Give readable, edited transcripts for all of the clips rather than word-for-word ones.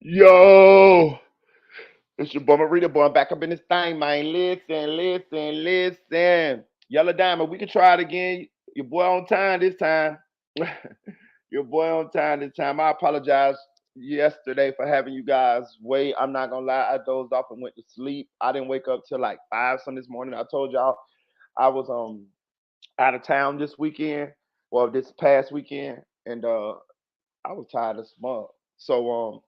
Yo, it's your boy Marita boy. I'm back up in this thing, man. Listen. Yellow Diamond, we can try it again. Your boy on time this time. Your boy on time this time. I apologize yesterday for having you guys wait. I'm not gonna lie, I dozed off and went to sleep. I didn't wake up till like 5 some this morning. I told y'all I was out of town this weekend, well this past weekend, and I was tired as fuck. So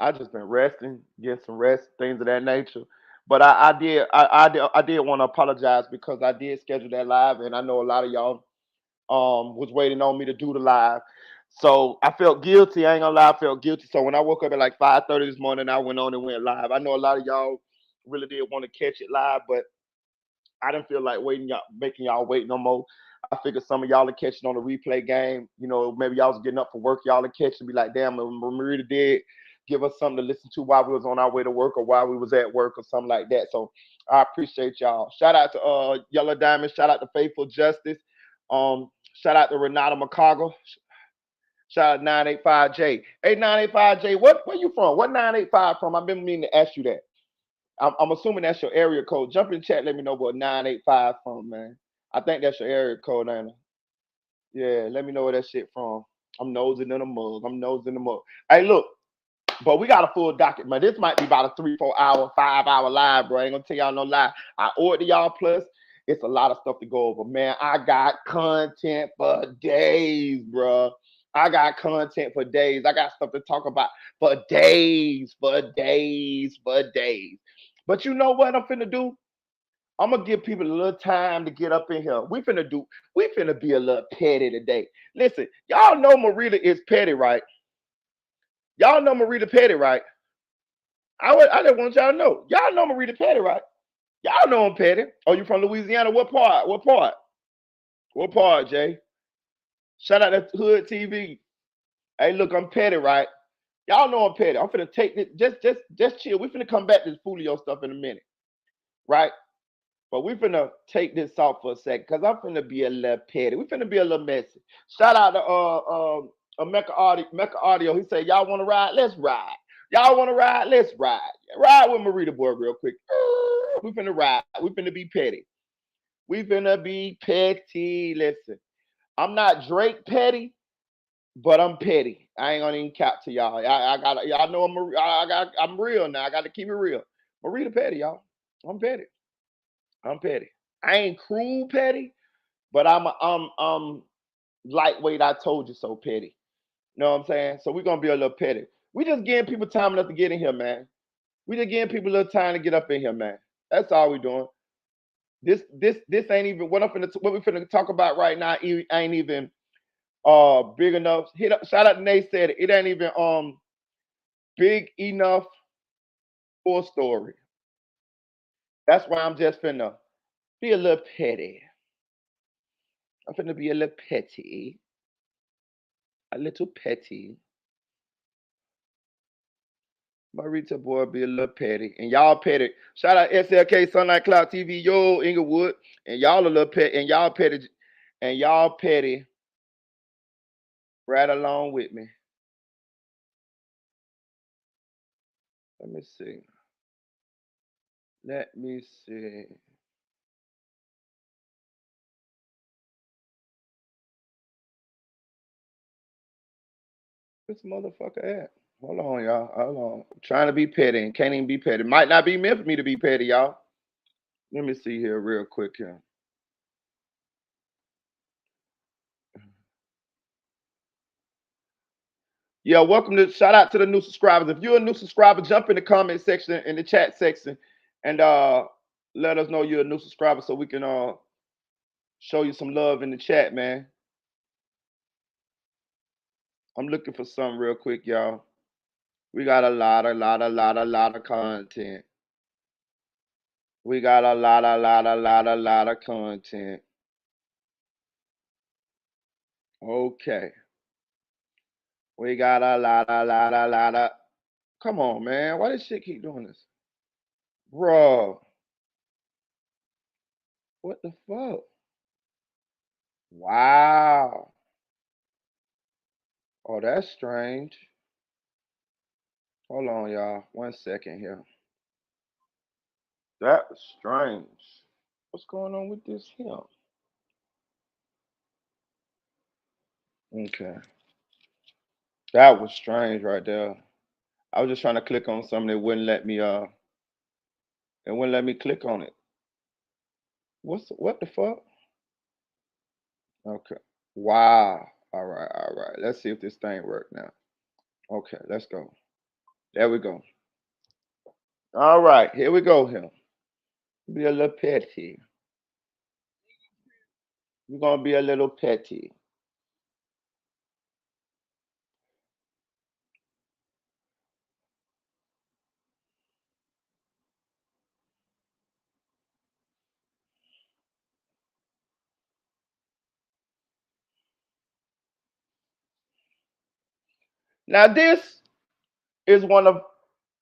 I just been resting, getting some rest, things of that nature. But I did want to apologize because I did schedule that live, and I know a lot of y'all was waiting on me to do the live. So I felt guilty. I ain't gonna lie, I felt guilty. So when I woke up at like 5:30 this morning, I went on and went live. I know a lot of y'all really did want to catch it live, but I didn't feel like waiting y'all making y'all wait no more. I figured some of y'all are catching on the replay game. You know, maybe y'all was getting up for work, y'all are catching, be like, damn, Marita did give us something to listen to while we was on our way to work or while we was at work or something like that. So I appreciate y'all. Shout out to Yellow Diamond, shout out to Faithful Justice. Shout out to Renata McCoggle. Shout out 985J. Hey 985J, where you from? What 985 from? I've been meaning to ask you that. I'm assuming that's your area code. Jump in the chat, let me know what 985 from, man. I think that's your area code, ain't it? Yeah, let me know where that shit from. I'm nosing in the mug. I'm nosing in the mug. Hey, look, but we got a full docket, man. This might be about a 3, 4 hour, 5 hour live, bro. I ain't gonna tell y'all no lie. I ordered y'all plus. It's a lot of stuff to go over, man. I got content for days, bro. I got content for days. I got stuff to talk about for days, for days. But you know what I'm finna do? I'm gonna give people a little time to get up in here. We finna be a little petty today. Listen, y'all know Marita is petty, right? Y'all know Marita petty, right? I just want y'all to know. Y'all know Marita petty, right? Y'all know I'm petty. Oh, you from Louisiana? What part? What part? What part, Jay? Shout out to Hood TV. Hey, look, I'm petty, right? Y'all know I'm petty. I'm finna take this. Just chill. We finna come back to this Folio stuff in a minute, right? But we finna take this off for a second, cause I'm finna be a little petty. We finna be a little messy. Shout out to Mecca Audio. Mecca Audio. He said, "Y'all want to ride? Let's ride. Y'all want to ride? Let's ride. Ride with Marita boy real quick. We finna ride. We finna be petty. We finna be petty. Listen, I'm not Drake petty, but I'm petty. I ain't gonna even cap to y'all. I got y'all know I'm real now. I got to keep it real. Marita petty, y'all. I'm petty. I'm petty. I ain't cruel petty, but I'm lightweight. I told you so petty. You know what I'm saying? So we're gonna be a little petty. We just giving people time enough to get in here, man. We just giving people a little time to get up in here, man. That's all we doing. This ain't even what we finna talk about right now. Ain't even big enough. Hit up, shout out to Nate said it. It ain't even big enough for a story. That's why I'm just finna be a little petty. I'm finna be a little petty. A little petty. Marita boy be a little petty. And y'all petty. Shout out SLK Sunlight Cloud TV, yo, Inglewood. And y'all a little pet and y'all petty right along with me. Let me see. Let me see. This motherfucker at? Hold on, y'all. Hold on. I'm trying to be petty and can't even be petty. Might not be meant for me to be petty, y'all. Let me see here real quick here. Yeah, welcome to shout out to the new subscribers. If you're a new subscriber, jump in the comment section in the chat section and let us know you're a new subscriber so we can show you some love in the chat, man. I'm looking for something real quick, y'all. We got a lot of content. We got a lot of content. Okay. We got a lot of. Come on, man. Why this shit keep doing this? Bro, what the fuck? Wow. Oh, that's strange. Hold on, y'all. 1 second here. That was strange. What's going on with this here? Okay. That was strange right there. I was just trying to click on something that wouldn't let me it wouldn't let me click on it. What the fuck? Okay. Wow. All right, all right. Let's see if this thing works now. Okay, let's go. There we go. All right, here we go here. Be a little petty. We're gonna be a little petty. Now this is one of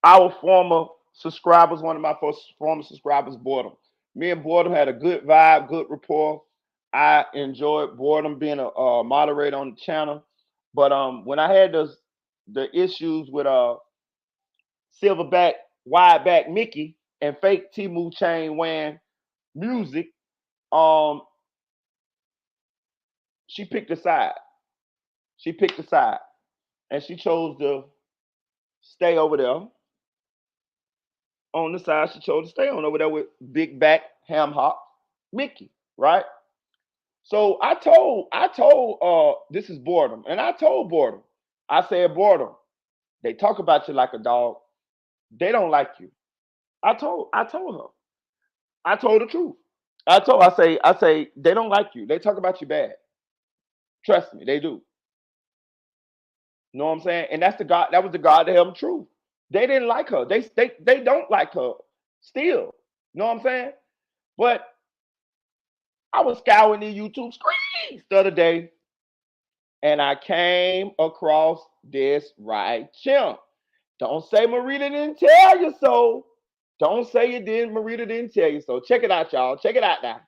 our former subscribers, one of my first former subscribers, Boredom. Me and Boredom had a good vibe, good rapport. I enjoyed Boredom being a moderator on the channel. But when I had the issues with silverback, wide back Mickey and fake Timu chain wearing music, um, she picked a side. She picked a side, and she chose to stay over there on the side. She chose to stay on over there with big back ham hock Mickey, right? So I told this is Boredom, and I told Boredom, I said Boredom, they talk about you like a dog. They don't like you. I told her. I told the truth. I say they don't like you. They talk about you bad. Trust me, they do. You know what I'm saying? And that was the goddamn truth. They didn't like her. They don't like her still. You know what I'm saying? But I was scouring the YouTube screens the other day, and I came across this right chimp. Don't say Marita didn't tell you so. Don't say it didn't. Marita didn't tell you so. Check it out, y'all. Check it out now.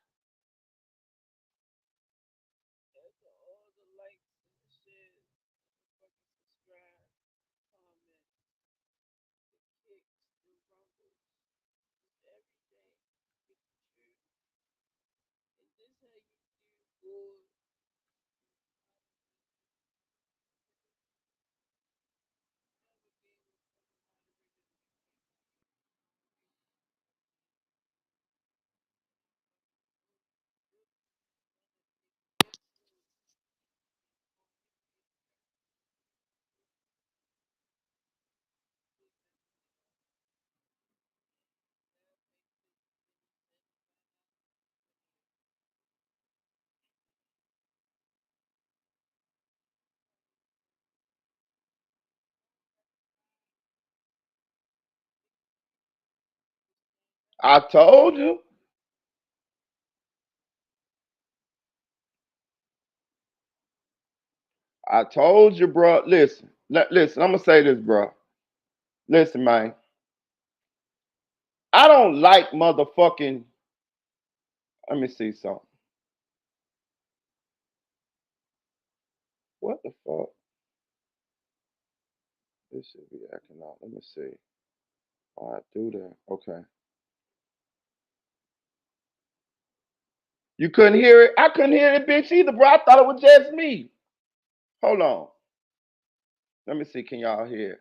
I told you. I told you, bro. Listen, listen. I'm gonna say this, bro. Listen, man. I don't like motherfucking. Let me see something. What the fuck? This should be acting out. Let me see. Why I do that? Okay. You couldn't hear it. I couldn't hear the bitch either, bro. I thought it was just me. Hold on. Let me see. Can y'all hear?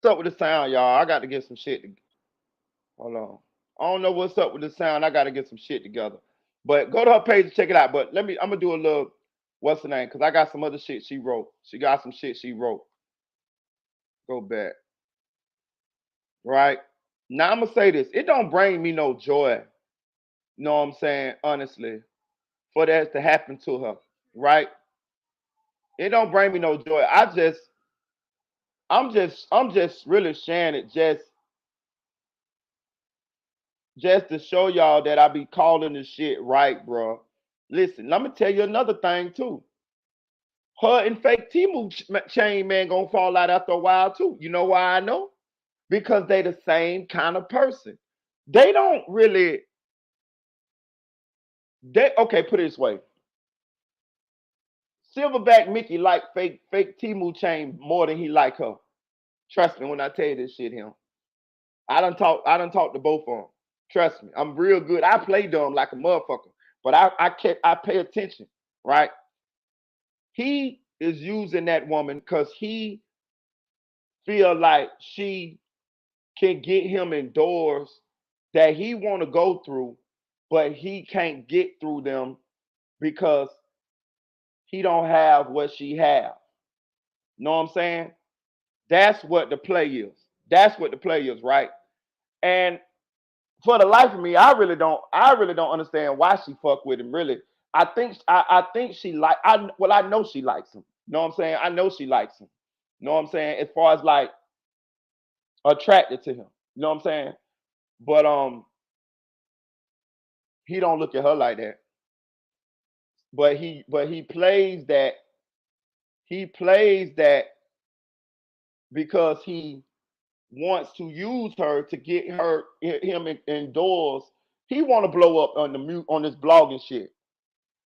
What's up with the sound, y'all? I got to get some shit. Hold on. I don't know what's up with the sound. I got to get some shit together. But go to her page and check it out. But I'm going to do a little, what's the name? Because I got some other shit she wrote. She got some shit she wrote. Go back. Right? Now I'm going to say this. It don't bring me no joy. You know what I'm saying? Honestly. For that to happen to her. Right? It don't bring me no joy. I'm just really sharing it just to show y'all that I be calling this shit right, bro. Listen, let me tell you another thing too. Her and fake Timu chain man gonna fall out after a while too. You know why I know? Because they the same kind of person. They don't really. They okay. Put it this way. Silverback Mickey like fake Timu chain more than he like her. Trust me when I tell you this shit. Him. I done talked to both of them. Trust me, I'm real good. I play dumb like a motherfucker, but I pay attention, right? He is using that woman because he feel like she can get him in doors that he want to go through, but he can't get through them because he don't have what she have. Know what I'm saying? That's what the play is. That's what the play is, right? And for the life of me, I really don't understand why she fuck with him. Really, I think she like. I know she likes him. Know what I'm saying? I know she likes him. Know what I'm saying? As far as like attracted to him. You know what I'm saying? But he don't look at her like that. But he plays that. He plays that because he wants to use her to get him indoors. He want to blow up on this blogging shit.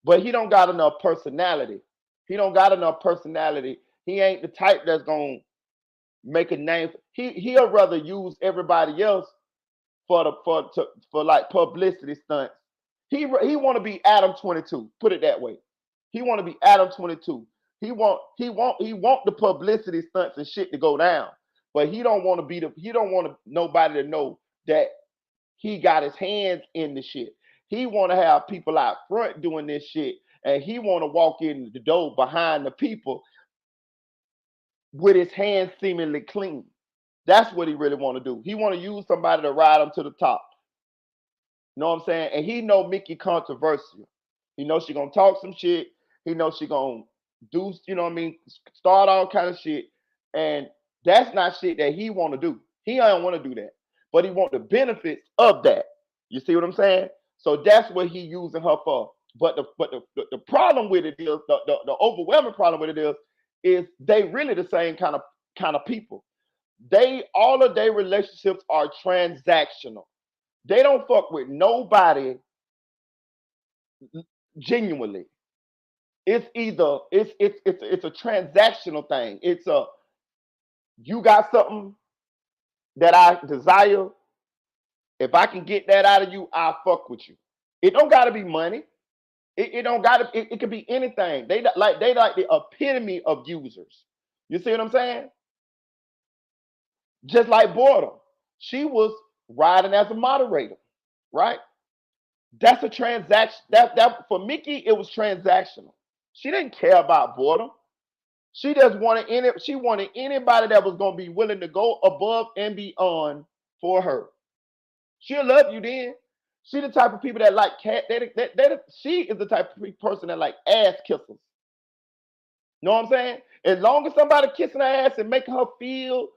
But he don't got enough personality. He don't got enough personality. He ain't the type that's gonna make a name. He'll rather use everybody else for like publicity stunts. He want to be Adam 22. Put it that way. He want to be Adam 22. He want the publicity stunts and shit to go down. But he don't want nobody to know that he got his hands in the shit. He want to have people out front doing this shit, and he want to walk in the door behind the people with his hands seemingly clean. That's what he really want to do. He want to use somebody to ride him to the top. You know what I'm saying? And he know Mickey controversial. He knows she gonna talk some shit. He knows she gonna do, you know what I mean, start all kind of shit. And that's not shit that he want to do. He don't want to do that. But he want the benefits of that. You see what I'm saying? So that's what he using her for. But the problem with it is the overwhelming problem with it is they really the same kind of people. They all of their relationships are transactional. They don't fuck with nobody genuinely. It's either it's a transactional thing. It's a you got something that I desire. If I can get that out of you, I'll fuck with you. It don't gotta be money. It don't gotta. It could be anything. They like the epitome of users. You see what I'm saying? Just like Boredom, she was riding as a moderator, right? That's a transaction. That for Mickey, it was transactional. She didn't care about Boredom. She just wanted she wanted anybody that was gonna be willing to go above and beyond for her. She'll love you then. She the type of people that like cat. She is the type of person that like ass kissers. Know what I'm saying? As long as somebody kissing her ass and making her feel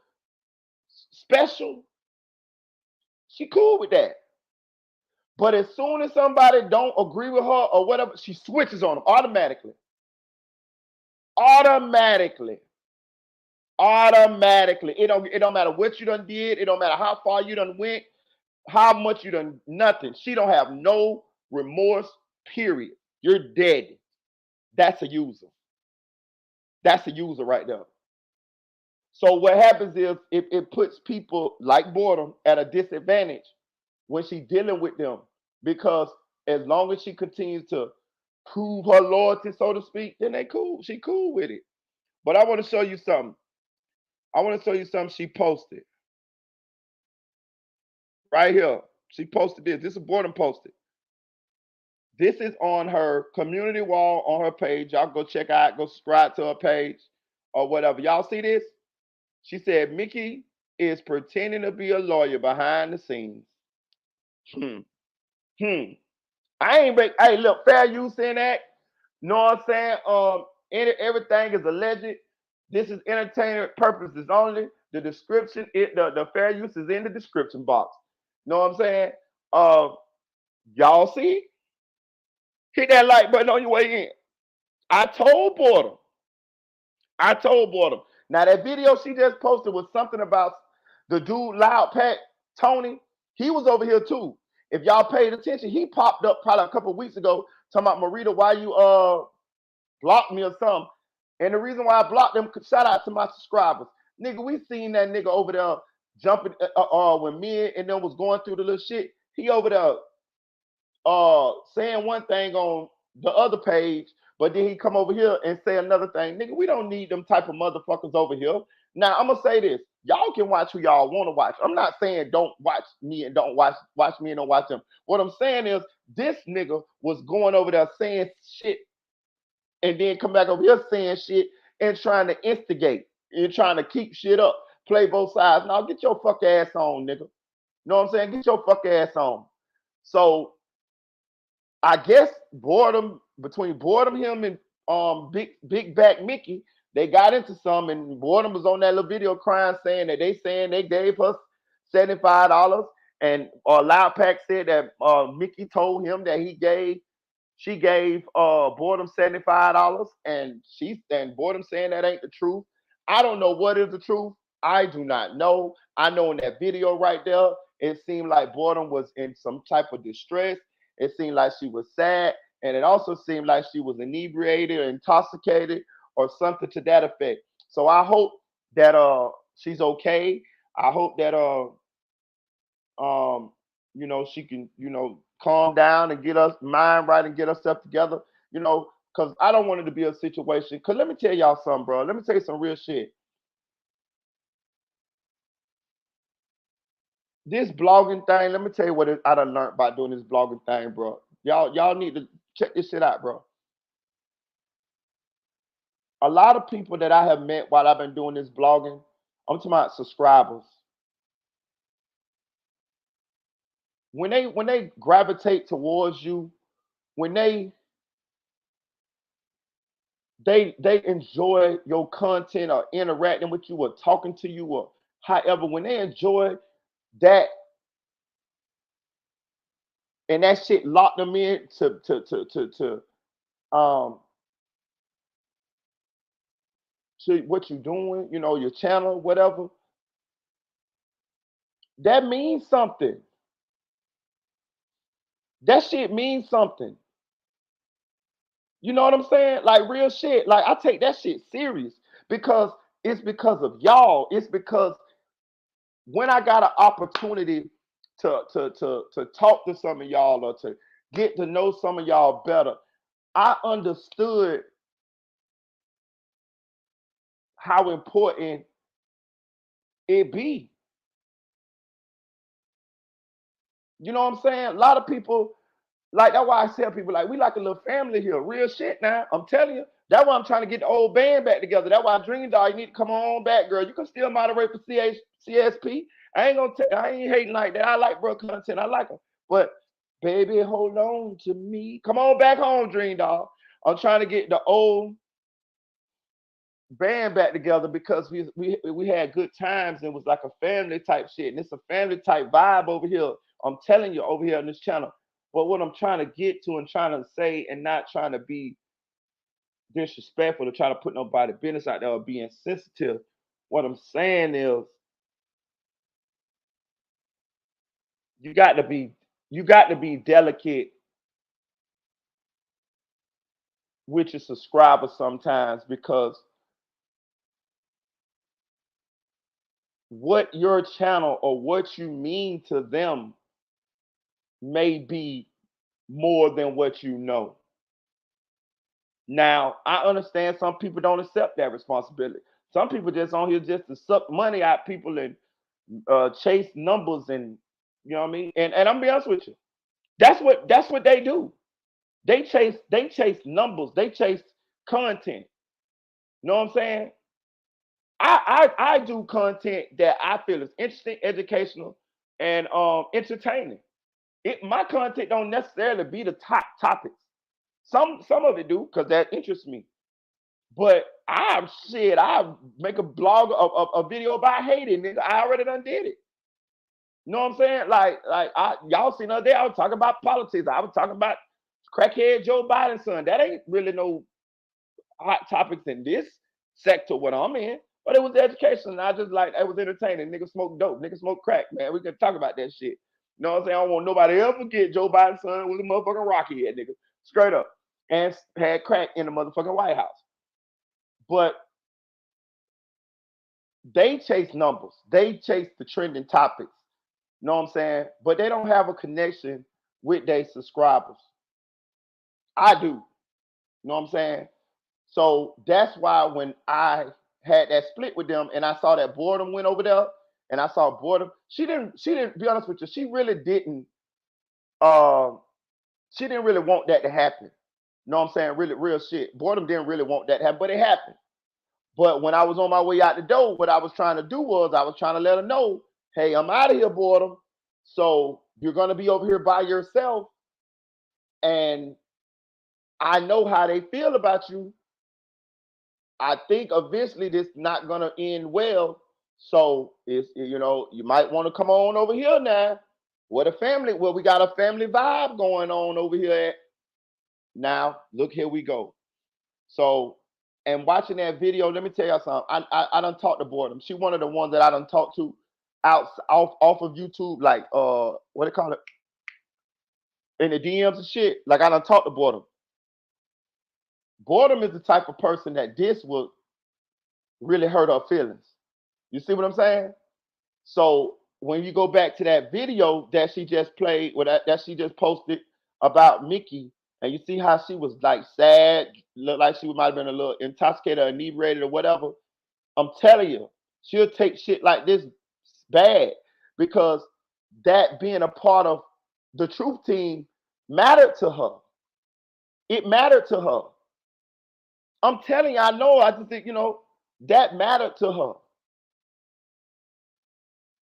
special, she cool with that. But as soon as somebody don't agree with her or whatever, she switches on them automatically. Automatically. Automatically. It don't matter what you done did. It don't matter how far you done went, how much you done nothing. She don't have no remorse, period. You're dead. That's a user. That's a user right there. So what happens is it puts people like Boredom at a disadvantage when she's dealing with them because as long as she continues to prove her loyalty, so to speak, then they cool. She cool with it. But I want to show you something. I want to show you something she posted right here. She posted this. This is Boredom posted. This is on her community wall on her page. Y'all go check out, go subscribe to her page or whatever. Y'all see this? She said Mickey is pretending to be a lawyer behind the scenes. Hmm. Hmm. I ain't break. Hey, look, fair use in that. Know what I'm saying? Everything is alleged. This is entertainment purposes only. The description, the fair use is in the description box. Know what I'm saying? Y'all see? Hit that like button on your way in. I told Boredom. I told Boredom. Now that video she just posted was something about the dude Loud Pack, Tony. He was over here too. If y'all paid attention, he popped up probably a couple of weeks ago talking about Marita, why you blocked me or something. And the reason why I blocked them, shout out to my subscribers. Nigga, we seen that nigga over there jumping when me and them was going through the little shit. He over there saying one thing on the other page, but then he come over here and say another thing. Nigga, we don't need them type of motherfuckers over here. Now I'm gonna say this. Y'all can watch who y'all want to watch. I'm not saying don't watch me and don't watch me and don't watch them. What I'm saying is this nigga was going over there saying shit and then come back over here saying shit and trying to instigate and trying to keep shit up, play both sides. Now get your fuck ass on, nigga. Know what I'm saying? Get your fuck ass on. So I guess between Boredom, him and Big Back Mickey, they got into some, and Boredom was on that little video crying saying that they gave us $75, and Loud Pack said that Mickey told him that she gave Boredom $75, and Boredom saying that ain't the truth. I don't know what is the truth. I do not know. I know in that video right there, it seemed like Boredom was in some type of distress. It seemed like she was sad, and it also seemed like she was inebriated or intoxicated or something to that effect. So I hope that she's okay. I hope that she can calm down and get us mind right and get herself together. Because I don't want it to be a situation. Because let me tell y'all something, bro. Let me tell you some real shit. This blogging thing, let me tell you what I done learned by doing this blogging thing, bro. Y'all need to check this shit out, bro. A lot of people that I have met while I've been doing this blogging, I'm talking about subscribers. When they gravitate towards you, when they enjoy your content or interacting with you or talking to you or however, when they enjoy that and that shit locked them in um to what you're doing, your channel, whatever, that means something. That shit means something. You know what I'm saying? Like real shit. Like I take that shit serious because it's because of y'all. It's because when I got an opportunity to talk to some of y'all or to get to know some of y'all better, I understood how important it be. You know what I'm saying? A lot of people, like that's why I tell people like we like a little family here. Real shit now. I'm telling you. That's why I'm trying to get the old band back together. That's why Dream Dog, you need to come on back, girl. You can still moderate for CSP. I ain't hating like that. I like bro content. I like them. But baby, hold on to me. Come on back home, Dream Dog. I'm trying to get the old band back together because we had good times and it was like a family type shit. And it's a family type vibe over here. I'm telling you over here on this channel. But what I'm trying to get to and trying to say and not trying to be disrespectful to try to put nobody business out there or being sensitive. What I'm saying is you got to be delicate with your subscribers sometimes because what your channel or what you mean to them may be more than what you know. Now, I understand some people don't accept that responsibility. Some people just on here just to suck money out people and chase numbers and you know what I mean. And I'm gonna be honest with you, that's what they do. They chase numbers. They chase content. You know what I'm saying? I do content that I feel is interesting, educational, and entertaining. My content don't necessarily be the top topics. Some of it do because that interests me. But I make a blog a video about hating, nigga. I already done did it. You know what I'm saying? Y'all seen the other day, I was talking about politics. I was talking about crackhead Joe Biden's son. That ain't really no hot topics in this sector what I'm in. But it was education. And I just like it was entertaining. Nigga smoke dope. Nigga smoke crack, man. We can talk about that shit. You know what I'm saying? I don't want nobody ever forget Joe Biden's son was a motherfucking rocky head, nigga. Straight up. And had crack in the motherfucking White House. But they chase numbers. They chase the trending topics. You know what I'm saying? But they don't have a connection with their subscribers. I do. You know what I'm saying? So that's why when I had that split with them and I saw that Boredom went over there and I saw Boredom, she didn't be honest with you, she didn't really want that to happen. You know what I'm saying? Really real shit. Boredom didn't really want that to happen, but it happened. But when I was on my way out the door, what I was trying to do was I was trying to let her know, hey, I'm out of here, Boredom. So you're gonna be over here by yourself. And I know how they feel about you. I think eventually this not gonna end well. So it's you might want to come on over here now. What a family, well, we got a family vibe going on over here at now. Look, here we go. So and watching that video, let me tell you something. I done talked to Boredom. She one of the ones that I done talked to off of YouTube, like what do you call it? In the DMs and shit. Like I done talked to Boredom. Boredom is the type of person that this would really hurt her feelings. You see what I'm saying? So when you go back to that video that she just played, that she just posted about Mickey, and you see how she was like sad, looked like she might have been a little intoxicated or inebriated or whatever. I'm telling you, she'll take shit like this bad because that being a part of the truth team mattered to her. It mattered to her. I'm telling you, I know. I just think, that mattered to her.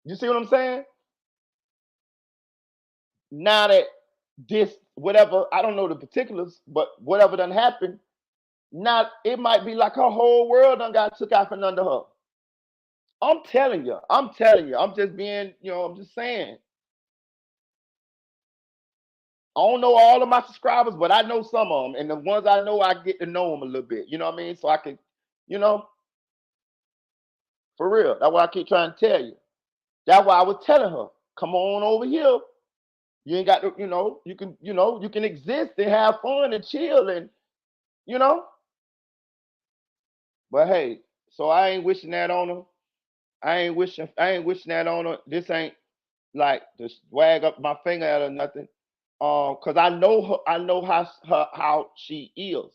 You see what I'm saying? Now that this, whatever, I don't know the particulars, but whatever done happened, now it might be like her whole world done got took out from under her. I'm telling you. I'm just being, I'm just saying. I don't know all of my subscribers, but I know some of them. And the ones I know, I get to know them a little bit. You know what I mean? So I can, for real. That's what I keep trying to tell you. That's why I was telling her, come on over here. You ain't got to, you can exist and have fun and chill and, But hey, so I ain't wishing that on her. I ain't wishing that on her. This ain't like to swag up my finger at her or nothing. Cause I know her, I know how she is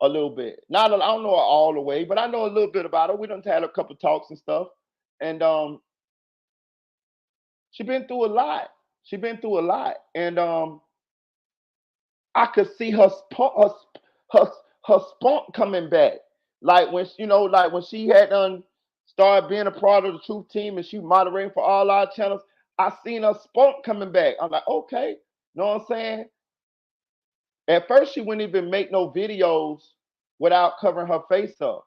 a little bit. Not I don't know her all the way, but I know a little bit about her. We done had a couple talks and stuff, and she been through a lot. And I could see her spunk coming back. Like when like when she had started being a part of the truth team and she moderating for all our channels. I seen her spunk coming back. I'm like, okay, you know what I'm saying? At first, she wouldn't even make no videos without covering her face up.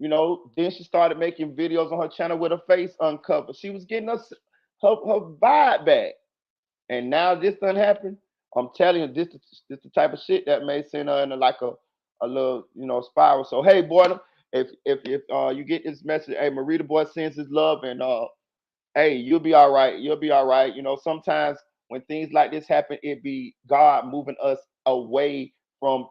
Then she started making videos on her channel with her face uncovered. She was getting her vibe back. And now this done happened. I'm telling you, this the type of shit that may send her in a little, spiral. So hey, Boredom, if you get this message, hey, Marie the boy sends his love, and hey, you'll be all right. You'll be all right. Sometimes when things like this happen, it be God moving us away from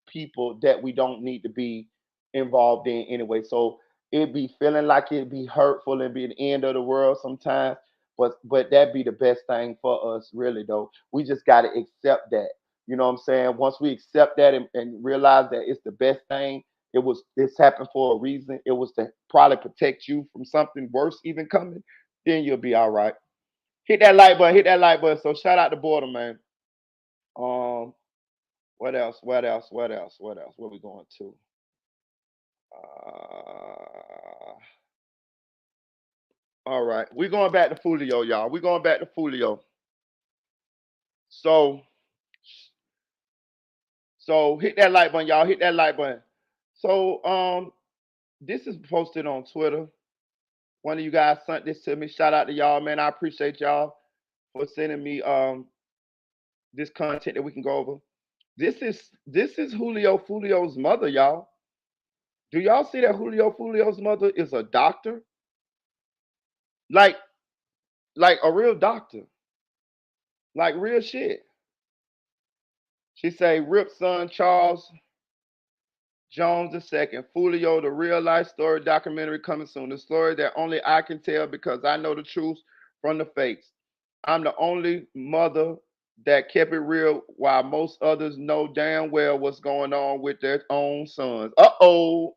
people that we don't need to be involved in anyway. So it be feeling like it be hurtful and be the end of the world sometimes. But that be the best thing for us, really, though. We just got to accept that. You know what I'm saying? Once we accept that and realize that it's the best thing, It's happened for a reason. It was to probably protect you from something worse even coming. Then you'll be all right. Hit that like button. Hit that like button. So shout out to Boredom, man. Um, what else? What else? What else? What else? Where we going to? Uh, all right, we're going back to Folio, y'all. We're going back to Folio. So, so hit that like button, y'all. Hit that like button. So, this is posted on Twitter. One of you guys sent this to me. Shout out to y'all, man. I appreciate y'all for sending me this content that we can go over. This is Julio Fulio's mother, y'all. Do y'all see that Julio Fulio's mother is a doctor? Like like a real doctor. Like real shit. She say Rip son Charles Jones II, Foolio, the real life story documentary coming soon. The story that only I can tell because I know the truth from the fakes. I'm the only mother that kept it real while most others know damn well what's going on with their own sons. Uh-oh.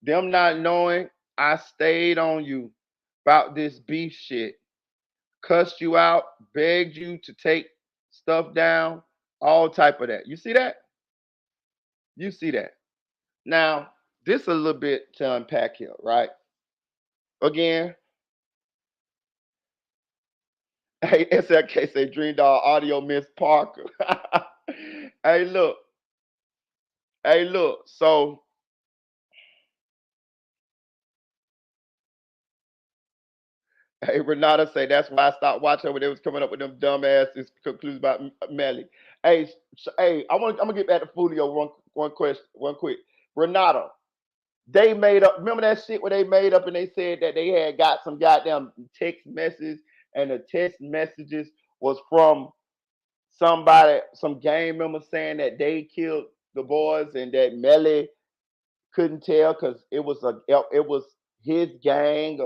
Them not knowing I stayed on you about this beef shit. Cussed you out, begged you to take stuff down, all type of that. You see that? You see that. Now, this a little bit to unpack here, right? Again, hey, SLK say Dream Dog Audio Miss Parker. hey, look. Hey, look. So, hey, Renata say that's why I stopped watching when they was coming up with them dumbasses conclusions about Melly. Hey, hey, I'm gonna get back to Folio one question, one quick. Renata, they made up. Remember that shit where they made up and they said that they had got some goddamn text messages, and the text messages was from somebody, some gang member saying that they killed the boys and that Melly couldn't tell because it was his gang.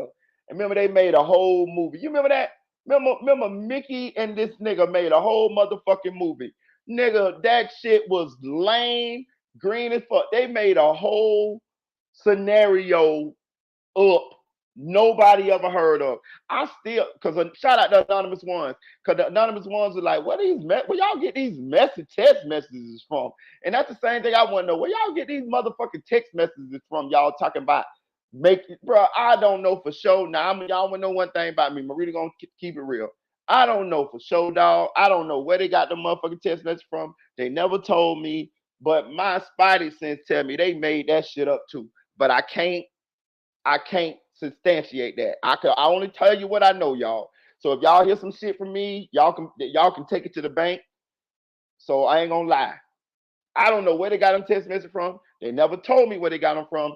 And remember they made a whole movie. You remember that? Remember Mickey and this nigga made a whole motherfucking movie. Nigga, that shit was lame, green as fuck. They made a whole scenario up nobody ever heard of. I still, because shout out to anonymous ones, because the anonymous ones are like, where y'all get these messy text messages from? And that's the same thing I want to know. Where y'all get these motherfucking text messages from? Y'all talking about make it, bro. I don't know for sure. Now, y'all want to know one thing about me. Marita gonna keep it real. I don't know for sure, dog. I don't know where they got the motherfucking text message from. They never told me, but my spidey sense tell me they made that shit up too. But I can't substantiate that. I only tell you what I know, y'all. So if y'all hear some shit from me, y'all can take it to the bank. So I ain't gonna lie. I don't know where they got them text message from. They never told me where they got them from.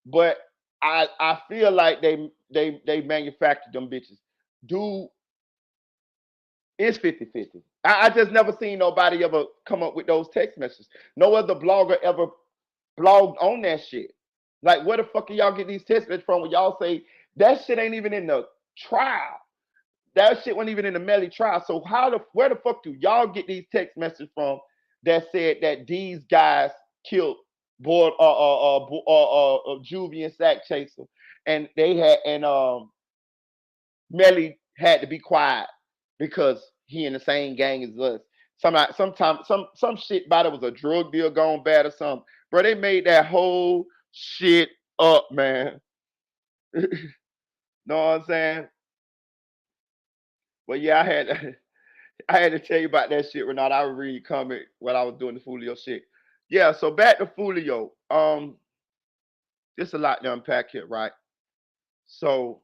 But I feel like they manufactured them bitches. Dude, it's 50-50. I just never seen nobody ever come up with those text messages. No other blogger ever blogged on that shit. Like, where the fuck are y'all get these text messages from when y'all say that shit ain't even in the trial? That shit wasn't even in the Melly trial. So where the fuck do y'all get these text messages from that said that these guys killed Juvie and Sack Chaser, and they had Melly had to be quiet because he in the same gang as us. Sometimes some shit about it was a drug deal gone bad or something. Bro, they made that whole shit up, man. Know what I'm saying? But yeah, I had to tell you about that shit, Renata. I would read comment when I was doing the Folio shit. Yeah, so back to Folio. There's a lot to unpack here, right? So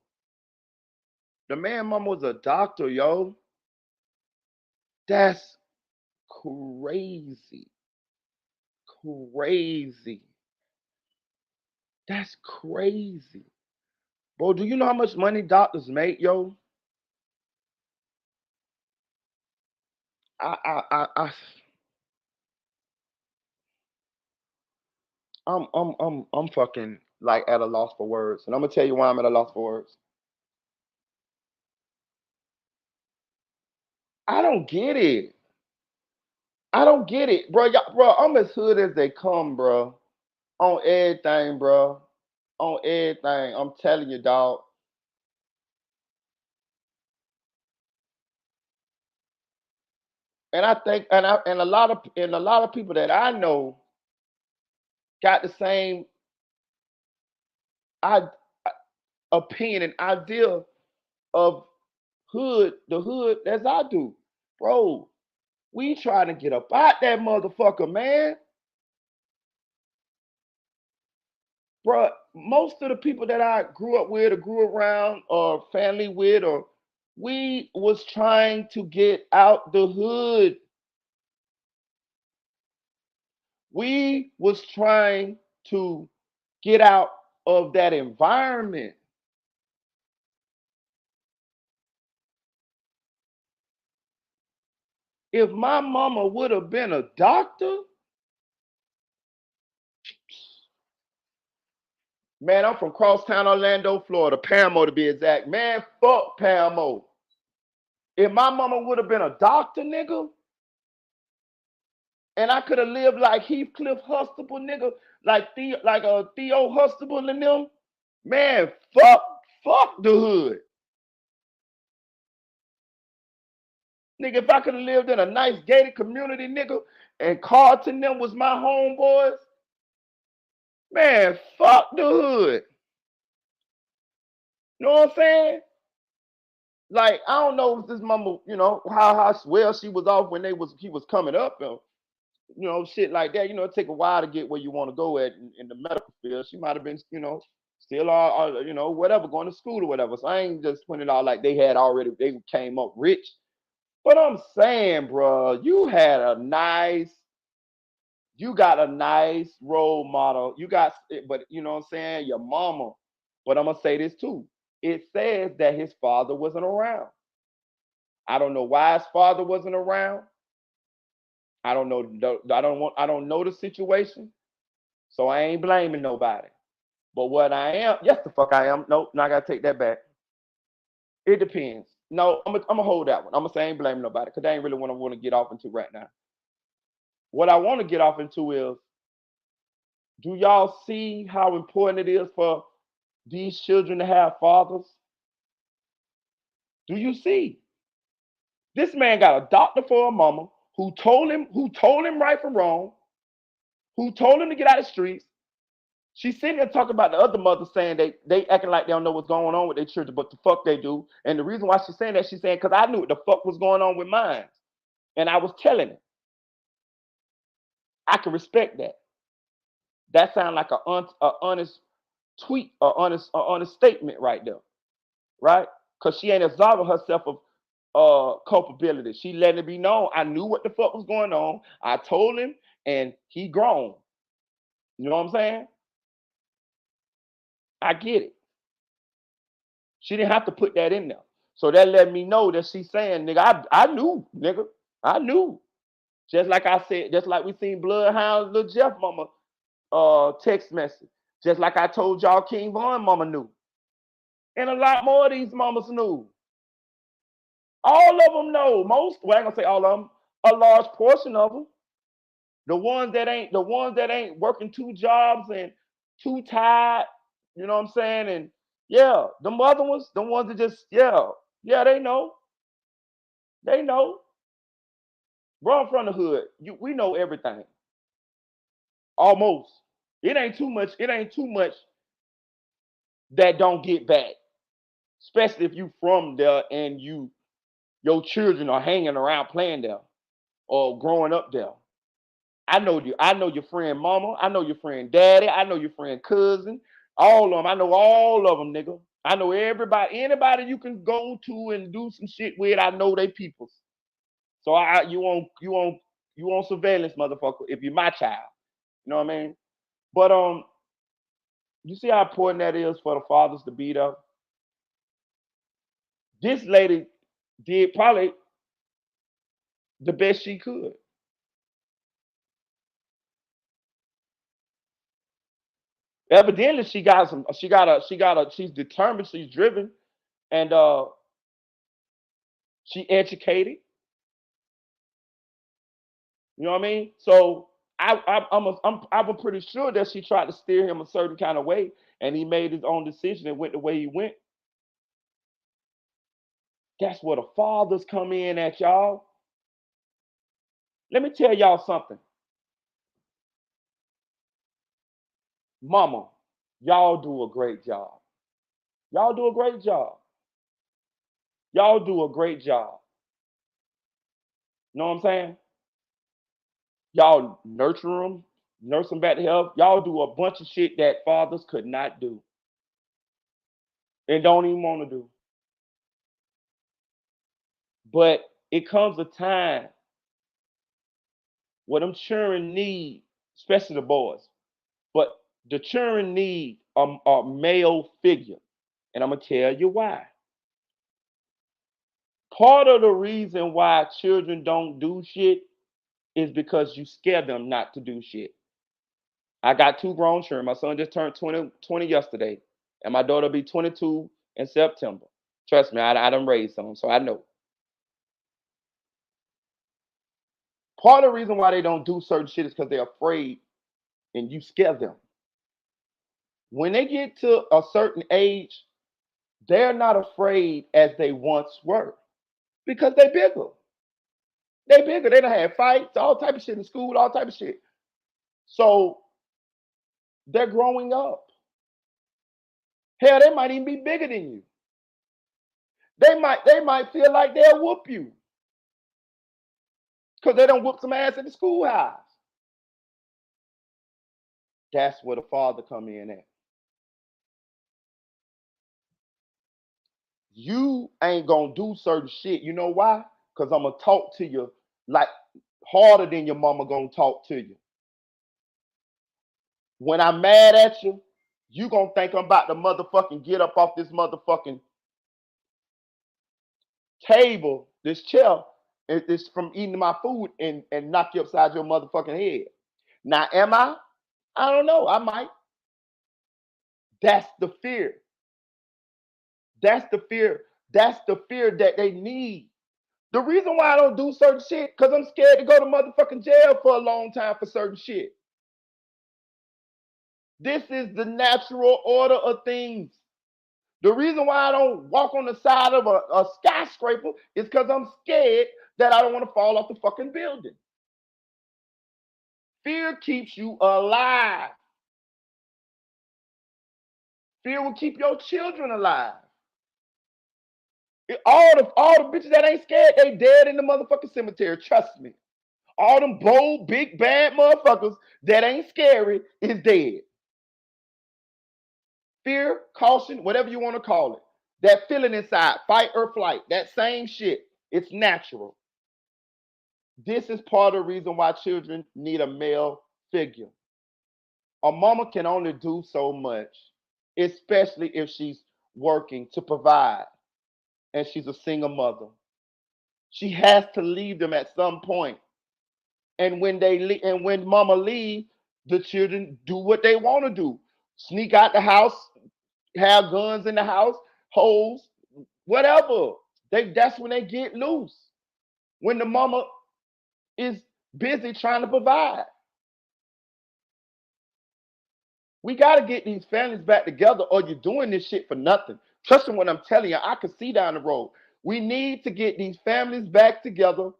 the man mama was a doctor, yo. That's crazy. Crazy. That's crazy. Bro, do you know how much money doctors make, yo? I I I, I I'm fucking like at a loss for words. And I'm gonna tell you why I'm at a loss for words. I don't get it. I don't get it, bro. Bro, I'm as hood as they come, bro. On everything, bro. On everything. I'm telling you, dog. And I think, and a lot of people that I know got the same I, opinion and idea of the hood as I do, bro. We trying to get up out that motherfucker, man. Bro, most of the people that I grew up with or grew around or family with or we was trying to get out the hood. We was trying to get out of that environment. If my mama would have been a doctor, man, I'm from Crosstown, Orlando, Florida, Paramo to be exact. Man, fuck Paramo. If my mama would have been a doctor, nigga, and I could have lived like Heathcliff Huxtable, nigga, like a Theo Huxtable and them, man, fuck the hood. Nigga, if I could have lived in a nice gated community, nigga, and Carlton them was my homeboys, man, fuck the hood. You know what I'm saying? Like, I don't know if this mama, how well she was off when he was coming up, shit like that. It take a while to get where you want to go at in the medical field. She might have been, still whatever, going to school or whatever. So I ain't just putting it all like they came up rich. But I'm saying, bro, you got a nice role model. But you know what I'm saying, your mama. But I'm gonna say this too. It says that his father wasn't around. I don't know why his father wasn't around. I don't know. I don't know the situation. So I ain't blaming nobody. But what I am, yes, the fuck I am. Nope, now I gotta take that back. It depends. No, I'm gonna hold that one. I'm gonna say I ain't blaming nobody because that ain't really what I want to get off into right now. What I want to get off into is, do y'all see how important it is for these children to have fathers? Do you see? This man got a doctor for a mama who told him right from wrong, who told him to get out of the streets. She's sitting there talking about the other mothers saying they acting like they don't know what's going on with their children, but the fuck they do. And the reason why she's saying that, she's saying, because I knew what the fuck was going on with mine. And I was telling it. I can respect that. That sounds like a honest tweet, a honest statement right there, right? Because she ain't absolving herself of culpability. She letting it be known. I knew what the fuck was going on. I told him, and he grown. You know what I'm saying? I get it. She didn't have to put that in there. So that let me know that she's saying, nigga, I knew, nigga. I knew. Just like I said, just like we seen Bloodhound Lil Jeff mama text message. Just like I told y'all King Von mama knew. And a lot more of these mamas knew. All of them know. Well, I ain't gonna say all of them. A large portion of them. The ones that ain't working two jobs and too tired. You know what I'm saying? And yeah, them other ones, the ones that just they know. They know. Bro, I'm from the hood. We know everything. Almost. It ain't too much. It ain't too much that don't get back. Especially if you from there and your children are hanging around playing there or growing up there. I know you. I know your friend mama. I know your friend daddy. I know your friend cousin. All of them. I know all of them, nigga. I know everybody. Anybody you can go to and do some shit with, I know they peoples. So you on surveillance, motherfucker. If you're my child, you know what I mean. But you see how important that is for the fathers to be there. This lady did probably the best she could. Evidently, she's determined, she's driven, and she educated. You know what I mean? So I'm pretty sure that she tried to steer him a certain kind of way, and he made his own decision and went the way he went. That's where the fathers come in at, y'all. Let me tell y'all something. Mama, y'all do a great job. Y'all do a great job. Y'all do a great job. You know what I'm saying? Y'all nurture them, nurse them back to health. Y'all do a bunch of shit that fathers could not do and don't even want to do. But it comes a time where them children need, especially the boys, but the children need a male figure. And I'm going to tell you why. Part of the reason why children don't do shit is because you scare them not to do shit. I got two grown children. My son just turned 20 yesterday, and my daughter will be 22 in September. Trust me, I done raised them, so I know. Part of the reason why they don't do certain shit is because they're afraid and you scare them. When they get to a certain age, they're not afraid as they once were because they bigger. They bigger. They done had fights, all type of shit in school, all type of shit. So they're growing up. Hell, they might even be bigger than you. They might feel like they'll whoop you because they don't whoop some ass at the schoolhouse. That's where the father come in at. You ain't gonna do certain shit. You know why? Because I'm gonna talk to you like harder than your mama gonna talk to you. When I'm mad at you, you gonna think I'm about to motherfucking get up off this motherfucking table, this chair, it's from eating my food and knock you upside your motherfucking head. Now, am I? I don't know. I might. That's the fear. That's the fear. That's the fear that they need. The reason why I don't do certain shit, because I'm scared to go to motherfucking jail for a long time for certain shit. This is the natural order of things. The reason why I don't walk on the side of a skyscraper is because I'm scared that I don't want to fall off the fucking building. Fear keeps you alive. Fear will keep your children alive. All the bitches that ain't scared, they dead in the motherfucking cemetery. Trust me. All them bold, big, bad motherfuckers that ain't scary is dead. Fear, caution, whatever you want to call it. That feeling inside, fight or flight, that same shit. It's natural. This is part of the reason why children need a male figure. A mama can only do so much, especially if she's working to provide and she's a single mother. She has to leave them at some point. And when mama leave, the children do what they want to do. Sneak out the house, have guns in the house, hoes, whatever. That's when they get loose. When the mama is busy trying to provide. We got to get these families back together, or you're doing this shit for nothing. Trust me when I'm telling you, I can see down the road. We need to get these families back together,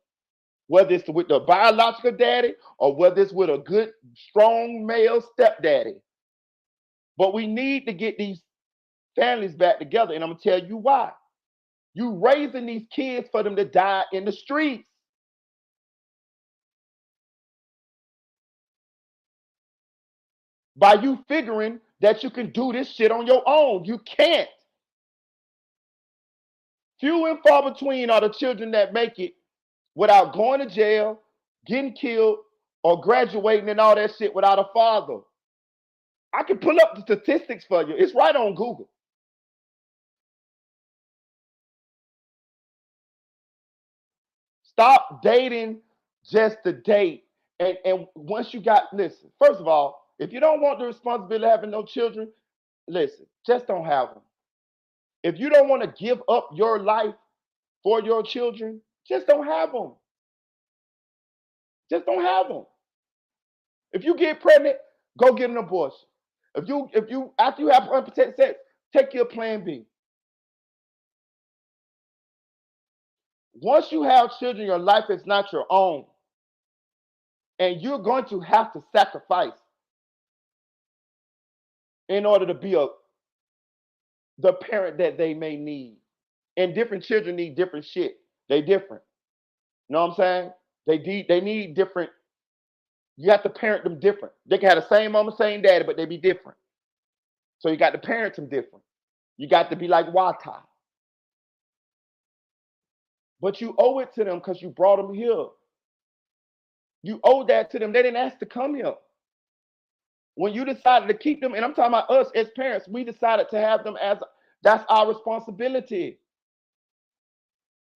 whether it's with the biological daddy or whether it's with a good, strong male stepdaddy. But we need to get these families back together, and I'm going to tell you why. You raising these kids for them to die in the streets. By you figuring that you can do this shit on your own. You can't. Few and far between are the children that make it without going to jail, getting killed, or graduating and all that shit without a father. I can pull up the statistics for you. It's right on Google. Stop dating just to date. And once you got, listen, first of all, if you don't want the responsibility of having no children, listen, just don't have them. If you don't want to give up your life for your children, just don't have them. Just don't have them. If you get pregnant, go get an abortion. If you after you have unprotected sex, take your plan B. Once you have children, your life is not your own. And you're going to have to sacrifice in order to be the parent that they may need. And different children need different shit. They different. You know what I'm saying? They need different. You have to parent them different. They can have the same mama, same daddy, but they be different. So you got to parent them different. You got to be like Wata. But you owe it to them because you brought them here. You owe that to them. They didn't ask to come here. When you decided to keep them, and I'm talking about us as parents, we decided to have them as that's our responsibility.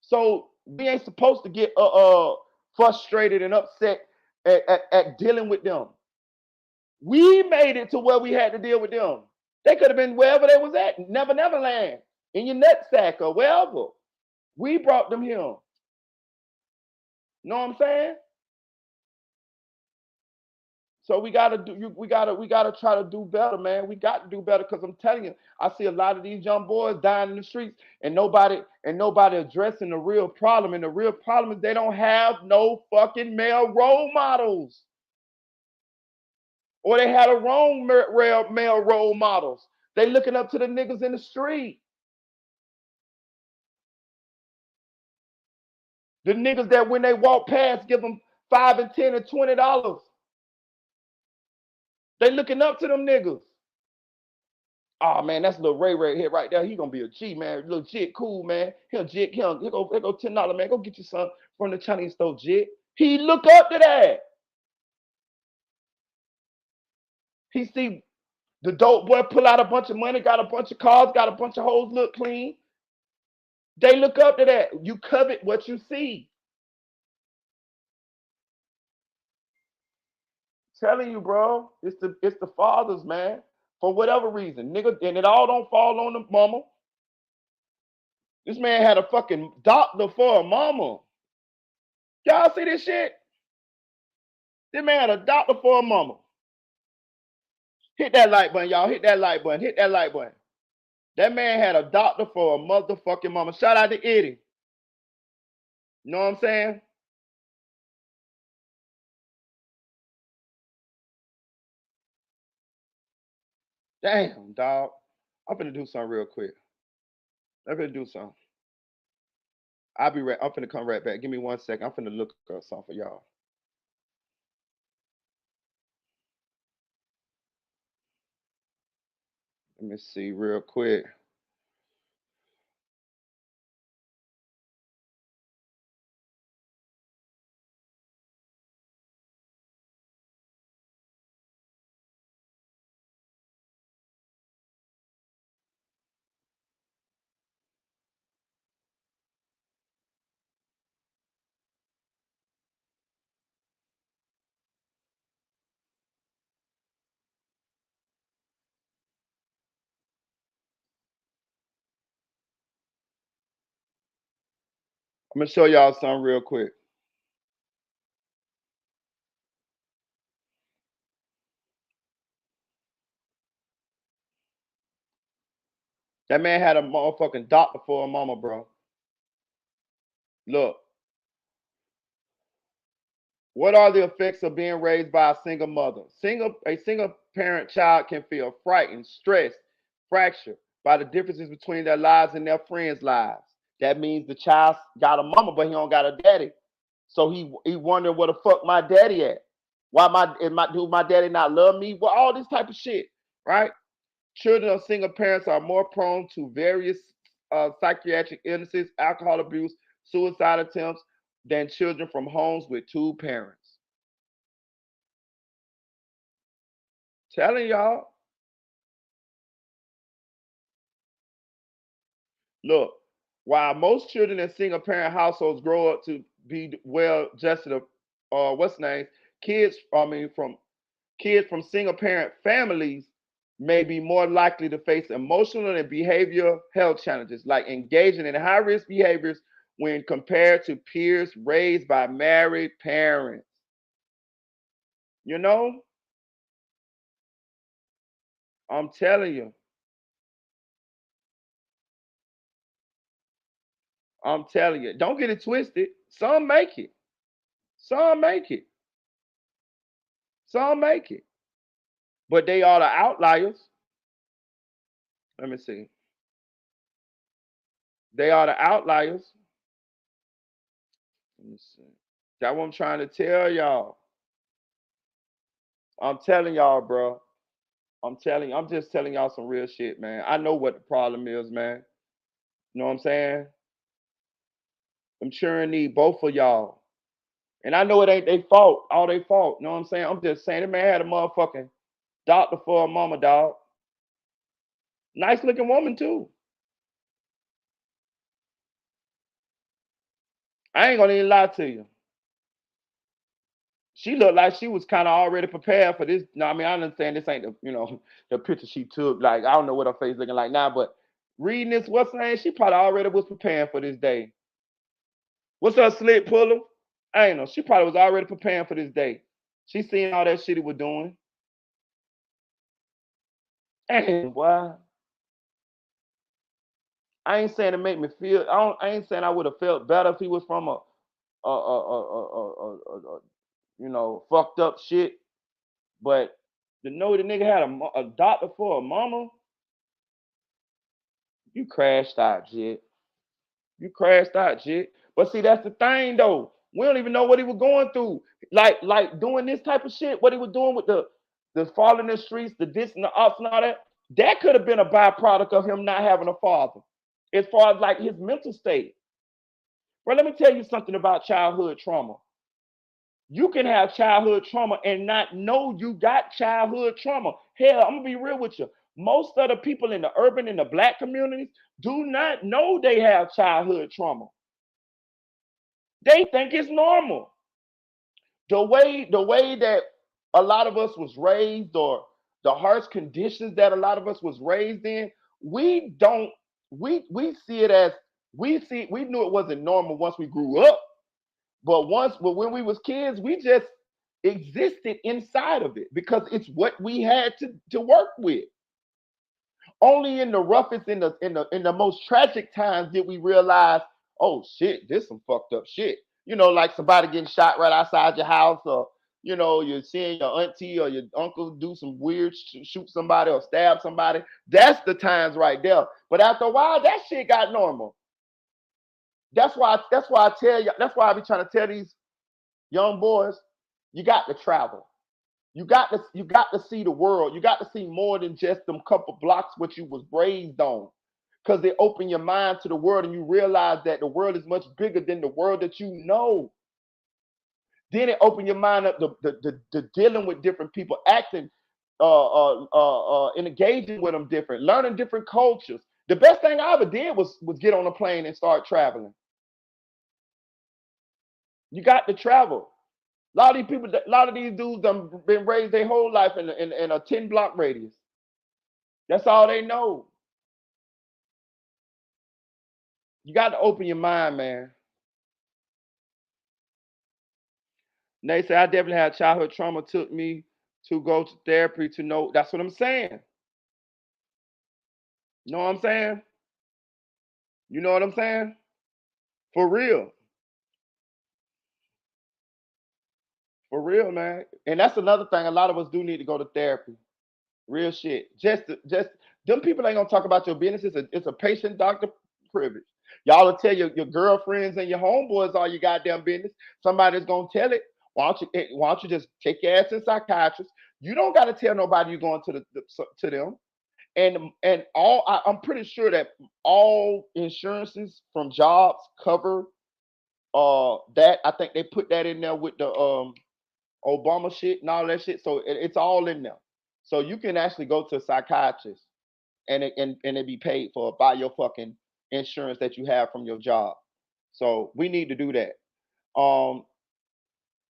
So we ain't supposed to get frustrated and upset at dealing with them. We made it to where we had to deal with them. They could have been wherever they was at, Neverland, in your nutsack or wherever. We brought them here. Know what I'm saying? So we gotta try to do better, man. We got to do better because I'm telling you, I see a lot of these young boys dying in the streets and nobody addressing the real problem. And the real problem is they don't have no fucking male role models. Or they had a wrong male role models. They looking up to the niggas in the street. The niggas that when they walk past give them $5 and $10 and $20. They looking up to them niggas. Oh man, that's little Ray here right there. He gonna be a G, man. Little Jit, cool, man. He'll go $10, man. Go get you some from the Chinese store, Jit. He look up to that. He see the dope boy pull out a bunch of money, got a bunch of cars, got a bunch of hoes look clean. They look up to that. You covet what you see. Telling you, bro, it's the fathers, man. For whatever reason, nigga, and it all don't fall on the mama. This man had a fucking doctor for a mama. Y'all see this shit? This man had a doctor for a mama. Hit that like button, y'all. Hit that like button. Hit that like button. That man had a doctor for a motherfucking mama. Shout out to Eddie. You know what I'm saying? Damn, dog. I'm finna do something real quick. I'm finna do something. I'm finna come right back. Give me 1 second. I'm finna look up something for y'all. Let me see real quick. I'm gonna show y'all something real quick. That man had a motherfucking doctor for a mama, bro. Look. What are the effects of being raised by a single mother? A single parent child can feel frightened, stressed, fractured by the differences between their lives and their friends' lives. That means the child got a mama, but he don't got a daddy. So he wondering where the fuck my daddy at? Why do my daddy not love me? Well, all this type of shit, right? Children of single parents are more prone to various psychiatric illnesses, alcohol abuse, suicide attempts than children from homes with two parents. Telling y'all. Look, while most children in single parent households grow up to be well adjusted, what's name, kids from single parent families may be more likely to face emotional and behavioral health challenges like engaging in high risk behaviors when compared to peers raised by married parents. You know, I'm telling you. I'm telling you. Don't get it twisted. Some make it. Some make it. Some make it. But they are the outliers. Let me see. They are the outliers. Let me see. That's what I'm trying to tell y'all. I'm telling y'all, bro. I'm telling you, I'm just telling y'all some real shit, man. I know what the problem is, man. You know what I'm saying? I'm sure I need both of y'all. And I know it ain't their fault, all their fault. You know what I'm saying? I'm just saying, the man had a motherfucking doctor for a mama, dog. Nice looking woman, too. I ain't gonna even lie to you. She looked like she was kind of already prepared for this. No, I mean, I understand this ain't the, the picture she took. Like, I don't know what her face looking like now, but reading this, what's her name? She probably already was preparing for this day. What's her slick puller? I ain't know. She probably was already preparing for this day. She seen all that shit he was doing. And boy, I ain't saying to make me feel. I ain't saying I would have felt better if he was from a fucked up shit. But to know the nigga had a doctor for a mama, you crashed out, Jit. You crashed out, Jit. But see, that's the thing though. We don't even know what he was going through. Like doing this type of shit, what he was doing with the falling in the streets, the this and the ups and all that. That could have been a byproduct of him not having a father. As far as like his mental state. Bro, let me tell you something about childhood trauma. You can have childhood trauma and not know you got childhood trauma. Hell, I'm gonna be real with you. Most of the people in the urban and the black communities do not know they have childhood trauma. They think it's normal. The way that a lot of us was raised, or the harsh conditions that a lot of us was raised in, we don't we see it as we knew it wasn't normal once we grew up. But when we was kids, we just existed inside of it because it's what we had to work with. Only in the roughest, in the most tragic times did we realize, oh shit, this some fucked up shit. Like somebody getting shot right outside your house, or you're seeing your auntie or your uncle do some weird shoot somebody or stab somebody. That's the times right there. But after a while, that shit got normal. That's why I tell you. That's why I be trying to tell these young boys, you got to travel. You got to see the world. You got to see more than just them couple blocks what you was raised on. Because they open your mind to the world and you realize that the world is much bigger than the world that you know. Then it open your mind up to dealing with different people, acting and engaging with them different, learning different cultures. The best thing I ever did was get on a plane and start traveling. You got to travel. A lot of these dudes done been raised their whole life in a 10 block radius. That's all they know. You got to open your mind, man. And they say I definitely had childhood trauma. Took me to go to therapy to know. That's what I'm saying. You know what I'm saying? You know what I'm saying? For real. For real, man. And that's another thing. A lot of us do need to go to therapy. Real shit. Just them people ain't gonna talk about your business. It's a patient doctor privilege. Y'all will tell your girlfriends and your homeboys all your goddamn business. Somebody's gonna tell it. Why don't you just take your ass to a psychiatrist? You don't gotta tell nobody you're going to them. And I'm pretty sure that all insurances from jobs cover that. I think they put that in there with the Obama shit and all that shit. So it's all in there. So you can actually go to a psychiatrist and it be paid for by your fucking insurance that you have from your job. So we need to do that. Um,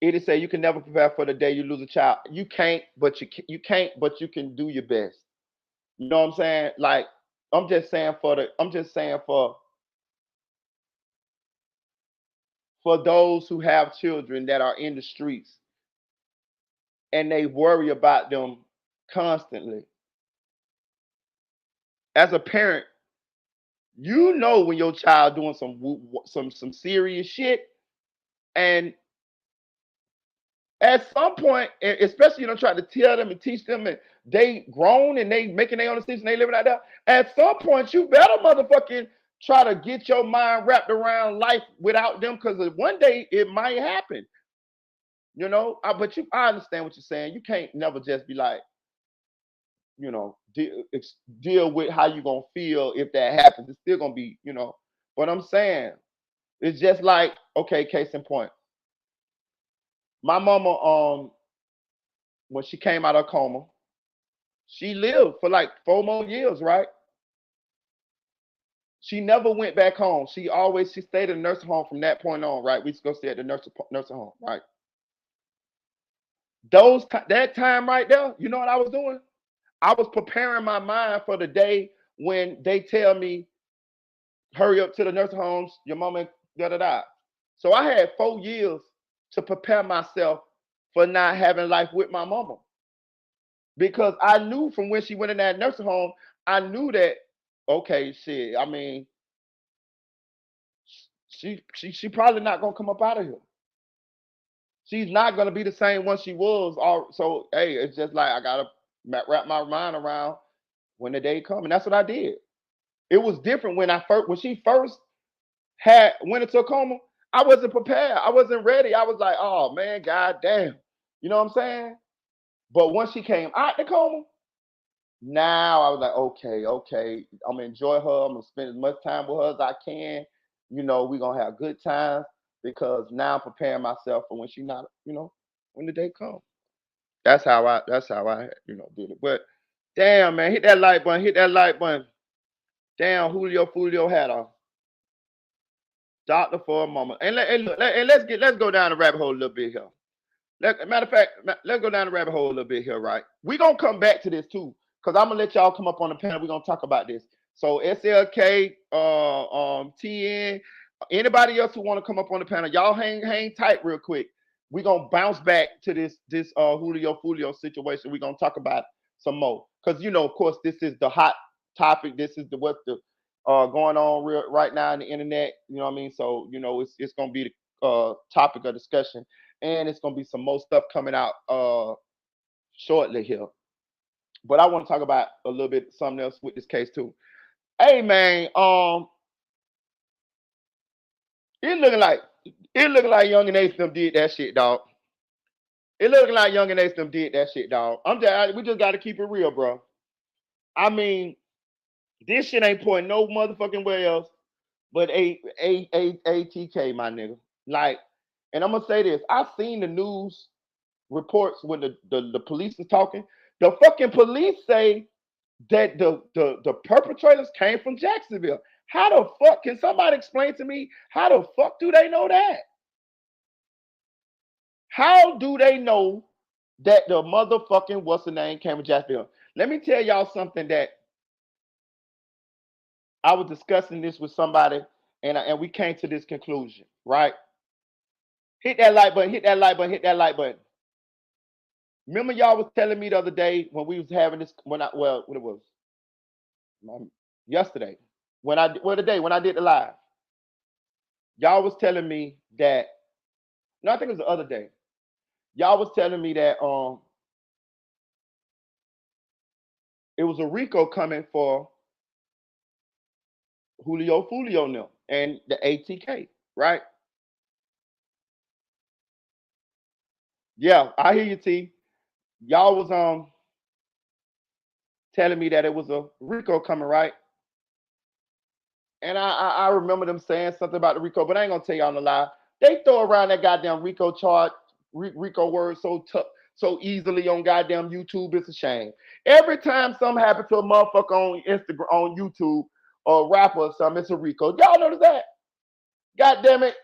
it say you can never prepare for the day you lose a child. You can't, but you can do your best. You know what I'm saying? Like I'm just saying for those who have children that are in the streets. and they worry about them constantly. As a parent, you know when your child doing some serious shit, and at some point, especially try to tell them and teach them, and they grown and they making their own decisions, they living out there. At some point, you better motherfucking try to get your mind wrapped around life without them, because one day it might happen. But I understand what you're saying. You can't never just be like, deal with how you gonna feel if that happens. It's still gonna be, What I'm saying, it's just like, okay, case in point. My mama, when she came out of coma, she lived for like 4 more years, right? She never went back home. She stayed in the nursing home from that point on, right? We used to go stay at the nursing home, right? That time right there, you know what I was doing? I was preparing my mind for the day when they tell me, hurry up to the nursing homes, your mama da da da. So I had 4 years to prepare myself for not having life with my mama. Because I knew from when she went in that nursing home, I knew that, okay, shit, I mean, she probably not gonna come up out of here. She's not gonna be the same one she was. So hey, it's just like I gotta wrap my mind around when the day come, and that's what I did. It was different when she first went into a coma. I wasn't prepared. I wasn't ready. I was like, oh man, god damn. You know what I'm saying? But once she came out the coma, now I was like, okay, I'm gonna enjoy her. I'm gonna spend as much time with her as I can. We're gonna have good times, because now I'm preparing myself for when she not, when the day comes. That's how I did it. But damn, man, hit that like button. Damn, Julio had a doctor for a moment. Let's go down the rabbit hole a little bit here. Matter of fact, let's go down the rabbit hole a little bit here, right? We're gonna come back to this too, because I'm gonna let y'all come up on the panel. We're gonna talk about this. So SLK, TN, anybody else who want to come up on the panel, y'all hang tight real quick. We're gonna bounce back to this Julio Folio situation. We're gonna talk about some more. Because of course, this is the hot topic. This is what's going on right now in the internet. You know what I mean? So, it's gonna be the topic of discussion. And it's gonna be some more stuff coming out shortly here. But I want to talk about a little bit something else with this case too. Hey man, it looking like Young and Ace them did that shit, dog. It looking like Young and Ace them did that shit, dog. We just gotta keep it real, bro. I mean, this shit ain't pointing no motherfucking way else but ATK, my nigga. Like, and I'm gonna say this: I've seen the news reports when the police is talking. The fucking police say that the perpetrators came from Jacksonville. How the fuck can somebody explain to me how the fuck do they know that? How do they know that the motherfucking what's the name came from Jacksonville? Let me tell y'all something that I was discussing this with somebody, and we came to this conclusion, right? Hit that like button, hit that like button, hit that like button. Remember y'all was telling me the other day when we was having this, when it was yesterday, when I did the live, y'all was telling me that, no, I think it was the other day. Y'all was telling me that it was a RICO coming for Julio Folio now and the ATK, right? Yeah, I hear you, T. Y'all was telling me that it was a RICO coming, right? And I remember them saying something about the RICO, but I ain't gonna tell y'all the lie. They throw around that goddamn RICO chart, RICO word so easily on goddamn YouTube. It's a shame. Every time something happens to a motherfucker on Instagram, on YouTube, or a rapper or something, it's a RICO. Y'all notice that? God damn it,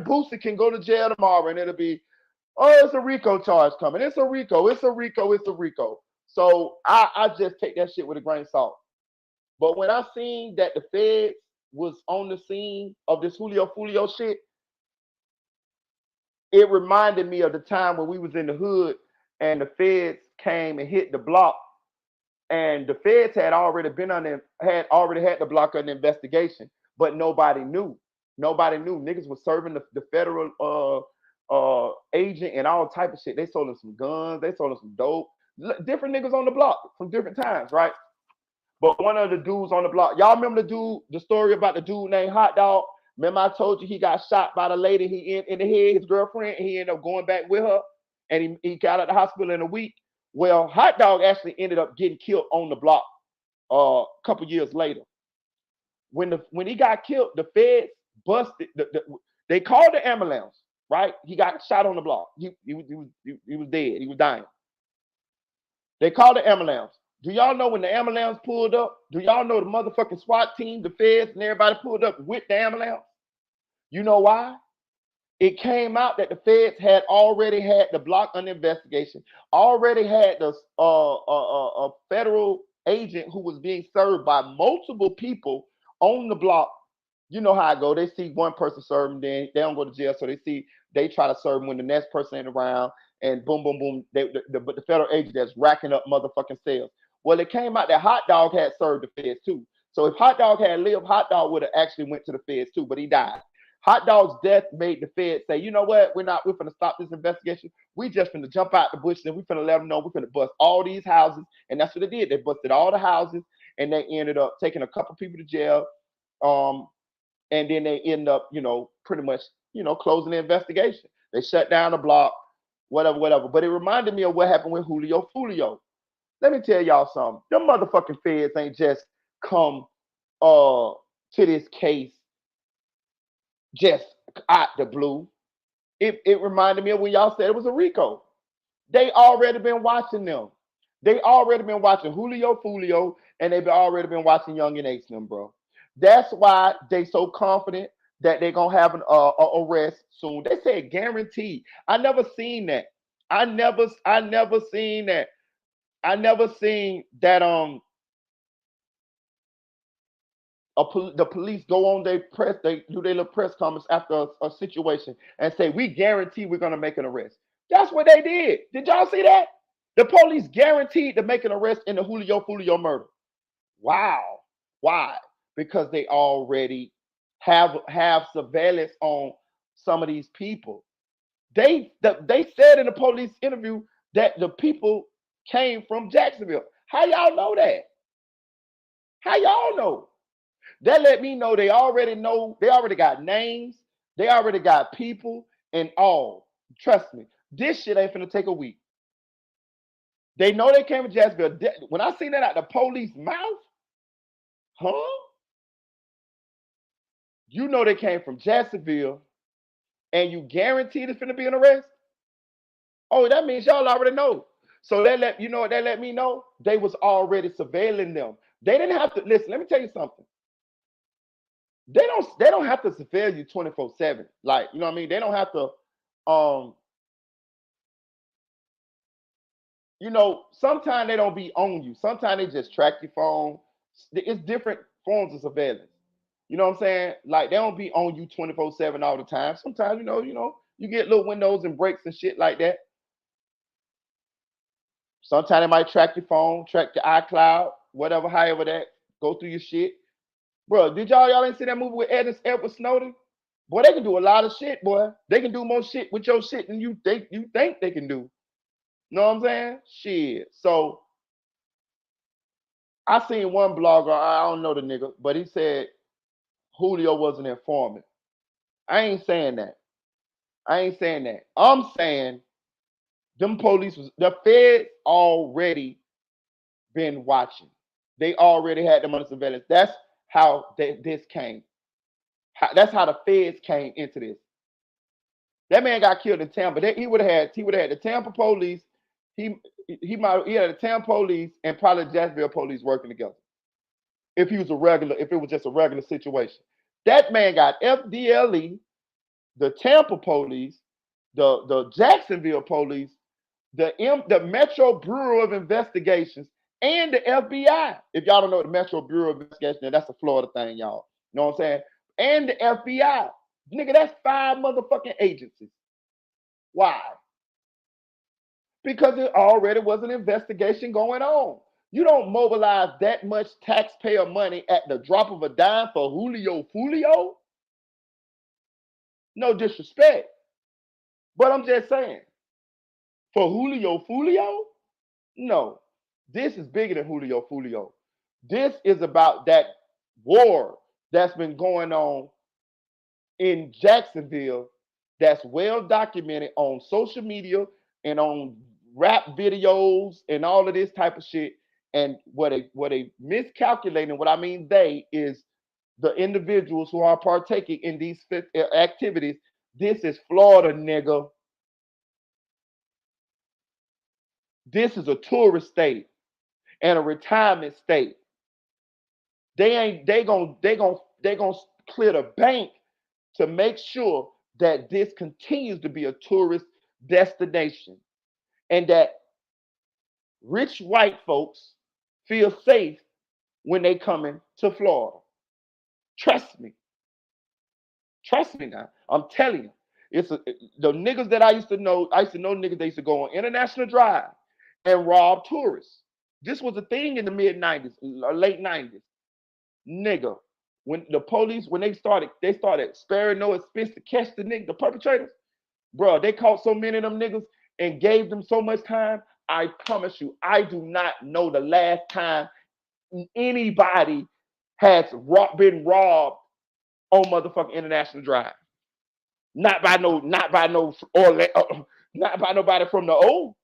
Boosie can go to jail tomorrow and it'll be, oh, it's a RICO charge coming. It's a RICO, it's a RICO, it's a RICO. So I just take that shit with a grain of salt. But when I seen that the feds was on the scene of this Julio Folio shit, it reminded me of the time when we was in the hood and the feds came and hit the block, and the feds had already been had already had the block under investigation, but nobody knew. Nobody knew. Niggas was serving the federal agent and all type of shit. They sold him some guns. They sold him some dope. Different niggas on the block from different times, right? But one of the dudes on the block, y'all remember the story about the dude named Hot Dog? Remember I told you he got shot by the lady in the head, his girlfriend, and he ended up going back with her, and he got out of the hospital in a week. Well, Hot Dog actually ended up getting killed on the block a couple years later. When he got killed, the feds busted. They called the ambulance, right? He got shot on the block. He was dead. He was dying. They called the ambulance. Do y'all know when the ambulance pulled up? Do y'all know the motherfucking SWAT team, the feds, and everybody pulled up with the ambulance? You know why? It came out that the feds had already had the block under investigation, already had the a federal agent who was being served by multiple people on the block. You know how I go. They see one person serving, then they don't go to jail, so they try to serve them when the next person ain't around, and boom, boom, boom. But the federal agent that's racking up motherfucking sales. Well, it came out that Hot Dog had served the feds too. So if Hot Dog had lived, Hot Dog would have actually went to the feds too, but he died. Hot Dog's death made the feds say, you know what? We're finna stop this investigation. We just finna jump out the bushes and we finna let them know we're finna bust all these houses. And that's what they did. They busted all the houses and they ended up taking a couple people to jail. And then they end up, pretty much, closing the investigation. They shut down the block, whatever, whatever. But it reminded me of what happened with Julio Folio. Let me tell y'all something. Them motherfucking feds ain't just come to this case just out the blue. It reminded me of when y'all said it was a RICO. They already been watching them. They already been watching Julio Folio, and they've already been watching Young and H them, bro. That's why they so confident that they're gonna have an arrest soon. They said guaranteed. I never seen that. I never seen that. I never seen that the police go on their press, they do their little press conference after a situation and say, we guarantee we're gonna make an arrest. That's what they did. Did y'all see that? The police guaranteed to make an arrest in the Julio Folio murder. Wow. Why? Because they already have surveillance on some of these people. They said in the police interview that the people came from Jacksonville. How y'all know that? How y'all know? That let me know they already got names, they already got people and all. Trust me, this shit ain't finna take a week. They know they came from Jacksonville. When I seen that out the police mouth, you know they came from Jacksonville, and you guaranteed it's finna be an arrest. Oh, that means y'all already know. So that let me know? They was already surveilling them. They didn't have to listen. Let me tell you something. They don't have to surveil you 24/7. Like, you know what I mean? They don't have to sometimes they don't be on you. Sometimes they just track your phone. It's different forms of surveillance. You know what I'm saying? Like, they don't be on you 24/7 all the time. Sometimes, you get little windows and breaks and shit like that. Sometimes they might track your phone, track your iCloud, whatever, however that, go through your shit. Bro, did y'all ain't see that movie with Edward Snowden? Boy, they can do a lot of shit, boy. They can do more shit with your shit than you think they can do. You know what I'm saying? Shit. So I seen one blogger, I don't know the nigga, but he said Julio was an informant. I ain't saying that. I'm saying the Fed already been watching. They already had them under surveillance. That's how this came. That's how the Feds came into this. That man got killed in Tampa. He would have had the Tampa police. He had the Tampa police and probably the Jacksonville police working together. If it was just a regular situation. That man got FDLE, the Tampa police, the Jacksonville police, the Metro Bureau of Investigations, and the FBI. If y'all don't know the Metro Bureau of Investigation, that's a Florida thing, y'all. You know what I'm saying? And the FBI. Nigga, that's 5 motherfucking agencies. Why? because there already was an investigation going on. You don't mobilize that much taxpayer money at the drop of a dime for Julio Folio. No disrespect, but I'm just saying, for Julio Folio, no. This is bigger than Julio Folio. This is about that war that's been going on in Jacksonville that's well documented on social media and on rap videos and all of this type of shit. And what they miscalculating, what I mean they is the individuals who are partaking in these activities. This is Florida, nigga. This is a tourist state and a retirement state. They gonna clear the bank to make sure that this continues to be a tourist destination and that rich white folks feel safe when they coming to Florida. Trust me. Trust me now. I'm telling you. The niggas that I used to know niggas that used to go on International Drive and rob tourists. This was a thing in the mid 90s, late 90s. Nigga, when the police, when they started sparing no expense to catch the perpetrators. Bro, they caught so many of them niggas and gave them so much time. I promise you, I do not know the last time anybody has been robbed on motherfucking International Drive. Not by nobody from the old.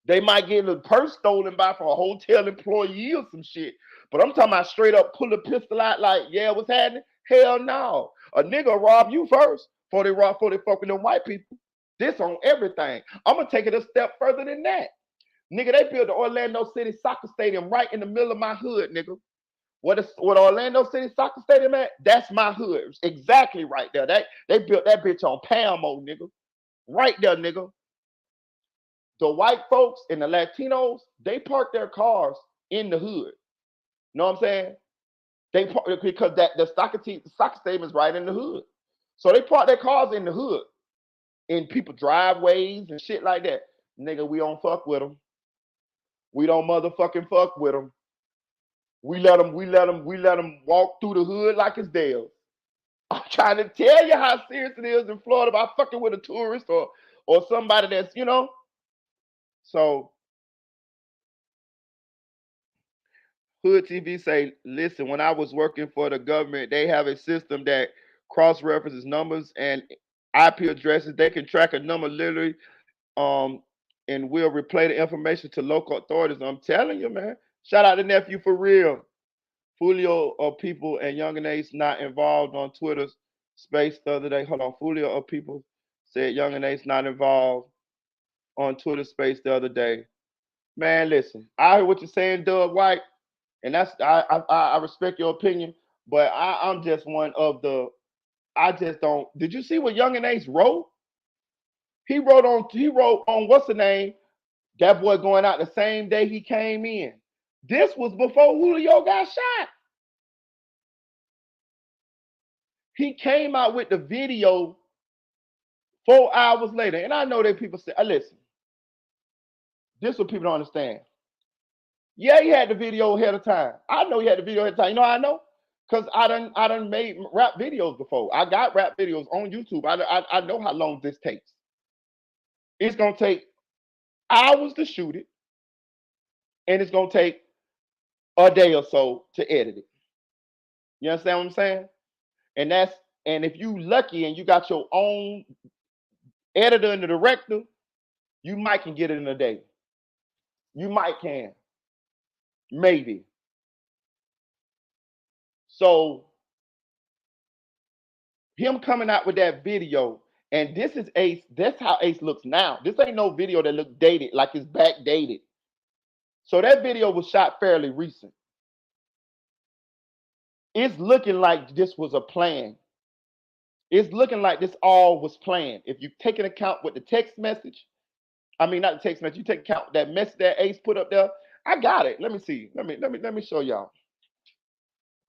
They might get a purse stolen by from a hotel employee or some shit. But I'm talking about straight up pull a pistol out like, yeah, what's happening? Hell no. A nigga rob you first before they fuck with them white people. This on everything. I'm gonna take it a step further than that. Nigga, they built the Orlando City Soccer Stadium right in the middle of my hood, nigga. What Orlando City Soccer Stadium at? That's my hood. Exactly right there. They built that bitch on Palmo, nigga. Right there, nigga. The white folks and the Latinos, they park their cars in the hood. You know what I'm saying? They park because the soccer stadium is right in the hood. So they park their cars in the hood, in people driveways and shit like that. Nigga, we don't fuck with them. We don't motherfucking fuck with them. We let them walk through the hood like it's theirs. I'm trying to tell you how serious it is in Florida about fucking with a tourist or somebody that's, you know. So Hood TV say, listen, when I was working for the government, they have a system that cross-references numbers and IP addresses. They can track a number literally and will replay the information to local authorities. I'm telling you, man. Shout out to nephew for real. Foolio of people and Young and Ace not involved on Twitter space the other day. Hold on. Foolio of people said Young and Ace not involved on Twitter space the other day. Man, listen. I heard what you're saying, Doug White. And that's I respect your opinion, but I'm just one of the I just don't. Did you see what Young and Ace wrote? He wrote on what's the name? That boy going out the same day he came in. This was before Julio got shot. He came out with the video 4 hours later. And I know that people say, listen, this is what people don't understand. Yeah, he had the video ahead of time. I know he had the video ahead of time. You know how I know? Because I done made rap videos before. I got rap videos on YouTube. I know how long this takes. It's gonna take hours to shoot it, and it's gonna take a day or so to edit it. You understand what I'm saying? And if you lucky and you got your own editor and the director, you might can get it in a day. You might can. Maybe. So him coming out with that video, and this is Ace. That's how Ace looks now. This ain't no video that look dated, like it's backdated. So that video was shot fairly recent. It's looking like this was a plan. It's looking like this all was planned. If you take into account with the text message, I mean not the text message, you take account that message that Ace put up there. I got it. Let me see. Let me show y'all.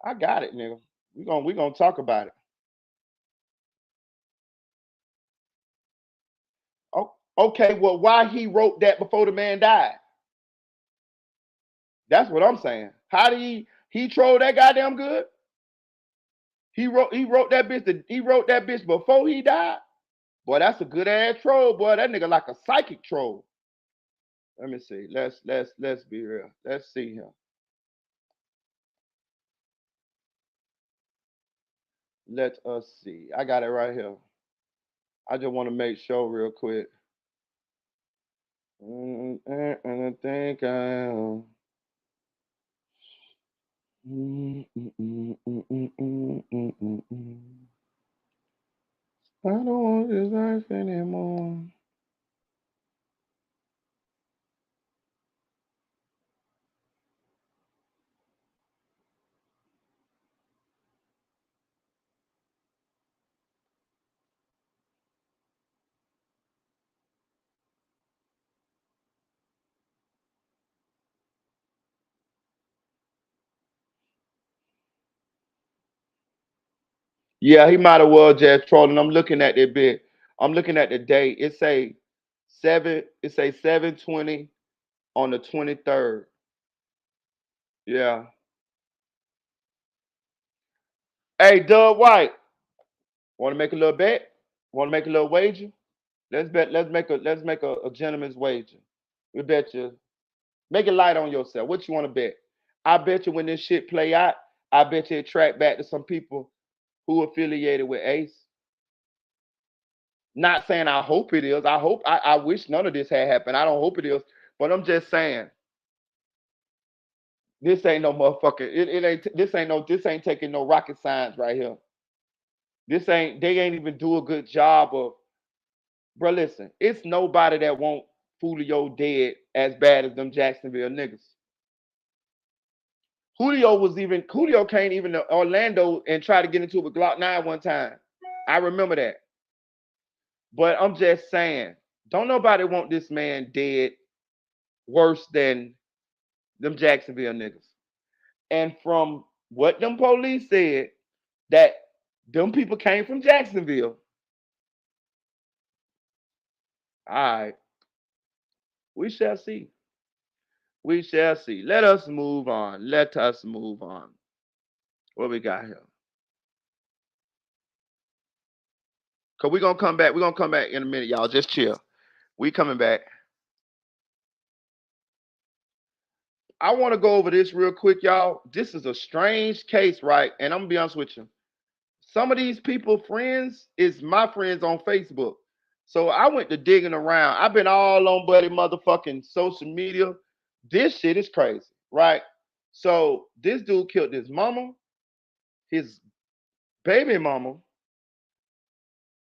I got it, nigga. We gonna talk about it. Oh, Okay, well, why he wrote that before the man died? That's what I'm saying. How did he troll that goddamn good? He wrote that bitch. He wrote that bitch before he died. Boy, that's a good ass troll, boy. That nigga like a psychic troll. Let me see. Let's be real. Let's see him. Let us see. I got it right here. I just want to make sure real quick. And I think I am. I don't want this life anymore. Yeah, he might have well just trolling. I'm looking at that bit. I'm looking at the date. It say 7:20 on the 23rd. Yeah. Hey, Doug White, want to make a little bet? Want to make a little wager? Let's bet. Let's make a gentleman's wager. We bet you. Make it light on yourself. What you want to bet? I bet you when this shit play out, I bet you it track back to some people who affiliated with Ace. Not saying I hope it is. I wish none of this had happened. I don't hope it is. But I'm just saying, this ain't no motherfucker. This ain't taking no rocket science right here. They ain't even do a good job of, bro, listen, it's nobody that want Folio dead as bad as them Jacksonville niggas. Julio came even to Orlando and tried to get into it with Glock 9 one time. I remember that. But I'm just saying, don't nobody want this man dead worse than them Jacksonville niggas. And from what them police said, that them people came from Jacksonville. All right. We shall see. We shall see. Let us move on. Let us move on. What we got here? Cause we're gonna come back. We're gonna come back in a minute, y'all. Just chill. We coming back. I want to go over this real quick, y'all. This is a strange case, right? And I'm gonna be honest with you. Some of these people, friends, is my friends on Facebook. So I went to digging around. I've been all on buddy motherfucking social media. This shit is crazy, right? So this dude killed his mama, his baby mama,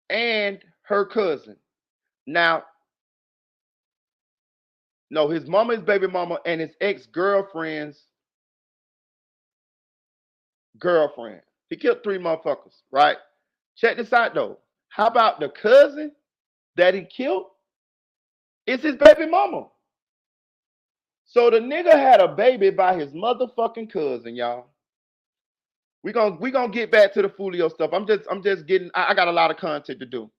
and her cousin. Now, no, his mama, his baby mama, and his ex-girlfriend's girlfriend. He killed 3 motherfuckers, right? Check this out though. How about the cousin that he killed? It's his baby mama. So the nigga had a baby by his motherfucking cousin, y'all. We gonna get back to the Foolio stuff. I'm just getting. I got a lot of content to do.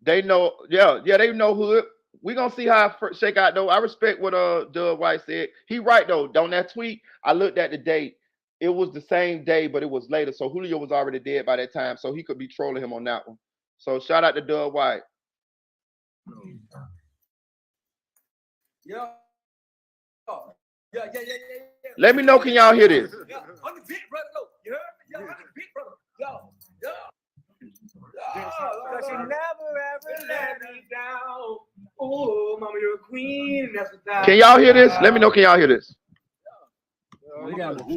They know, yeah, they know who. We gonna see how it shake out though. I respect what Doug White said. He right though. On that tweet, I looked at the date. It was the same day, but it was later. So Julio was already dead by that time. So he could be trolling him on that one. So shout out to Doug White. Yeah. Yeah. Let me know, can y'all hear this? Yeah, on the beat, brother. You heard? Yeah, on the beat, brother. Yo. Cause you never ever let me down. Oh, mama, you're a queen. That's what. Can y'all hear this? Let me know, can y'all hear this? You gotta know that.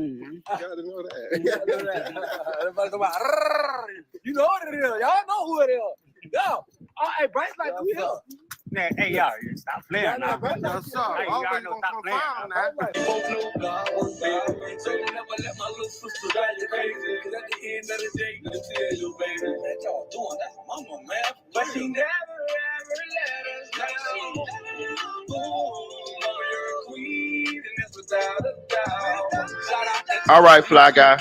You know what it is. Y'all know who it is. Yo. Hey, Bryce, like, who here? Man, hey, y'all, stop playing now. Yes, sir. Hey, y'all know, stop playing now. So you never let my little sister drive you crazy. Cause at the end of the day, you tell you, baby, what y'all doing? That's mama, man. But she never, ever let us down. Mama, you're a queen, and that's without a doubt. All right, fly guy.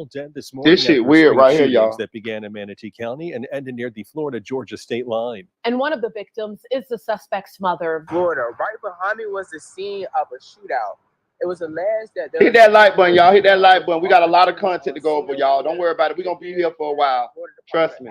final dead this morning. This shit weird right here, y'all. That began in Manatee County and ended near the Florida-Georgia state line. And one of the victims is the suspect's mother. Florida. Right behind me was the scene of a shootout. It was alleged that hit that like button, y'all. Hit that like button. We got a lot of content to go over, y'all. Don't worry about it. We're gonna be here for a while. Trust me.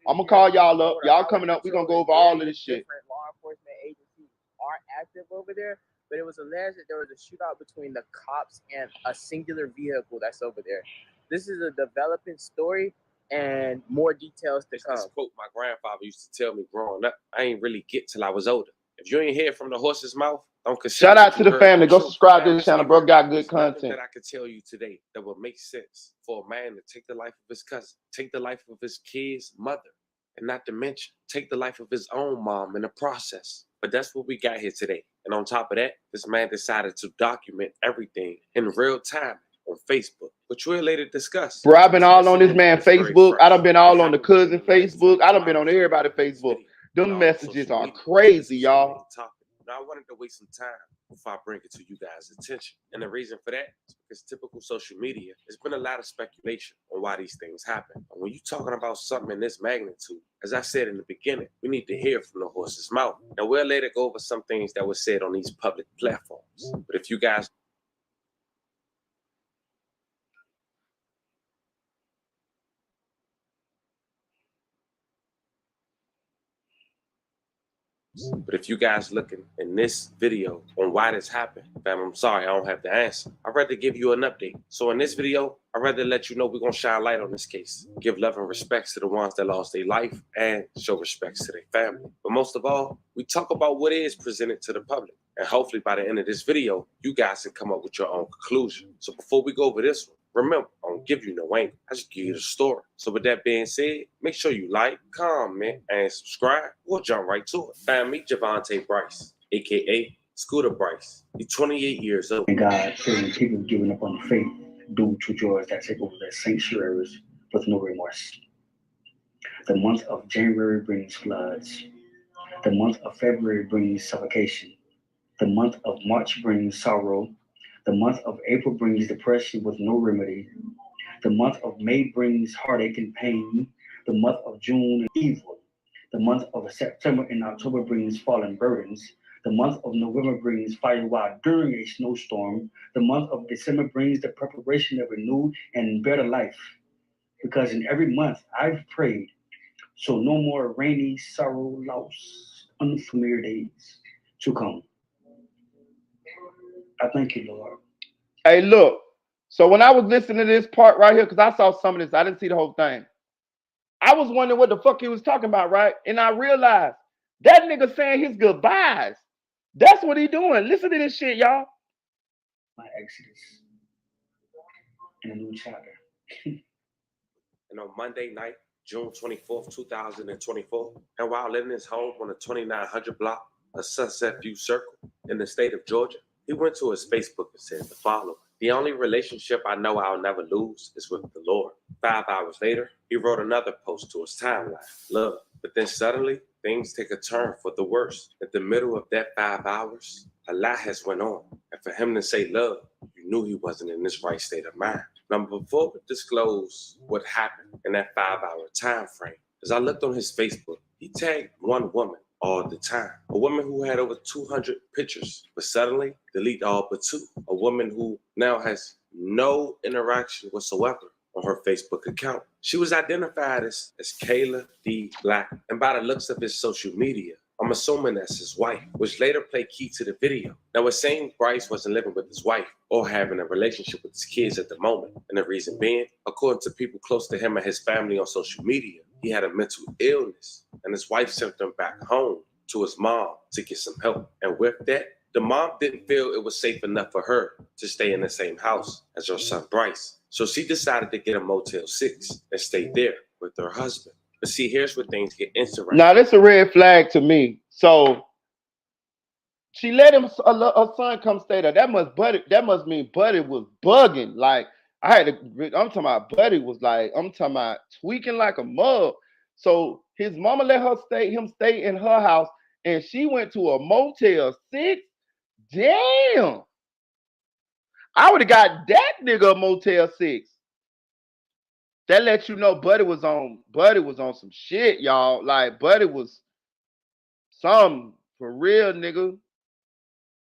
I'm gonna call y'all up. Y'all coming up. We're gonna go over all of this shit. Different law enforcement agencies are active over there, but it was alleged that there was a shootout between the cops and a singular vehicle that's over there. This is a developing story, and more details to come. This quote my grandfather used to tell me growing up. I ain't really get till I was older. If you ain't hear from the horse's mouth, don't consider. Shout out to the family. Go subscribe to this channel, bro. Got good content. That I could tell you today that would make sense for a man to take the life of his cousin, take the life of his kid's mother, and not to mention take the life of his own mom in the process. But that's what we got here today. And on top of that, this man decided to document everything in real time on Facebook, which we'll later discuss. Bro, I've been all on this man Facebook. I done been all on the cousin Facebook. I done been on everybody Facebook. Them messages are crazy, y'all. Now, I wanted to waste some time before I bring it to you guys' attention. And the reason for that is because typical social media, there's been a lot of speculation on why these things happen. And when you're talking about something in this magnitude, as I said in the beginning, we need to hear from the horse's mouth. Now, we'll later go over some things that were said on these public platforms. But if you guys looking in this video on why this happened, fam, I'm sorry, I don't have the answer. I'd rather give you an update. So in this video, I'd rather let you know we're going to shine light on this case. Give love and respects to the ones that lost their life and show respects to their family. But most of all, we talk about what is presented to the public. And hopefully by the end of this video, you guys can come up with your own conclusion. So before we go over this one, remember, I don't give you no angle. I just give you the story. So with that being said, make sure you like, comment, and subscribe. We'll jump right to it. Fam, meet Javante Bryce, a.k.a. Scooter Bryce. He's 28 years old. And God saying people giving up on faith due to joys that take over their sanctuaries with no remorse. The month of January brings floods. The month of February brings suffocation. The month of March brings sorrow. The month of April brings depression with no remedy. The month of May brings heartache and pain. The month of June, evil. The month of September and October brings fallen burdens. The month of November brings fire while during a snowstorm. The month of December brings the preparation of a new and better life. Because in every month I've prayed, so no more rainy, sorrow, loss, unfamiliar days to come. I thank you, Lord. Hey, look. So when I was listening to this part right here, because I saw some of this, I didn't see the whole thing. I was wondering what the fuck he was talking about, right? And I realized that nigga saying his goodbyes. That's what he doing. Listen to this shit, y'all. My exodus in a new chapter. And on Monday night, June 24th, 2024, and while living his home on the 2900 block of Sunset View Circle in the state of Georgia, he went to his Facebook and said the following: "The only relationship I know I'll never lose is with the Lord." 5 hours later, he wrote another post to his timeline, love. But then suddenly, things take a turn for the worse. At the middle of that 5 hours, a lot has went on. And for him to say love, you knew he wasn't in this right state of mind. Now, before we disclose what happened in that 5 hour time frame, as I looked on his Facebook, he tagged one woman all the time. A woman who had over 200 pictures, but suddenly delete all but 2. A woman who now has no interaction whatsoever on her Facebook account. She was identified as Kayla D. Black, and by the looks of his social media, I'm assuming that's his wife, which later played key to the video. Now, it seems Bryce wasn't living with his wife or having a relationship with his kids at the moment, and the reason being, according to people close to him and his family on social media, he had a mental illness, and his wife sent him back home to his mom to get some help. And with that, the mom didn't feel it was safe enough for her to stay in the same house as her son Bryce. So she decided to get a Motel 6 and stay there with her husband. But see, here's where things get interesting. Now, that's a red flag to me. So she let him, her son come stay there. That must mean Buddy was bugging. Like, I'm talking about Buddy was like, I'm talking about tweaking like a mug. So his mama let him stay in her house, and she went to a Motel 6. Damn. I would have got that nigga a Motel 6. that lets you know Buddy was on some shit, y'all. Like Buddy was some for real, nigga.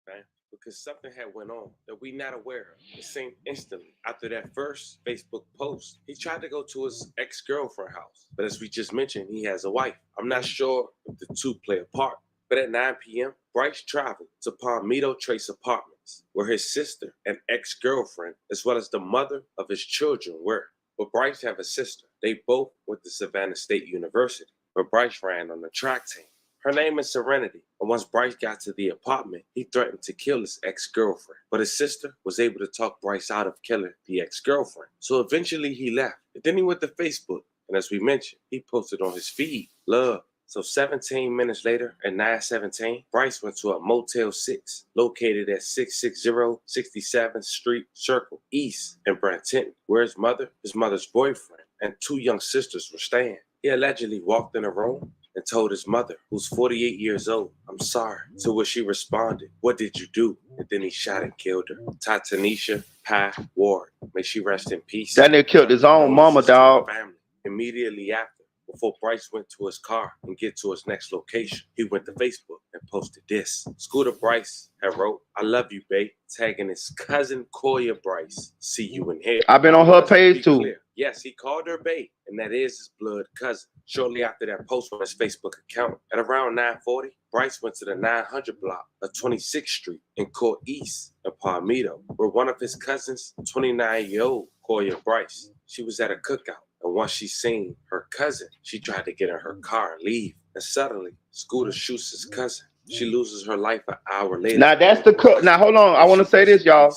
Man, because something had went on that we not aware of. It seemed instantly after that first Facebook post, he tried to go to his ex-girlfriend's house. But as we just mentioned, he has a wife. I'm not sure if the two play a part. But at 9 p.m., Bryce traveled to Palmetto Trace Apartments, where his sister and ex-girlfriend, as well as the mother of his children, were. But Bryce have a sister. They both went to Savannah State University, where Bryce ran on the track team. Her name is Serenity, and once Bryce got to the apartment, he threatened to kill his ex-girlfriend. But his sister was able to talk Bryce out of killing the ex-girlfriend. So eventually he left. And then he went to Facebook, and as we mentioned, he posted on his feed, love. So 17 minutes later, at 9:17, Bryce went to a Motel 6 located at 660 67th Street Circle East in Branton, where his mother's boyfriend, and two young sisters were staying. He allegedly walked in a room and told his mother, who's 48 years old, "I'm sorry." To which she responded, "What did you do?" And then he shot and killed her. Tatanisha Pye Ward, may she rest in peace. That nigga killed his own mama, dog. Family. Immediately after, before Bryce went to his car and get to his next location, he went to Facebook and posted this. Scooter Bryce had wrote, "I love you, babe," tagging his cousin Koya Bryce. "See you in here." I've been on her page too. Clear. Yes, he called her babe, and that is his blood cousin. Shortly after that post on his Facebook account, at around 9:40, Bryce went to the 900 block of 26th Street in Court East in Palmetto, where one of his cousins, 29-year-old Koya Bryce, she was at a cookout. And once she seen her cousin, she tried to get in her car and leave. And suddenly, Scooter shoots his cousin. She loses her life an hour later. Now that's the now hold on. I want to say this, y'all.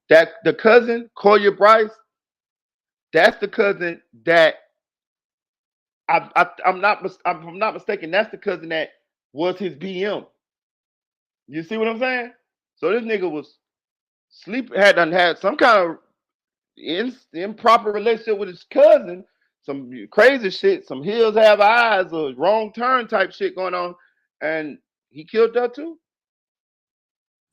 That the cousin, Koya Bryce, that's the cousin that I'm not mistaken. That's the cousin that was his BM. You see what I'm saying? So this nigga was had some kind of improper relationship with his cousin, some crazy shit, some hills have eyes or wrong turn type shit going on, and he killed her too.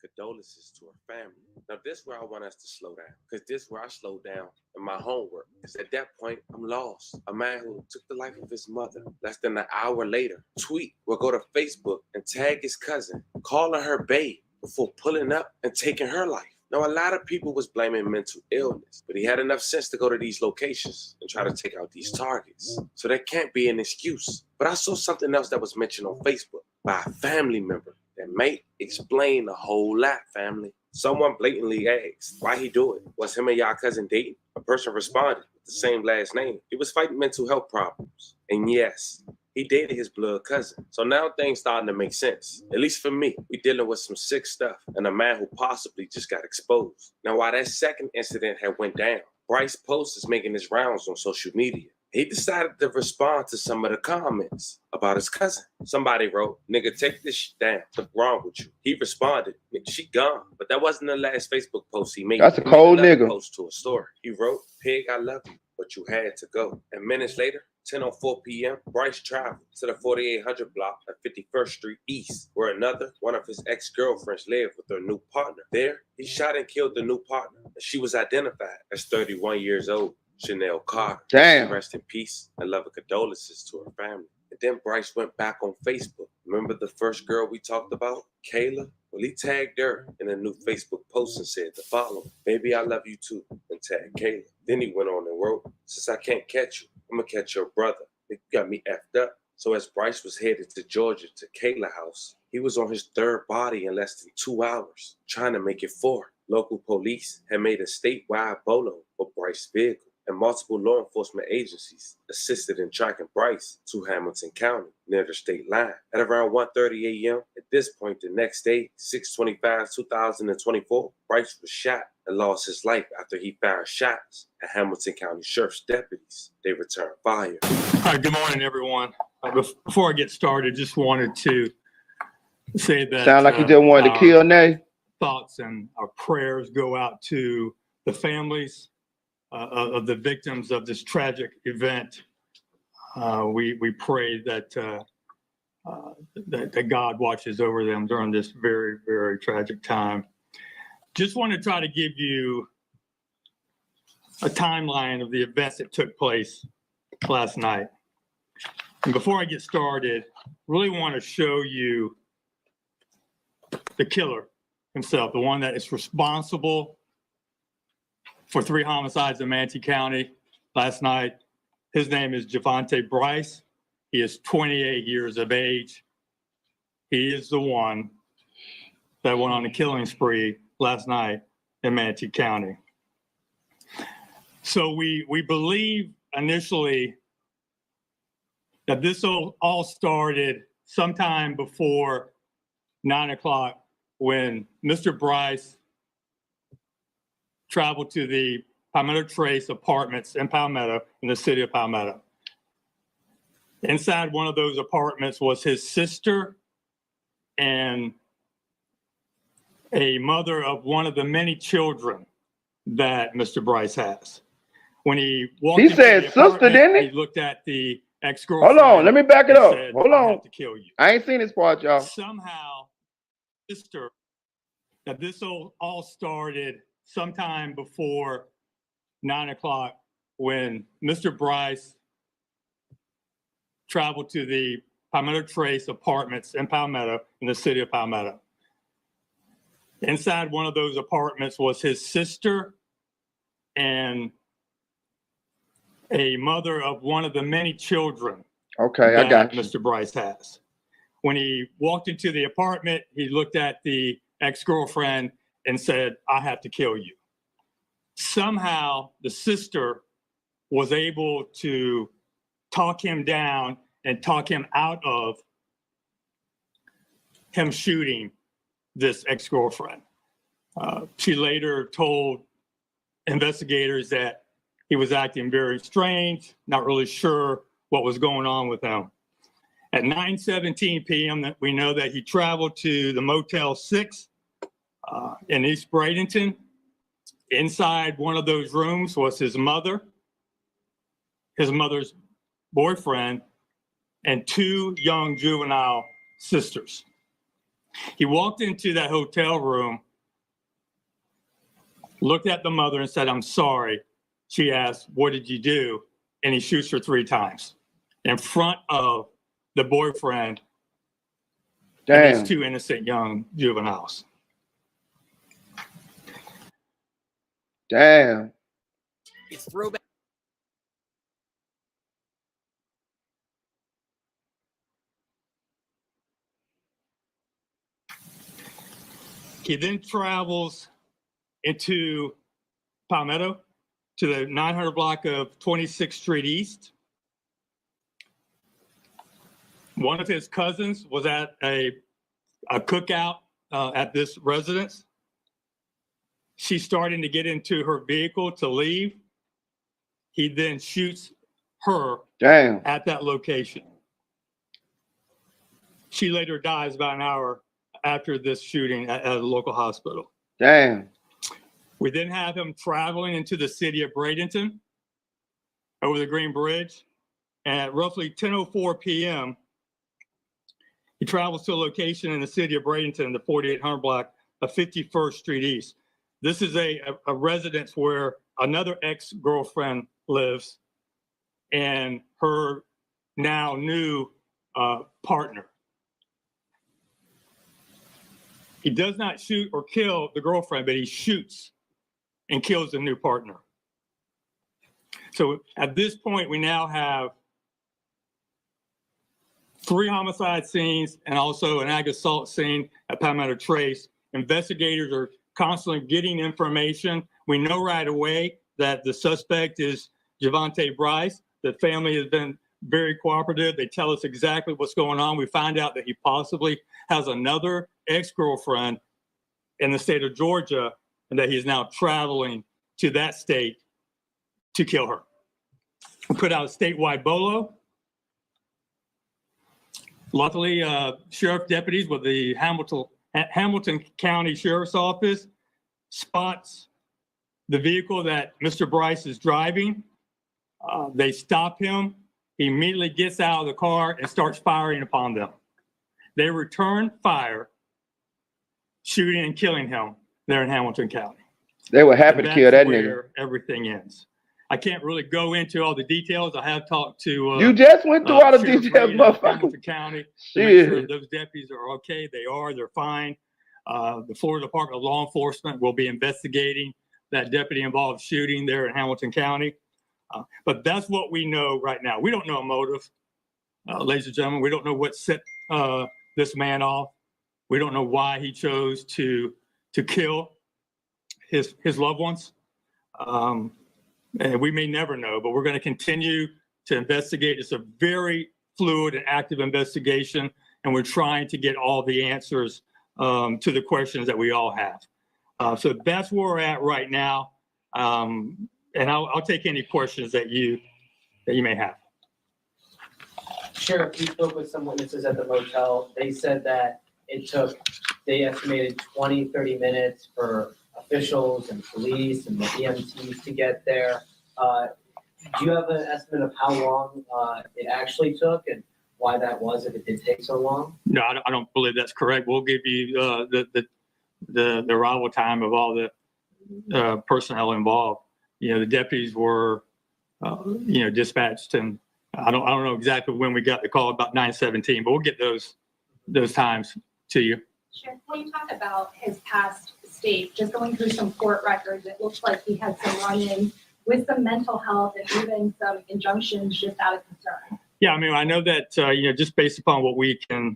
Condolences to her family. Now this is where I want us to slow down, because this is where I slow down in my homework. Because at that point, I'm lost. A man who took the life of his mother less than an hour later, tweet will go to Facebook and tag his cousin, calling her babe before pulling up and taking her life. Now, a lot of people was blaming mental illness, but he had enough sense to go to these locations and try to take out these targets. So that can't be an excuse. But I saw something else that was mentioned on Facebook by a family member that may explain a whole lot, family. Someone blatantly asked why he do it. Was him and y'all cousin dating? A person responded with the same last name. He was fighting mental health problems. And yes, he dated his blood cousin. So now things starting to make sense. At least for me, we dealing with some sick stuff and a man who possibly just got exposed. Now, while that second incident had went down, Bryce's post is making his rounds on social media. He decided to respond to some of the comments about his cousin. Somebody wrote, "Nigga, take this shit down. What's wrong with you?" He responded, "Nigga, she gone." But that wasn't the last Facebook post he made. That's a cold nigga. Post to a story. He wrote, "Pig, I love you, but you had to go." And minutes later, 10:04 p.m., Bryce traveled to the 4800 block at 51st Street East, where one of his ex-girlfriends lived with her new partner. There, he shot and killed the new partner, and she was identified as 31 years old, Chanel Carter. Damn. Rest in peace and love and condolences to her family. And then Bryce went back on Facebook. Remember the first girl we talked about, Kayla? Well, he tagged her in a new Facebook post and said the following: "Baby, I love you too," and tagged Kayla. Then he went on and wrote, "Since I can't catch you, I'm gonna catch your brother. You got me effed up." So as Bryce was headed to Georgia to Kayla's house, he was on his third body in less than 2 hours, trying to make it 4. Local police had made a statewide bolo for Bryce's vehicle, and multiple law enforcement agencies assisted in tracking Bryce to Hamilton County near the state line. At around 1:30 a.m., at this point the next day, 6/25/2024, Bryce was shot and lost his life after he fired shots at Hamilton County Sheriff's deputies. They returned fire. Hi, good morning, everyone. Before I get started, just wanted to say that Sound like you just wanted to kill Nay. Thoughts and our prayers go out to the families of the victims of this tragic event. We pray that God watches over them during this very, very tragic time. Just want to try to give you a timeline of the events that took place last night. And before I get started, really want to show you the killer himself, the one that is responsible for 3 homicides in Manatee County last night. His name is Javante Bryce. He is 28 years of age. He is the one that went on a killing spree last night in Manatee County. So we believe initially that this all started sometime before 9 o'clock when Mr. Bryce traveled to the Palmetto Trace apartments in Palmetto, in the city of Palmetto. Inside one of those apartments was his sister and a mother of one of the many children that Mr. Bryce has. When he walked He into said the sister, apartment, didn't he? He looked at the ex-girlfriend. Hold on, let me back it and up. said, Hold "I on. have to kill you." I ain't seen this part, y'all. Somehow, sister, that this all started sometime before 9 o'clock when Mr. Bryce traveled to the Palmetto Trace apartments in Palmetto, in the city of Palmetto. Inside one of those apartments was his sister and a mother of one of the many children Okay, I got you. Mr. Bryce has. When he walked into the apartment, he looked at the ex-girlfriend and said, "I have to kill you." Somehow the sister was able to talk him down and talk him out of him shooting this ex-girlfriend. She later told investigators that he was acting very strange, not really sure what was going on with him. At 9:17 p.m., that we know that he traveled to the Motel 6 in East Bradenton. Inside one of those rooms was his mother, his mother's boyfriend, and 2 young juvenile sisters. He walked into that hotel room, looked at the mother and said, "I'm sorry." She asked, "What did you do?" And he shoots her 3 times in front of the boyfriend and his Damn. 2 innocent young juveniles. Damn. It's throwback. He then travels into Palmetto to the 900 block of 26th Street East. One of his cousins was at a cookout at this residence. She's starting to get into her vehicle to leave. He then shoots her Damn. at that location. She later dies about an hour after this shooting at a local hospital. Damn. We then have him traveling into the city of Bradenton over the Green Bridge. And at roughly 10:04 p.m., he travels to a location in the city of Bradenton, the 4800 block of 51st Street East. This is a residence where another ex-girlfriend lives and her now new partner. He does not shoot or kill the girlfriend, but he shoots and kills the new partner. So at this point, we now have 3 homicide scenes and also an ag assault scene at Palmetto Trace. Investigators are constantly getting information. We know right away that the suspect is Javante Bryce. The family has been very cooperative. They tell us exactly what's going on. We find out that he possibly has another ex-girlfriend in the state of Georgia and that he's now traveling to that state to kill her. We put out a statewide BOLO. Luckily, sheriff deputies with the Hamilton County Sheriff's Office spots the vehicle that Mr. Bryce is driving. They stop him. He immediately gets out of the car and starts firing upon them. They return fire, shooting and killing him there in Hamilton County. They were happy And to kill that that's nigga. where everything ends. I can't really go into all the details. I have talked to You just went through all the Sheriff details, Reed of motherfucker. Hamilton County to make sure Shit. those deputies are okay. They are. They're fine. The Florida Department of Law Enforcement will be investigating that deputy-involved shooting there in Hamilton County. But that's what we know right now. We don't know a motive, ladies and gentlemen. We don't know what set this man off. We don't know why he chose to kill his loved ones. And we may never know, but we're going to continue to investigate. It's a very fluid and active investigation, and we're trying to get all the answers to the questions that we all have. So that's where we're at right now. And I'll take any questions that you may have. Sheriff, we spoke with some witnesses at the motel. They said that they estimated 20, 30 minutes for officials and police and the EMTs to get there. Do you have an estimate of how long it actually took and why that was, if it did take so long? No, I don't believe that's correct. We'll give you the arrival time of all the personnel involved. The deputies were, dispatched, and I don't know exactly when we got the call, about 9:17, but we'll get those times to you. Sure. When you talk about his past state, just going through some court records, it looks like he had some run-ins with some mental health and even some injunctions just out of concern. Yeah, I mean, I know that, just based upon what we can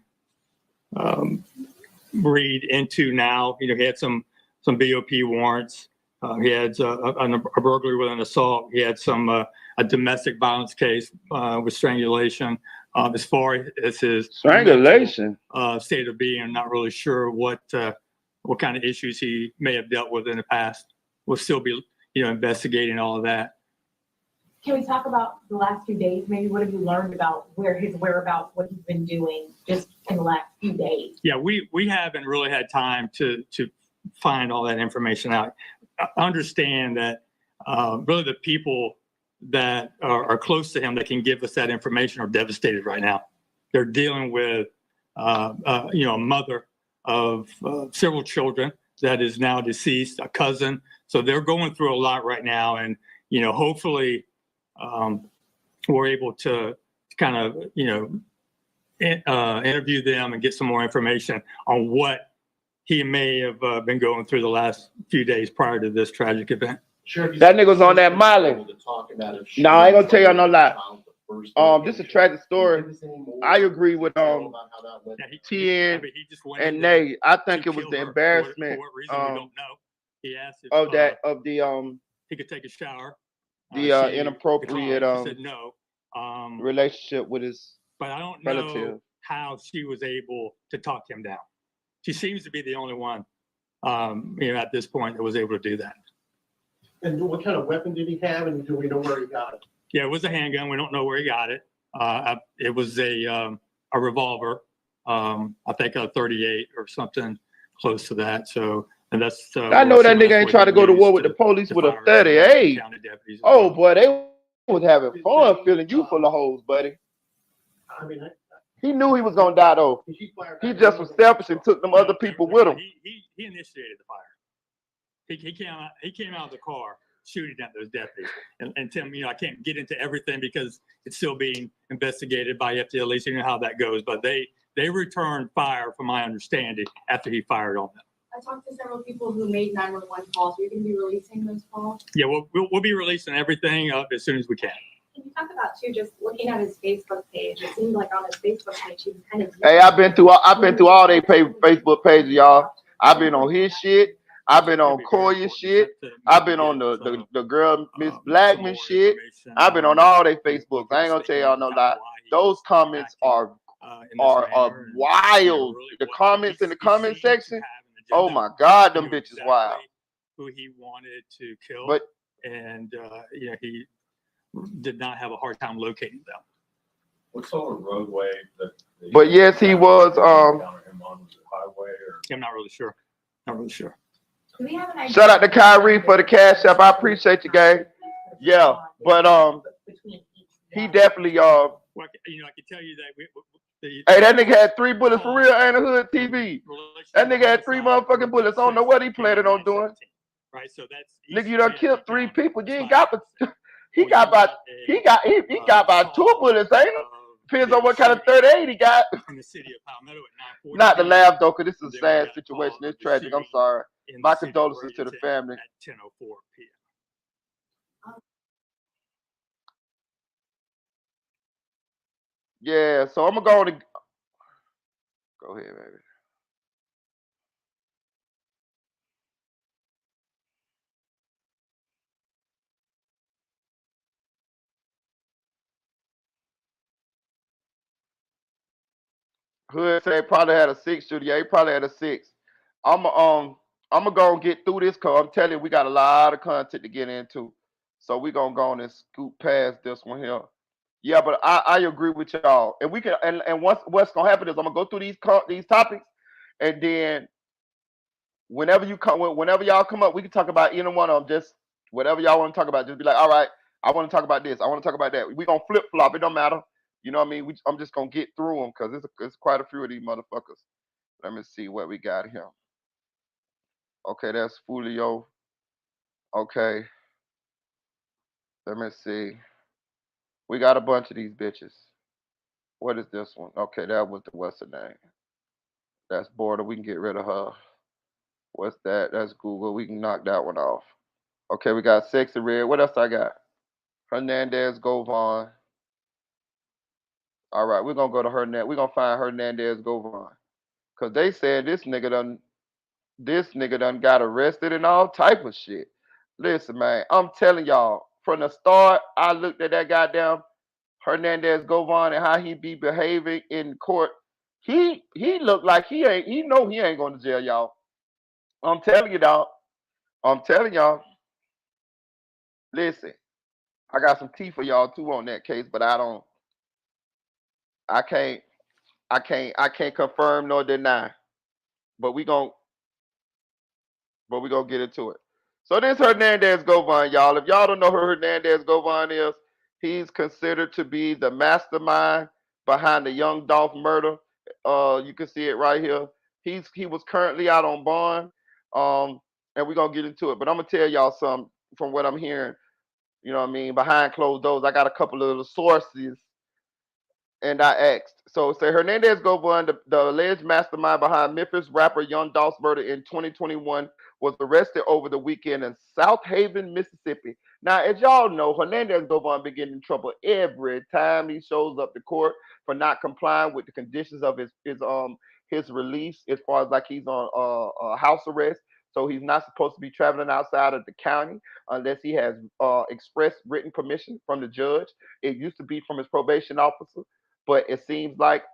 read into now, he had some BOP warrants. He had a burglary with an assault. He had a domestic violence case with strangulation. As far as his Strangulation state of being, I'm not really sure what kind of issues he may have dealt with in the past. We'll still be, investigating all of that. Can we talk about the last few days? Maybe what have you learned about where his whereabouts, what he's been doing just in the last few days? Yeah, we haven't really had time to find all that information out. I understand that really the people that are close to him that can give us that information are devastated right now. They're dealing with, a mother of several children that is now deceased, a cousin. So they're going through a lot right now. And, hopefully we're able to kind of, interview them and get some more information on what he may have been going through the last few days prior to this tragic event. That nigga was on that Molly. No, I ain't gonna tell y'all no lie. This is a tragic story. I agree with TN and Nate. I think it was the embarrassment He asked if he could take a shower. The inappropriate she said no. relationship with his but I don't relative. know how she was able to talk him down. She seems to be the only one, at this point that was able to do that. And what kind of weapon did he have, and do we know where he got it? Yeah, it was a handgun. We don't know where he got it. It was a revolver. I think a 38 or something close to that. So, and that's. I know that nigga ain't trying to go to war with the police with a 38. Oh boy, they was having fun filling you full of holes, buddy. I mean, he knew he was gonna die though. He just was selfish and took them other people with him. He initiated the fire. He came out of the car shooting at those deputies. And Tim, I can't get into everything because it's still being investigated by FDLE, so you know how that goes. But they returned fire, from my understanding, after he fired on them. I talked to several people who made 911 calls. Are you going to be releasing those calls? Yeah, we'll be releasing everything up as soon as we can. Can you talk about too, just looking at his Facebook page? It seemed like on his Facebook page he was kind of. Hey, I've been through all their Facebook pages, y'all. I've been on his shit. I've been on Koya's shit. I've been on the girl Miss Blackman shit. I've been on all their Facebooks. I ain't gonna tell y'all no lie. Those comments are wild. The comments in the comment section. Oh my God, them bitches wild. Who he wanted to kill, but he did not have a hard time locating them. What sort of roadway but yes, he was. Highway or? I'm not really sure. Not really sure. Shout out to Kyrie for the cash app. I appreciate you, gang. Yeah, but he definitely Well, I can tell you that hey, that nigga had 3 bullets for real. Ain't a hood TV. That nigga had 3 motherfucking bullets. I don't know what he planning on doing. right? So that's Nigga, you done East killed County 3 people. You ain't spot. got but he got about 2 bullets, ain't it? Depends on what kind of 38 he got. In the city of Palmetto at 9:40. Not to laugh though, cause this is a Then we sad got a situation. call It's of the tragic. I'm shooting sorry. in My the city of condolences to the Bradenton family. at 10:04 p.m. Yeah, so I'm gonna go ahead, baby. Hood say he probably had a 6 shooter. Yeah, he probably had a 6. I'm gonna go and get through this cause I'm telling you, we got a lot of content to get into. So we gonna go on and scoot past this one here. Yeah, but I agree with y'all. And we can and what's gonna happen is I'm gonna go through these topics, and then whenever y'all come up, we can talk about any one of them. Just whatever y'all want to talk about. Just be like, all right, I want to talk about this. I want to talk about that. We gonna flip flop. It don't matter. You know what I mean? I'm just gonna get through them because it's quite a few of these motherfuckers. Let me see what we got here. Okay, that's Folio. Okay, let me see. We got a bunch of these bitches. What is this one? Okay, that was what's the name? That's Boredom. We can get rid of her. What's that? That's Google. We can knock that one off. Okay, we got Sexy Red. What else I got? Hernandez Govan. All right, we're gonna go to Hernandez. We're gonna find Hernandez Govan. Cause they said this nigga done got arrested and all type of shit. Listen, man, I'm telling y'all, from the start, I looked at that goddamn Hernandez Govan and how he be behaving in court. He looked like he ain't going to jail, y'all. I'm telling you, dog. I'm telling y'all. Listen, I got some tea for y'all too on that case, but I can't confirm nor deny. But we gonna get into it. So this Hernandez Govan, y'all. If y'all don't know who Hernandez Govan is, he's considered to be the mastermind behind the Young Dolph murder. You can see it right here. He was currently out on bond. And we're gonna get into it. But I'm gonna tell y'all something from what I'm hearing. You know what I mean? Behind closed doors, I got a couple of little sources, and I asked. So say Hernandez Govan, the alleged mastermind behind Memphis rapper Young Dolph's murder in 2021, was arrested over the weekend in South Haven, Mississippi. Now, as y'all know, Hernandez Govan been getting in trouble every time he shows up to court for not complying with the conditions of his release, as far as like he's on house arrest. So he's not supposed to be traveling outside of the county unless he has express written permission from the judge. It used to be from his probation officer, but it seems like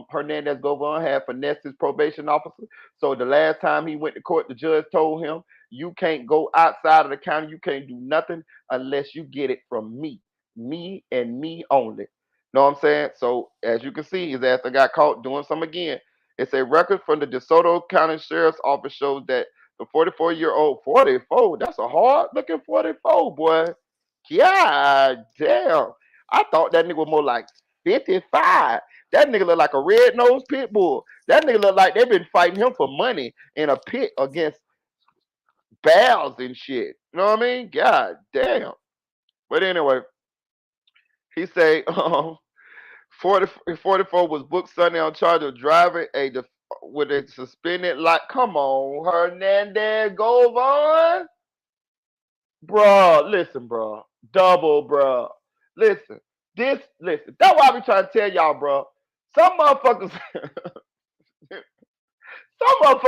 Hernandez Govan had finessed his probation officer. So the last time he went to court, the judge told him, you can't go outside of the county. You can't do nothing unless you get it from me and me only. Know what I'm saying? So as you can see, his ass got caught doing some again. It's a record from the DeSoto County Sheriff's Office shows that the 44-year-old, 44, that's a hard looking 44, boy. God damn. I thought that nigga was more like 55. That nigga look like a red-nosed pit bull. That nigga look like they've been fighting him for money in a pit against bears and shit. You know what I mean? God damn. But anyway, he say 44 was booked Sunday on charge of driving with a suspended light. Come on, Hernandez Govan. Bro, listen, bro. Double, bro. Listen. Listen. That's why I be trying to tell y'all, bro. Some motherfuckers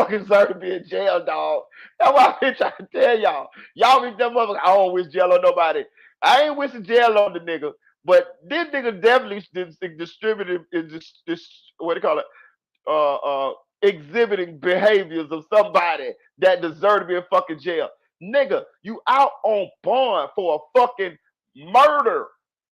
deserve to be in jail, dog. That's why I be trying to tell y'all. Y'all be them motherfuckers, I don't wish jail on nobody. I ain't wishing jail on the nigga. But this nigga definitely distributed what do you call it? Exhibiting behaviors of somebody that deserve to be in fucking jail. Nigga, you out on bond for a fucking murder.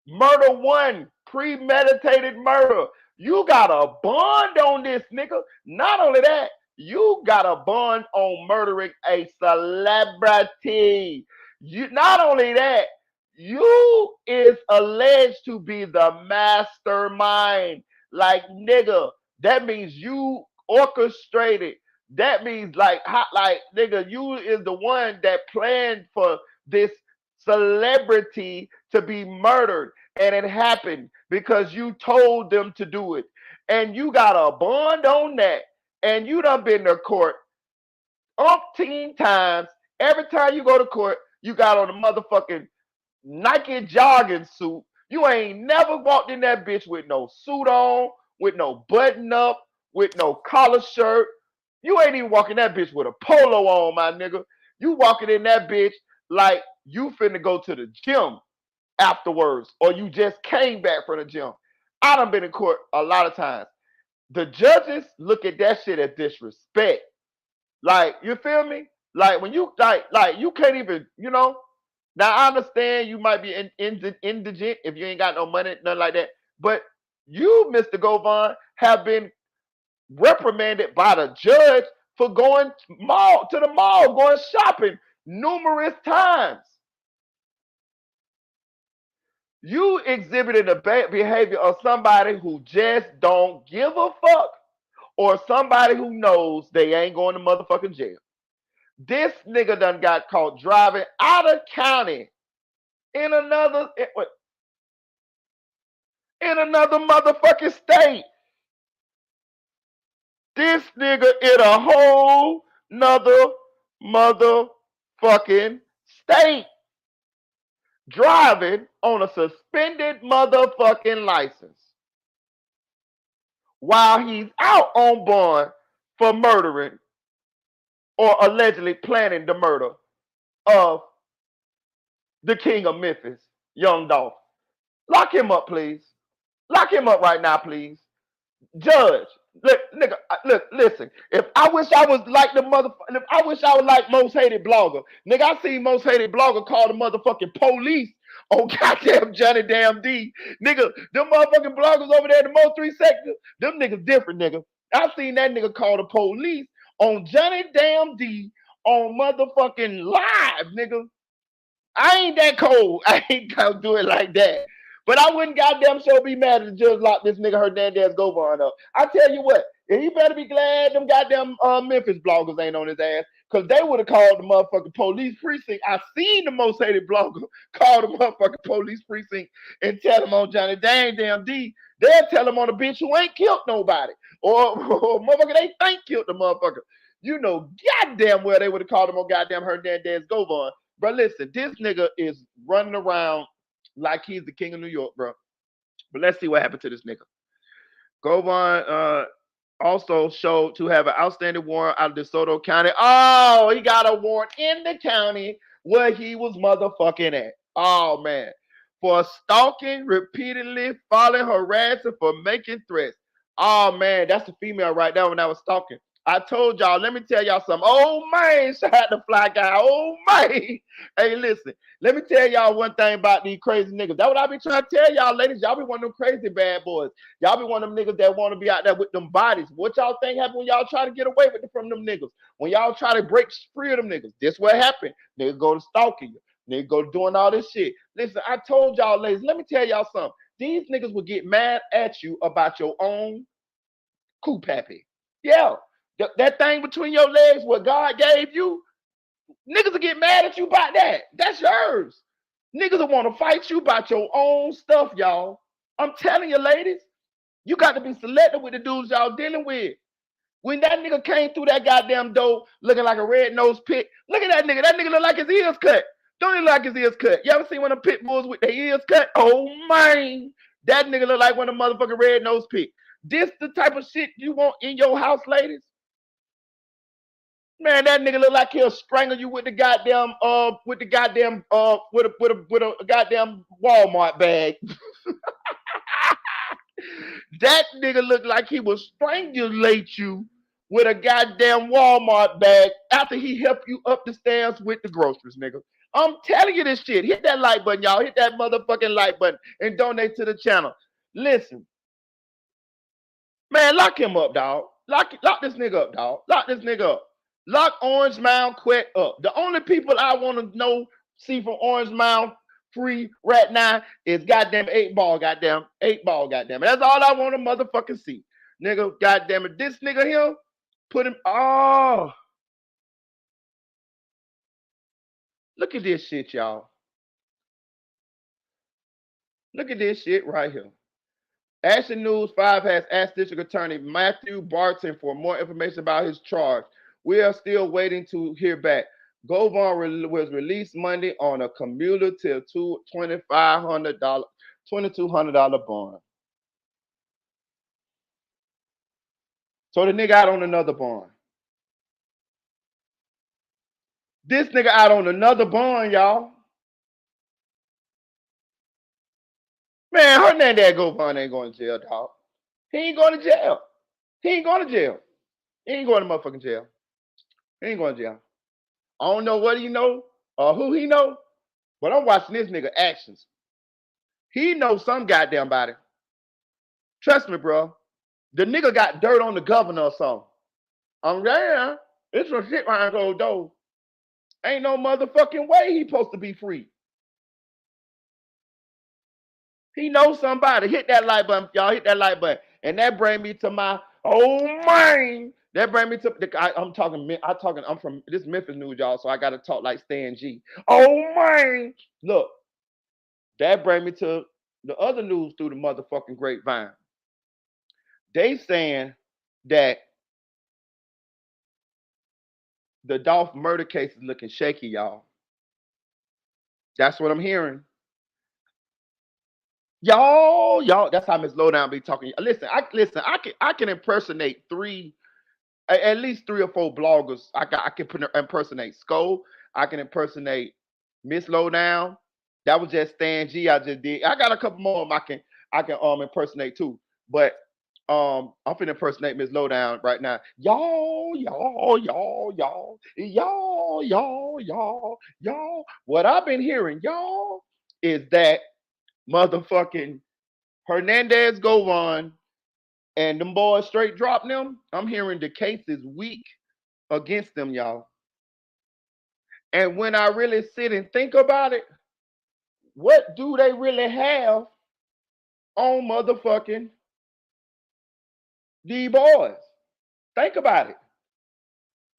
Murder one, premeditated murder. You got a bond on this, nigga. Not only that, you got a bond on murdering a celebrity. You not only that, you is alleged to be the mastermind. Like, nigga, that means you orchestrated that means like nigga, you is the one that planned for this celebrity to be murdered, and it happened because you told them to do it, and you got a bond on that, and you done been to court umpteen times. Every time you go to court, you got on a motherfucking Nike jogging suit. You ain't never walked in that bitch with no suit on, with no button up, with no collar shirt. You ain't even walking that bitch with a polo on, my nigga. You walking in that bitch like you finna go to the gym afterwards, or you just came back from the gym. I done been in court a lot of times. The judges look at that shit as disrespect. Like, you feel me? Like when you like you can't even, you know. Now I understand you might be indigent if you ain't got no money, nothing like that. But you, Mr. Govan, have been reprimanded by the judge for going to the mall, going shopping numerous times. You exhibited the bad behavior of somebody who just don't give a fuck, or somebody who knows they ain't going to motherfucking jail. This nigga done got caught driving out of county in another motherfucking state. This nigga in a whole nother motherfucking state, driving on a suspended motherfucking license, while he's out on bond for murdering or allegedly planning the murder of the king of Memphis, Young Dolph. Lock him up, please. Lock him up right now, please. Judge, look, nigga, look, listen. If I wish I was like the motherfucker, if I wish I was like most hated blogger, nigga, I seen most hated blogger call the motherfucking police on goddamn Johnny Damn D. Nigga, them motherfucking bloggers over there in the most 3 sectors, them niggas different, nigga. I seen that nigga call the police on Johnny Damn D on motherfucking live, nigga. I ain't that cold. I ain't gonna do it like that. But I wouldn't goddamn sure be mad if the judge locked this nigga Hernandez Goan up. I tell you what, and he better be glad them goddamn Memphis bloggers ain't on his ass, because they would have called the motherfucking police precinct. I seen the most hated blogger call the motherfucking police precinct and tell him on Johnny Damn D. They'll tell him on a bitch who ain't killed nobody. Or motherfucker they think killed the motherfucker. You know goddamn well they would have called him on goddamn Hernandez Goan. But listen, this nigga is running around like he's the king of New York, bro. But let's see what happened to this nigga. Govan also showed to have an outstanding warrant out of DeSoto County. Oh, he got a warrant in the county where he was motherfucking at. Oh, man. For stalking, repeatedly following, harassing, for making threats. Oh, man, that's the female right there when I was stalking. I told y'all, let me tell y'all something. Oh, man, shout out to Fly Guy. Oh, man. Hey, listen, let me tell y'all one thing about these crazy niggas. That's what I be trying to tell y'all, ladies. Y'all be one of them crazy bad boys. Y'all be one of them niggas that want to be out there with them bodies. What y'all think happened when y'all try to get away with it from them niggas? When y'all try to break free of them niggas, this what happened. Niggas go to stalking you. Niggas go doing all this shit. Listen, I told y'all, ladies, let me tell y'all something. These niggas will get mad at you about your own coupappy. Yeah. That thing between your legs, what God gave you, niggas will get mad at you about that. That's yours. Niggas will want to fight you about your own stuff, y'all. I'm telling you, ladies, you got to be selective with the dudes y'all dealing with. When that nigga came through that goddamn door looking like a red-nosed pig, look at that nigga. That nigga look like his ears cut. Don't he look like his ears cut? You ever seen one of them pit bulls with their ears cut? Oh, man. That nigga look like one of them motherfucking red-nosed pigs. This the type of shit you want in your house, ladies? Man, that nigga look like he'll strangle you with the goddamn with a goddamn Walmart bag. That nigga look like he will strangulate you with a goddamn Walmart bag after he helped you up the stairs with the groceries, nigga. I'm telling you this shit. Hit that like button, y'all. Hit that motherfucking like button and donate to the channel. Listen, man, lock him up, dog. Lock this nigga up, dog. Lock this nigga up. Lock Orange Mound Quet up. The only people I want to see from Orange Mound free right now is goddamn 8-ball, goddamn. 8-ball, goddamn. That's all I want to motherfucking see. Nigga, goddamn it. This nigga here, Put him. Oh, look at this shit, y'all. Look at this shit right here. Action News 5 has asked District Attorney Matthew Barton for more information about his charge. We are still waiting to hear back. Govan was released Monday on a cumulative $2,200 bond. So the nigga out on another bond. This nigga out on another bond, y'all. Man, Hernandez Goan ain't going to jail, dog. He ain't going to jail. He ain't going to jail. He ain't going to motherfucking jail. He ain't going to jail. I don't know what he know or who he know, but I'm watching this nigga actions. He knows some goddamn body. Trust me, bro. The nigga got dirt on the governor or something. I'm there. It's some shit behind closed doors. Ain't no motherfucking way he supposed to be free. He knows somebody. Hit that like button, y'all. Hit that like button. And that bring me to my, oh man. That bring me to, I'm from, this Memphis news, y'all, so I got to talk like Stan G. Oh man. Look, that bring me to the other news through the motherfucking grapevine. They saying that the Dolph murder case is looking shaky, y'all. That's what I'm hearing. Y'all, that's how Miss Lowdown be talking. Listen, I can impersonate at least 3 or 4 bloggers. I can impersonate Skull. I can impersonate Miss Lowdown. That was just Stan G. I just did. I got a couple more I can impersonate too. But I'm finna impersonate Miss Lowdown right now. Y'all. What I've been hearing, y'all, is that motherfucking Hernandez Goan and them boys straight dropping them. I'm hearing the case is weak against them, y'all. And when I really sit and think about it, what do they really have on motherfucking these boys? Think about it.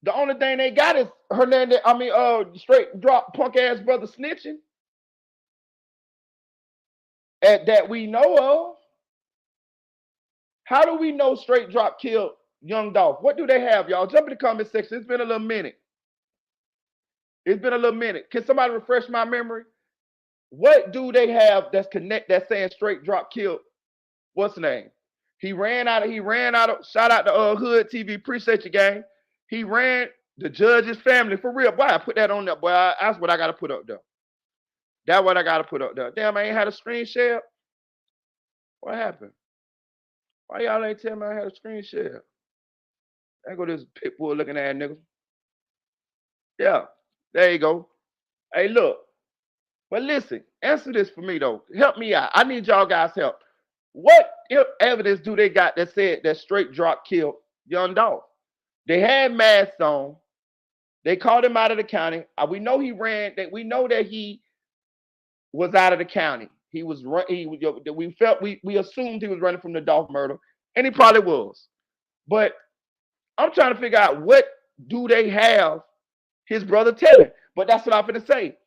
The only thing they got is Hernandez, straight drop punk ass brother snitching. That we know of. How do we know straight drop killed Young Dolph? What do they have, y'all? Jump in the comment section. It's been a little minute. Can somebody refresh my memory? What do they have that's saying straight drop killed? What's the name? He ran out of, shout out to Hood TV. Appreciate you, gang. He ran the judge's family for real. Boy, I put that on there, boy. That's what I gotta put up there. That's what I gotta put up there. Damn, I ain't had a screen share. What happened? Why y'all ain't tell me I had a screen share? There go this pit bull looking at nigga. Yeah, there you go. Hey, look. But listen, answer this for me though. Help me out. I need y'all guys' help. What evidence do they got that said that straight drop killed Young Dolph? They had masks on. They called him out of the county. We know he ran. We know that he was out of the county. We assumed he was running from the Dolph murder, and he probably was. But I'm trying to figure out what do they have his brother telling. But that's what I'm going to say.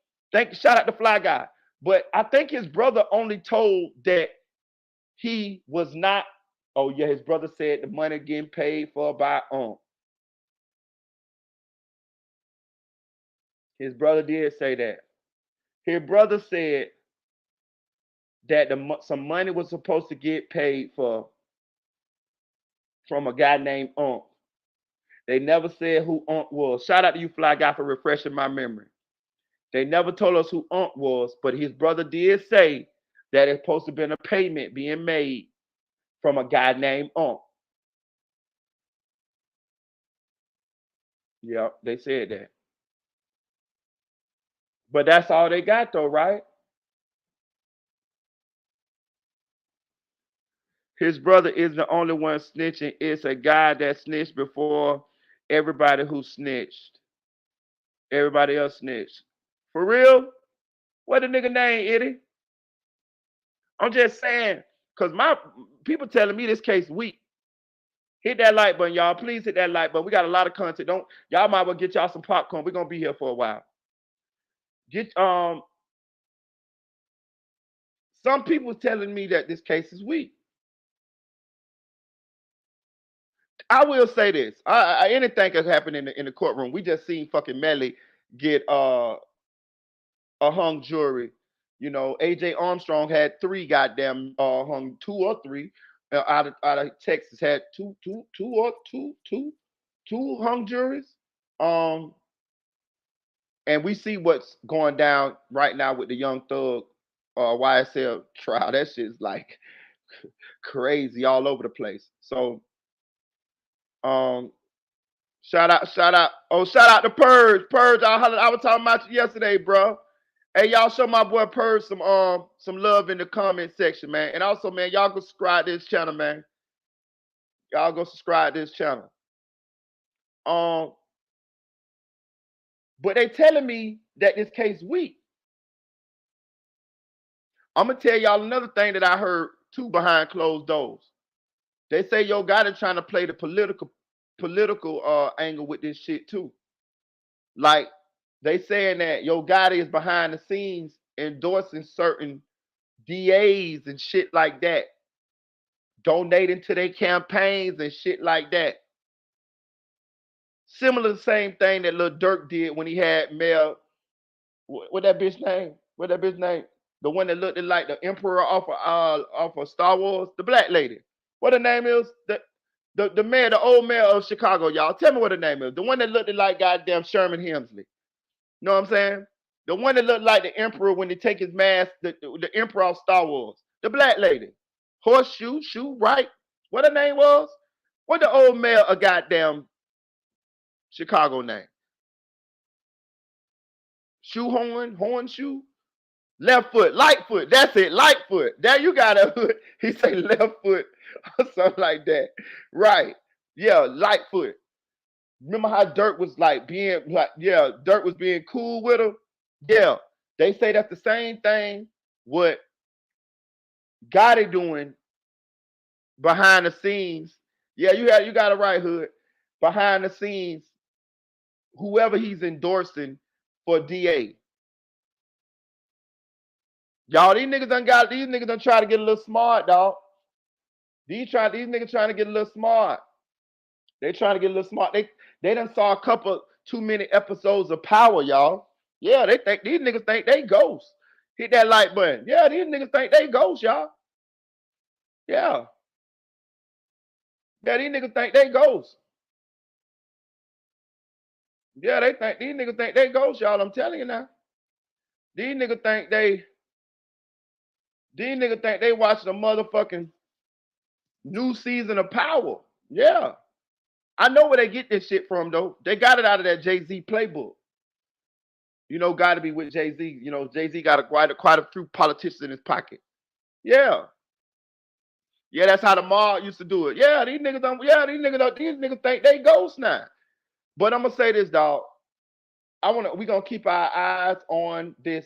Shout out to Fly Guy. But I think his brother only told that he was not. Oh yeah, his brother said the money getting paid for by His brother did say that. His brother said that some money was supposed to get paid for from a guy named Unc. They never said who Unc was. Shout out to you, Fly Guy, for refreshing my memory. They never told us who Unc was, but his brother did say that it's supposed to have been a payment being made from a guy named Unc. Yeah, they said that. But that's all they got though, right? His brother is the only one snitching. It's a guy that snitched before everybody who snitched. Everybody else snitched. For real? What the nigga name, Eddie? I'm just saying, because my people telling me this case weak. Hit that like button, y'all. Please hit that like button. We got a lot of content. Don't y'all might well get y'all some popcorn. We're gonna be here for a while. Get some people telling me that this case is weak. I will say this. Anything can happen in the courtroom. We just seen fucking Melly get a hung jury. You know, AJ Armstrong had 3 goddamn hung 2 or 3 out of Texas had two hung juries. Um, and we see what's going down right now with the Young Thug YSL trial. That shit's like crazy all over the place. So um shout out. Oh, shout out to Purge. Purge, I was talking about you yesterday, bro. Hey, y'all show my boy Purge some love in the comment section, man. And also, man, y'all go subscribe to this channel, man. Y'all go subscribe to this channel. But they telling me that this case weak. I'm gonna tell y'all another thing that I heard too behind closed doors. They say Yo Gotti trying to play the political angle with this shit too. Like they saying that Yo Gotti is behind the scenes endorsing certain DAs and shit like that, donating to their campaigns and shit like that. Similar to the same thing that Lil Durk did when he had Mel. What that bitch name? What that bitch name? The one that looked like the Emperor off of Star Wars, the black lady. What her name is? The mayor, the old mayor of Chicago, y'all. Tell me what her name is. The one that looked like goddamn Sherman Hemsley. Know what I'm saying? The one that looked like the Emperor when they take his mask, the Emperor of Star Wars. The black lady. Horseshoe, shoe, right? What her name was? What the old mayor of goddamn Chicago name? Shoehorn, horn shoe, left foot, light foot. That's it, light foot. There you got a he say left foot or something like that. Right. Yeah, light foot. Remember how Dirk was like being like, yeah, Dirk was being cool with him? Yeah. They say that's the same thing what Gotti doing behind the scenes. Yeah, you got it right, Hood. Behind the scenes, whoever he's endorsing for DA. Y'all, these niggas done try to get a little smart, dog. These niggas trying to get a little smart. They trying to get a little smart. They done saw a couple too many episodes of Power, y'all. Yeah, these niggas think they ghosts. Hit that like button. Yeah, these niggas think they ghosts, y'all. Yeah. Yeah, these niggas think they ghosts. Yeah, these niggas think they ghosts, y'all. I'm telling you now. These niggas think they watching a motherfucking new season of Power. Yeah. I know where they get this shit from, though. They got it out of that Jay-Z playbook. You know, got to be with Jay-Z. You know, Jay-Z got quite a few politicians in his pocket. Yeah. Yeah, that's how the mob used to do it. Yeah, these niggas think they ghosts now. But I'm gonna say this, dog. We gonna keep our eyes on this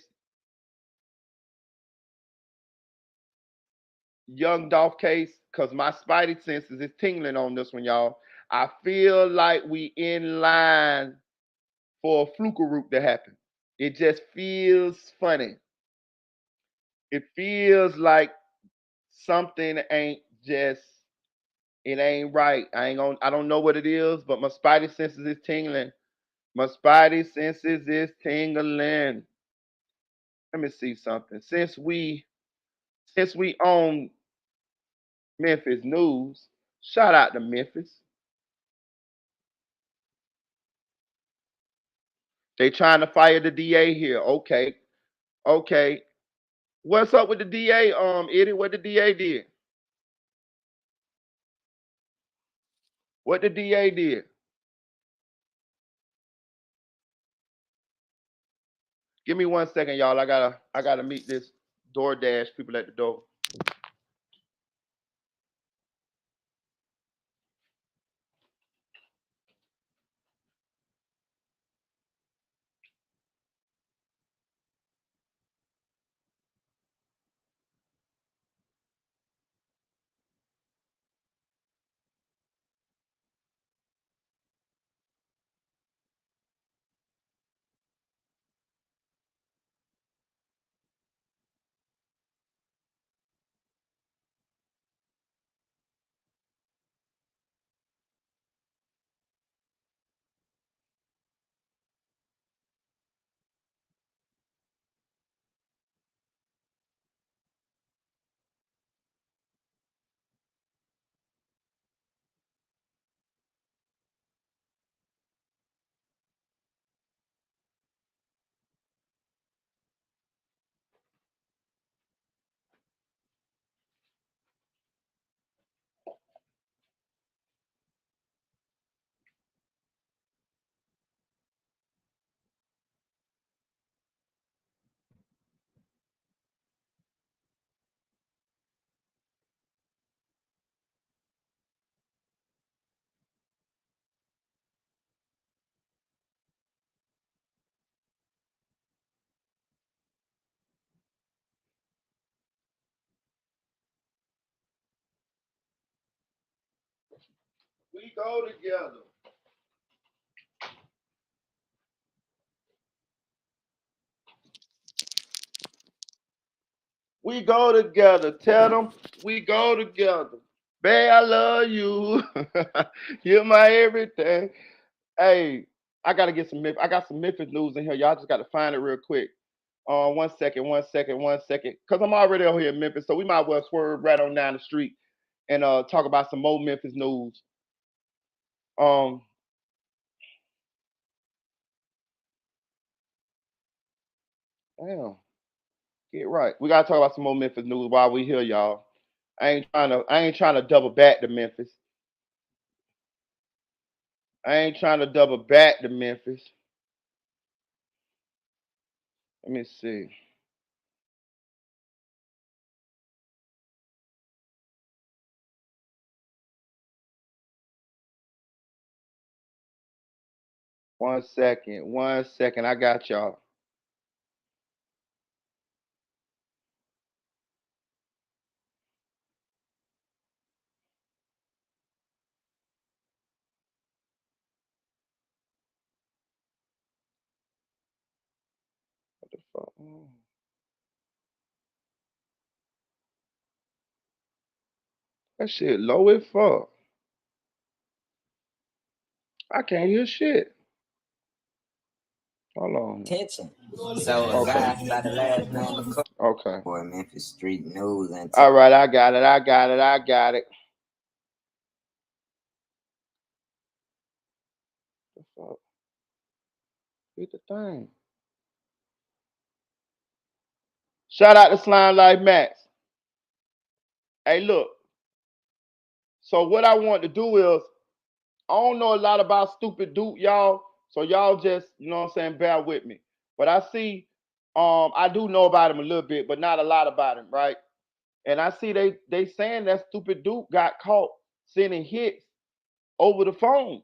Young Dolph case because my spidey senses is tingling on this one, y'all. I feel like we in line for a fluke to happen. It just feels funny. It feels like something it ain't right. I don't know what it is, but my spidey senses is tingling. My spidey senses is tingling. Let me see something. Since we own Memphis News, shout out to Memphis. They trying to fire the DA here. Okay. Okay. What's up with the DA, Eddie? What the DA did? What the DA did? Give me 1 second, y'all. I gotta meet this DoorDash people at the door. We go together. We go together. Tell them we go together. Babe, I love you. You're my everything. Hey, I gotta get some. I got some Memphis news in here. Y'all just gotta find it real quick. 1 second, 1 second, 1 second. Cause I'm already over here in Memphis, so we might as well swerve right on down the street and talk about some more Memphis news. Um, damn, get right. We gotta talk about some more Memphis news while we here, y'all. I ain't trying to double back to Memphis. I ain't trying to double back to Memphis. Let me see. One second. 1 second. I got y'all. What the fuck? That shit low as fuck. I can't hear shit. Hold on. Attention. So a guy by the last name of Okay. for Memphis Street News and All right, I got it. I got it. I got it. What the fuck? Hit the thing. Shout out to Slime Life Max. Hey, look. So what I want to do is, I don't know a lot about Stupid Duke, y'all. So y'all just, you know what I'm saying, bear with me. But I see, I do know about him a little bit, but not a lot about him, right? And I see they saying that Stupid Duke got caught sending hits over the phone.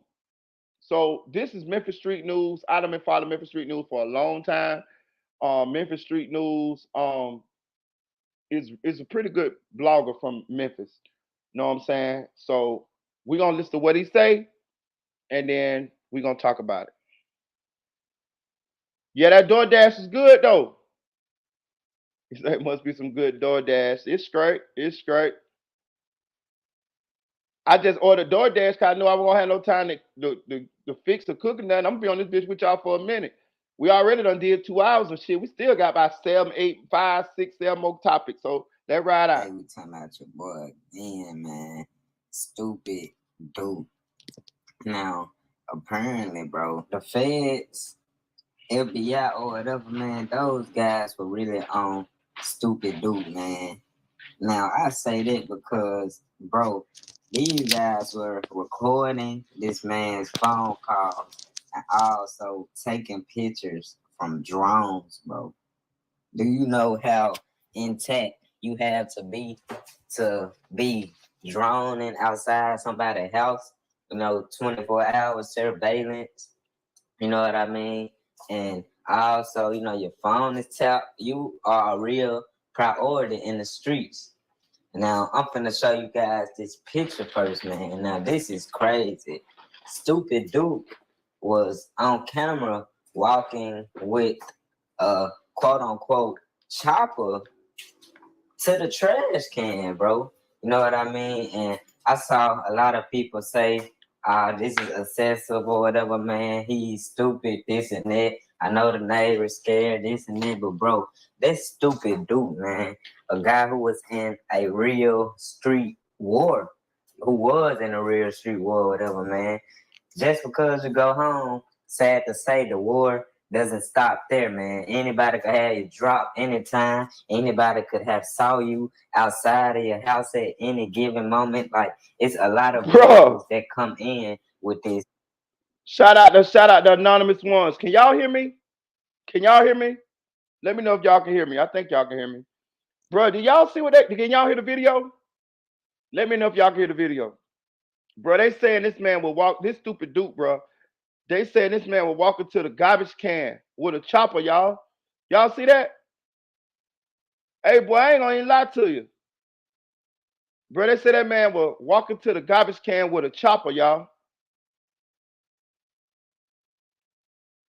So this is Memphis Street News. I've been following Memphis Street News for a long time. Memphis Street News is a pretty good blogger from Memphis. You know what I'm saying? So we're gonna listen to what he say, and then we're gonna talk about it. Yeah, that DoorDash is good though. He said it must be some good DoorDash. It's straight. It's straight. I just ordered DoorDash because I knew I wasn't gonna have no time to fix or cook or nothing. I'm gonna be on this bitch with y'all for a minute. We already done did 2 hours and shit. We still got about 7, 8, 5, 6, 7 more topics. So let's ride out. hey, we talking about your boy again, man. Stupid dude. Now, apparently, bro, the feds, FBI or whatever, man, those guys were really on Stupid Dude, man. Now, I say that because, bro, these guys were recording this man's phone calls and also taking pictures from drones, bro. Do you know how intact you have to be droning outside somebody's house? 24 hours surveillance. You know what I mean? And also, your phone is tapped. You are a real priority in the streets. Now, I'm finna show you guys this picture first, man. Now, this is crazy. Stupid Duke was on camera walking with a quote-unquote chopper to the trash can, bro. You know what I mean? And I saw a lot of people say, this is excessive or whatever, man. He's stupid, this and that. I know the neighbor's scared, this and that, but bro, that's Stupid Dude, man. A guy who was in a real street war, whatever, man. Just because you go home, sad to say, the war doesn't stop there, man. Anybody could have you drop anytime. Anybody could have saw you outside of your house at any given moment. Like, it's a lot of vehicles that come in with this. Shout out the anonymous ones. Can y'all hear me? Can y'all hear me? Let me know if y'all can hear me. I think y'all can hear me. Bro, do y'all see can y'all hear the video? Let me know if y'all can hear the video. Bro, they saying this man will walk, this Stupid Duke, bro. They saying this man will walk into the garbage can with a chopper, y'all. Y'all see that? Hey, boy, I ain't gonna even lie to you. Bro, they said that man was walking to the garbage can with a chopper, y'all.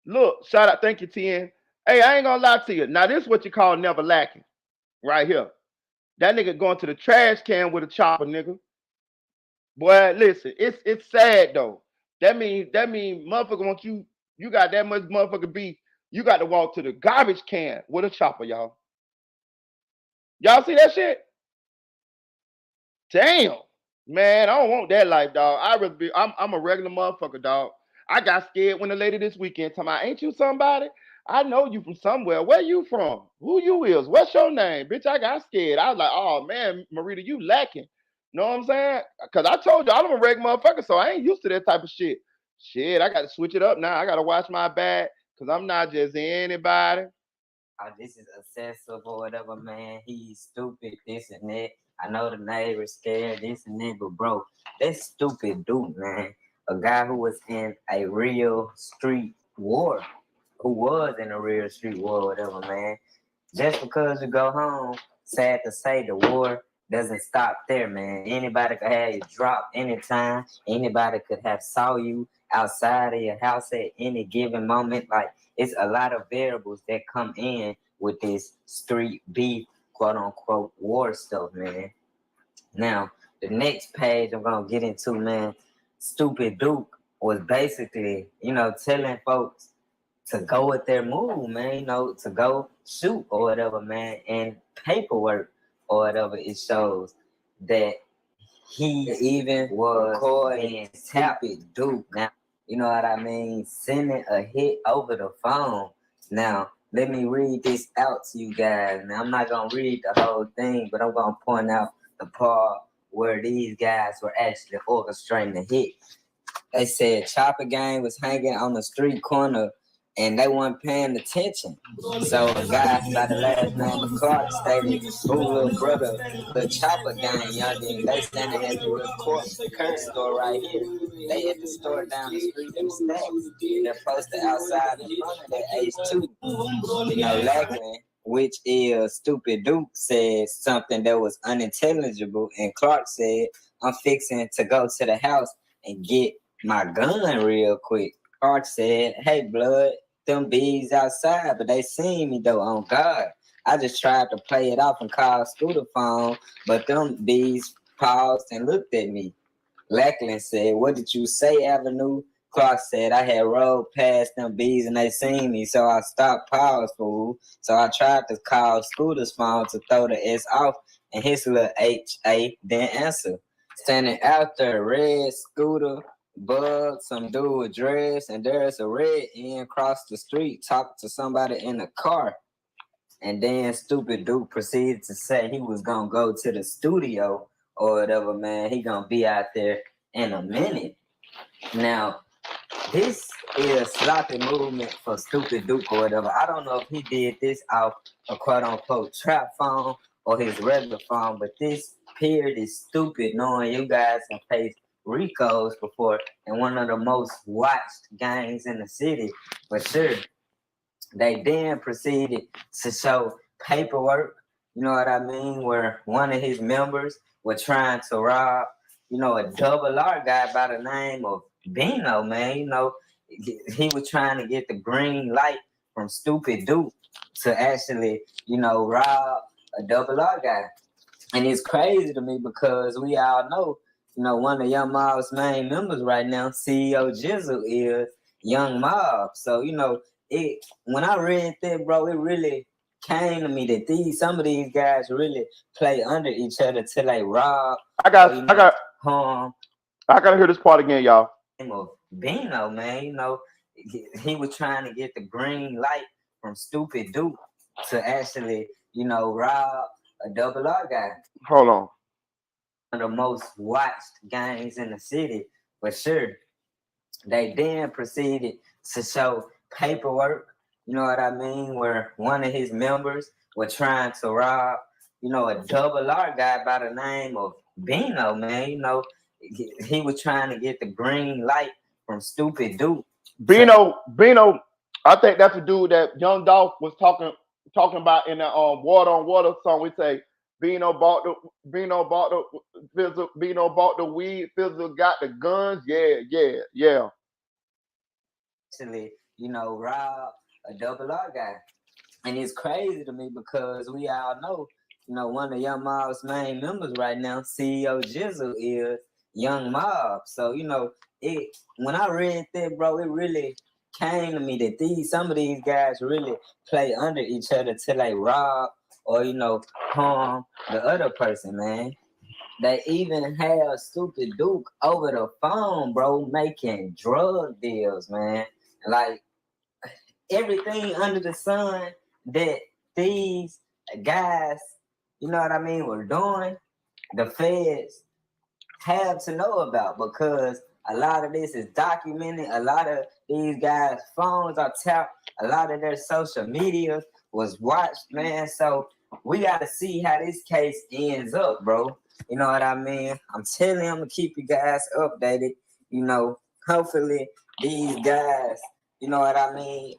Look, shout out, thank you, TN. Hey, I ain't gonna lie to you. Now, this is what you call never lacking, right here. That nigga going to the trash can with a chopper, nigga. Boy, listen, it's sad though. That mean motherfucker want you got that much motherfucker beef. You got to walk to the garbage can with a chopper, y'all. Y'all see that shit? Damn. Man, I don't want that life, dog. I'm a regular motherfucker, dog. I got scared when the lady this weekend told me, ain't you somebody? I know you from somewhere. Where you from? Who you is? What's your name? Bitch, I got scared. I was like, oh man, Marita, you lacking. Know what I'm saying? Cause I told you I'm a regular motherfucker, so I ain't used to that type of shit. Shit, I gotta switch it up now. I gotta watch my back, cause I'm not just anybody. Oh, this is excessive or whatever, man. He's stupid, this and that. I know the neighbor's scared, this and that, but bro, that's stupid dude, man. A guy who was in a real street war, whatever, man. Just because you go home, sad to say, the war doesn't stop there, man. Anybody could have you drop anytime. Anybody could have saw you outside of your house at any given moment. Like, it's a lot of variables that come in with this street beef, quote unquote, war stuff, man. Now, the next page I'm gonna get into, man, Stupid Duke was basically, telling folks to go with their move, man, to go shoot or whatever, man, and paperwork or whatever. It shows that he even was recording Stupid Duke. Now, you know what I mean? Sending a hit over the phone. Now, let me read this out to you guys. Now, I'm not going to read the whole thing, but I'm going to point out the part where these guys were actually orchestrating the hit. They said Chopper Gang was hanging on the street corner and they weren't paying attention. So a guy by the last name of Clark stated, "Ooh, little brother, the Chopper Gang, youngin', they standing at the current store right here. They at the store down the street in the stacks. They're posted outside in front of their H2. Lackland, which is Stupid Duke, said something that was unintelligible, and Clark said, I'm fixing to go to the house and get my gun real quick. Clark said, hey, blood, them bees outside, but they seen me though, on God. I just tried to play it off and call Scooter phone, but them bees paused and looked at me. Lackland said, what did you say, Avenue? Clark said, I had rolled past them bees and they seen me, so I stopped, pause, fool. So I tried to call Scooter's phone to throw the S off, and his little HA didn't answer. Standing out there, red Scooter, Bug, some dude with dreads, and there's a red end across the street talking to somebody in the car. And then Stupid Duke proceeded to say he was gonna go to the studio or whatever, man. He gonna be out there in a minute. Now, this is sloppy movement for Stupid Duke or whatever. I don't know if he did this off a quote unquote trap phone or his regular phone, but this period is stupid knowing you guys have faced Ricos before and one of the most watched gangs in the city. But sure, they then proceeded to show paperwork, you know what I mean, where one of his members were trying to rob, a double R guy by the name of Bino, man. He was trying to get the green light from Stupid Duke to actually, rob a double R guy. And it's crazy to me because we all know, one of Young Mob's main members right now, CEO Jizzle, is Young Mob. So, when I read that, bro, it really came to me that some of these guys really play under each other till they rob. I gotta hear this part again, y'all. Bino, man, he was trying to get the green light from Stupid Duke to actually, rob a double R guy. Hold on. One of the most watched gangs in the city, but sure, they then proceeded to show paperwork, you know what I mean, where one of his members were trying to rob, a double R guy by the name of Bino, man. He was trying to get the green light from Stupid Duke. Bino, I think that's the dude that Young Dolph was talking about in the Water on Water song. We say, Bino bought the weed. Fizzle got the guns. Yeah. Actually, Rob, a double R guy. And it's crazy to me because we all know, one of Young Mob's main members right now, CEO Jizzle, is Young Mob. So, when I read that, bro, it really came to me that some of these guys really play under each other till they rob or, harm the other person, man. They even have Stupid Duke over the phone, bro, making drug deals, man. Like, everything under the sun that these guys, were doing, the feds have to know about because a lot of this is documented. A lot of these guys' phones are tapped. A lot of their social media was watched, man. So we got to see how this case ends up, bro. You know what I mean? I'm telling you, I'm going to keep you guys updated. Hopefully these guys,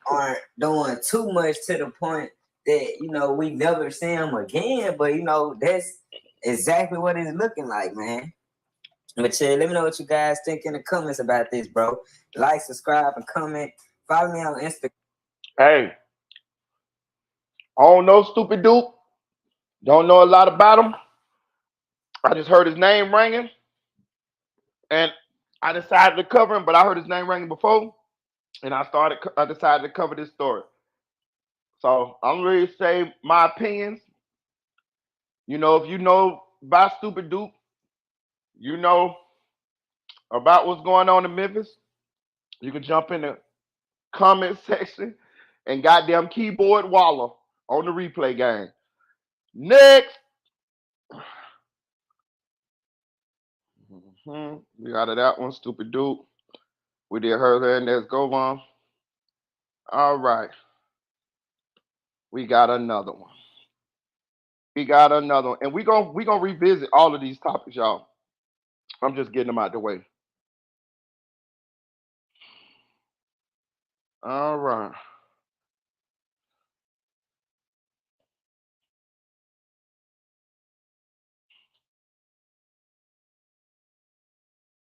aren't doing too much to the point that, we never see them again. But, that's exactly what it's looking like, man. But let me know what you guys think in the comments about this, bro. Like, subscribe, and comment. Follow me on Instagram. Hey, I don't know Stupid Duke. Don't know a lot about him. I just heard his name ringing, and I decided to cover him. But I heard his name ringing before, and I decided to cover this story. So I'm ready to say my opinions. If you know about Stupid Duke, you know about what's going on in Memphis. You can jump in the comment section and goddamn keyboard Waller on the replay game. Next. We out of that one, Stupid Duke. We did Hernandez Goan. All right. We got another one. And we gonna revisit all of these topics, y'all. I'm just getting them out the way. All right.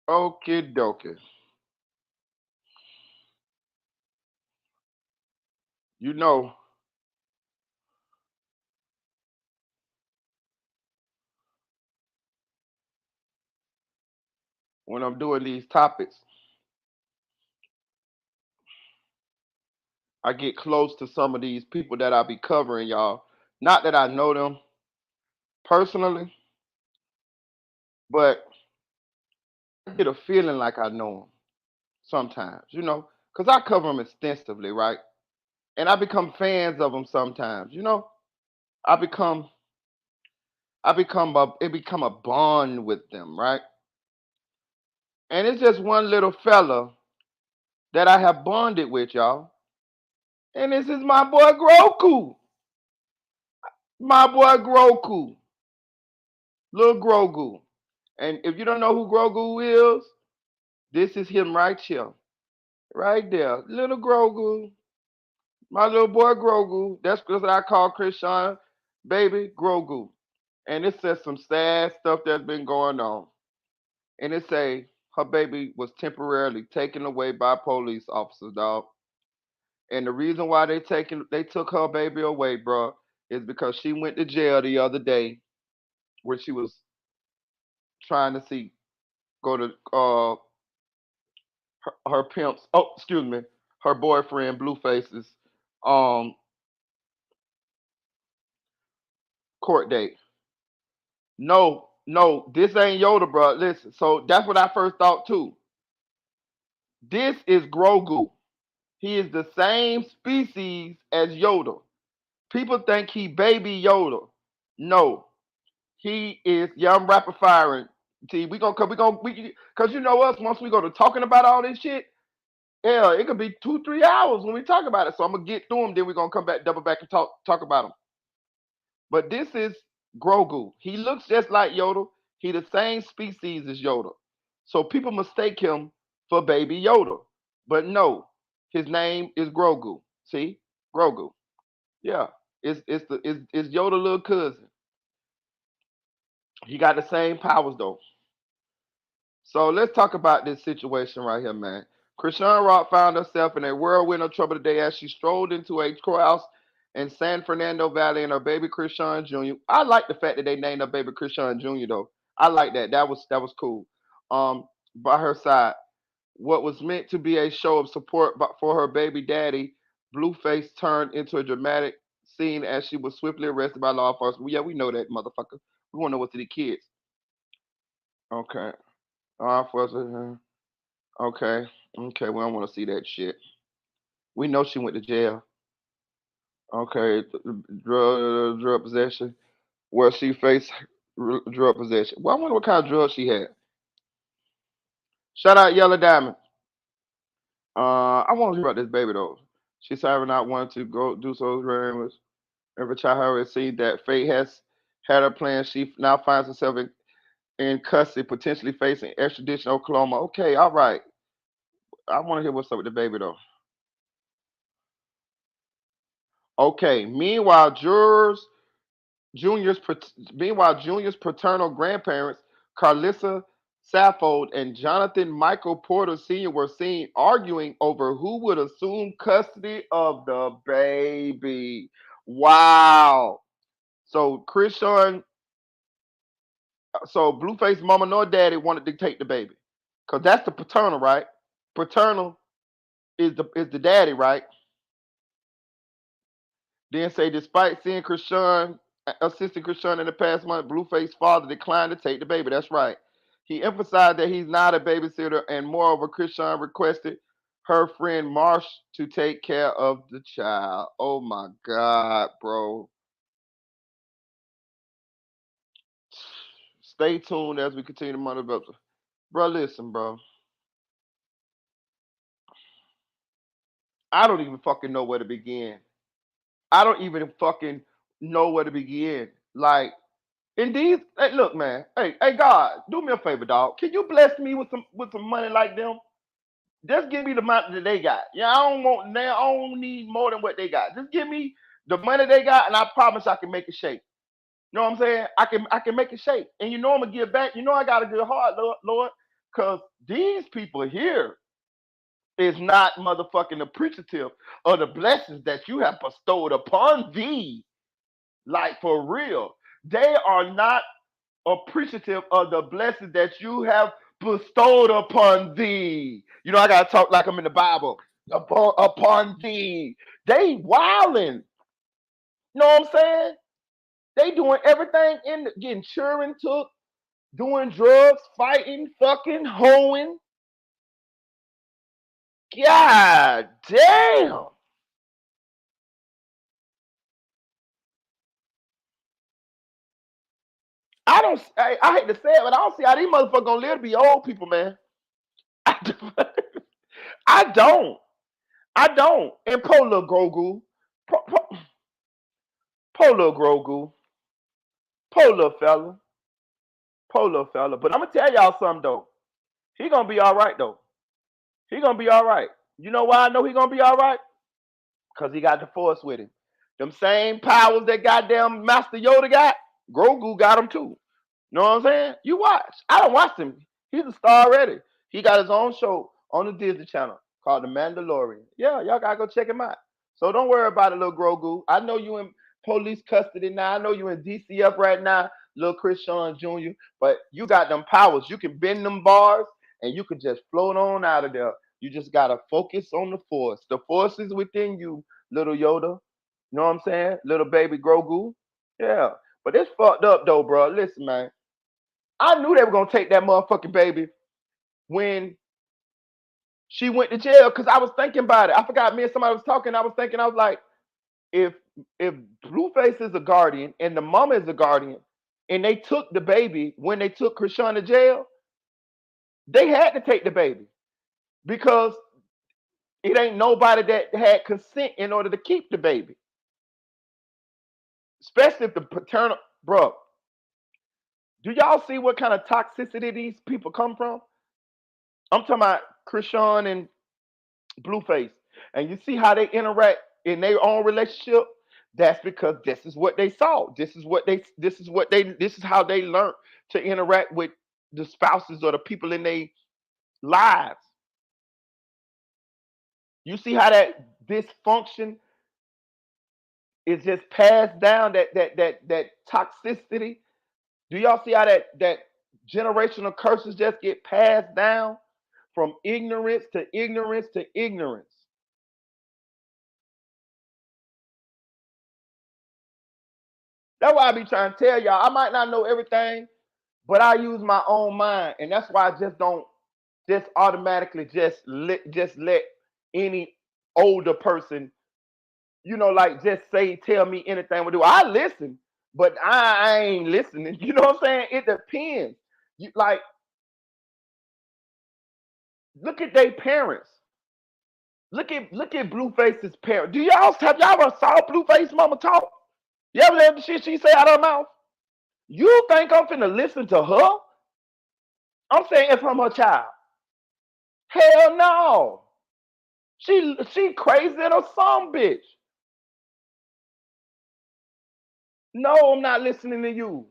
Okie dokie. When I'm doing these topics, I get close to some of these people that I be covering, y'all. Not that I know them personally, but I get a feeling like I know them sometimes, because I cover them extensively, right? And I become fans of them sometimes, I become it become a bond with them, right? And it's just one little fella that I have bonded with, y'all. And this is my boy Grogu. My boy Grogu. Little Grogu. And if you don't know who Grogu is, this is him right here. Right there. Little Grogu. My little boy Grogu. That's what I call Chrisean baby Grogu. And it says some sad stuff that's been going on. And it say her baby was temporarily taken away by police officers, dog. And the reason why they took her baby away, bro, is because she went to jail the other day where she was trying to go to her pimp's, her boyfriend Blueface's um court date. No, this ain't Yoda, bro. Listen, so that's what I first thought too. This is Grogu. He is the same species as Yoda. People think he baby Yoda. No, he is young rapid firing. See, cause you know us. Once we go to talking about all this shit, yeah, it could be 2-3 hours when we talk about it. So I'm gonna get through them. Then we're gonna come back, double back, and talk about them. But this is Grogu. He looks just like Yoda. He the same species as Yoda. So people mistake him for baby Yoda. But no, his name is Grogu. See? Grogu. Yeah. It's Yoda little cousin. He got the same powers though. So let's talk about this situation right here, man. Chrisean Rock found herself in a whirlwind of trouble today as she strolled into a courthouse in San Fernando Valley and her baby Chrisean Jr. I like the fact that they named her baby Chrisean Jr. though. I like that. That was cool. By her side, what was meant to be a show of support for her baby daddy, Blueface turned into a dramatic scene as she was swiftly arrested by law enforcement. Yeah, we know that motherfucker. We want to know what's to the kids. Okay. Law enforcement. Okay. Okay. We don't want to see that shit. We know she went to jail. Okay. Drug possession. Where she faced drug possession. Well, I wonder what kind of drugs she had. Shout out Yellow Diamond. I want to hear about this baby though. She's having not wanted to go do so very much. Every child, however, seen that fate has had her plan. She now finds herself in custody, potentially facing extradition to Oklahoma. Okay, all right. I want to hear what's up with the baby though. Okay. Junior's Junior's paternal grandparents, Carlissa Saffold and Jonathan Michael Porter Sr. were seen arguing over who would assume custody of the baby. Wow. So so Blueface mama nor daddy wanted to take the baby. Cause that's the paternal, right? Paternal is the daddy, right? Then say, despite seeing assisting Chrisean in the past month, Blueface's father declined to take the baby. That's right. He emphasized that he's not a babysitter, and moreover, Chrisean requested her friend Marsh to take care of the child. Oh my God, bro. Stay tuned as we continue to monitor. Bro, listen, bro. I don't even fucking know where to begin. I don't even fucking know where to begin. Like, and these, hey, look, man. Hey, God, do me a favor, dog. Can you bless me with some money like them? Just give me the amount that they got. Yeah, I don't need more than what they got. Just give me the money they got, and I promise I can make it shake. You know what I'm saying? I can make it shake. And you know I'm gonna give back. You know I got a good heart, Lord, because these people here is not motherfucking appreciative of the blessings that you have bestowed upon thee. Like for real. They are not appreciative of the blessings that you have bestowed upon thee. You know, I gotta talk like I'm in the Bible. Upon thee. They wilding. You know what I'm saying? They doing everything getting children took, doing drugs, fighting, fucking, hoeing. God damn. I hate to say it, but I don't see how these motherfuckers gonna live to be old people, man. I don't. I don't. And poor little Grogu. Poor little Grogu. Poor little fella. Poor little fella. But I'm gonna tell y'all something though. He gonna be all right though. He gonna be all right. You know why I know he gonna be all right? Because he got the force with him. Them same powers that goddamn Master Yoda got, Grogu got them too. You know what I'm saying? You watch. I don't watch him. He's a star already. He got his own show on the Disney Channel called The Mandalorian. Yeah, y'all gotta go check him out. So don't worry about it, little Grogu. I know you in police custody now. I know you in DCF right now, little Chrisean Jr. But you got them powers. You can bend them bars and you can just float on out of there. You just gotta focus on the force. The force is within you, little Yoda. You know what I'm saying? Little baby Grogu. Yeah. But it's fucked up though, bro. Listen, man. I knew they were gonna take that motherfucking baby when she went to jail because I was thinking about it. I forgot me and somebody was talking. I was like, if Blueface is a guardian and the mama is a guardian, and they took the baby when they took Chrisean to jail, they had to take the baby because it ain't nobody that had consent in order to keep the baby. Especially if the paternal, bro. Do y'all see what kind of toxicity these people come from? I'm talking about Chrisean and Blueface, and you see how they interact in their own relationship. That's because this is what they saw. This is how they learned to interact with the spouses or the people in their lives. You see how that dysfunction is just passed down, that toxicity. Do y'all see how that generational curses just get passed down from ignorance to ignorance to ignorance? That's why I be trying to tell y'all. I might not know everything, but I use my own mind, and that's why I just don't just automatically just let any older person, like just tell me anything we do. I listen, but I ain't listening. You know what I'm saying? It depends. You like look at their parents. Look at Blueface's parents. Have y'all ever saw Blueface mama talk? You ever heard the shit she say out of her mouth? You think I'm finna listen to her? I'm saying it's from her child. Hell no. She crazy than a some bitch. No, I'm not listening to you.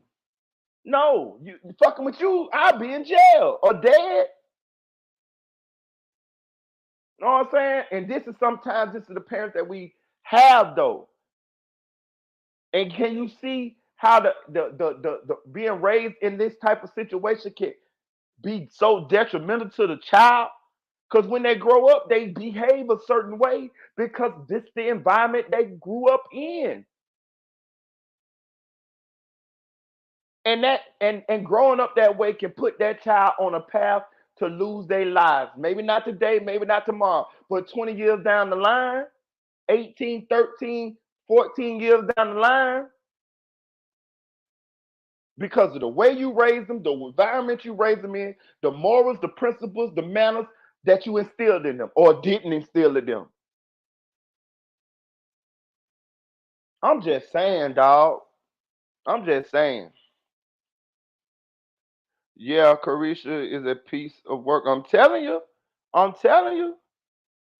No, you fucking with you, I'll be in jail or dead. You know what I'm saying? And this is the parents that we have though. And can you see how the being raised in this type of situation can be so detrimental to the child? Because when they grow up, they behave a certain way because this the environment they grew up in. And growing up that way can put that child on a path to lose their lives. Maybe not today, maybe not tomorrow, but 20 years down the line, 18, 13, 14 years down the line, because of the way you raise them, the environment you raise them in, the morals, the principles, the manners that you instilled in them or didn't instill in them. I'm just saying, dog. I'm just saying. Yeah, Carisha is a piece of work. I'm telling you. I'm telling you.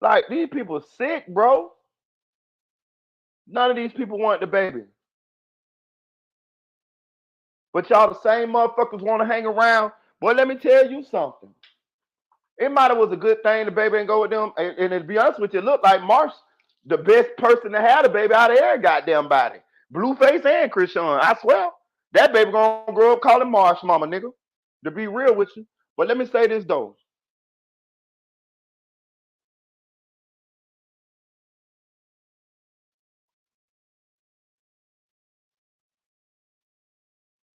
Like, these people sick, bro. None of these people want the baby. But y'all the same motherfuckers want to hang around. Boy, let me tell you something. It might have was a good thing the baby didn't go with them. And to be honest with you, it looked like Marsh, the best person to have the baby out of every goddamn body. Blueface and Chrisean. I swear. That baby gonna grow up calling Marsh mama, nigga. To be real with you. But let me say this though.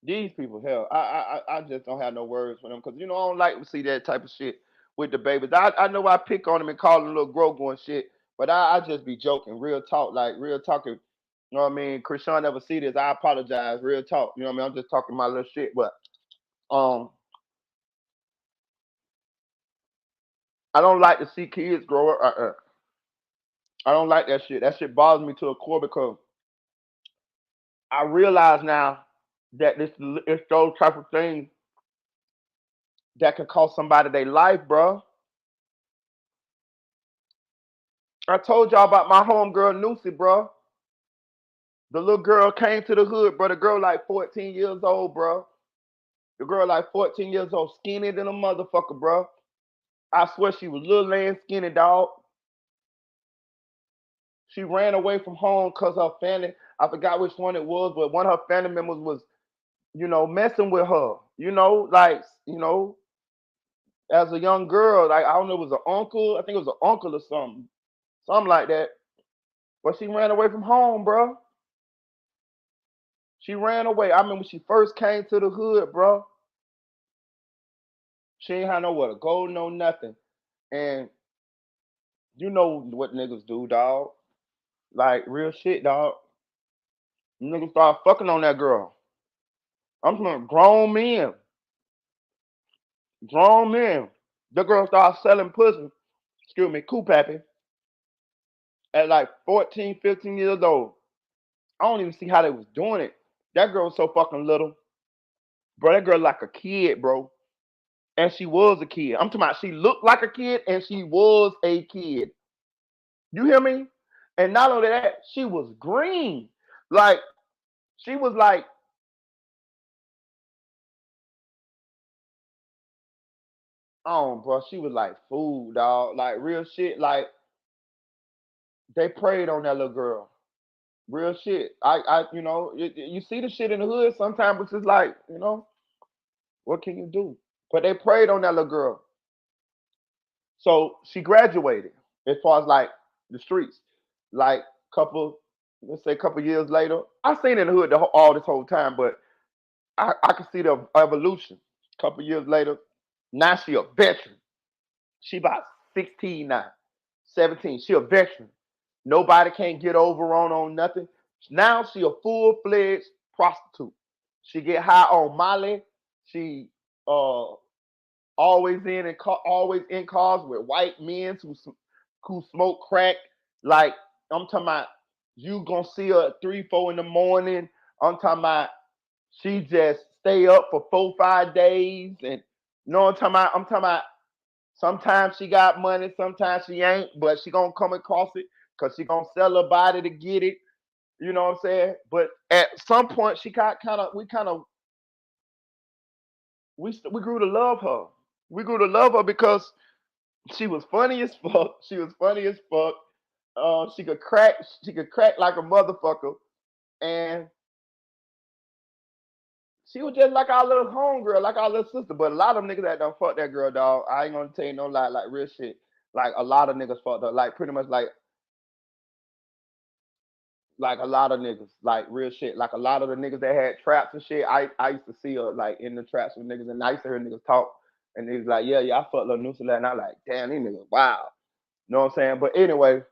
These people, hell, I just don't have no words for them because I don't like to see that type of shit with the babies. I know I pick on them and call them little Grogu and shit, but I just be joking, real talk, like real talking. You know what I mean? Chrisean never see this. I apologize, real talk. You know what I mean? I'm just talking my little shit, but um, I don't like to see kids grow up. I don't like that shit. That shit bothers me to a core because I realize now that it's those type of things that can cost somebody their life, bro. I told y'all about my homegirl Nucy, bro. The little girl came to the hood, bro. The girl like 14 years old, bro. The girl like 14 years old, skinny than a motherfucker, bro. I swear she was little and skinny, dog. She ran away from home because her family, I forgot which one it was, but one of her family members was, messing with her. As a young girl, like I don't know, it was an uncle. I think it was an uncle or something. Something like that. But she ran away from home, bro. She ran away. I remember when she first came to the hood, bro. She ain't had nowhere to go, no nothing. And you know what niggas do, dog. Like real shit, dog. Niggas start fucking on that girl. I'm talking grown men. Grown men. The girl started selling pussy, excuse me, pappy, at like 14, 15 years old. I don't even see how they was doing it. That girl was so fucking little. Bro, that girl like a kid, bro. And she was a kid. I'm talking about she looked like a kid and she was a kid. You hear me? And not only that, she was green. Like, she was like, oh, bro, she was like fool, dog. Like real shit. Like they preyed on that little girl. Real shit. You know, you see the shit in the hood. Sometimes it's just like, you know, what can you do? But they preyed on that little girl. So she graduated as far as like the streets. Like let's say couple years later. I seen in the hood all this whole time, but I can see the evolution. Couple years later, now she a veteran. She about 16 now, 17. She a veteran. Nobody can't get over on nothing. Now she a full-fledged prostitute. She get high on Molly. She uh always in cars with white men who smoke crack. Like I'm talking about, you gonna see her at 3, 4 in the morning. I'm talking about she just stay up for 4, 5 days, and you know what I'm talking about. I'm talking about sometimes she got money, sometimes she ain't, but she gonna come across it because she gonna sell her body to get it. You know what I'm saying? But at some point, she we grew to love her. We grew to love her because she was funny as fuck. She was funny as fuck. She could crack. She could crack like a motherfucker, and she was just like our little homegirl, like our little sister. But a lot of niggas that done fuck that girl, dog. I ain't gonna tell you no lie, like real shit. Like a lot of niggas fucked her, like pretty much like a lot of niggas, like real shit. Like a lot of the niggas that had traps and shit. I used to see her like in the traps with niggas, and I used to hear niggas talk, and they was like, yeah, I fucked Lil Noosa, and I like, damn, these niggas, wow. You know what I'm saying? But anyway,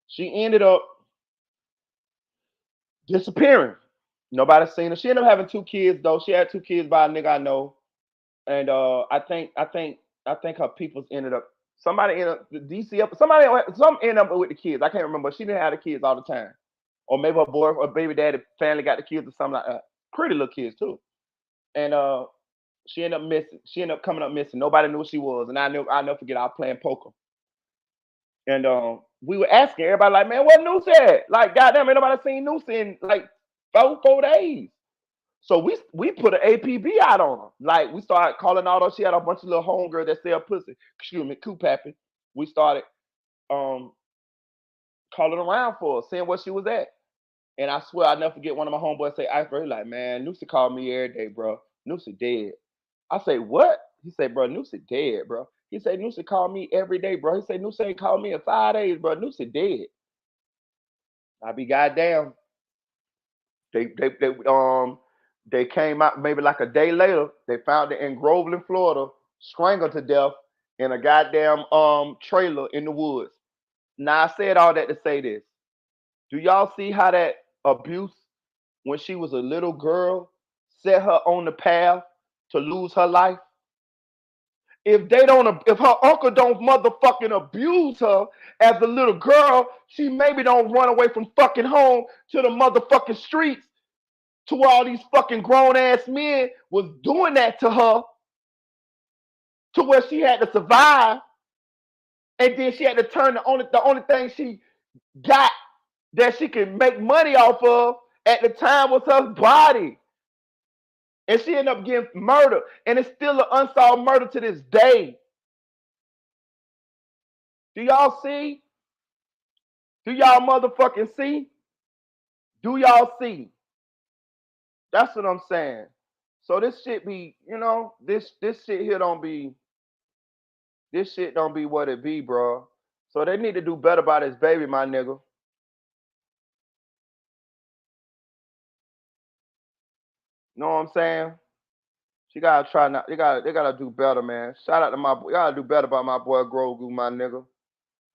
she ended up disappearing. Nobody seen her. She ended up having 2 kids though. She had 2 kids by a nigga I know, and I think her peoples ended up. Somebody ended up the DC up. Some ended up with the kids. I can't remember. She didn't have the kids all the time, or maybe her boy or baby daddy family got the kids or something like that. Pretty little kids too, and she ended up missing. She ended up coming up missing. Nobody knew who she was, and I never forget. I was playing poker, and we were asking everybody like, man, what Noose at? Like, goddamn, ain't nobody seen Noose in like 4 days. So we put an APB out on her. Like we started calling all those. She had a bunch of little homegirls that sell pussy. Excuse me, coop papping. We started um calling around for her, seeing where she was at. And I swear I never forget one of my homeboys say, "Iceberg, like, man, Noosa called me every day, bro. Noosa dead." I say, "What?" He said, "Bro, Noosa dead, bro." He said, "Noosa called me every day, bro." He said, "Noosa ain't called me in 5 days, bro. Noosa dead." I be goddamn. They came out maybe like a day later. They found it in Groveland, Florida, strangled to death in a goddamn trailer in the woods. Now I said all that to say this. Do y'all see how that abuse when she was a little girl set her on the path to lose her life? If her uncle don't motherfucking abuse her as a little girl, she maybe don't run away from fucking home to the motherfucking streets to where all these fucking grown ass men was doing that to her, to where she had to survive, and then she had to turn the only thing she got that she could make money off of at the time was her body. And she ended up getting murdered. And it's still an unsolved murder to this day. Do y'all see? Do y'all motherfucking see? Do y'all see? That's what I'm saying. So this shit be, this shit here don't be, this shit don't be what it be, bro. So they need to do better by this baby, my nigga. You know what I'm saying? She gotta try not. They gotta do better, man. Shout out to my boy. You gotta do better by my boy Grogu, my nigga.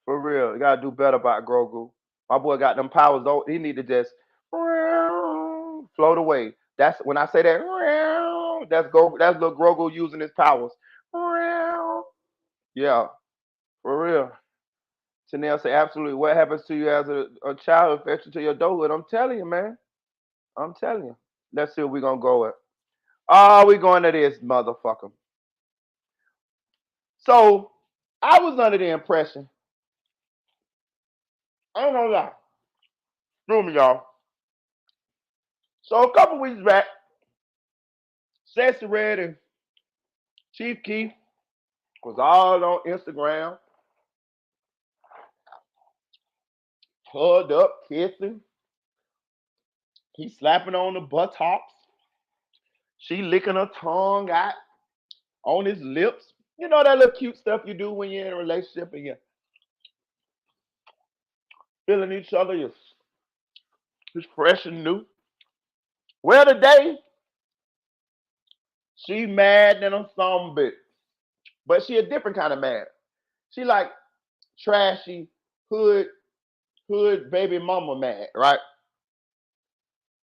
For real, you gotta do better by Grogu. My boy got them powers. Though he need to just float away. That's when I say that. That's go. That's little Grogu using his powers. Yeah, for real. Chanel say absolutely. What happens to you as a child affects you to your adulthood? I'm telling you, man. I'm telling you. Let's see what we're gonna go with. Oh, we going to this motherfucker. So I was under the impression, I don't know that. Screw me, y'all. So a couple weeks back, Sexy Red and Chief Keef was all on Instagram, hugged up, kissing. He slapping on the buttocks. She licking her tongue out on his lips. You know that little cute stuff you do when you're in a relationship and you're feeling each other. You're just fresh and new. Well, today, she mad than a some bitch. But she a different kind of mad. She like trashy, hood baby mama mad, right?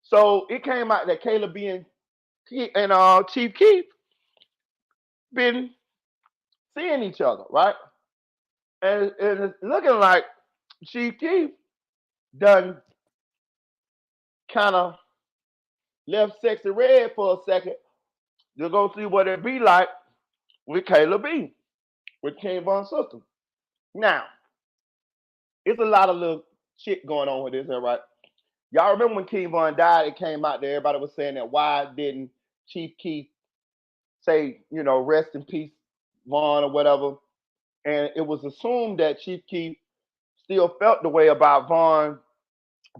So it came out that Kayla B and Chief Keef been seeing each other, right? And it's looking like Chief Keef done kind of left Sexy Red for a second to go see what it be like with Kayla B, with King Von's sister. Now, it's a lot of little shit going on with this here, right? Y'all remember when King Von died, it came out there, everybody was saying that why didn't Chief Keef say, rest in peace, Von or whatever. And it was assumed that Chief Keef still felt the way about Von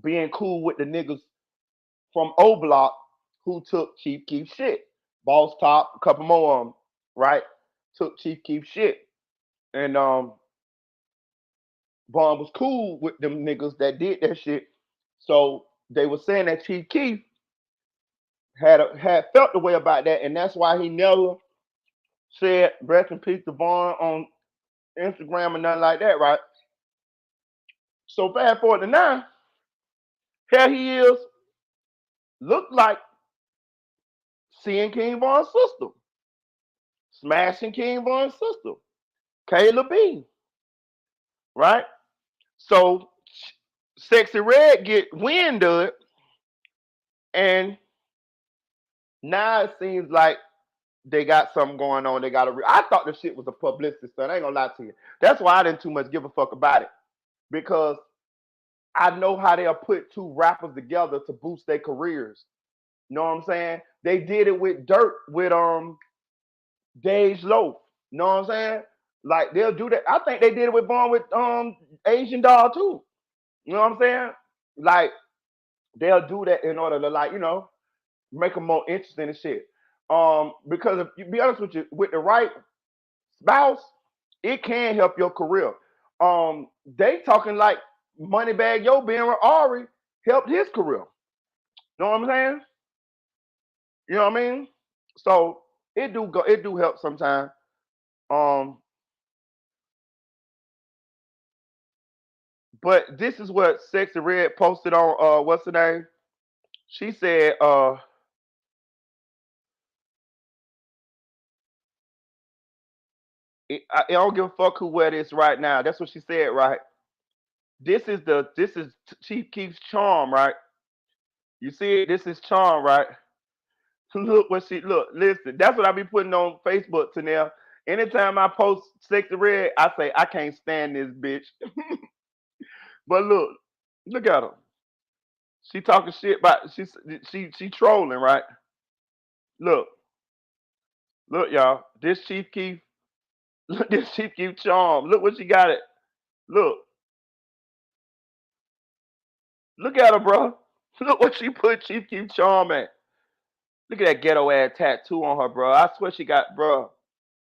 being cool with the niggas from O Block who took Chief Keef shit. Boss Top, a couple more of them, right? Took Chief Keef shit. And Von was cool with them niggas that did that shit. So they were saying that Chief Keef had felt the way about that, and that's why he never said rest in peace to Von on Instagram and nothing like that, right? So fast forward to now, here he is, look like seeing King Von's sister, smashing King Von's sister, Kayla B, right? So Sexy Red get wind of it, and now it seems like they got something going on. They got I thought the shit was a publicity stunt. I ain't gonna lie to you. That's why I didn't too much give a fuck about it, because I know how they'll put two rappers together to boost their careers. You know what I'm saying? They did it with Dirt with Dej Loaf. You know what I'm saying? Like they'll do that. I think they did it with Vaughn with Asian Doll too. You know what I'm saying? Like they'll do that in order to make them more interesting and shit. Because if you be honest with you, with the right spouse, it can help your career. They talking like Moneybag Yo being with Ari helped his career. You know what I'm saying? You know what I mean? So it do help sometimes. But this is what Sexy Red posted on what's her name? She said I don't give a fuck who wear this right now. That's what she said, right? This is Chief Keef's charm, right? You see it? This is charm, right? Look what listen, that's what I be putting on Facebook to now. Anytime I post Sexy Red, I say I can't stand this bitch. But look at her. She talking shit about she trolling, right? Look, y'all. This Chief Keef, look this Chief Keef charm. Look what she got it. Look at her, bro. Look what she put Chief Keef charm at. Look at that ghetto ass tattoo on her, bro. I swear she got, bro.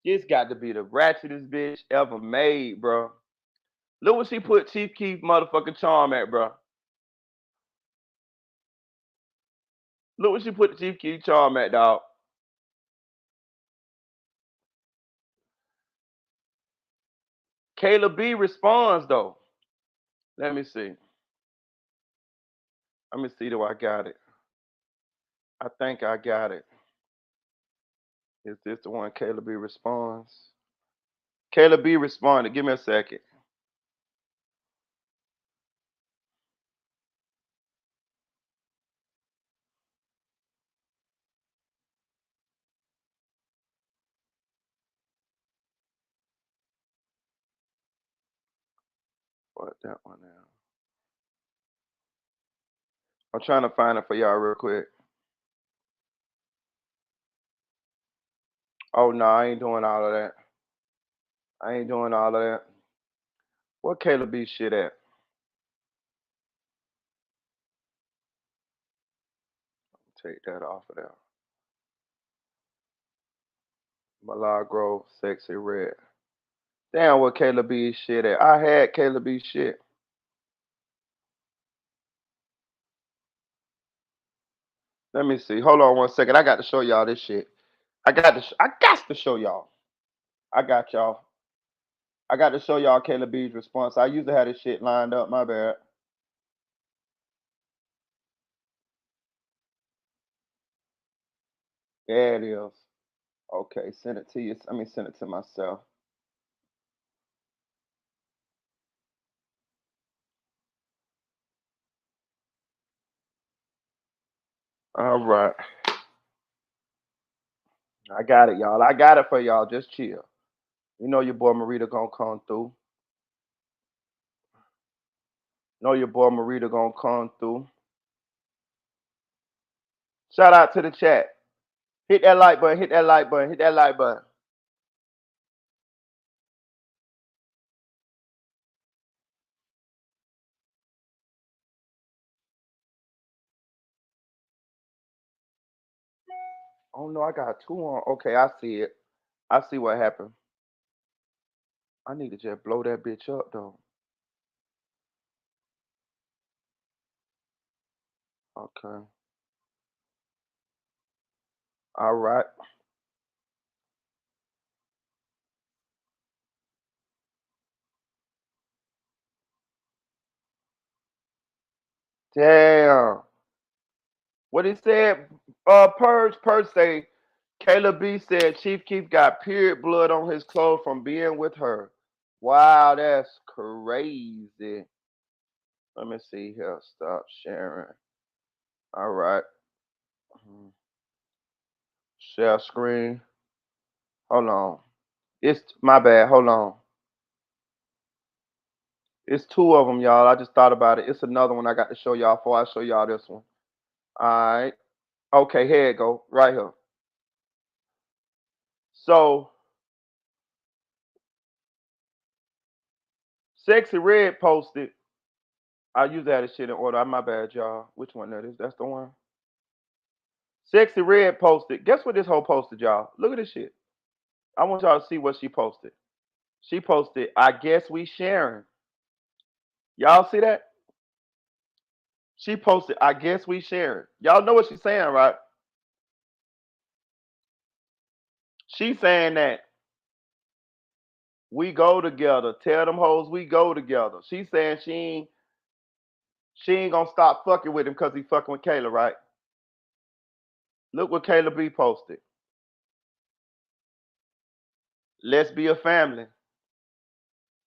This got to be the ratchetest bitch ever made, bro. Look what she put Chief Keef motherfucking charm at, bro. Look what she put Chief Keef charm at, dog. Kayla B responds though. Let me see. Let me see. Do I got it? I think I got it. Is this the one Kayla B responds? Kayla B responded. Give me a second. What that one now? I'm trying to find it for y'all real quick. Oh no, I ain't doing all of that. I ain't doing all of that. What Caleb B shit at? Take that off of there. Milagro, Sexy Red. Damn, what Caleb B shit at? I had Caleb B shit. Let me see. Hold on 1 second. I got to show y'all this shit. I got to show y'all. I got y'all. I got to show y'all Caleb B's response. I used to have this shit lined up. My bad. There it is. Okay, send it to you. Let me send it to myself. All right. I got it, y'all. I got it for y'all. Just chill. You know your boy Marita gonna come through. Know your boy Marita gonna come through. Shout out to the chat. Hit that like button. Hit that like button. Hit that like button. Oh no, I got two on. Okay, I see it. I see what happened. I need to just blow that bitch up though. Okay. All right. Damn. What he said, Purge say, Caleb B said Chief Keef got period blood on his clothes from being with her. Wow, that's crazy. Let me see here. Stop sharing. All right. Share screen. Hold on. It's my bad. Hold on. It's two of them, y'all. I just thought about it. It's another one I got to show y'all before I show y'all this one. All right. Okay, here it go. Right here. So, Sexy Red posted. I usually have this shit in order. My bad, y'all. Which one that is? That's the one. Sexy Red posted. Guess what this whole posted, y'all? Look at this shit. I want y'all to see what she posted. She posted, I guess we sharing. Y'all see that? She posted, I guess we sharing. Y'all know what she's saying, right? She's saying that we go together. Tell them hoes we go together. She's saying she ain't gonna stop fucking with him because he fucking with Kayla, right? Look what Kayla B posted. Let's be a family.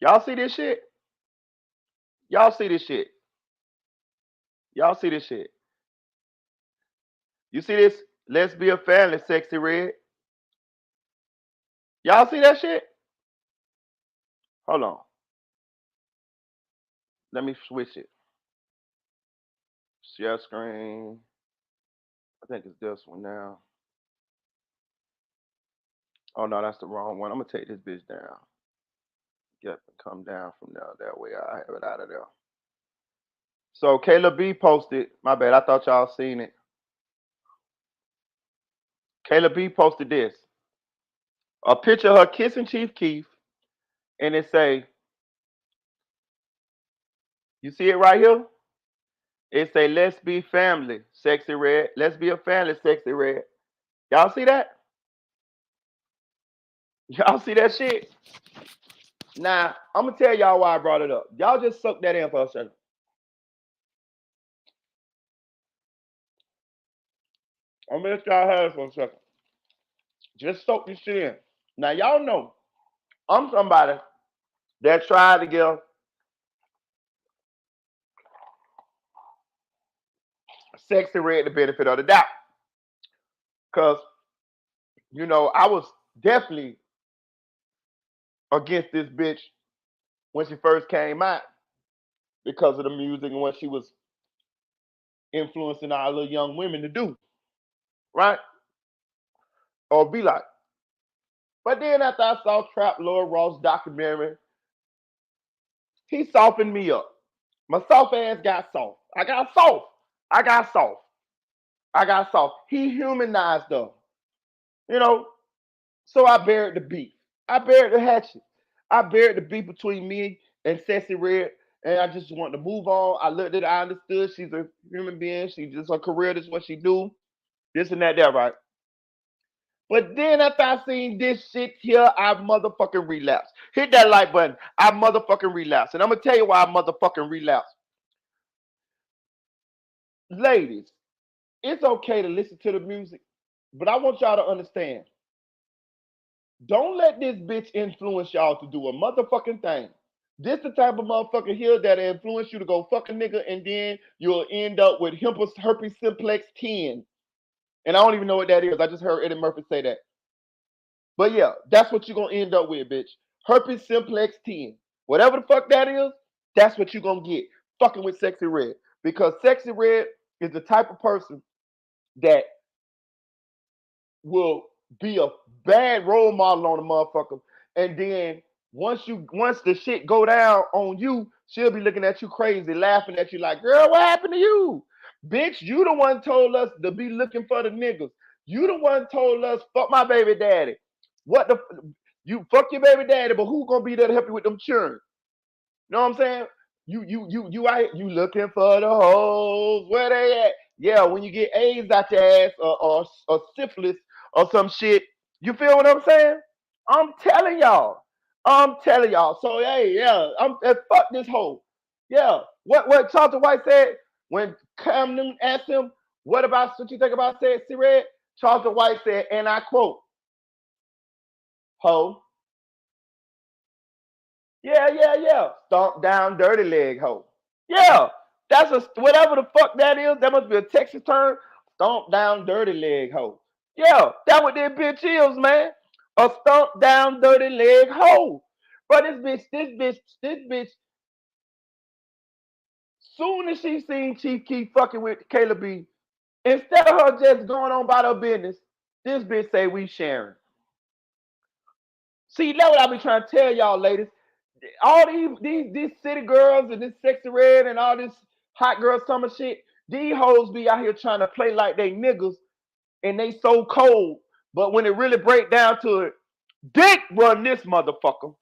Y'all see this shit? Y'all see this shit? Y'all see this shit? You see this? Let's be a family, Sexy Red. Y'all see that shit? Hold on. Let me switch it. Share screen. I think it's this one now. Oh no, that's the wrong one. I'm gonna take this bitch down. Get come down from there. That way I have it out of there. So Kayla B posted. My bad. I thought y'all seen it. Kayla B posted this. A picture of her kissing Chief Keef, and it say, you see it right here? It say, let's be family, Sexy Red. Let's be a family, Sexy Red. Y'all see that? Y'all see that shit? Now, I'm going to tell y'all why I brought it up. Y'all just soak that in for a second. I'm going to let y'all have it for a second. Just soak this shit in. Now, y'all know I'm somebody that tried to give Sexy Red the benefit of the doubt. Because, you know, I was definitely against this bitch when she first came out because of the music and what she was influencing our little young women to do, right? Or be like. But then after I saw Trap Lord Ross documentary, he softened me up. My soft ass got soft. I got soft. I got soft. I got soft. He humanized us, you know. So I buried the beef. I buried the hatchet. I buried the beef between me and Sexy Red, and I just wanted to move on. I looked at it. I understood she's a human being. She just her career. This is what she do. This and that. There, right? But then after I seen this shit here, I motherfucking relapsed. Hit that like button. I motherfucking relapsed. And I'm gonna tell you why I motherfucking relapsed. Ladies, it's okay to listen to the music, but I want y'all to understand. Don't let this bitch influence y'all to do a motherfucking thing. This the type of motherfucker here that influence you to go fuck a nigga, and then you'll end up with herpes simplex 10. And I don't even know what that is. I just heard Eddie Murphy say that. But yeah, that's what you're gonna end up with, bitch. Herpes simplex 10. Whatever the fuck that is, that's what you're gonna get. Fucking with Sexy Red. Because Sexy Red is the type of person that will be a bad role model on a motherfucker. And then once the shit go down on you, she'll be looking at you crazy, laughing at you like, girl, what happened to you? Bitch, you the one told us to be looking for the niggas. You the one told us, fuck my baby daddy. What the you fuck your baby daddy, but who gonna be there to help you with them children? You know what I'm saying? You out you looking for the hoes. Where they at? Yeah, when you get AIDS out your ass or syphilis or some shit. You feel what I'm saying? I'm telling y'all. I'm telling y'all. So hey, yeah, fuck this hoe. Yeah. What Charlton White said when Camden asked him, what you think about Sexy Red? Charlton White said, and I quote, hoe. Yeah. Stomp down dirty leg hoe. Yeah. That's whatever the fuck that is. That must be a Texas term. Stomp down dirty leg hoe. Yeah, that what that bitch is, man. A stomp down dirty leg hoe. But this bitch, soon as she seen Chief Keef fucking with Caleb B, instead of her just going on about her business, this bitch say we sharing. See, that's what I be trying to tell y'all, ladies. All these city girls and this Sexy Red and all this hot girl summer shit, these hoes be out here trying to play like they niggas and they so cold. But when it really break down to it, Dick run this motherfucker.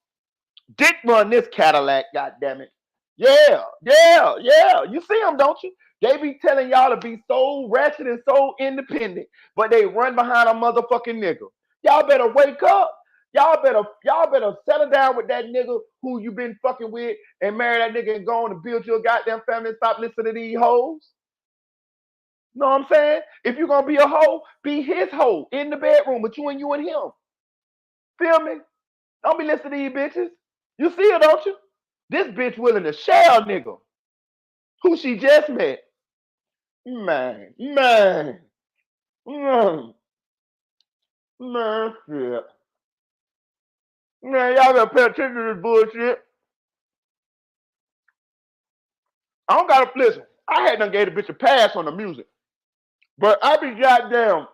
Dick run this Cadillac, goddammit. Yeah. You see them, don't you? They be telling y'all to be so ratchet and so independent, but they run behind a motherfucking nigga. Y'all better wake up. Y'all better settle down with that nigga who you been fucking with and marry that nigga and go on and build your goddamn family and stop listening to these hoes. Know what I'm saying? If you're gonna be a hoe, be his hoe in the bedroom between you and him. Feel me? Don't be listening to these bitches. You see it, don't you? This bitch willing to share a nigga who she just met. Man, shit. Man, y'all better pay attention to this bullshit. I don't gotta listen. I had done gave the bitch a pass on the music, but I be goddamn.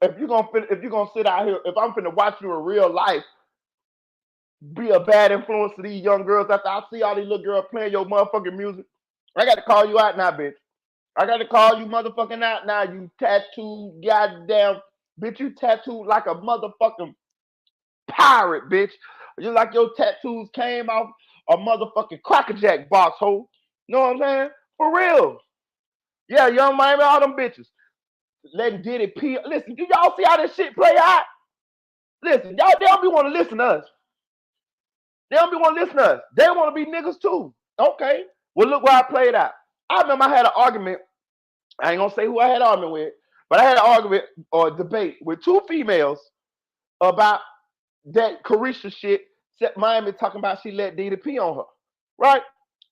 If you gonna sit out here, if I'm finna watch you in real life, be a bad influence to these young girls after I see all these little girls playing your motherfucking music, I got to call you out now, bitch. I got to call you motherfucking out now, you tattooed goddamn bitch. You tattooed like a motherfucking pirate, bitch. You like your tattoos came off a motherfucking crackerjack box hole. You know what I'm saying? For real. Yeah, Young Miami, all them bitches. Letting Diddy pee. Listen, do y'all see how this shit play out? Listen, y'all, they don't be want to listen to us. They don't be want to listen to us. They want to be niggas too. Okay. Well, look where I played out. I remember I had an argument. I ain't gonna say who I had an argument with, but I had an argument or a debate with two females about that Carisha shit. Miami talking about she let Diddy pee on her. Right?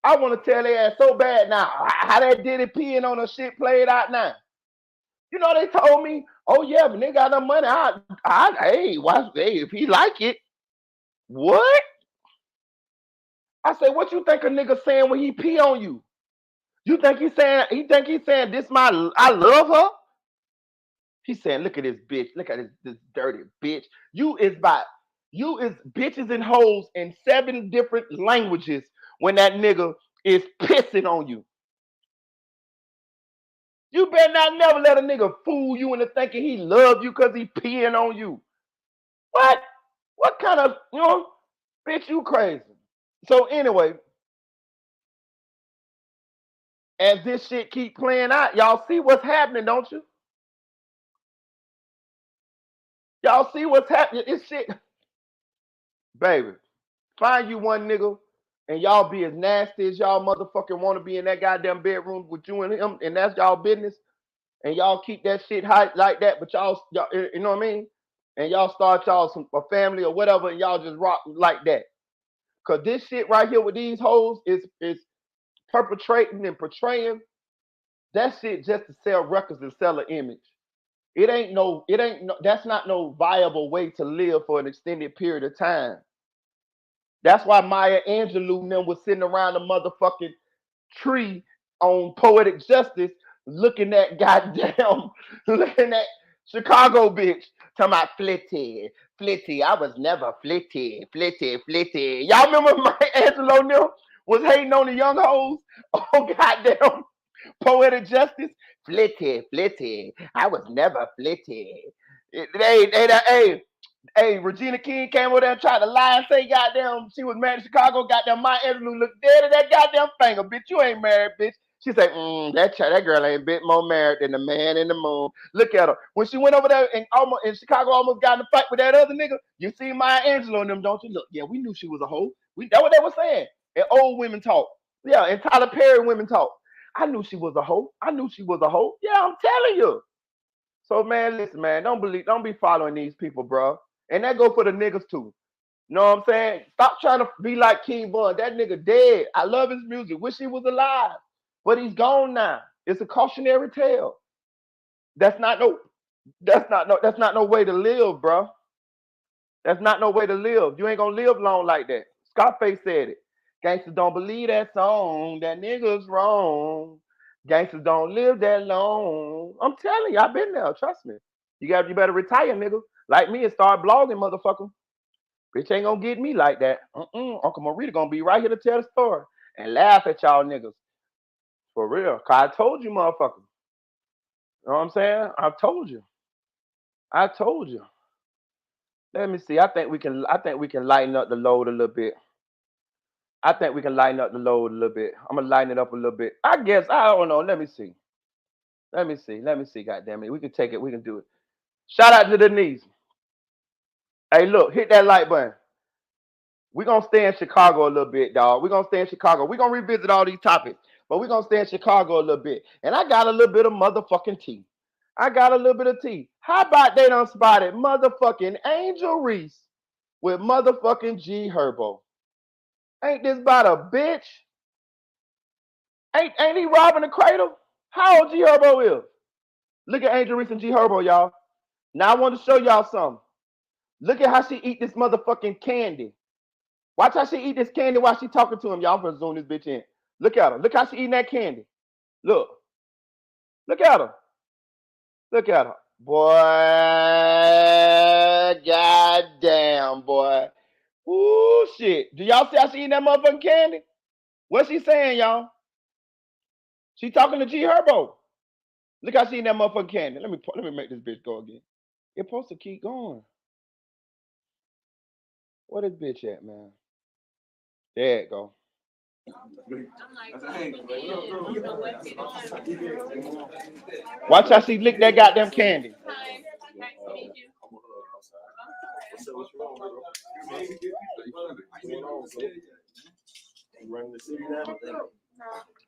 I want to tell their ass so bad now how that Diddy peeing on her shit played out now. You know, they told me, oh yeah, but they got no money. Hey, if he like it, what? I said, what you think a nigga saying when he pee on you? You think he's saying? He think he's saying this? I love her. He's saying, look at this bitch. Look at this dirty bitch. You is bitches and hoes in 7 different languages when that nigga is pissing on you. You better not never let a nigga fool you into thinking he love you because he peeing on you. What? What kind of, bitch, you crazy. So anyway, as this shit keep playing out, y'all see what's happening, don't you? Y'all see what's happening? This shit, baby, find you one nigga and y'all be as nasty as y'all motherfucking want to be in that goddamn bedroom with you and him, and that's y'all business, and y'all keep that shit high like that, but y'all, you know what I mean? And y'all start a family or whatever, and y'all just rock like that. Cause this shit right here with these hoes is perpetrating and portraying that shit just to sell records and sell an image. That's not no viable way to live for an extended period of time. That's why Maya Angelou and them was sitting around the motherfucking tree on Poetic Justice looking at Chicago bitch. Talking about flitty. I was never flitty. Y'all remember Maya Angelou and them was hating on the young hoes? Oh, goddamn. Poetic Justice? Flitty. I was never flitty. Hey, Regina King came over there and tried to lie and say, goddamn, she was married in Chicago. Goddamn, Maya Angelou looked dead at that goddamn finger. Bitch, you ain't married, bitch. She said, that girl ain't a bit more married than the man in the moon. Look at her. When she went over there in Chicago, almost got in a fight with that other nigga. You see Maya Angelou and them, don't you? Look, yeah, we knew she was a hoe. That's what they were saying. And old women talk. Yeah, and Tyler Perry women talk. I knew she was a hoe. Yeah, I'm telling you. So, man, listen, man, don't be following these people, bro. And that go for the niggas, too. You know what I'm saying? Stop trying to be like King Von. That nigga dead. I love his music. Wish he was alive. But he's gone now. It's a cautionary tale. That's not no way to live, bro. That's not no way to live. You ain't gonna live long like that. Scarface said it. Gangsters don't believe that song. That nigga's wrong. Gangsters don't live that long. I'm telling you, I've been there. Trust me. You better retire, nigga. Like me and start blogging, motherfucker. Bitch ain't gonna get me like that. Uncle Marita gonna be right here to tell the story and laugh at y'all niggas. For real. Cause I told you, motherfucker. You know what I'm saying? I told you. Let me see. I think we can lighten up the load a little bit. I'm gonna lighten it up a little bit. I guess, I don't know. Let me see. Goddamn it. We can take it. We can do it. Shout out to Denise. Hey, look, hit that like button. We're going to stay in Chicago a little bit, dog. We're going to revisit all these topics, but we're going to stay in Chicago a little bit. And I got a little bit of motherfucking tea. How about they done spotted motherfucking Angel Reese with motherfucking G Herbo? Ain't this about a bitch? Ain't he robbing the cradle? How old G Herbo is? Look at Angel Reese and G Herbo, y'all. Now I want to show y'all something. Look at how she eat this motherfucking candy. Watch how she eat this candy while she talking to him. Y'all gonna zoom this bitch in. Look at her. Look how she eating that candy. Look at her. Boy, goddamn, boy. Ooh, shit. Do y'all see how she eating that motherfucking candy? What's she saying, y'all? She talking to G Herbo. Look how she eating that motherfucking candy. Let me make this bitch go again. It's supposed to keep going. Where this bitch at, man? There it go. Watch how she lick that goddamn candy.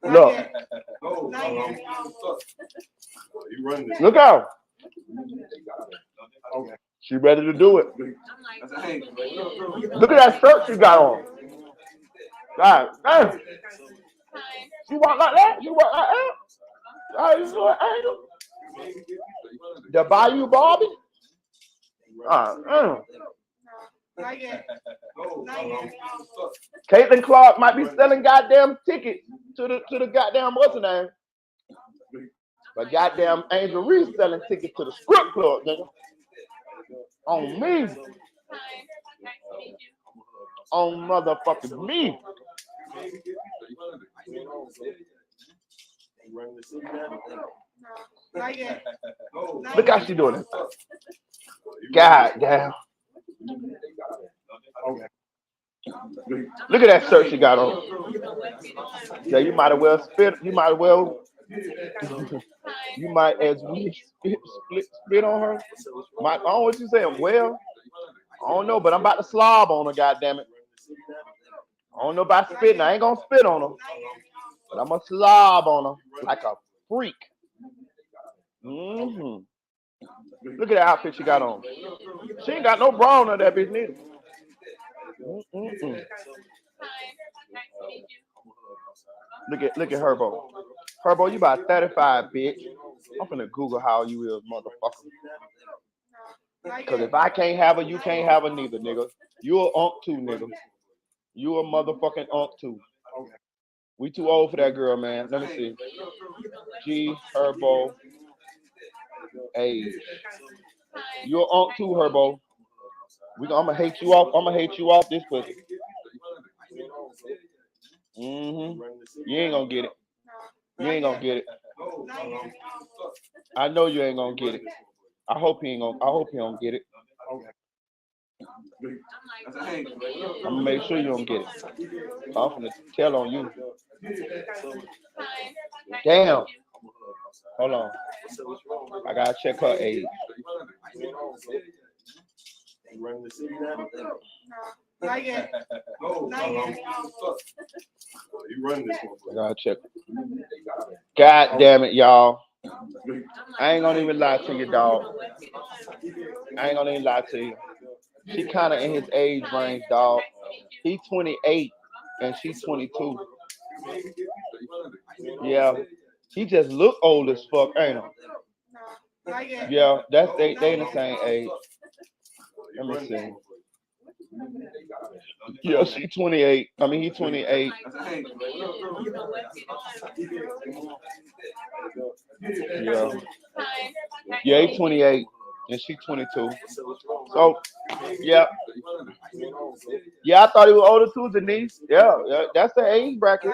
Look. Look out. She ready to do it. Look at that shirt she got on. God damn. She walk like that? The Bayou Barbie? Caitlin Clark might be selling goddamn tickets to the goddamn what's her name? But goddamn Angel Reese selling tickets to the strip club, nigga. On me. On motherfucking me. Look how she doing it. God damn. Look at that shirt she got on. Yeah, you might as well spit. You might as well. You might as well spit on her. I don't know what you saying. Well, I don't know, but I'm about to slob on her. Goddamn it. I don't know about spitting. I ain't gonna spit on her, but I'm gonna slob on her like a freak. Mm-hmm. Look at the outfit she got on. She ain't got no bra on her, that bitch neither. Mm-mm-mm. Look at Herbo. Herbo, you about 35, bitch. I'm finna Google how you is, motherfucker. Cause if I can't have her, you can't have her neither, nigga. You a unk too, nigga. You a motherfucking unk too. We too old for that girl, man. Let me see. G Herbo age. You a unk too, Herbo. I'm gonna hate you off. I'm gonna hate you off this pussy. Mm-hmm. You ain't gonna get it. You ain't gonna get it. I know you ain't gonna get it. I hope he don't get it. I'm gonna make sure you don't get it. I'm gonna tell on you. Damn. Hold on. I gotta check her age. I gotta check. God damn it, y'all. I ain't gonna even lie to you, dog. I ain't gonna even lie to you. She kind of in his age range, dog. He 28 and she's 22. Yeah, he just look old as fuck, ain't he? Yeah, that's they in the same age. Let me see. Yeah, she 28. I mean, he 28. Yeah. Yeah, he 28 and she 22. So, yeah. Yeah, I thought he was older too, Denise. Yeah, that's the age bracket.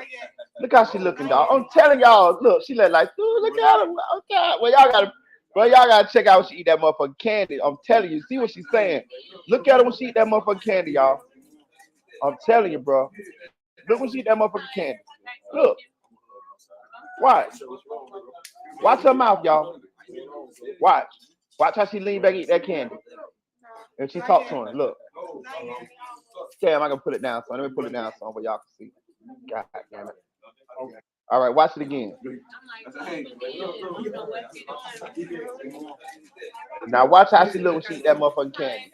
Look how she looking, dog. I'm telling y'all, look, she look like, dude, look at her. Okay. Well, y'all gotta check out when she eat that motherfucking candy. I'm telling you, see what she's saying. Look at her when she eat that motherfucking candy, y'all. I'm telling you, bro. Look when she eat that motherfucking candy. Look. Watch. Watch her mouth, y'all. Watch. Watch how she lean back and eat that candy. And she talks to him. Look. Damn, I can put it down, son. Let me put it down, son, where y'all can see. God damn it. All right, watch it again. Now watch how she look when she eat that motherfucking candy.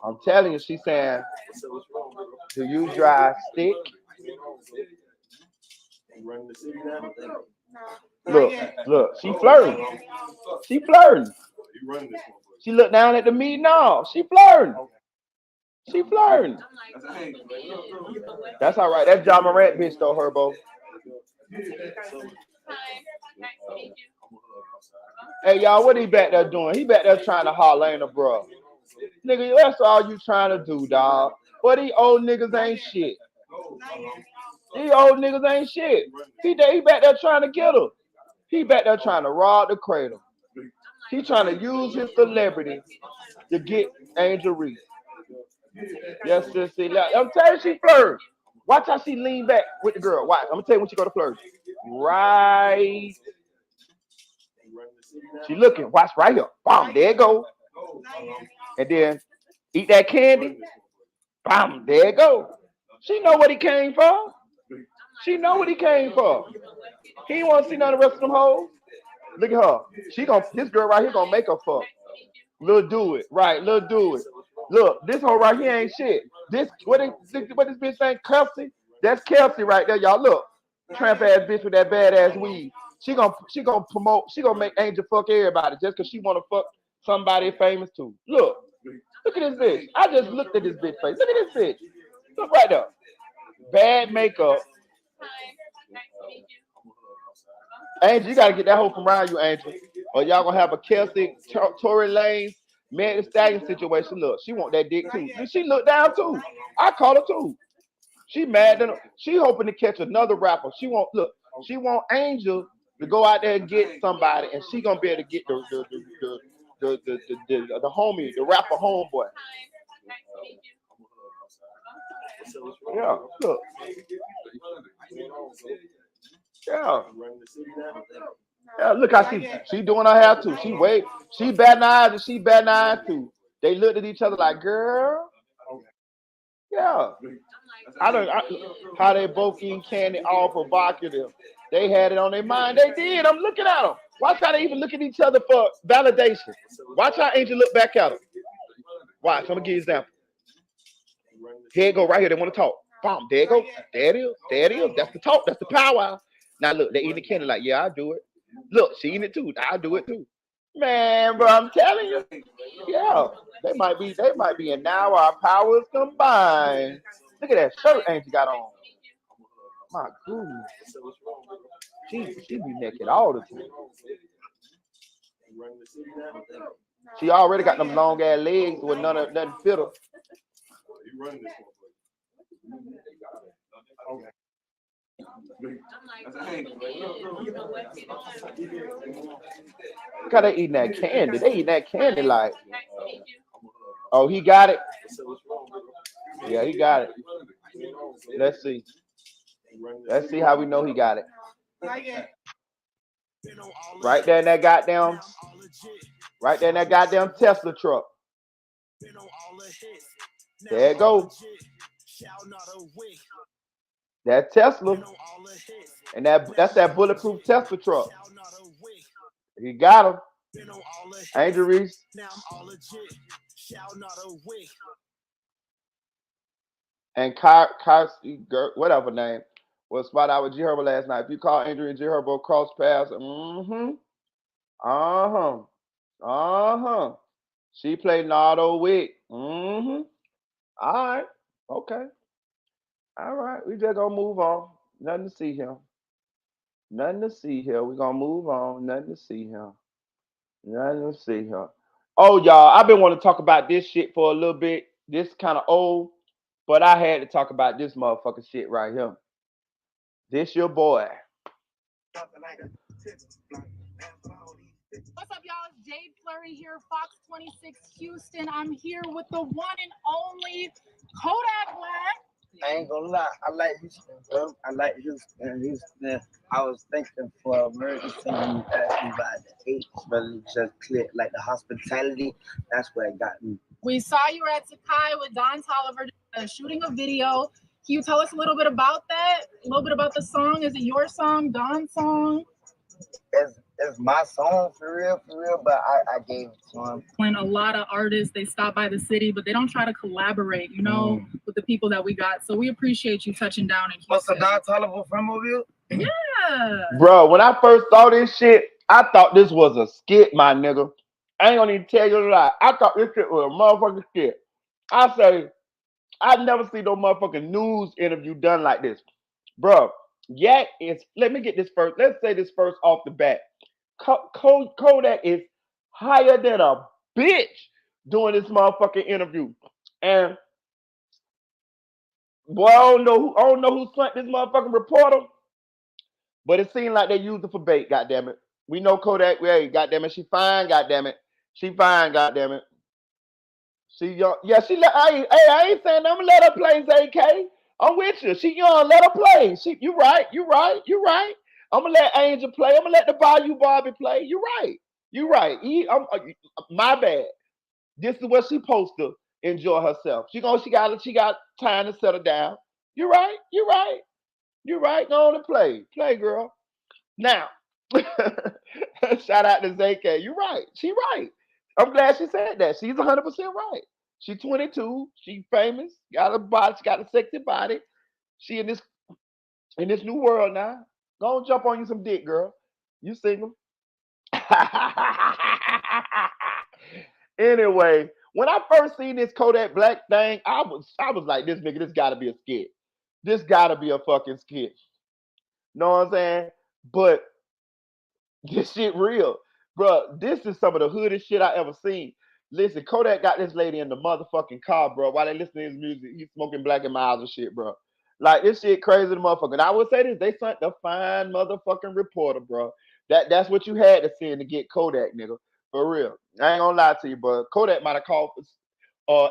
I'm telling you, she's saying, do you dry stick? Look, she flirting. She flirting. She looked down at the meat. No, she flirting. She flirting. That's all right. That's John Morant bitch though, Herbo. Hey y'all, what he back there doing? He back there trying to holler, ain't a bro. Nigga, that's all you trying to do, dog. But these old niggas ain't shit. These old niggas ain't shit. He back there trying to get her. He back there trying to rob the cradle. He trying to use his celebrity to get Angel Reese. Yes, see. I'm telling you, she flirts. Watch how she lean back with the girl. Watch. I'm gonna tell you when she go to flirt. Right. She looking. Watch right here. Bam, there you go. And then eat that candy. Bam, there you go. She know what he came for. She know what he came for. He ain't want to see none of the rest of them hoes. Look at her. This girl right here gonna make her fuck. Lil do it. Right, Lil do it. Look, this hoe right here ain't shit. What this bitch saying, Kelsey? That's Kelsey right there, y'all. Look. Tramp ass bitch with that badass weed. She gonna promote, she gonna make Angel fuck everybody just cause she wanna fuck somebody famous too. Look Look at this bitch. I just looked at this bitch face. Look at this bitch. Look right there. Bad makeup. Angel, you gotta get that hoe from around you, Angel. Or y'all gonna have a Kelsey, Tory Lanez, Meg Thee Stallion situation. Look, she want that dick too. She look down too. I call her too. She mad. She hoping to catch another rapper. She want Angel to go out there and get somebody, and she gonna be able to get the homie, the rapper homeboy. Yeah, look. Yeah. Yeah, look how she doing her hair too. She batting eyes and she batting eyes too. They looked at each other like, girl. Yeah. How they both eating candy, all provocative. They had it on their mind. They did. I'm looking at them. Watch how they even look at each other for validation. Watch how Angel look back at them. Watch. I'm gonna give you an example. Here it go right here. They want to talk. Boom. There it go. There it is. There it is. That's the talk. That's the power. Now look, they eating the candy like, yeah, I do it. Look, she eating it too. I do it too. Man, bro, I'm telling you. Yeah, they might be, and now our powers combined. Look at that shirt Angel got on. My goodness. She be naked all the time. She already got them long ass legs with nothing fit her. Look how they eating that candy. They eating that candy like. Oh, he got it. Yeah, he got it. Let's see. Let's see how we know he got it. Right there in that goddamn Tesla truck. There it goes. That Tesla. And that's that bulletproof Tesla truck. He got him. Angel Reese. And whatever name, was spot out with G Herbo last night. If you call Andrew and G Herbo cross paths, she played Nardo Wick. All right. Okay. All right. We just gonna move on. Nothing to see here. Nothing to see here. We're gonna move on. Nothing to see here. Nothing to see here. Oh, y'all, I've been wanting to talk about this shit for a little bit. This kind of old, but I had to talk about this motherfucking shit right here. This your boy. What's up, y'all? It's Jade Flurry here, Fox 26 Houston. I'm here with the one and only Kodak Black. I ain't gonna lie, I like Houston, bro. I like Houston. I was thinking for emergency when you asked me about the H, but it just clicked like the hospitality. That's where it got me. We saw you were at Sakai with Don Tolliver shooting a video. Can you tell us a little bit about that? A little bit about the song? Is it your song, Don's song? It's my song for real, but I gave it to him. When a lot of artists, they stop by the city, but they don't try to collaborate, with the people that we got. So we appreciate you touching down in Houston. What's a Don Tolliver from Mobile? Yeah. Bro, when I first saw this shit, I thought this was a skit, my nigga. I ain't gonna even tell you a lie. I thought this shit was a motherfucking skit. I say, I've never seen no motherfucking news interview done like this. Bro, let me get this first. Let's say this first off the bat. Kodak is higher than a bitch doing this motherfucking interview. And boy, I don't know who sent this motherfucking reporter, but it seemed like they used it for bait, goddammit. We know Kodak, hey, goddammit, she fine, goddammit. She fine, goddammit. She young. Yeah, I ain't saying I'm gonna let her play ZK. I'm with you. She young, let her play. You right. I'm gonna let Angel play. I'm gonna let the Bayou Barbie play. You right. My bad. This is what she supposed to enjoy herself. She got time to settle down. You right. Go on and play, girl. Now, shout out to ZK. You right. She right. I'm glad she said that. She's 100% right. She's 22. She famous. Got a body. She got a sexy body. She in this new world now. Go and jump on you some dick, girl. You single. Anyway, When I first seen this Kodak Black thing, I was like, this nigga, this gotta be a skit. This gotta be a fucking skit. Know what I'm saying? But this shit real. Bro, this is some of the hoodest shit I ever seen. Listen, Kodak got this lady in the motherfucking car, bro, while they listening to his music. He's smoking Black and Miles and shit, bro. Like, this shit crazy, the motherfucker. And I would say this, they sent the fine motherfucking reporter, bro. That's what you had to send to get Kodak, nigga. For real. I ain't gonna lie to you, but Kodak might have called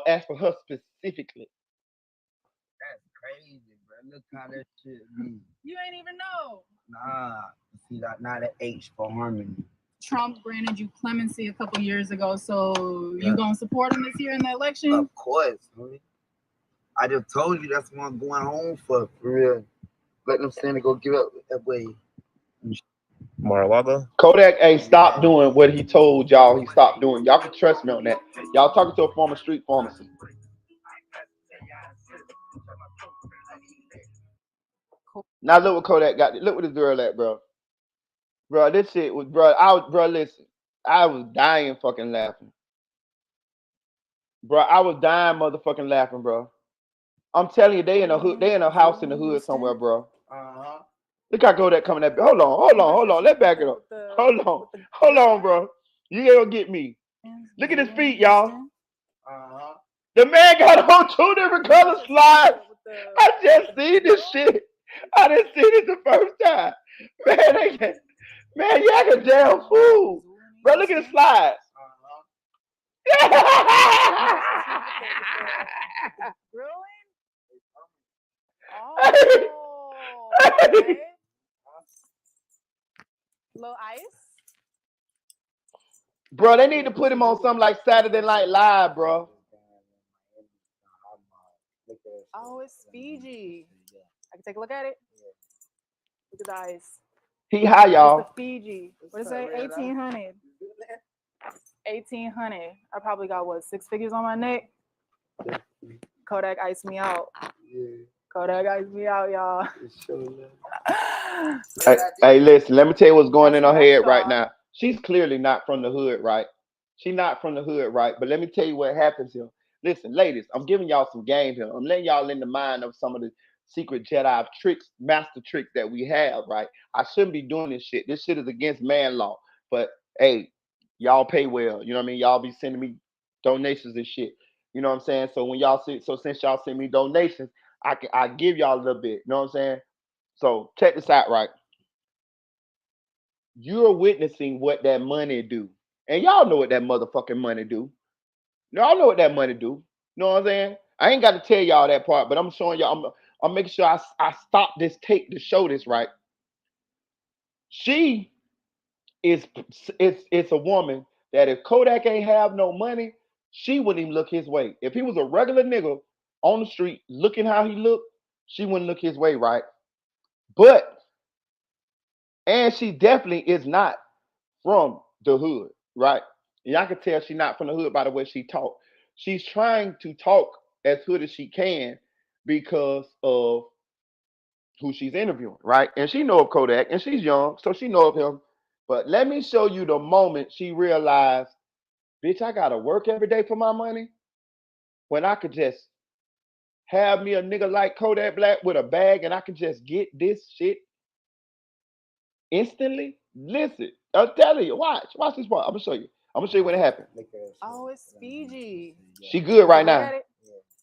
asked for her specifically. That's crazy, bro. Look how that shit be. You ain't even know. Nah, see that not an H for harmony. Trump granted you clemency a couple years ago, so you gonna support him this year in the election? Of course, homie. I just told you that's what I'm going home for real. Let them stand and go give up that way. Mar-a-Lago? Kodak ain't stopped doing what he told y'all he stopped doing. Y'all can trust me on that. Y'all talking to a former street pharmacist. Now look what Kodak got. Look what this girl at, bro. Bro, this shit was, bro, listen. I was dying fucking laughing. Bro, I was dying motherfucking laughing, bro. I'm telling you, they in a hood, they in a house in the hood somewhere, bro. Look how Kodak coming at me. Hold on. Let's back it up. Hold on, bro. You ain't gonna get me. Look at his feet, y'all. The man got on 2 different color slides. I just seen this shit. I didn't see this the first time. Man, you act a damn fool. Bro, look at the slides. Okay. Little ice. Bro, they need to put him on something like Saturday Night Live, bro. Oh, it's Fiji. I can take a look at it. Look at the ice. He high, y'all. It's the Fiji. What is it? 1800. 1800. I probably got 6 figures on my neck. Kodak iced me out. Kodak iced me out, y'all. Hey, listen, let me tell you what's going in her head right now. She's clearly not from the hood, right? She's not from the hood, right? But let me tell you what happens here. Listen, ladies, I'm giving y'all some game here. I'm letting y'all in the mind of some of the secret Jedi tricks, master tricks that we have, right? I shouldn't be doing this shit. This shit is against man law. But hey, y'all pay well. You know what I mean? Y'all be sending me donations and shit. You know what I'm saying? So when y'all see, so since y'all send me donations, I give y'all a little bit. You know what I'm saying? So check this out, right? You're witnessing what that money do. And y'all know what that motherfucking money do. Y'all know what that money do. You know what I'm saying? I ain't got to tell y'all that part, but I'm showing y'all, I'm making sure I stop this tape to show this, right? She is, it's a woman that if Kodak ain't have no money, she wouldn't even look his way. If he was a regular nigga on the street looking how he looked, she wouldn't look his way, right? But, and she definitely is not from the hood, right? And y'all can tell she's not from the hood by the way she talk. She's trying to talk as hood as she can because of who she's interviewing, right? And she know of Kodak, and she's young, so she know of him. But let me show you the moment she realized, bitch, I gotta work every day for my money when I could just have me a nigga like Kodak Black with a bag and I can just get this shit instantly. Listen, I'm telling you, watch this part. I'm gonna show you when it happened. Oh, it's Fiji. She good right Look now. at it.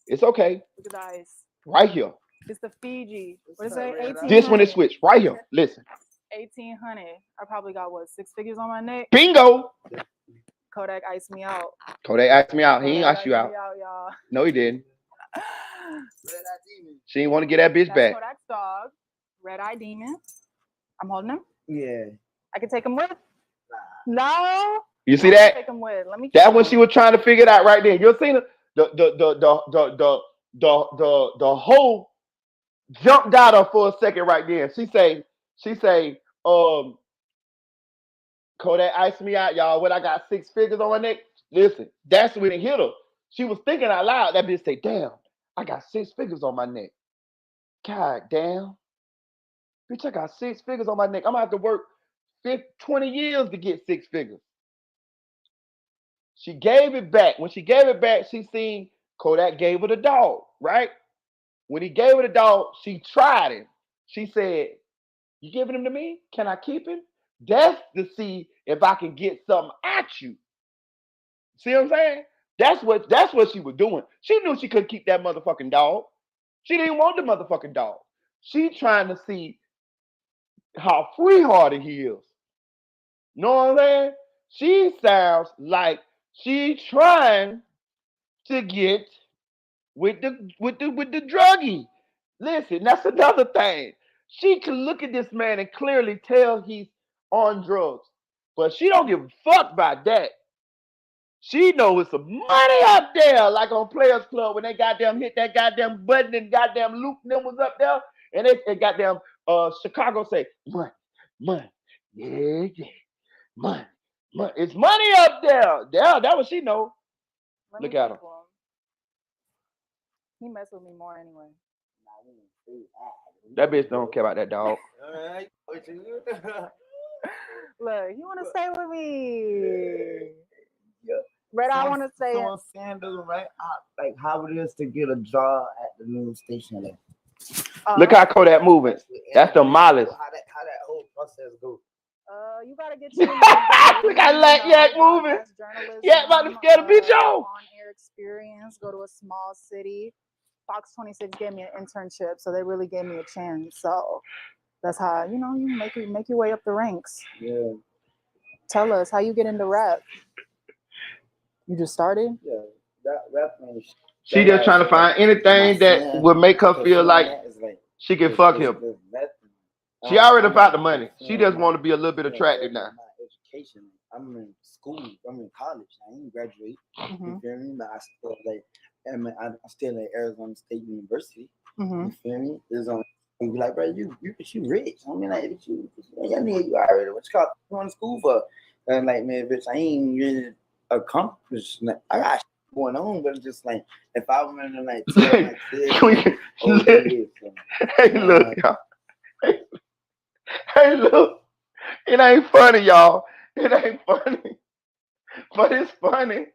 It's okay. Look at the ice. Right here. It's the Fiji. What is it? 1800. This one is switched. Right here. Listen. 1800. I probably got 6 figures on my neck. Bingo. Kodak iced me out. Kodak asked me out. He ain't Kodak asked you out. me out, y'all. No, he didn't. She didn't want to get that bitch That's back. Kodak's dog. Red Eye Demon. I'm holding him. Yeah. I can take him with. No. You see that? Take him with. Let me. That's when she was trying to figure it out right there. You seen it? The whole jumped out of her for a second right there. She say, Kodak iced me out, y'all. When I got 6 figures on my neck. Listen, that's when it hit her. She was thinking out loud. That bitch say, damn, I got 6 figures on my neck. God damn. Bitch, I got 6 figures on my neck. I'm gonna have to work 20 years to get 6 figures. She gave it back. When she gave it back, she seen Kodak gave her the dog, right? When he gave her the dog, she tried him. She said, "You giving him to me? Can I keep him?" That's to see if I can get something at you. See what I'm saying? That's what she was doing. She knew she couldn't keep that motherfucking dog. She didn't want the motherfucking dog. She trying to see how free-hearted he is. Know what I'm saying? She sounds like she trying to get with the druggie. Listen, that's another thing. She can look at this man and clearly tell he's on drugs, but she don't give a fuck about that. She knows some money up there, like on Players Club when they goddamn hit that goddamn button and goddamn Luke them was up there, and they goddamn Chicago say money, money, yeah, yeah, money, money. It's money up there. Yeah, that what she know. Look at him. He mess with me more anyway. That bitch don't care about that dog. Alright. Look, you want to stay with me? Yeah. But I want to say someone saying to them, right? Like how it is to get a job at the news station. Like, Look how Kodak moving. That's the Mollis. How that whole process goes. You gotta get you. Look how Yak moving. Yak about to scare the bitch off. On-air experience. Go to a small city. Fox 26 gave me an internship, so they really gave me a chance. So that's how you make your way up the ranks. Yeah. Tell us how you get into rap. You just started? Yeah. That rap thing. She just trying to find anything that would make her feel like she can fuck him. She already found the money. She just want to be a little bit attractive now. Education. I'm in school. I'm in college. I ain't graduate. You feel me? But I still I'm still at Arizona State University. You feel me? There's on. You be like, bro, you rich. I mean, like, you already what you call going to school for? And like, man, bitch, I ain't really accomplished. I got shit going on, but it's just like if I went to like tell my kids, hey, look, y'all. Hey, look. It ain't funny, y'all. It ain't funny, but it's funny.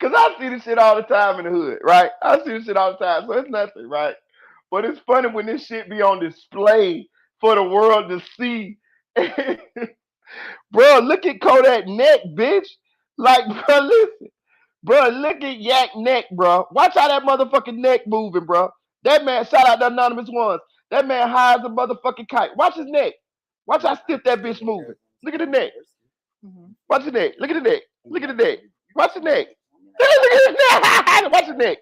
Cause I see this shit all the time in the hood, right? I see this shit all the time, so it's nothing, right? But it's funny when this shit be on display for the world to see. Bro, look at Kodak neck, bitch. Like, bro, listen. Bro, look at Yak neck, bro. Watch how that motherfucking neck moving, bro. That man, shout out the anonymous ones. That man high as a motherfucking kite. Watch his neck. Watch how stiff that bitch moving. Look at the neck. Watch the neck. Look at the neck. Look at the neck. Watch the neck. Look at his neck. Watch his neck.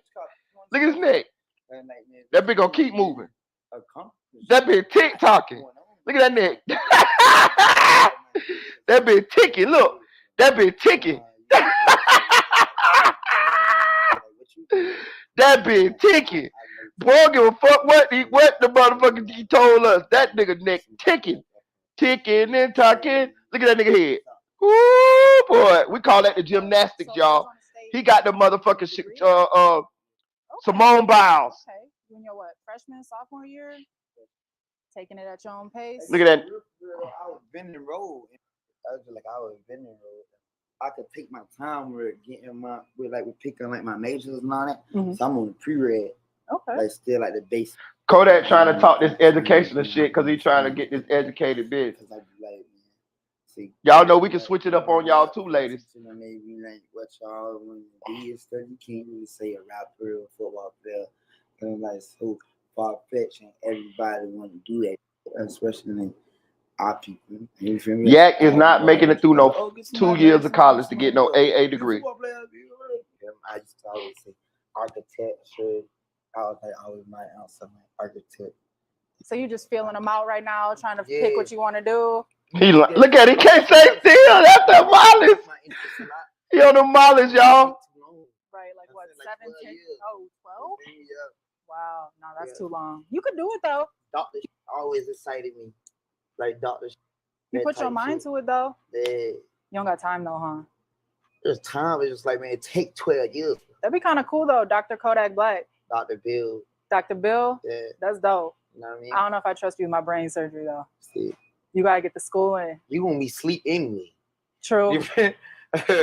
Look at his neck. That bitch gonna keep moving. That bitch tick-tocking. Look at that neck. That bitch ticking. Look. That bitch ticking. That bitch ticking. Boy, give a fuck what the motherfucker he told us. That nigga neck ticking. Ticking and talking. Look at that nigga head. Ooh, boy. We call that the gymnastics, y'all. He got the motherfucking Simone Biles. Okay. You in your what? Freshman, sophomore year? Taking it at your own pace? Look at that. I was bending road. I was bending road. I could take my time with getting with picking like my majors and all that. So I'm on the pre-read. Okay. Like still like the base. Kodak trying to talk this educational shit because he's trying to get this educated bitch. Y'all know we can switch it up on y'all too, ladies. Maybe like what y'all want to be and stuff. You can't really say a rapper or a football player. And like so far-fetched and everybody want to do that, especially like our people. You feel me? Yak is not making it through no 2 years of college to get no AA degree. I used to always say architecture. I was like always my answer, like architect. So you just feeling them out right now, trying to pick what you want to do? Look at it, he can't say still. That's the Mollis. He on the Mollis, y'all. Right, like what, 7, 10, 12? Wow, no, that's too long. You could do it though. Doctor always excited me. Like doctor. You put your mind to it though. Yeah. You don't got time though, huh? There's time. It's just like, man, it take 12 years. That'd be kind of cool though, Dr. Kodak Black. Dr. Bill. Dr. Bill? Yeah. That's dope. You know what I mean? I don't know if I trust you with my brain surgery though. See. You gotta get to school and you gonna be sleep anyway. True.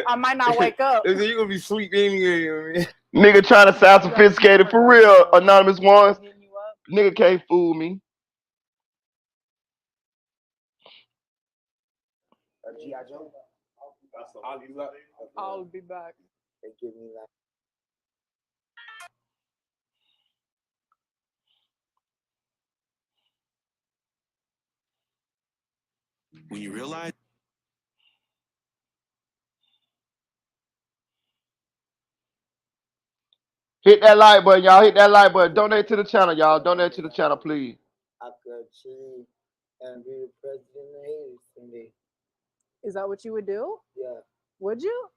I might not wake up. You gonna be sleep anyway, you know what I mean? Nigga trying to sound sophisticated for real, anonymous ones. Nigga can't fool me. G.I. Joe? I'll be back. They give me like. When you realize. Hit that like button, y'all. Hit that like button. Donate to the channel, y'all. Donate to the channel, please. I could cheat and be the president of Haiti someday. Is that what you would do? Yeah. Would you?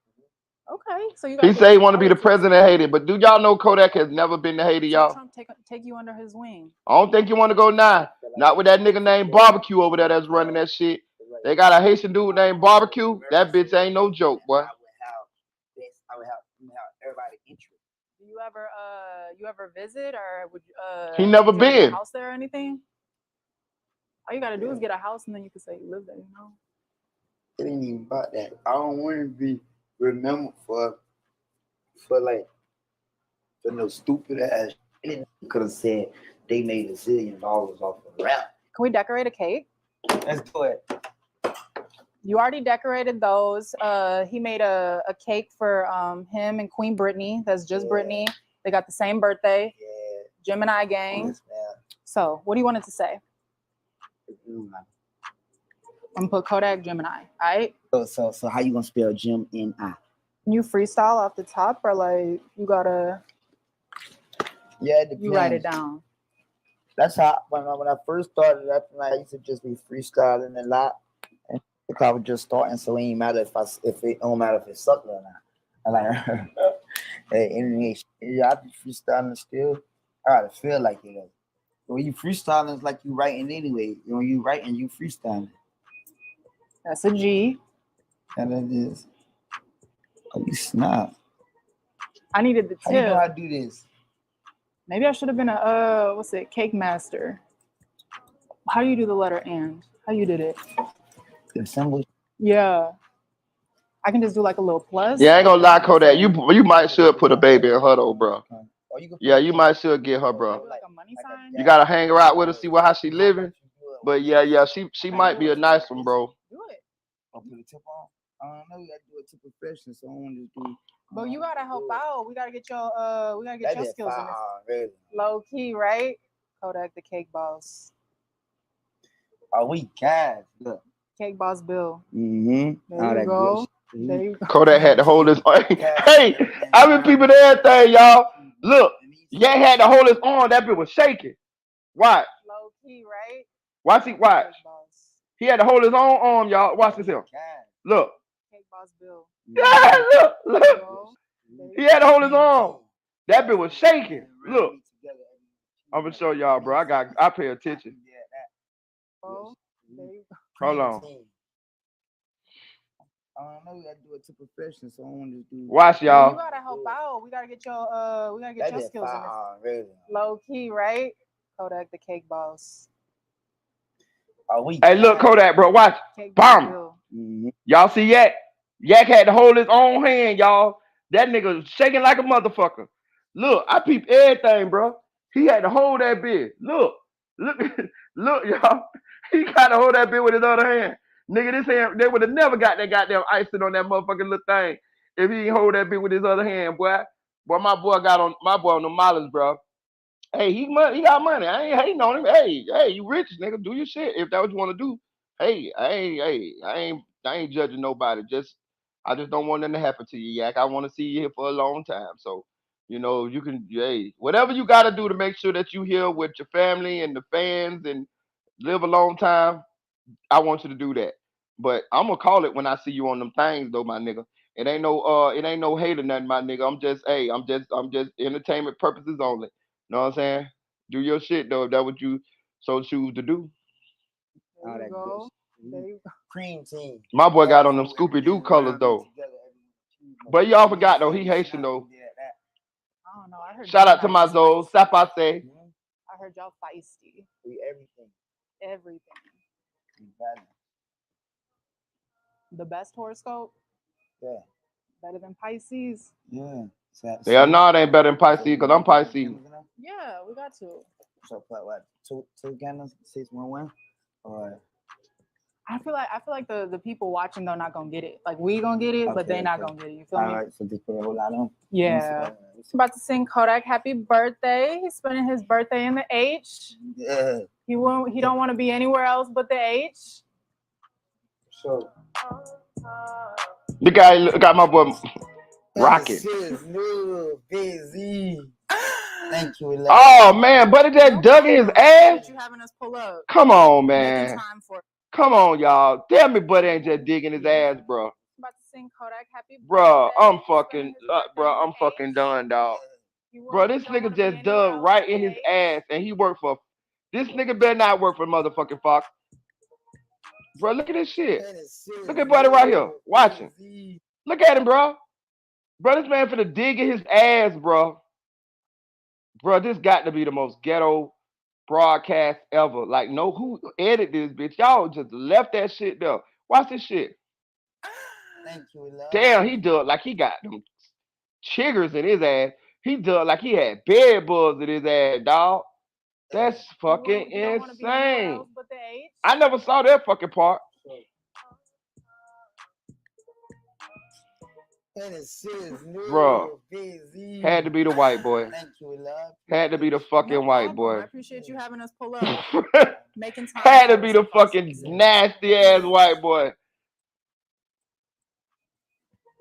Okay, so you. He say he want to be the president of Haiti, but do y'all know Kodak has never been to Haiti, y'all? Trump take you under his wing. I don't think you want to go now. Not with that nigga named Barbecue over there that's running that shit. They got a Haitian dude named Barbecue. That bitch ain't no joke, boy. I would have everybody interested. Do you ever visit or would He never do you have a been. house there or anything? All you gotta do is get a house and then you can say you live there, you know? It ain't even about that. I don't want to be remembered for no stupid ass shit. Could have said they made $1 zillion off of rap. Can we decorate a cake? Let's do it. You already decorated those. He made a cake for him and Queen Brittany. That's just Brittany. They got the same birthday. Yeah. Gemini gang. Yes, man. So what do you want it to say? I'm gonna put Kodak Gemini. All right. So how you gonna spell Gemini? You freestyle off the top or like you gotta. Yeah, it depends. You write it down. That's how when I first started rapping, I used to just be freestyling a lot, and I was just starting, so it ain't matter if it don't matter if it sucked or not. I like, hey, yeah, I be freestyling still. I gotta feel like it. Though. When you freestyling, it's like you writing anyway. When you writing, you freestyling. That's a G. And it is. Oh, you snap. I needed the tip. How you know how to do this? Maybe I should have been a cake master. How do you do the letter and? How you did it? The symbol. Yeah. I can just do like a little plus. Yeah, I ain't gonna lie, Kodak. You might should put a baby in her though, bro. Yeah, you might should get her, bro. Like a money sign? You gotta hang her out with her, see how she living. But yeah, she might be a nice one, bro. Do it. I'll put a tip on. I don't know. You gotta do it to perfection, so I want to just do. But you gotta help out. We gotta get your skills in this. Really. Low key, right? Kodak the cake boss. Oh, we can. Look. Cake boss Bill. Mm-hmm. There you go. There you go. Kodak had to hold his. Hey, I been peeping everything, y'all. Look, Yang had to hold his arm. That bitch was shaking. Watch. Low key, right? Watch. He had to hold his own arm, y'all. Watch this here. Look. Cake boss Bill. Yeah, look. He had to hold his arm. That bitch was shaking. Look. I'm gonna show y'all, bro. I pay attention. Oh, there you go. Hold on. I don't know. We gotta do it to perfection, so I want to do. Watch, y'all. You gotta help out. We gotta get your skills in this. Really. Low key, right? Kodak the cake boss. Hey, look, Kodak, bro. Watch. Bomb. Y'all see Yak? Yak had to hold his own hand, y'all. That nigga was shaking like a motherfucker. Look, I peeped everything, bro. He had to hold that bitch. Look, y'all. He got to hold that bitch with his other hand. Nigga, this hand, they would have never got that goddamn icing on that motherfucking little thing if he didn't hold that bitch with his other hand, boy. Boy, my boy on the mileage, bro. Hey, he got money. I ain't hating on him. Hey, you rich, nigga. Do your shit if that's what you want to do. Hey, I ain't judging nobody. I just don't want nothing to happen to you, Yak. I want to see you here for a long time. So, you know, you can, whatever you got to do to make sure that you here with your family and the fans and live a long time. I want you to do that. But I'm gonna call it when I see you on them things, though, my nigga. It ain't no hate or nothing, my nigga. I'm just entertainment purposes only. Know what I'm saying? Do your shit though, if that's what you so choose to do. There you go. There you go. Cream team. My boy got on them Scooby Doo colors though. But y'all forgot though, he Haitian though. I don't know. I heard. Shout out to my Zoe, Sapase. I heard y'all feisty. We everything. Everything. The best horoscope? Yeah. Better than Pisces. Yeah. Yeah, no, it ain't better than Pisces because I'm Pisces. Yeah, we got to. So put what? Two candles, 611, or I feel like the people watching though not gonna get it. Like we gonna get it, but they not gonna get it. You feel me? All right, so just put a whole lot on. Yeah. I'm about to sing Kodak happy birthday. He's spending his birthday in the H. Yeah. He don't want to be anywhere else but the H. So The guy got my boy rocking. Busy. Thank you. Love. Oh man, buddy just dug in his ass. You having us pull up. Come on, Making man. time for it. Come on, y'all. Tell me buddy ain't just digging his ass, bro. I'm about to sing Kodak happy birthday. Bro, I'm fucking done, dog. Bro, this nigga just dug right in his ass and he worked for this nigga better not work for motherfucking Fox. Bro, look at this shit. Look at buddy right here. Watch him. Look at him, bro. Bro, this man finna dig in his ass, bro. Bro, this got to be the most ghetto broadcast ever. Like, no, who edited this bitch? Y'all just left that shit there. Watch this shit. Thank you, love. Damn, he dug like he got them chiggers in his ass. He dug like he had bed bugs in his ass, dog. That's fucking insane. I never saw that fucking part. Bro, had to be the white boy. Thank you, love. Had to be the fucking white boy. I appreciate you having us pull up. Making time. Had to be the fucking nasty ass white boy.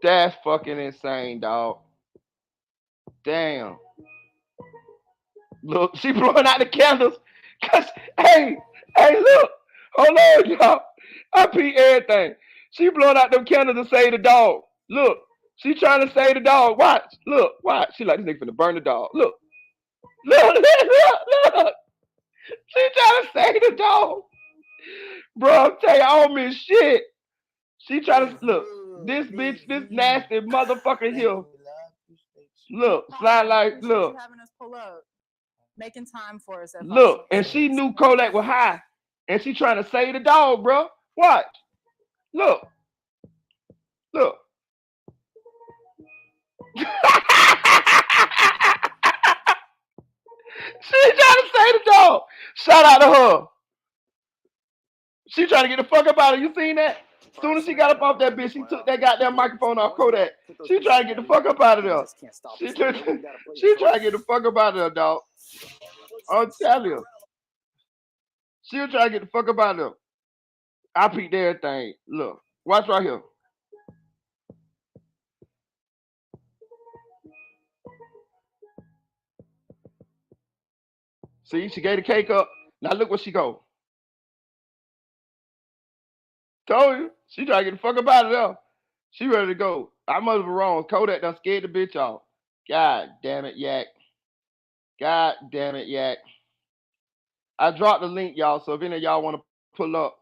That's fucking insane, dog. Damn. Look, she blowing out the candles. Cause hey, look. Hold on, y'all. I peep everything. She blowing out them candles to save the dog. Look. She trying to save the dog. Watch. Look. Watch. She like, this nigga finna burn the dog. Look. Look. She trying to save the dog. Bro, I'm telling you, I don't miss shit. She trying to, look. This bitch, this nasty motherfucker here. Look. Slide like, look. Having us pull up. Making time for us. Look. And she knew Kodak was high. And she trying to save the dog, bro. Watch. Look. Look. She trying to save the dog. Shout out to her. She trying to get the fuck up out of it. You seen that? As soon as she got up off that bitch, she took that goddamn microphone off Kodak. She trying to get the fuck up out of there. She trying to get the fuck up out of there, dog. I'm telling you. She was trying to get the fuck up out of there. I peeked everything. Look. Watch right here. See, she gave the cake up. Now look where she go. Told you. She trying to get the fuck up out of there. She ready to go. I must be wrong. Kodak done scared the bitch off. God damn it, yak. God damn it, yak. I dropped the link, y'all, so if any of y'all want to pull up,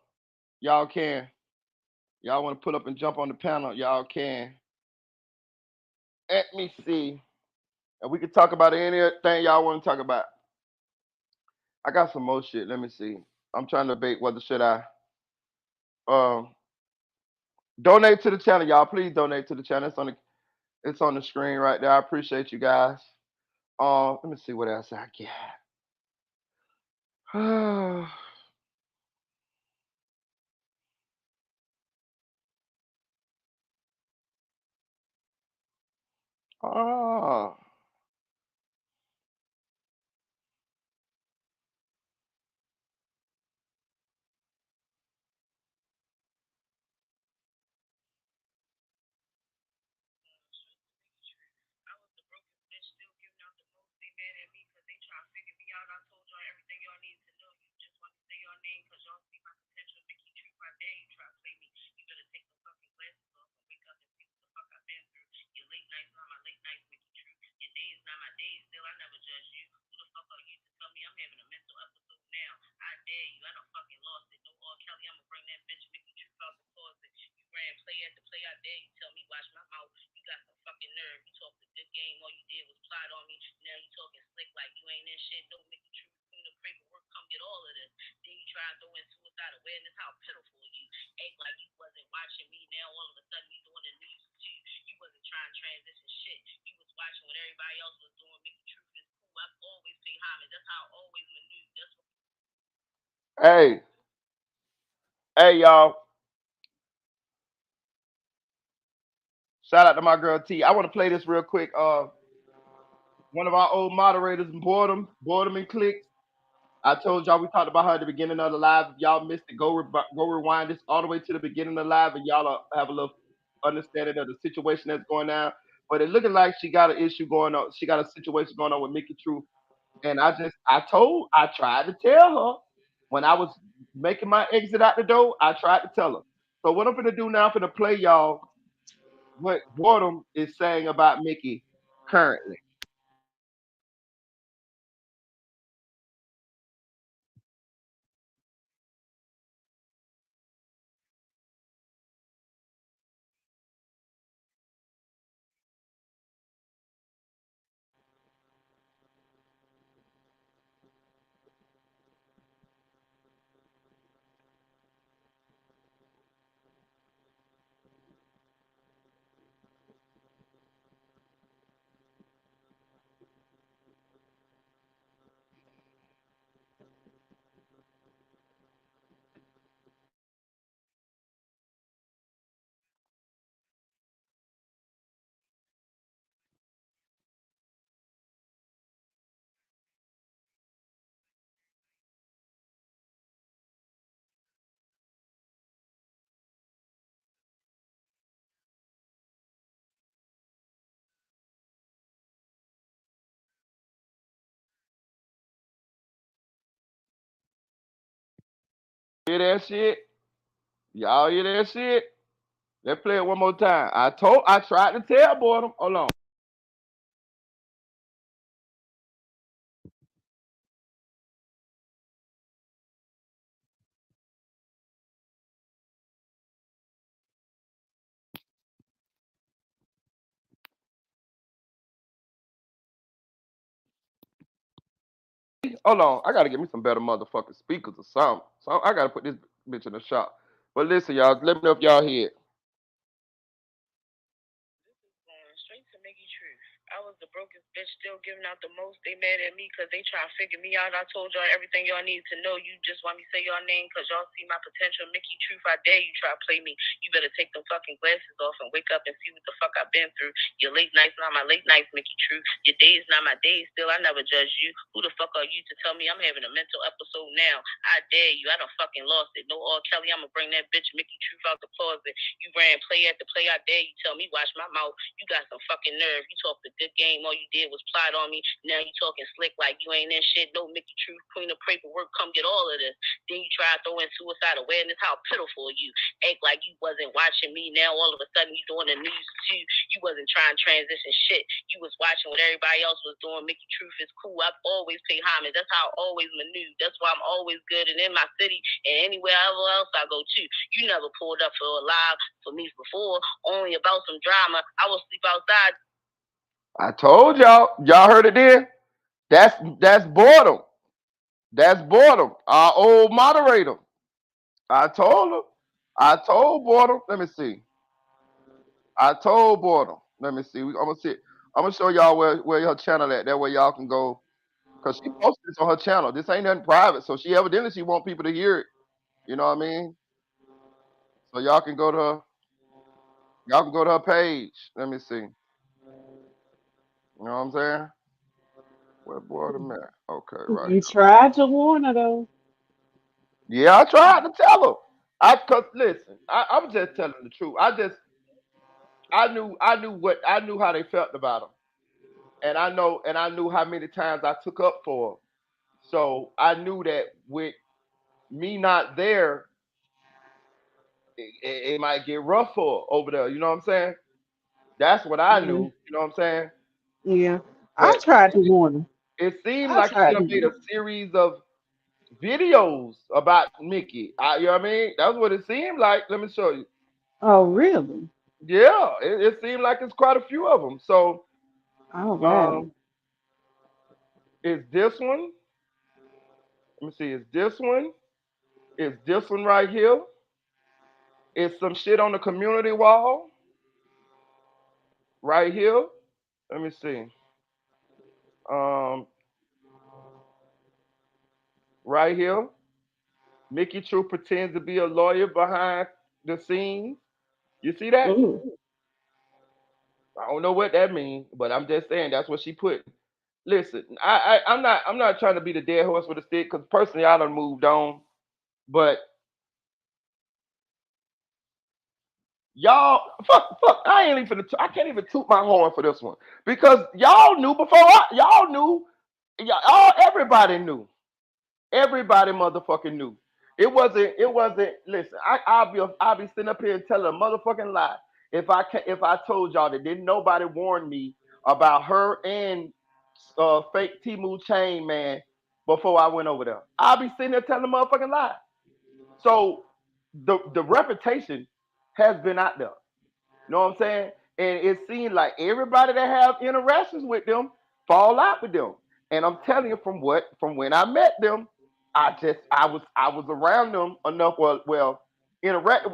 y'all can. Y'all want to pull up and jump on the panel, y'all can. Let me see. And we can talk about anything y'all want to talk about. I got some more shit. Let me see. I'm trying to debate whether should I donate to the channel, y'all. Please donate to the channel. It's on the screen right there. I appreciate you guys. Let me see what else I got. Oh. Hey, hey, y'all. Shout out to my girl T. I want to play this real quick. One of our old moderators, Boredom and Clicks. I told y'all we talked about her at the beginning of the live. If y'all missed it, go rewind this all the way to the beginning of the live, and y'all have a little understanding of the situation that's going on. But it looking like she got an issue going on. She got a situation going on with Mickey Truth. And I tried to tell her when I was making my exit out the door, I tried to tell her. So what I'm gonna do now, I'm gonna play y'all what Boredom is saying about Mickey currently. Hear that shit? Y'all hear that shit? Let's play it one more time. I tried to tell Boredom. Hold on. Hold on. I gotta get me some better motherfucking speakers or something. So I gotta put this bitch in the shop. But listen, y'all, let me know if y'all hear it. Straight to Mickey Truth. I was the brokest bitch, still giving out the most. They mad at me because they try to figure me out. I told y'all everything y'all need to know. You just want me to say your name because y'all see my potential. Mickey Truth, I dare you try to play me. You better take them fucking glasses off and wake up and see what the fuck I've been through. Your late nights not my late nights, Mickey Truth. Your days not my days. Still, I never judge you. Who the fuck are you to tell me I'm having a mental episode now? I dare you. I done fucking lost it. No R. Kelly, I'ma bring that bitch Mickey Truth out the closet. You ran play after play. I dare you. Tell me watch my mouth. You got some fucking nerve. You talked a good game. All you did was plot on me. Now you talking slick like you ain't in shit. No Mickey Truth, queen of paperwork. Come get all of this. Then you try to throw in suicide awareness. How pitiful you. Act like you wasn't watching me. Now all of a sudden you doing the news too. You wasn't trying to transition shit. You was watching what everybody else was doing. Mickey Truth is cool. I've always paid homage. That's how I always maneuver. That's why I'm always good. And in my city and anywhere else I go to. You never pulled up for a live for me before. Only about some drama. I will sleep outside. I told y'all. Y'all heard it then? That's Boredom. That's Boredom. Our old moderator. I told her. I told Boredom. Let me see. I told Boredom. Let me see. I'm gonna see. I'm gonna show y'all where her channel at. That way y'all can go. Cause she posted this on her channel. This ain't nothing private. So she want people to hear it. You know what I mean? So y'all can go to her page. Let me see. You know what I'm saying? Where Boredom at? Okay, right. You tried to warn her though. Yeah, I tried to tell her. Cause listen, I'm just telling the truth. I knew how they felt about him. And I knew how many times I took up for him. So I knew that with me not there, it might get rough for her over there. You know what I'm saying? That's what I Yeah. knew. You know what I'm saying? Yeah. I But tried to warn her. it seemed I like she tried to done made a warn series of videos about Mickey. You know what I mean? That's what it seemed like. Let me show you. her. Oh, really? Yeah, it seemed like it's quite a few of them. So, Oh, wow. is this one? Let me see. Is this one? Is this one right here? Is some shit on the community wall right here? Let me see. Right here, Mickey True pretends to be a lawyer behind the scenes. You see that? Mm. I don't know what that means, but I'm just saying that's what she put. Listen, I'm not trying to be the dead horse with a stick because personally I done moved on. But y'all, fuck, I ain't even I can't even toot my horn for this one because y'all knew before y'all knew, everybody knew. Everybody motherfucking knew. It wasn't. Listen, I'll be sitting up here and telling a motherfucking lie if I told y'all that didn't nobody warn me about her and fake Timu Chain man before I went over there. I'll be sitting there telling a motherfucking lie. So the reputation has been out there. You know what I'm saying? And it seemed like everybody that have interactions with them fall out with them. And I'm telling you from when I met them, I was around them enough, interacted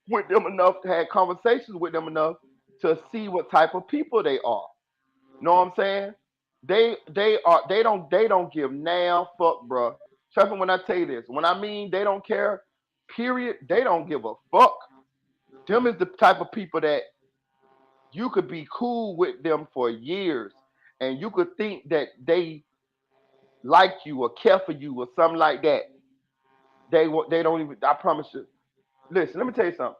with them enough, had conversations with them enough to see what type of people they are. You know what I'm saying? They don't give now fuck, bro. Trust me when I tell you this. When I mean they don't care, period, they don't give a fuck. Them is the type of people that you could be cool with them for years and you could think that they like you or care for you or something like that. They don't even. I promise you. Listen, let me tell you something.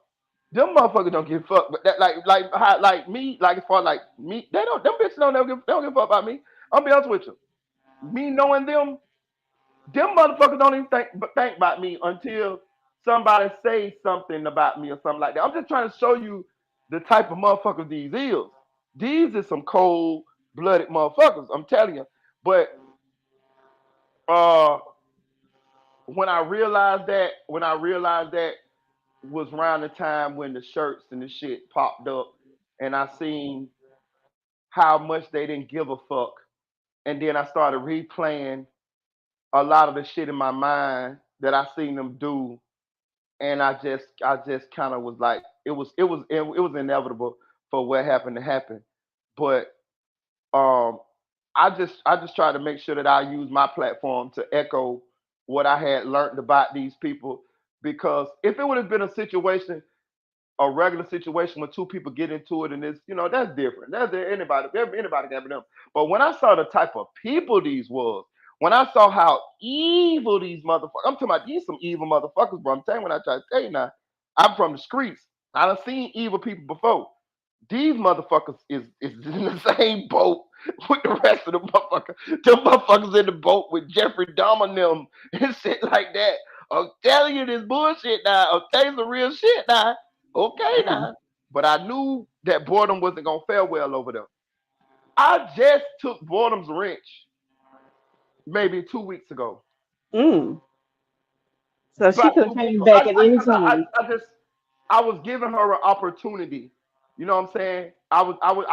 Them motherfuckers don't give a fuck. But that like me, like as far like me, they don't. Them bitches don't give a fuck about me. I'll be honest with you. Me knowing them motherfuckers don't even think about me until somebody says something about me or something like that. I'm just trying to show you the type of motherfuckers these is. These is some cold blooded motherfuckers. I'm telling you. But uh, when I realized that was around the time when the shirts and the shit popped up, and I seen how much they didn't give a fuck, and then I started replaying a lot of the shit in my mind that I seen them do, and I just kind of was like, it was inevitable for what happened to happen, but um, I just tried to make sure that I use my platform to echo what I had learned about these people, because if it would have been a regular situation when two people get into it and it's, that's different. That's anybody can have them. But when I saw the type of people these was, when I saw how evil these motherfuckers, I'm talking about these some evil motherfuckers, bro. I'm telling you when I try to tell you now, I'm from the streets. I done seen evil people before. These motherfuckers is in the same boat with the rest of the motherfuckers. Them motherfuckers in the boat with Jeffrey Dahmer and them and shit like that. I'm telling you this bullshit now. I'm telling you some real shit now. Okay now. But I knew that Boredom wasn't gonna fare well over there. I just took Boredom's wrench maybe 2 weeks ago. Mm. So she About could have 2 weeks came ago. back at any time. I was giving her an opportunity. You know what I'm saying? I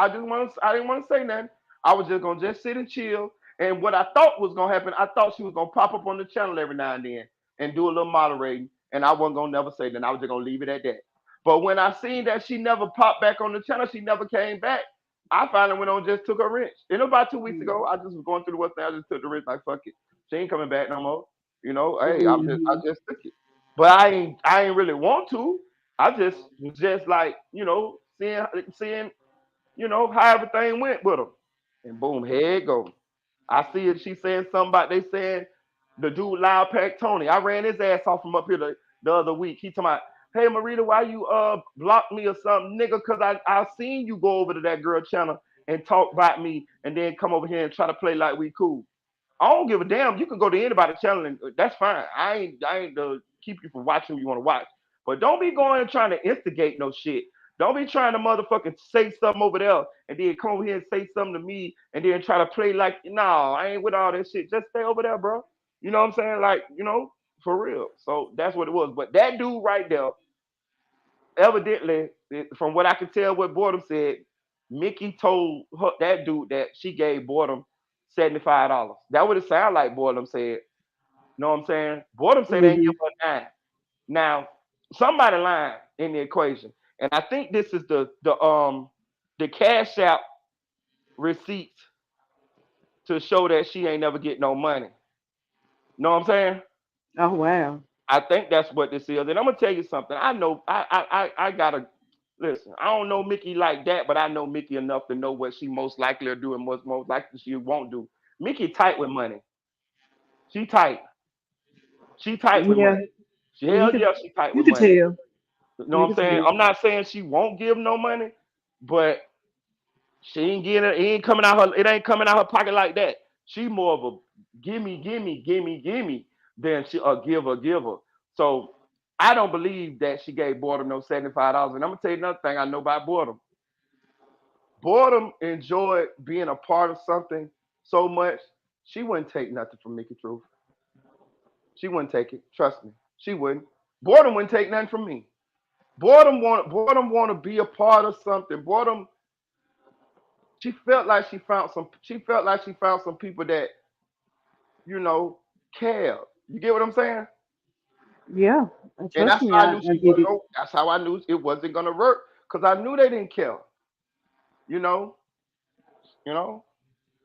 didn't want to say nothing. I was just gonna just sit and chill. And what I thought was gonna happen, I thought she was gonna pop up on the channel every now and then and do a little moderating. And I wasn't gonna never say that. I was just gonna leave it at that. But when I seen that she never popped back on the channel, she never came back. I finally went on and just took her wrench. And about 2 weeks ago, I just was going through the what's I just took the wrench like fuck it. She ain't coming back no more. Hey, I Mhm. just took it. But I ain't really want to. I just was just like, seeing, how everything went with them. And boom, here it goes. I see it. She saying something about they saying the dude Loud Pack Tony. I ran his ass off from up here the other week. He talking about, hey Marita, why you blocked me or something, nigga? Cause I seen you go over to that girl channel and talk about me and then come over here and try to play like we cool. I don't give a damn. You can go to anybody's channel and that's fine. I ain't to keep you from watching what you want to watch. But don't be going and trying to instigate no shit. Don't be trying to motherfucking say something over there and then come over here and say something to me and then try to play like, no, I ain't with all that shit. Just stay over there, bro. You know what I'm saying? Like, for real. So that's what it was. But that dude right there, evidently, from what I can tell what Boredom said, Mickey told that dude that she gave Boredom $75. That would it sound like Boredom said. You know what I'm saying? Boredom said they ain't give Mhm. her nine. Now, somebody lying in the equation. And I think this is the cash out receipts to show that she ain't never get no money. Know what I'm saying? Oh wow. I think that's what this is. And I'm gonna tell you something. I know I gotta listen. I don't know Mickey like that, but I know Mickey enough to know what she most likely to do and what's most likely she won't do. Mickey tight with money. She tight. She tight with Yeah. money. You Hell could yeah, she tight you with could money. tell. You know You what I'm could saying? tell. I'm not saying she won't give no money, but she ain't getting it. It ain't coming out her. It ain't coming out her pocket like that. She more of a gimme than she a giver. So I don't believe that she gave Boredom no $75. And I'm gonna tell you another thing I know about Boredom. Boredom enjoyed being a part of something so much she wouldn't take nothing from Mickey Truth. She wouldn't take it. Trust me, she wouldn't. Boredom wouldn't take nothing from me. Boredom want to be a part of something. Boredom she felt like she found some. She felt like she found some people that you know care. You get what I'm saying? Yeah. And Trust that's me, how I I knew she get wasn't. it. That's how I knew it wasn't gonna work because I knew they didn't care. You know. You know.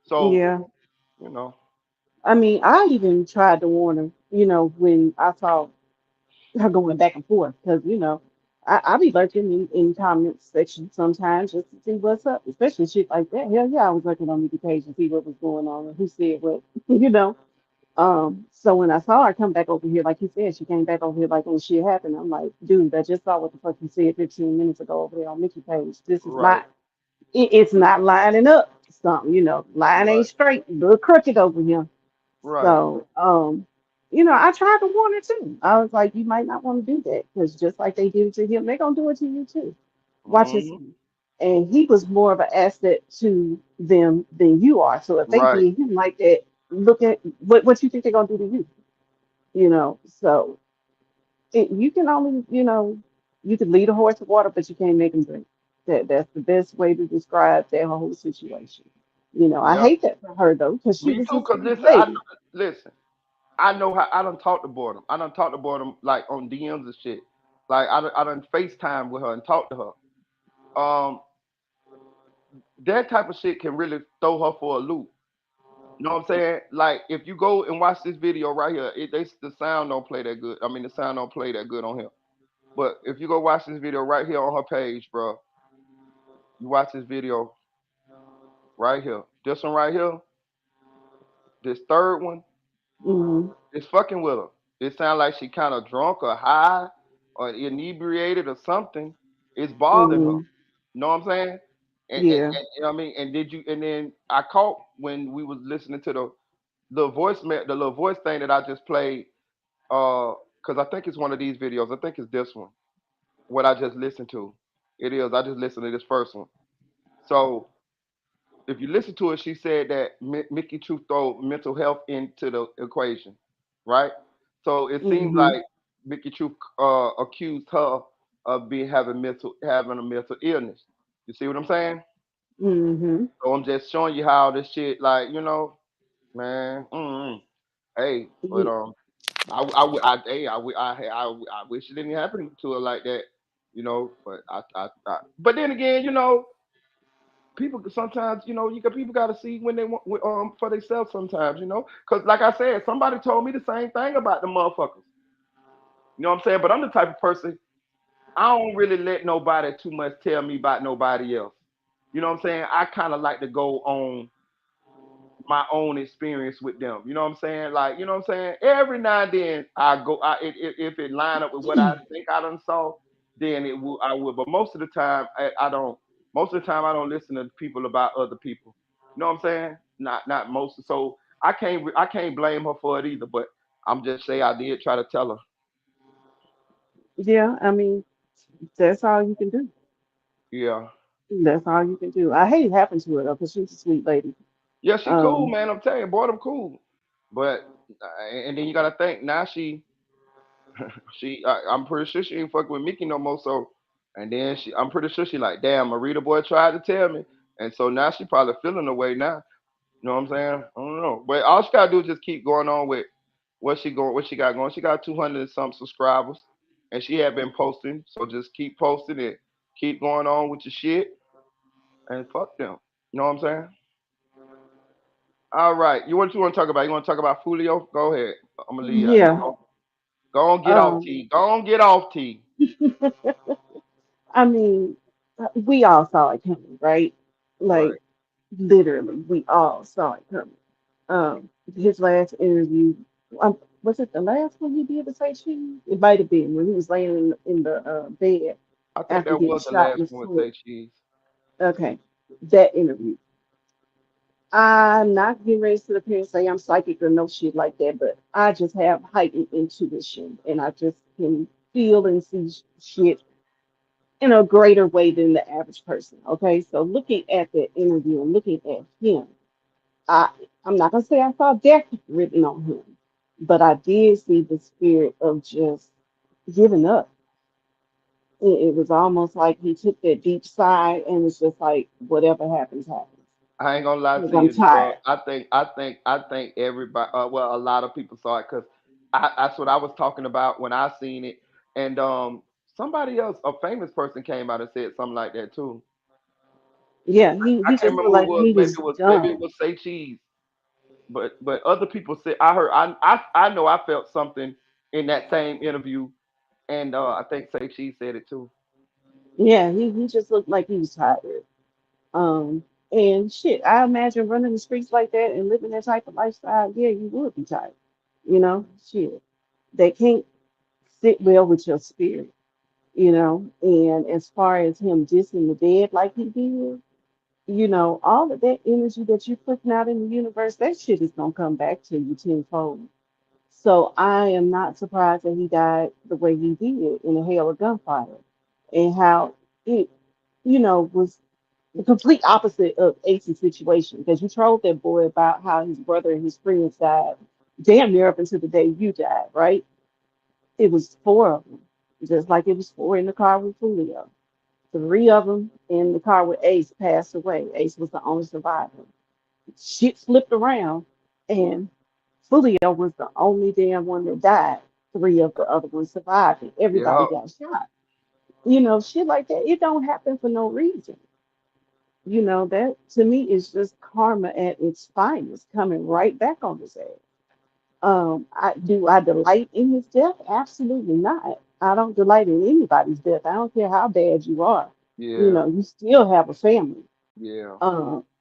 So Yeah. you know. I mean, I even tried to warn her, when I saw her going back and forth, because, I be lurking in comment section sometimes just to see what's up, especially shit like that. Hell yeah, I was lurking on the page to see what was going on and who said what, you know. So when I saw her come back over here, like you said, she came back over here like when shit happened. I'm like, dude, I just saw what the fuck you said 15 minutes ago over there on Mickey page. This is Right. not, it's not lining up. Something, line ain't Right. straight, a little crooked over here. Right. So, I tried to warn her too. I was like, you might not want to do that because just like they did to him, they're gonna do it to you too. Watch this. Mm-hmm. And he was more of an asset to them than you are. So if they Right. did him like that, look at what you think they're gonna do to you. So you can only, you can lead a horse to water, but you can't make him drink. That's the best way to describe that whole situation. I Yep. hate that for her though, because she Me was too. his Cause sweet listen, lady. listen. I know how I done talked to Boredom. I done talked to Boredom like on DMs and shit. Like I done FaceTime with her and talked to her. That type of shit can really throw her for a loop. You know what I'm saying? Like if you go and watch this video right here, the sound don't play that good. I mean the sound don't play that good on here. But if you go watch this video right here on her page, bro, you watch this video right here. This one right here, this third one, Hmm. is fucking with her. It sounds like she kind of drunk or high or inebriated or something. It's bothering her. Hmm. You know what I'm saying? Yeah. You know what I mean? And did you? And then I caught when we was listening to the little voice thing that I just played. Because I think it's one of these videos. I think it's this one. What I just listened to. It is. I just listened to this first one. So if you listen to it, she said that Mickey True throw mental health into the equation, right? So it seems Hmm. like Mickey True accused her of being having a mental illness. You see what I'm saying? Hmm. So I'm just showing you how this shit, like man. Hey, but hey, I wish it didn't happen to her like that, But but then again, people sometimes, people got to see when they want for themselves sometimes, because like I said, somebody told me the same thing about the motherfuckers. You know what I'm saying? But I'm the type of person I don't really let nobody too much tell me about nobody else. You know what I'm saying? I kind of like to go on my own experience with them. You know what I'm saying? Like, you know what I'm saying? Every now and then I go, if it line up with what I think I done saw, then I will. But most of the time, I don't. Most of the time, I don't listen to people about other people. You know what I'm saying? Not most. So I can't blame her for it either. But I'm just say I did try to tell her. Yeah, I mean, that's all you can do. Yeah. That's all you can do. I hate it happened to her though, because she's a sweet lady. Yeah, she cool, Um, man. I'm telling you, boy, I'm cool. But and then you gotta think now I'm pretty sure she ain't fucking with Mickey no more. So, and then I'm pretty sure she like, damn, Marita boy tried to tell me, and so now she probably feeling the way now. You know what I'm saying? I don't know, but all she gotta do is just keep going on with what she got going. She got 200 and some subscribers, and she had been posting. So just keep posting it, keep going on with your shit, and fuck them. You know what I'm saying? All right. You want to talk about? You want to talk about Folio? Go ahead. I'm gonna leave you. Yeah. Go on, get off Um, T. Go on, get off T. I mean, we all saw it coming, right? Like Right. literally, we all saw it coming. His last interview, was it the last one he did with Say Cheese? It might have been when he was laying in the bed I think after that getting was the shot in last the one with foot. Say Cheese. Okay, that interview. I'm not getting ready to sit up here and say I'm psychic or no shit like that, but I just have heightened intuition and I just can feel and see shit in a greater way than the average person. Okay, so looking at that interview and looking at him, I I'm not gonna say I saw death written on him, but I did see the spirit of just giving up. It was almost like he took that deep sigh and was just like, whatever happens, happens. I ain't gonna lie Because to I'm you. tired. I think everybody. Well, a lot of people saw it because that's what I was talking about when I seen it, and somebody else, a famous person, came out and said something like that too. Yeah, I he can't just remember looked who it like was. he was Maybe done. it was Say Cheese, but other people said I heard I know I felt something in that same interview, and I think Say Cheese said it too. Yeah, he just looked like he was tired. Um, and shit, I imagine running the streets like that and living that type of lifestyle, yeah, you would be tired. You know, shit. They can't sit well with your spirit, you know. And as far as him dissing the dead like he did, you know, all of that energy that you're putting out in the universe, that shit is gonna come back to you tenfold. So I am not surprised that he died the way he did in a hail of gunfire, and how it, you know, was the complete opposite of Ace's situation. Because you told that boy about how his brother and his friends died, damn near up until the day you died, right? It was four of them, just like it was four in the car with Julio. Three of them in the car with Ace passed away. Ace was the only survivor. Shit flipped around, and Folio was the only damn one that died. Three of the other ones survived, and everybody Yeah, got shot. You know, shit like that. It don't happen for no reason. You know, that to me is just karma at its finest, coming right back on his ass. I delight in his death? Absolutely not. I don't delight in anybody's death. I don't care how bad you are. You yeah, know, you still have a family. yeah,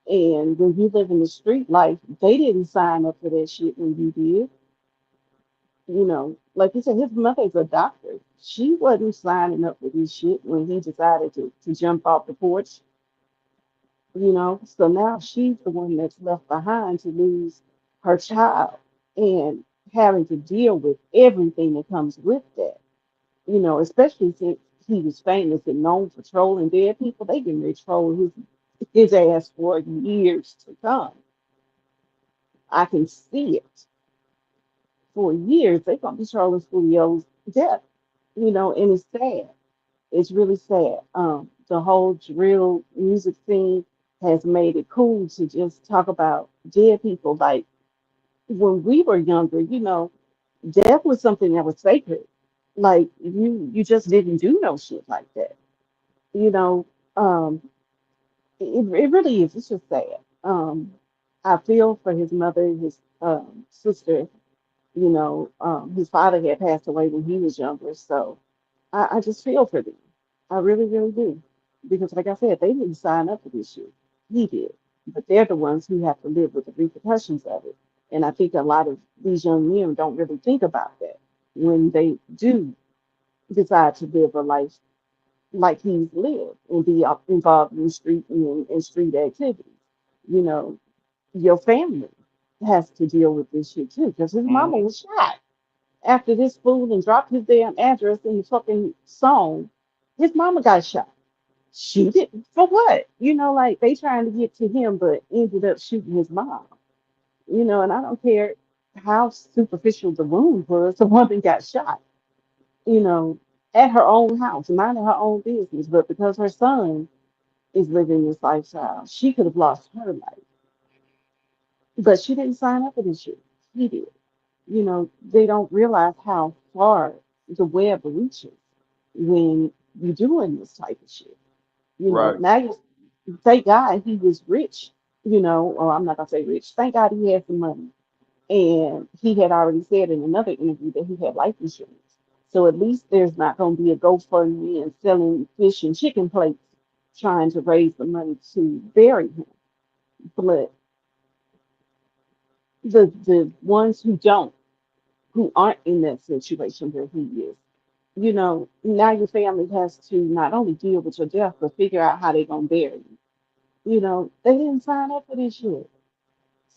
And when you live in the street life, they didn't sign up for that shit when you did. You know, like you said, his mother's a doctor. She wasn't signing up for this shit when he decided to jump off the porch, you know. So now she's the one that's left behind to lose her child and having to deal with everything that comes with that, you know, especially since he was famous and known for trolling dead people. They can troll his ass for years to come. I can see it for years. They're gonna be trolling Julio's death, you know, and it's sad. It's really sad. The whole drill music scene has made it cool to just talk about dead people. Like when we were younger, you know, death was something that was sacred. Like you just didn't do no shit like that. You know, um, it really is. It's just sad. I feel for his mother, his sister. You know, his father had passed away when he was younger, so I just feel for them. I really, really do. Because, like I said, they didn't sign up for this shit. He did. But they're the ones who have to live with the repercussions of it. And I think a lot of these young men don't really think about that when they do decide to live a life like he's lived and be involved in street and street activities. You know, your family has to deal with this shit too, because his mama hmm was shot after this fool and dropped his damn address in the fucking song. His mama got shot. Shoot it for what? You know, like they trying to get to him, but ended up shooting his mom. You know, and I don't care how superficial the wound was. The woman got shot. You know, at her own house, minding her own business, but because her son is living this lifestyle, she could have lost her life. But she didn't sign up for this shit. He did. You know, they don't realize how far the web reaches when you're doing this type of shit. You know, right. now you thank God he was rich or I'm not gonna say rich. Thank God he had some money. And he had already said in another interview that he had life insurance. So at least there's not gonna be a GoFundMe and selling fish and chicken plates trying to raise the money to bury him. But the ones who aren't in that situation where he is, now your family has to not only deal with your death, but figure out how they're gonna bury you. They didn't sign up for this shit.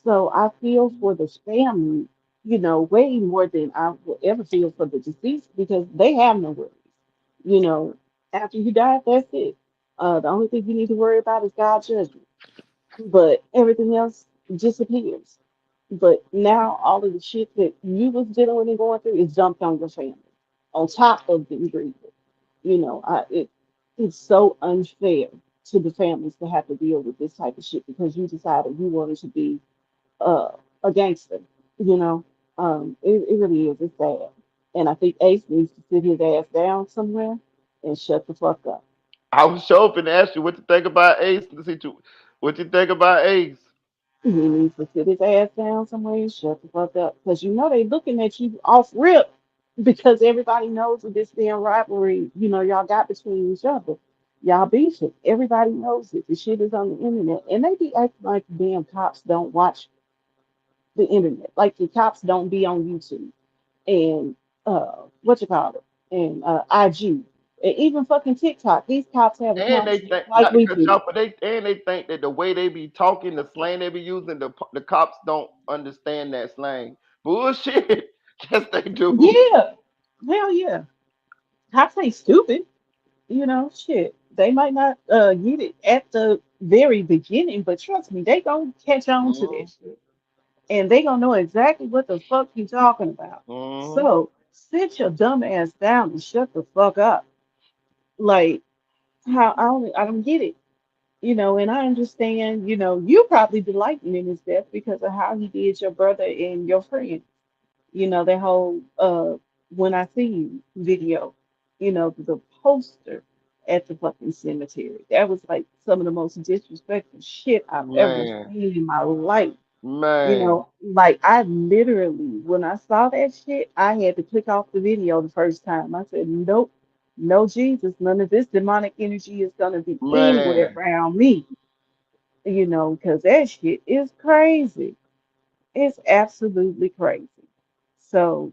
So I feel for the family, way more than I will ever feel for the deceased because they have no worries. You know, After you die, that's it. The only thing you need to worry about is God's judgment, but everything else disappears. But now all of the shit that you was dealing with and going through is dumped on your family, on top of the grieving. It's so unfair to the families to have to deal with this type of shit because you decided you wanted to be uh, a gangster. You know, it really is. It's sad, and I think Ace needs to sit his ass down somewhere and shut the fuck up. I was hoping to ask you what you think about Ace. What you think about Ace? He needs to sit his ass down somewhere and shut the fuck up. Because they looking at you off rip because everybody knows that this damn rivalry, y'all got between each other. Y'all beefing. Everybody knows it. The shit is on the internet. And they be acting like damn cops don't watch the internet. Like the cops don't be on YouTube and what you call it and IG. And even fucking TikTok. These cops have And they accounts just think like not to we cut you do. off, but they think that the way they be talking, the slang they be using, the cops don't understand that slang. Bullshit. Yes, they do. Yeah. Hell yeah. Cops ain't stupid. Shit. They might not get it at the very beginning, but trust me, they gonna catch on to that Mm-hmm. shit. And they gonna know exactly what the fuck you talking about. Mm-hmm. So sit your dumb ass down and shut the fuck up. Like how I don't get it. And I understand, you probably delighting in his death because of how he did your brother and your friend. That whole when I see you video, the poster at the fucking cemetery. That was like some of the most disrespectful shit I've ever Man, seen in my life. man, Like I literally, when I saw that shit, I had to click off the video the first time. I said, nope, no Jesus, none of this demonic energy is gonna be anywhere man. around me, because that shit is crazy. It's absolutely crazy. So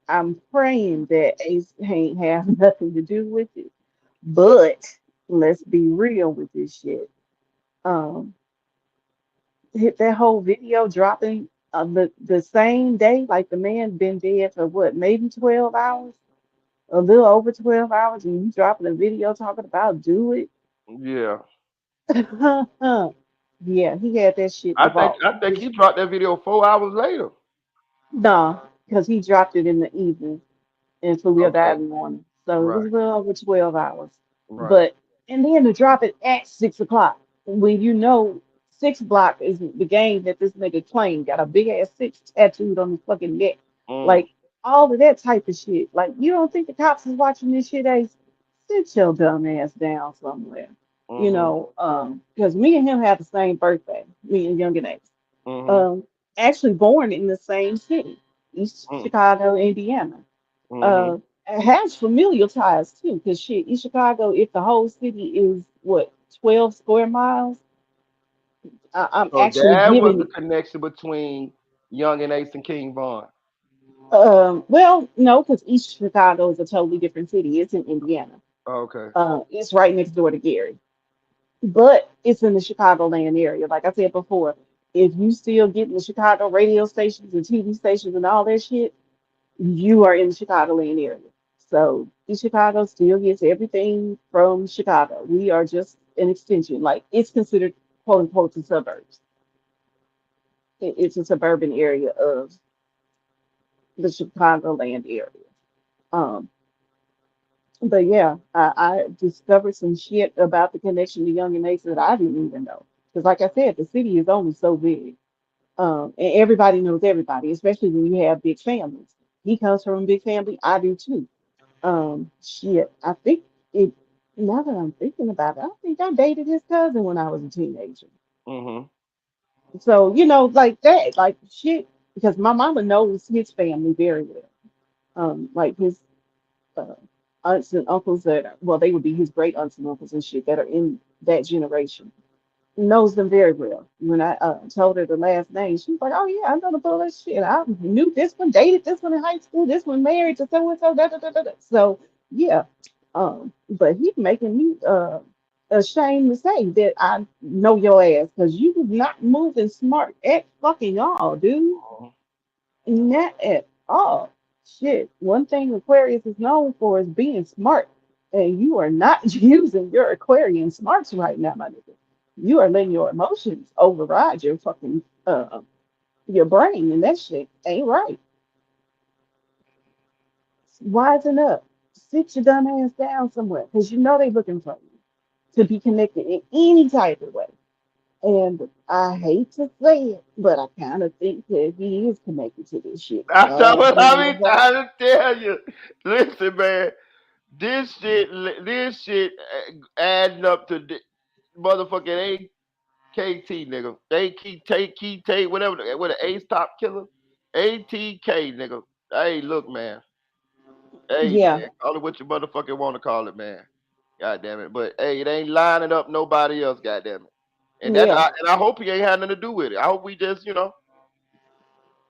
I'm praying that Ace ain't have nothing to do with it. But let's be real with this shit. Um, hit that whole video dropping the same day, like the man been dead for what, maybe 12 hours, a little over 12 hours, and you dropping a video talking about do it. Yeah. Yeah, he had that shit in I the think vault. I think he dropped that video 4 hours later. Nah, because he dropped it in the evening and Julio died Okay. in the morning. So it was Right. a little over 12 hours. Right. But, and then to drop it at 6 o'clock when 6 block is the game that this nigga claimed, got a big ass six tattooed on his fucking neck. Mm. Like, all of that type of shit. Like, you don't think the cops is watching this shit, Ace? Sit your dumb ass down somewhere. Mm-hmm. Because me and him have the same birthday, me and Young and Ace. Mm-hmm. Um, actually born in the same city, East Mm. Chicago, Indiana. Mm-hmm. It has familial ties too, because shit, East Chicago, if the whole city is what, 12 square miles, I'm So actually that was giving the it. connection between Young and Ace and King Von. Well, no, because East Chicago is a totally different city. It's in Indiana. Okay. It's right next door to Gary, but it's in the Chicagoland area. Like I said before, if you still getting the Chicago radio stations and TV stations and all that shit, you are in the Chicagoland area. So East Chicago still gets everything from Chicago. We are just an extension. Like it's considered quote unquote the suburbs. It's a suburban area of the Chicagoland area. Um, but yeah, I discovered some shit about the connection to Young and Ace that I didn't even know. Because like I said, the city is only so big. And everybody knows everybody, especially when you have big families. He comes from a big family. I do too. Shit. I think it. Now that I'm thinking about it, I think I dated his cousin when I was a teenager. Mm-hmm. So, like that, like shit, because my mama knows his family very well. Like his uh, aunts and uncles well, they would be his great aunts and uncles and shit that are in that generation. Knows them very well. When I told her the last name, she was like, "Oh yeah, I know the full of shit. I knew this one, dated this one in high school, this one married to so and so." Da, da, da, da, da. So yeah, but he making me ashamed to say that I know your ass because you was not moving smart at fucking all, dude. Not at all. Shit. One thing Aquarius is known for is being smart. And you are not using your Aquarian smarts right now, my nigga. You are letting your emotions override your fucking your brain, and that shit ain't right. Wisen up. Sit your dumb ass down somewhere, because you know they looking for you to be connected in any type of way. And I hate to say it, but I kind of think that he is connected to this shit. That's what Don't I know be why. trying to tell you. Listen, man, this shit adding up to motherfucking AKT, nigga. AKT, whatever, with an Ace Top Killer. ATK, nigga. Hey, look, man. Hey, Yeah, man. Call it what you motherfucking want to call it, man. God damn it. But hey, it ain't lining up nobody else, god damn it. And yeah, I hope he ain't had nothing to do with it. I hope we just, yeah.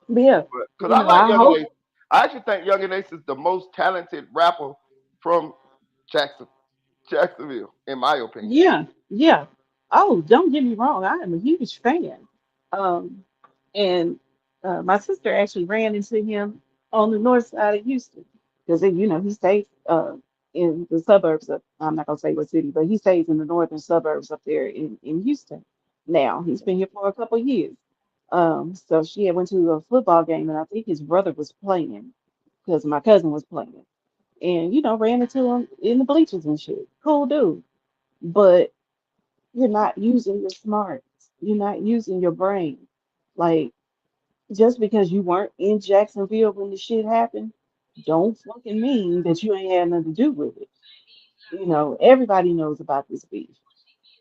because I like I Young and hope. Ace. I actually think Young and Ace is the most talented rapper from Jackson, Jacksonville, in my opinion. Yeah, yeah. Oh, don't get me wrong. I am a huge fan. Um, and my sister actually ran into him on the north side of Houston because, he stays in the suburbs of, I'm not gonna say what city, but he stays in the northern suburbs up there in Houston. Now he's been here for a couple of years. So she had went to a football game, and I think his brother was playing because my cousin was playing, and ran into him in the bleachers and shit. Cool dude, but you're not using your smarts. You're not using your brain. Like, just because you weren't in Jacksonville when the shit happened, don't fucking mean that you ain't had nothing to do with it. Everybody knows about this beef.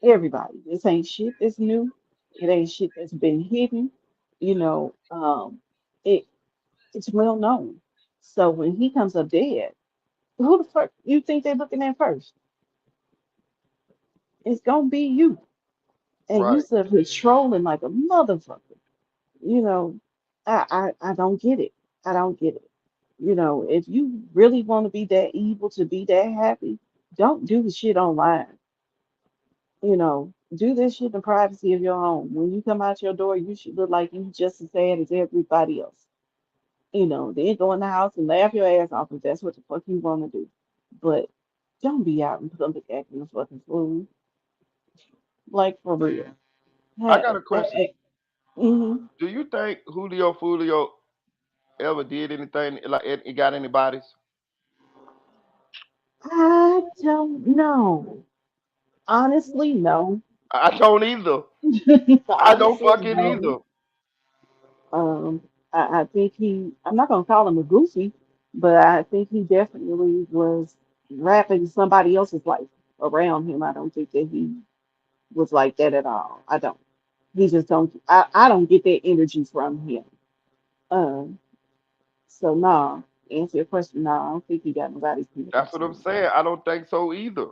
Everybody. This ain't shit that's new. It ain't shit that's been hidden. You know, um, it it's well known. So when he comes up dead, who the fuck you think they're looking at first? It's gonna be you. And you Right. sit here trolling like a motherfucker. you know, I don't get it. I don't get it. If you really want to be that evil to be that happy, don't do the shit online. Do this shit in the privacy of your home. When you come out your door, you should look like you just as sad as everybody else. Then go in the house and laugh your ass off if that's what the fuck you want to do. But don't be out in public acting a fucking fool. Like for real. I got a question. Mhm. Do you think Julio Folio ever did anything like it got any bodies? I don't know. Honestly, no. I don't either. I don't Honestly, fucking no. either. Um, I think I'm not gonna call him a goofy, but I think he definitely was wrapping somebody else's life around him. I don't think that he was like that at all. I don't. He just don't, I don't get that energy from him. Um, so no, answer your question, no, I don't think he got nobody connected That's what to I'm him. saying. I don't think so either.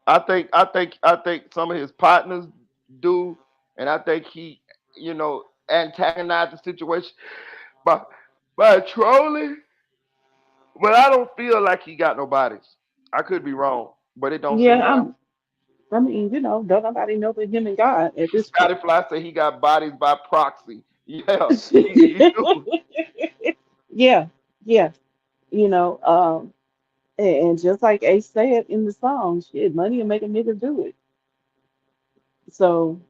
I think some of his partners do, and I think he, antagonized the situation by by trolling. But I don't feel like he got no bodies. I could be wrong, but it don't seem Yeah, like. I mean, don't nobody know but him and God at this Scotty point. Fly said he got bodies by proxy. Yeah, he do. Yeah, yeah. You know, um, and just like Ace said in the song, shit, money will make a nigga do it. So,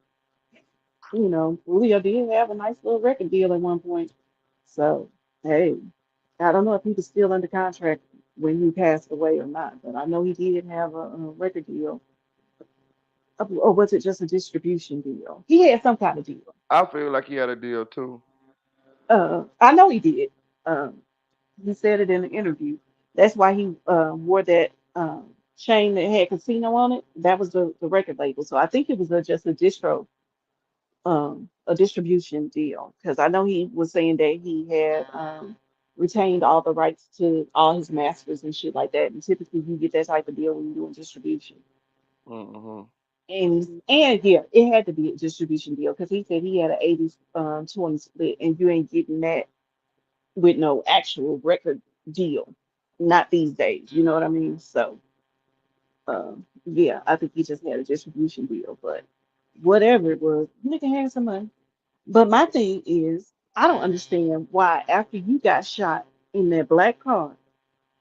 Julio did have a nice little record deal at one point. So, hey, I don't know if he was still under contract when he passed away or not, but I know he did have a record deal. Or was it just a distribution deal? He had some kind of deal. I feel like he had a deal too. I know he did. He said it in the interview. That's why he wore that. chain that had casino on it. That was the record label. So I think it was just a distribution deal because I know he was saying that he had retained all the rights to all his masters and shit like that. And typically you get that type of deal when you're doing distribution. Mm-hmm. And yeah, it had to be a distribution deal because he said he had an 80 20 split, and you ain't getting that with no actual record deal. Not these days, you know what I mean? So yeah, I think he just had a distribution deal, but whatever it was, nigga had some money. But my thing is, I don't understand why after you got shot in that black car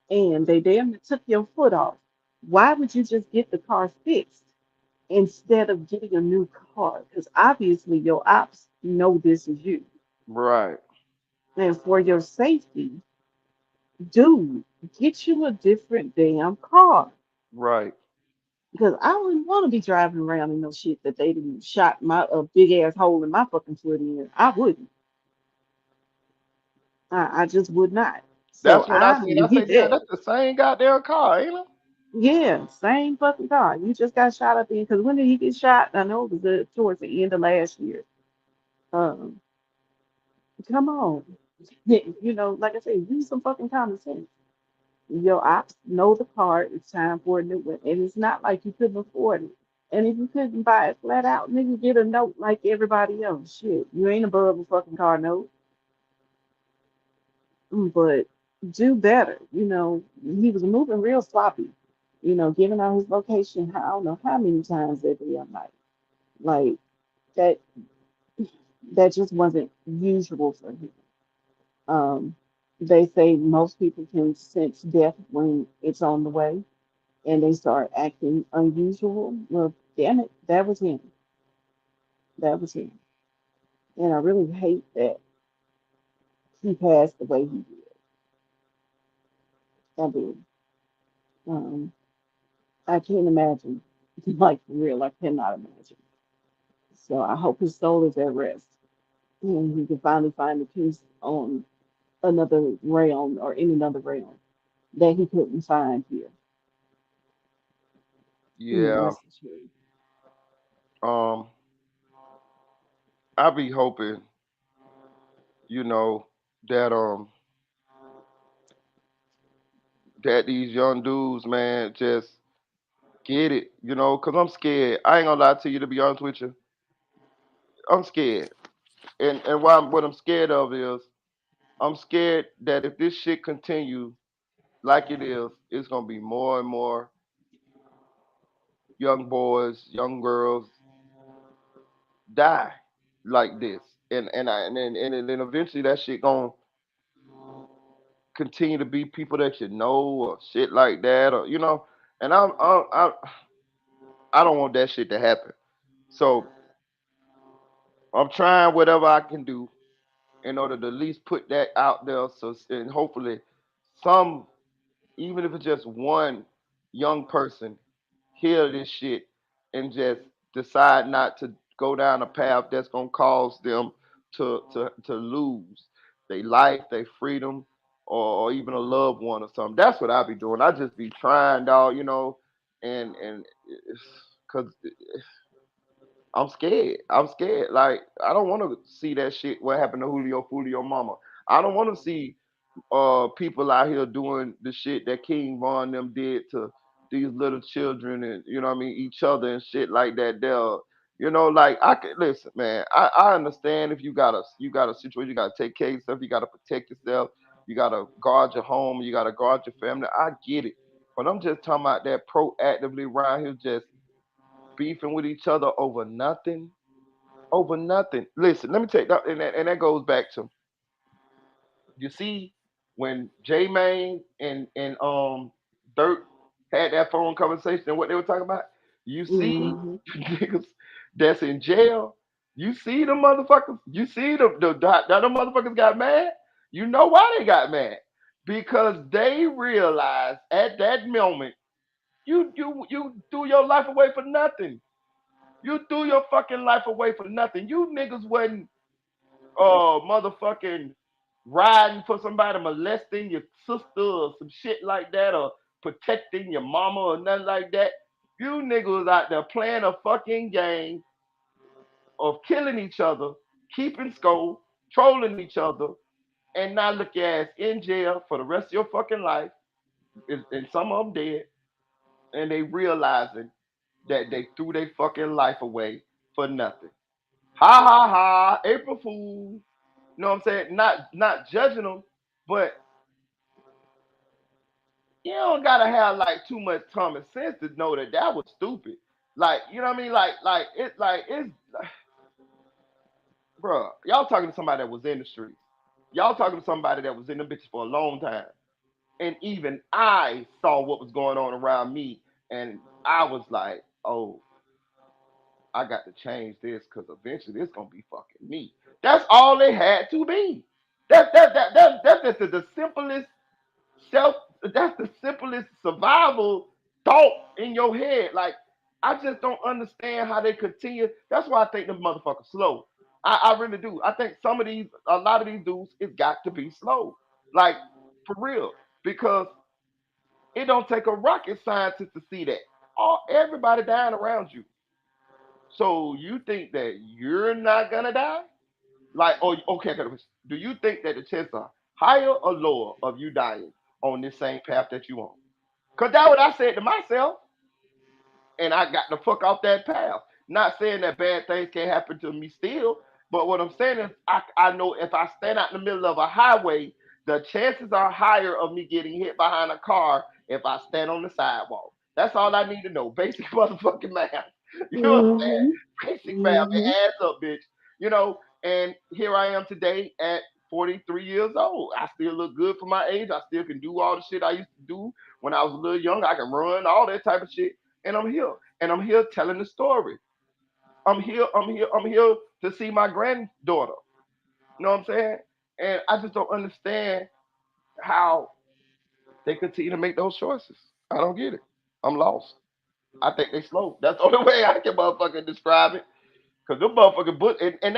and they damn near took your foot off, why would you just get the car fixed instead of getting a new car? Because obviously your ops know this is you. Right. And for your safety, dude, get you a different damn car. Right. Because I wouldn't want to be driving around in no shit that they done shot my a big ass hole in my fucking foot in. I wouldn't. I just would not. So That's what I I said. I get said, damn, that. that's the same goddamn car, ain't it? Yeah, same fucking car. You just got shot up in. Because when did he get shot? I know it was towards the end of last year. Um, come on. You know, like I said, use some fucking common sense. Your ops know the car. It's time for a new one. And it's not like you couldn't afford it. And if you couldn't buy it flat out, nigga, get a note like everybody else. Shit, you ain't above a fucking car note. But do better. You know, he was moving real sloppy. You know, giving out his location. I don't know how many times every night. Like that. That just wasn't usual for him. Um, they say most people can sense death when it's on the way, and they start acting unusual. Well, damn it, that was him. That was him. And I really hate that he passed the way he did. I do. Um, I can't imagine. Like for real, I cannot imagine. So I hope his soul is at rest and he can finally find the peace on another realm or in another realm that he couldn't find here. Yeah. That's the truth. Um, I be hoping, you know, that that these young dudes, man, just get it, you know, cause I'm scared. I ain't gonna lie to you, to be honest with you. I'm scared. And what I'm scared of is I'm scared that if this shit continue like it is, it's gonna be more and more young boys, young girls die like this. And then eventually that shit gonna continue to be people that you know or shit like that, or you know. And I don't want that shit to happen. So I'm trying whatever I can do in order to at least put that out there. So and hopefully some, even if it's just one young person, hear this shit and just decide not to go down a path that's gonna cause them to lose their life, their freedom, or even a loved one or something. That's what I be doing. I just be trying, dog, you know, and because I'm scared. I'm scared. Like I don't want to see that shit. What happened to Julio, Folio mama? I don't want to see people out here doing the shit that King Von them did to these little children and you know what I mean each other and shit like that. They'll you know like I can listen, man. I understand if you got a situation, you gotta take care of yourself, you gotta protect yourself, you gotta guard your home, you gotta guard your family. I get it, but I'm just talking about that proactively around here just beefing with each other over nothing, over nothing. Listen, let me take that, and that goes back to you see, when J Main and Dirt had that phone conversation and what they were talking about, you see Hmm. niggas that's in jail. You see the motherfuckers. You see the motherfuckers got mad. You know why they got mad? Because they realized at that moment you threw your life away for nothing. You threw your fucking life away for nothing. You niggas wasn't motherfucking riding for somebody molesting your sister or some shit like that, or protecting your mama or nothing like that. You niggas out there playing a fucking game of killing each other, keeping score, trolling each other, and now look your ass in jail for the rest of your fucking life, and some of them dead, and they realizing that they threw their fucking life away for nothing. Ha ha ha, April Fool. You know what I'm saying? Not judging them, but you don't gotta have like too much common sense to know that that was stupid. Like, you know what I mean? It's bro. Y'all talking to somebody that was in the streets. Y'all talking to somebody that was in the bitches for a long time. And even I saw what was going on around me, and I was like, oh, I got to change this because eventually it's gonna be fucking me. That's all it had to be. That's just the simplest self. That's the simplest survival thought in your head. Like I just don't understand how they continue. That's why I think the motherfuckers slow. I really do. I think a lot of these dudes, it's got to be slow. Like for real, because it don't take a rocket scientist to see that. Everybody dying around you. So you think that you're not gonna die? Like, oh, okay, okay. Do you think that the chances are higher or lower of you dying on this same path that you on? Cause that's what I said to myself, and I got the fuck off that path. Not saying that bad things can't happen to me still, but what I'm saying is I know if I stand out in the middle of a highway, the chances are higher of me getting hit behind a car if I stand on the sidewalk. That's all I need to know. Basic motherfucking math. You know what I'm saying? Mm-hmm. Basic math. Mm-hmm. It adds up, bitch. You know, and here I am today at 43 years old. I still look good for my age. I still can do all the shit I used to do when I was a little young. I can run, all that type of shit. And I'm here. And I'm here telling the story. I'm here to see my granddaughter. You know what I'm saying? And I just don't understand how they continue to make those choices. I don't get it. I'm lost. I think they slow. That's the only way I can motherfucking describe it. Cause them motherfucking and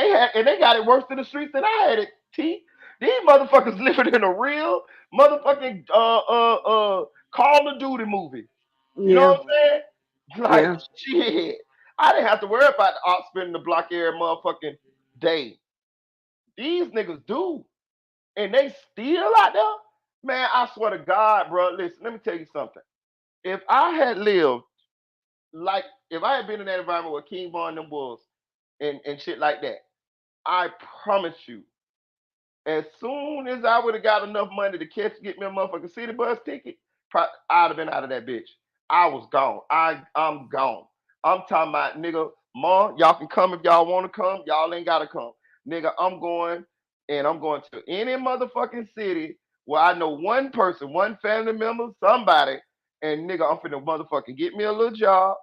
they got it worse in the streets than I had it. T. These motherfuckers living in a real motherfucking Call of Duty movie. You know Yeah. what I'm saying? Like Yeah. shit. I didn't have to worry about the ops spending the block every motherfucking day. These niggas do. And they still out there. Man, I swear to God, bro. Listen, let me tell you something. If I had lived like if I had been in that environment where King Von them was and shit like that, I promise you, as soon as I would have got enough money to get me a motherfucking city bus ticket, I'd have been out of that bitch. I was gone. I'm gone. I'm talking about nigga, ma, y'all can come if y'all want to come. Y'all ain't gotta come. Nigga, I'm going and I'm going to any motherfucking city where I know one person, one family member, somebody, and nigga, I'm finna motherfucking get me a little job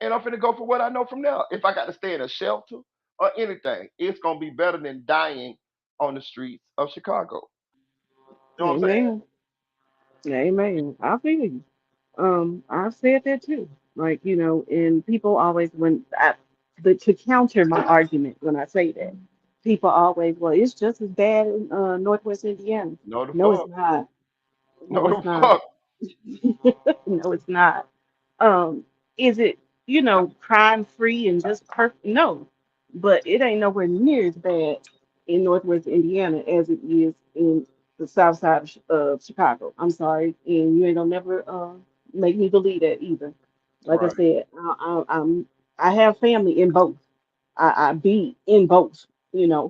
and I'm finna go for what I know from there. If I got to stay in a shelter or anything, it's gonna be better than dying on the streets of Chicago. You know what I'm saying? Amen. Amen. I feel you. I've said that too. Like, and people always to counter my argument when I say that, people always, well, it's just as bad in Northwest Indiana. No the No, it's fuck. not. No, No it's the not. fuck. No, it's not. Um, is it, crime free and just perfect? No, but it ain't nowhere near as bad in Northwest Indiana as it is in the South Side of Chicago. I'm sorry, and you ain't gonna never make me believe that either. Like I Right. said, I have family in both. I be in both.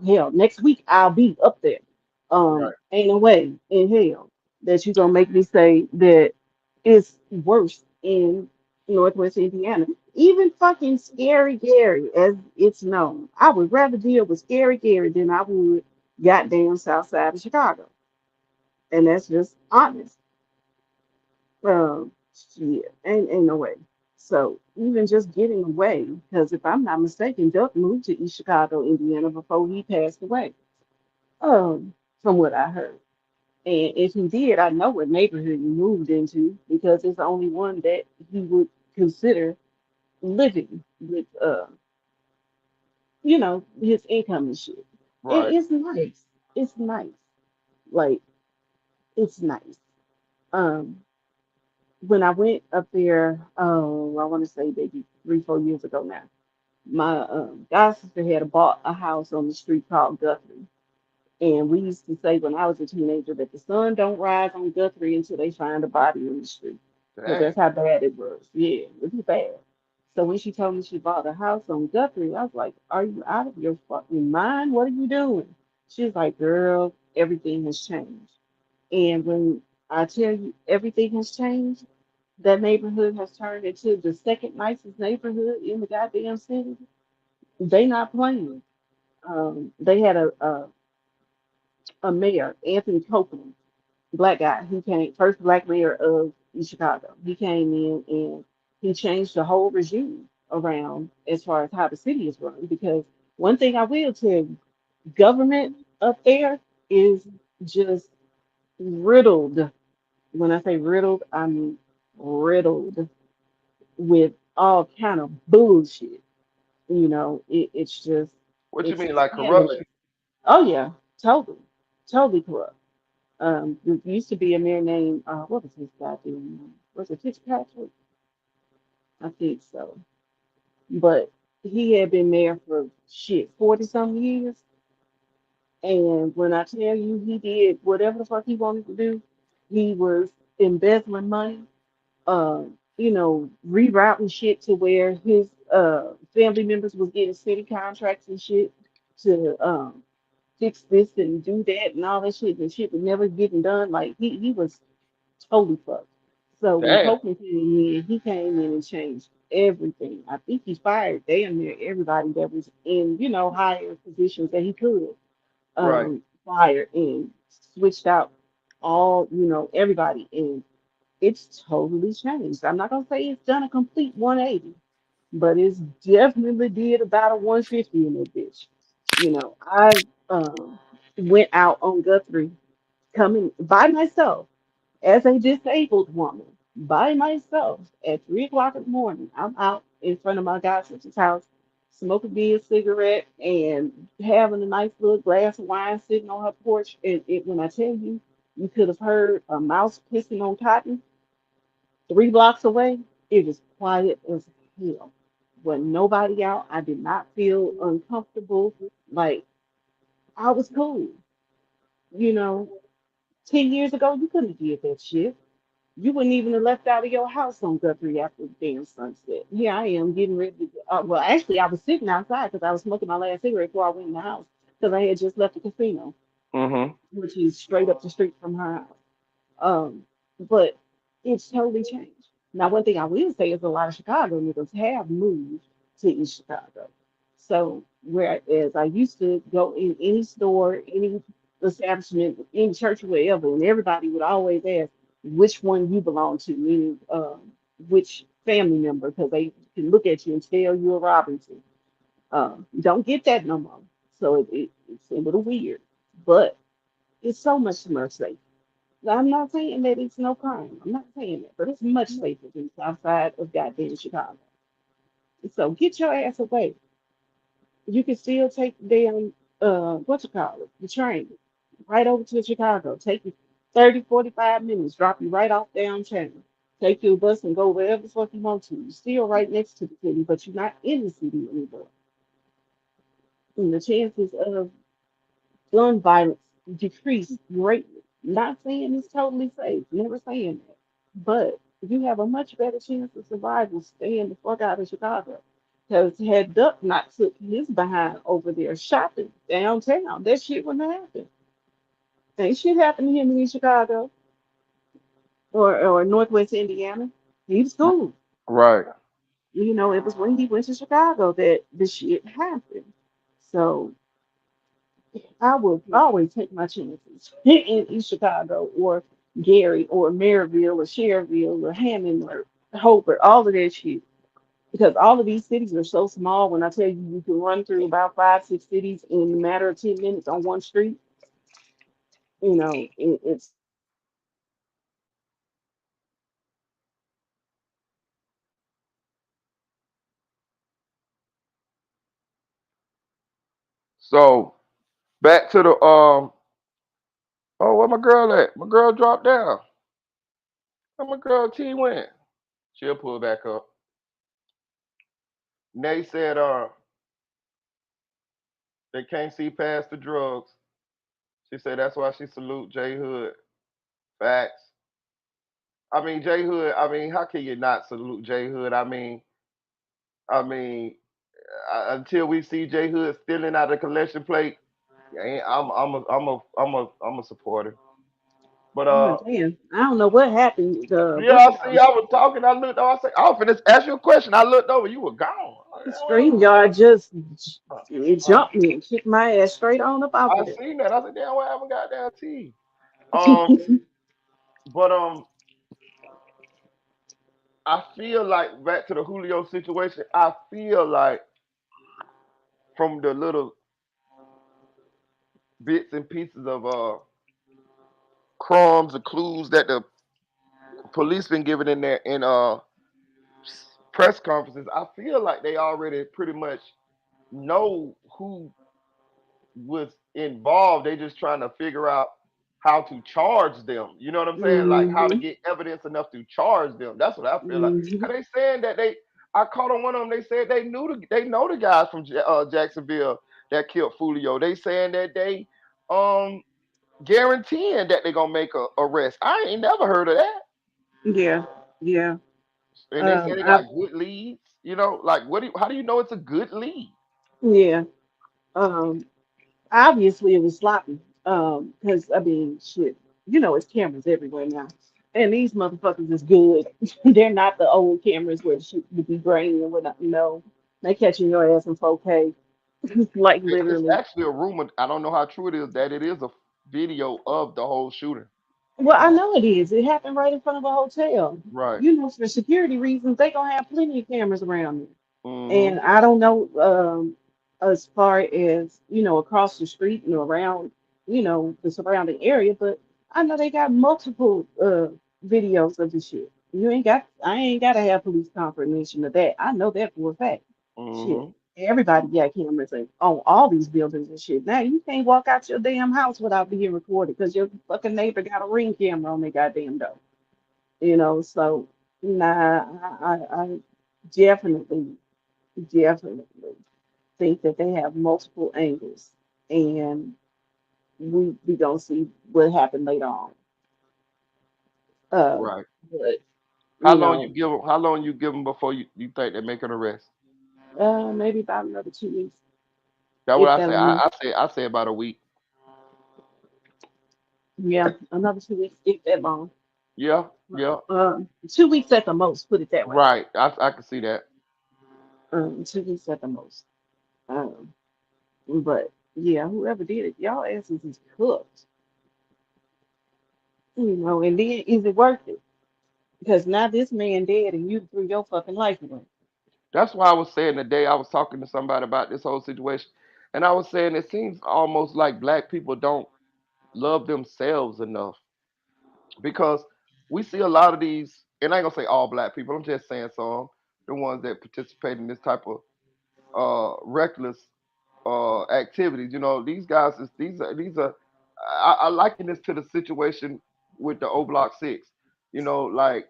Hell, next week I'll be up there. Right. Ain't no way in hell that you gonna make me say that it's worse in Northwest Indiana. Even fucking Scary Gary, as it's known. I would rather deal with Scary Gary than I would goddamn South Side of Chicago. And that's just honest. Shit, ain't no way. So even just getting away, because if I'm not mistaken, Duck moved to East Chicago, Indiana before he passed away. From what I heard. And if he did, I know what neighborhood he moved into because it's the only one that he would consider living with his income and shit. Right. It's nice. It's nice. Like it's nice. Um when I went up there, oh, I want to say maybe 3, 4 years ago now. My god sister had bought a house on the street called Guthrie. And we used to say when I was a teenager that the sun don't rise on Guthrie until they find a body in the street. Because Dang. that's how bad it was. Yeah, it was bad. So when she told me she bought a house on Guthrie, I was like, are you out of your fucking mind? What are you doing? She was like, girl, everything has changed. And when I tell you everything has changed, that neighborhood has turned into the second nicest neighborhood in the goddamn city. They not playing. They had a mayor, Anthony Copeland, black guy. He came first black mayor of East Chicago. He came in and he changed the whole regime around as far as how the city is run. Because one thing I will tell you, government up there is just riddled. When I say riddled, I mean riddled with all kind of bullshit. It's just What you it's mean, like scandalous. corruption? Oh yeah, totally, totally corrupt. There used to be a mayor named what was his goddamn name? Was it Fitzpatrick? I think so. But he had been mayor for shit 40 some years, and when I tell you he did whatever the fuck he wanted to do, he was embezzling money, rerouting shit to where his family members was getting city contracts and shit to fix this and do that and all that shit, and shit was never getting done. Like he was totally fucked. So when Damn. Copeland came in, he came in and changed everything. I think he fired damn near everybody that was in, higher positions that he could Right. fire and switched out all, everybody. And it's totally changed. I'm not gonna say it's done a complete 180, but it's definitely did about a 150 in that bitch. I went out on Guthrie coming by myself as a disabled woman by myself at 3 o'clock in the morning. I'm out in front of my god sister's house, smoking me a cigarette and having a nice little glass of wine sitting on her porch. And when I tell you, you could have heard a mouse pissing on cotton 3 blocks away. It was quiet as hell. When nobody out, I did not feel uncomfortable. Like I was cool. You know, 10 years ago, you couldn't have did that shit. You wouldn't even have left out of your house on Guthrie after the damn sunset. Here I am getting ready to. Well, actually, I was sitting outside because I was smoking my last cigarette before I went in the house because I had just left the casino, Mm-hmm. which is straight up the street from her house. Um, but it's totally changed. Now, one thing I will say is a lot of Chicago niggas have moved to East Chicago. So whereas I used to go in any store, any establishment, any church, wherever, and everybody would always ask which one you belong to, meaning which family member, because they can look at you and tell you're a Robinson. Don't get that no more. So it's a little weird, but it's so much more safe. I'm not saying that it's no crime. I'm not saying that, but it's much safer than south side of goddamn Chicago. So get your ass away. You can still take the damn what you call it, the train, right over to Chicago. Take you 30, 45 minutes, drop you right off downtown. Take your bus and go wherever the fuck you want to. You're still right next to the city, but you're not in the city anymore. And the chances of gun violence decrease greatly. Not saying it's totally safe, never saying that. But you have a much better chance of survival staying the fuck out of Chicago. Because had Duck not took his behind over there shopping downtown, that shit wouldn't have happened. Ain't shit happened to him in Chicago or Northwest Indiana. He was cool. Right. It was when he went to Chicago that the shit happened. So I would always take my chances in East Chicago or Gary or Maryville or Cherville or Hammond or Hobart, all of that shit. Because all of these cities are so small. When I tell you you can run through about 5, 6 cities in a matter of 10 minutes on one street, it's So back to the oh, where my girl at? My girl dropped down. Where my girl T went? She'll pull back up. Nay said, they can't see past the drugs. She said that's why she salute J Hood. Facts. I mean, J Hood. I mean, how can you not salute J Hood? I mean, until we see J Hood stealing out the collection plate, I'm a supporter. But Oh, damn. I don't know what happened. yeah, What you I call see. I was talking. I looked over. I said, "I was finna ask you a question." I looked over. You were gone. the screen yard just it Uh, jumped me and kicked my ass straight on up off I of it. seen that. I said, "Damn, what happened? Got down T." Um, but I feel like back to the Julio situation. I feel like from the little bits and pieces of crumbs or clues that the police been giving in there in press conferences, I feel like they already pretty much know who was involved. They just trying to figure out how to charge them. You know what I'm saying? Like how to Mm-hmm. get evidence enough to charge them. That's what I feel like. Mm-hmm. Cause they saying that they. I caught on one of them. They said they know the guys from Jacksonville that killed Foolio. They saying that they um guaranteeing that they gonna make a arrest. I ain't never heard of that. Yeah, yeah. And they say they I got good leads. You know, like how do you know it's a good lead? yeah. Um, obviously it was sloppy. Because I mean, shit, it's cameras everywhere now, and these motherfuckers is good. They're not the old cameras where the shit would be grainy and whatnot. No, they catching your ass in 4K, like It's literally. actually a rumor. I don't know how true it is that it is a video of the whole shooting. Well, I know it is. It happened right in front of a hotel. Right. For security reasons, they gonna have plenty of cameras around there. Hmm. And I don't know, as far as, across the street and around, the surrounding area, but I know they got multiple videos of the shit. I ain't gotta have police confirmation of that. I know that for a fact. Shit. Hmm. Everybody got cameras on all these buildings and shit. Now you can't walk out your damn house without being recorded because your fucking neighbor got a ring camera on their goddamn door. So nah, I definitely definitely think that they have multiple angles, and we gonna see what happened later on. Uh, Right. but How you long you know, give them? How long you give them before you think they make an arrest? maybe about another 2 weeks, That's what if I that say. long. I say about a week. Yeah, another 2 weeks, if that long. Yeah. Yeah. 2 weeks at the most. Put it that way. Right. I can see that. 2 weeks at the most. Um, but yeah, whoever did it, y'all asses is cooked. And then is it worth it? Because now this man dead and you threw your fucking life away. That's why I was saying today. I was talking to somebody about this whole situation, and I was saying it seems almost like black people don't love themselves enough because we see a lot of these, and I ain't gonna say all black people. I'm just saying some, the ones that participate in this type of reckless activities. These guys is these are. I liken this to the situation with the O Block Six. Like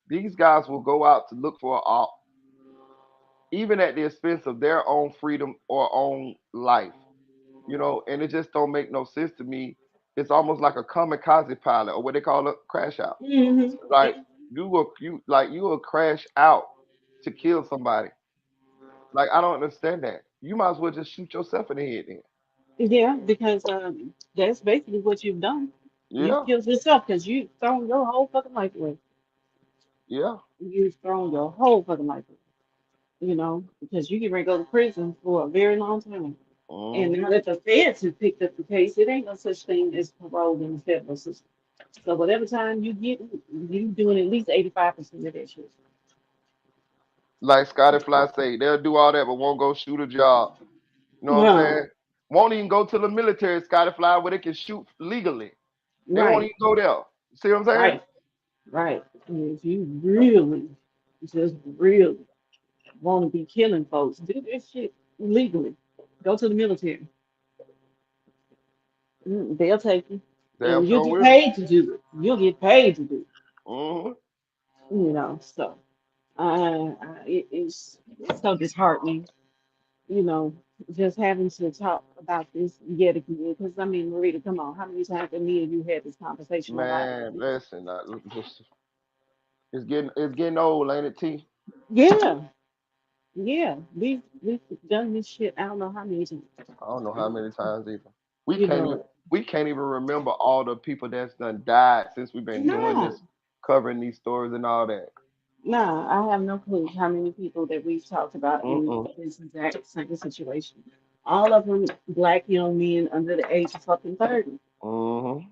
these guys will go out to look for a op, even at the expense of their own freedom or own life. And it just don't make no sense to me. It's almost like a kamikaze pilot or what they call a crash out. Hmm. Like you will crash out to kill somebody. Like I don't understand that. You might as well just shoot yourself in the head then. Yeah, because that's basically what you've done. You've Yeah, killed yourself because you've thrown your whole fucking life away. yeah. You've thrown your whole fucking life away. Because you get ready to go to prison for a very long time. And Hmm. now that the feds have picked up the case, it ain't no such thing as parole in the federal system. So whatever time you get, you doing at least 85% of that shit. Like Scotty Fly say, they'll do all that but won't go shoot a job. You know what I'm Wow. saying? Won't even go to the military, Scotty Fly, where they can shoot legally. They won't Right, even go there. See what I'm saying? right, right. And if you really, just really want to be killing folks, do this shit legally. Go to the military. They'll take you. Damn And you'll sure get will. paid to do it. You'll get paid to do it. Mhm. So it's so disheartening, you know, just having to talk about this yet again. Because I mean, Marita, come on, how many times have me and you had this conversation about Man, it? listen, it's getting old, ain't it, T? Yeah, yeah, we've done this shit. I don't know how many times. I don't know how many times either. We You can't even know, we can't even remember all the people that's done died since we've been doing nah, this, covering these stories and all that. nah, I have no clue how many people that we've talked about in Mm-mm. this exact same situation. All of them black young men under the age of fucking 30. Mhm.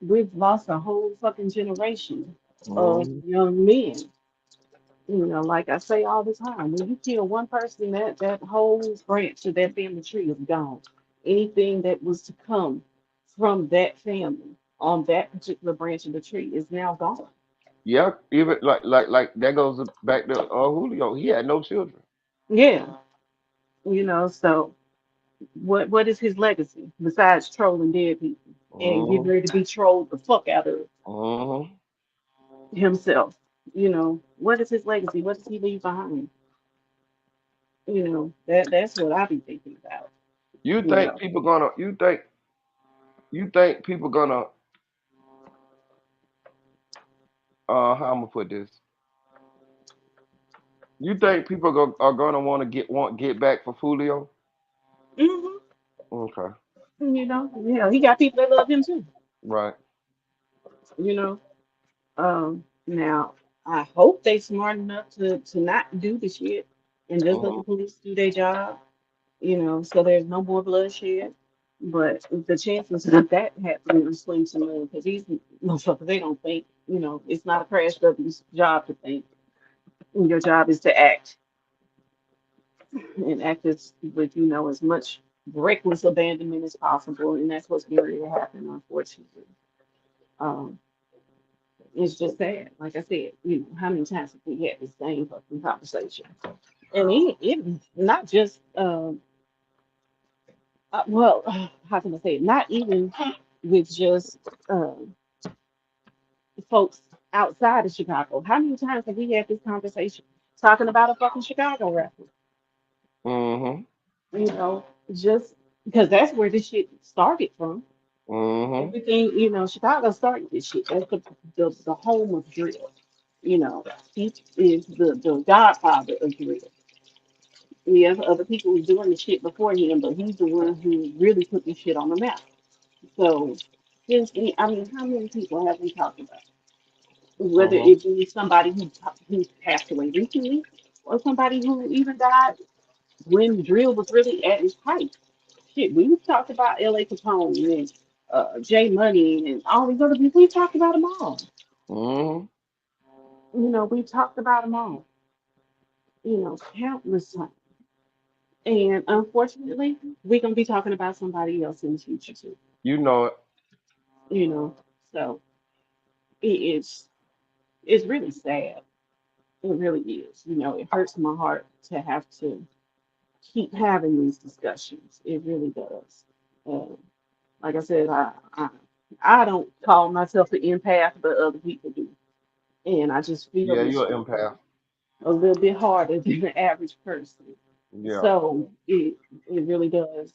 We've lost a whole fucking generation of Mhm. young men. Like I say all the time, when you kill one person, that whole branch of that family tree is gone. Anything that was to come from that family on that particular branch of the tree is now gone. Yeah, even like that goes back to Julio. He had no children. Yeah, so what is his legacy besides trolling dead people and getting Mhm. ready to be trolled the fuck out of Mhm. himself? What is his legacy? What does he leave behind? That's what I be thinking about. You You think know. people gonna? You think people gonna? How I'm gonna put this? You think people are gonna want to get back for Folio? hmm Okay. He got people that love him too. Right. You know. Now I hope they smart enough to not do the shit and just let the Mhm. police do their job. So there's no more bloodshed. But the chances of that happening are slim to none because these motherfuckers, they don't think. It's not a crash dummies job to think. Your job is to act and act with as much reckless abandonment as possible, and that's what's going to happen, unfortunately. Um, it's just sad. Like I said, how many times have we had the same fucking conversation? And it not just well, how can I say it? Not even with just folks outside of Chicago. How many times have we had this conversation talking about a fucking Chicago rapper? Mhm. You know, just because that's where this shit started from. Mhm. Everything, Chicago started this shit. That's the home of drill. He is the godfather of drill. Yeah, other people was doing the shit before him, but he's the one who really put this shit on the map. So, I mean, how many people have we talked about? Whether Mhm. it be somebody who passed away recently or somebody who even died when drill was really at its height. Shit, we talked about L.A. Capone and J Money and all these other people. We talked about them all. Mhm. We talked about them all. Countless times. And unfortunately, we're gonna be talking about somebody else in the future too. You know it. You know, so it's really sad. It really is. It hurts my heart to have to keep having these discussions. It really does. Uh, like I said, I don't call myself an empath, but other people do, and I just feel Yeah, this you're shit an empath. a little bit harder than the average person. Yeah. So it really does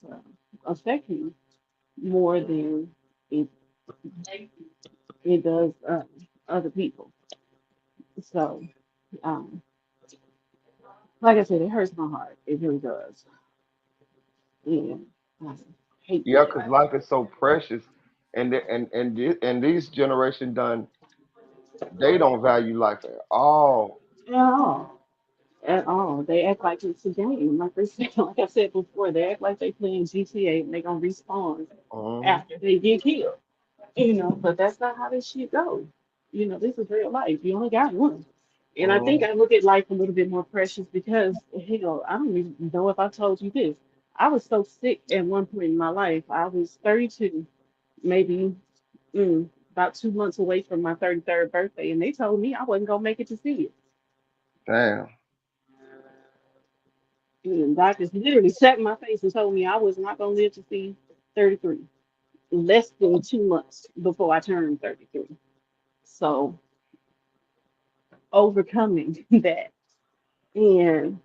affect me more than it it does other people. So, um, like I said, it hurts my heart. It really does. And I hate Yeah, that. because life is so precious, and these generation done they don't value life at all. At all. At all. They act like it's a game. Like they said, like I said before, they act like they playing GTA and they gonna respawn Mhm. after they get killed. But that's not how this shit goes. This is real life. You only got one. And I think Mhm. I look at life a little bit more precious because, hell, I don't even know if I told you this. I was so sick at one point in my life. I was 32, maybe about 2 months away from my 33rd birthday, and they told me I wasn't going to make it to see it. Damn. And doctors literally sat in my face and told me I was not going to live to see 33, less than 2 months before I turned 33. So overcoming that and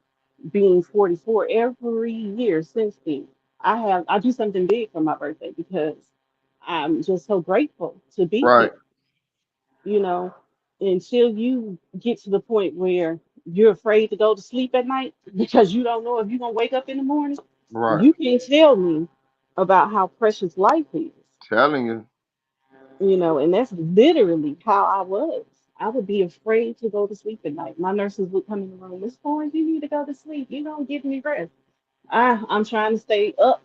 being 44 every year since then, I do something big for my birthday because I'm just so grateful to be Right. here. You know, until you get to the point where you're afraid to go to sleep at night because you don't know if you're gonna wake up in the morning, Right. you can't tell me about how precious life is. Telling you. And that's literally how I was. I would be afraid to go to sleep at night. My nurses would come in the room, Miss Florence, you need to go to sleep. You don't give me rest. I'm trying to stay up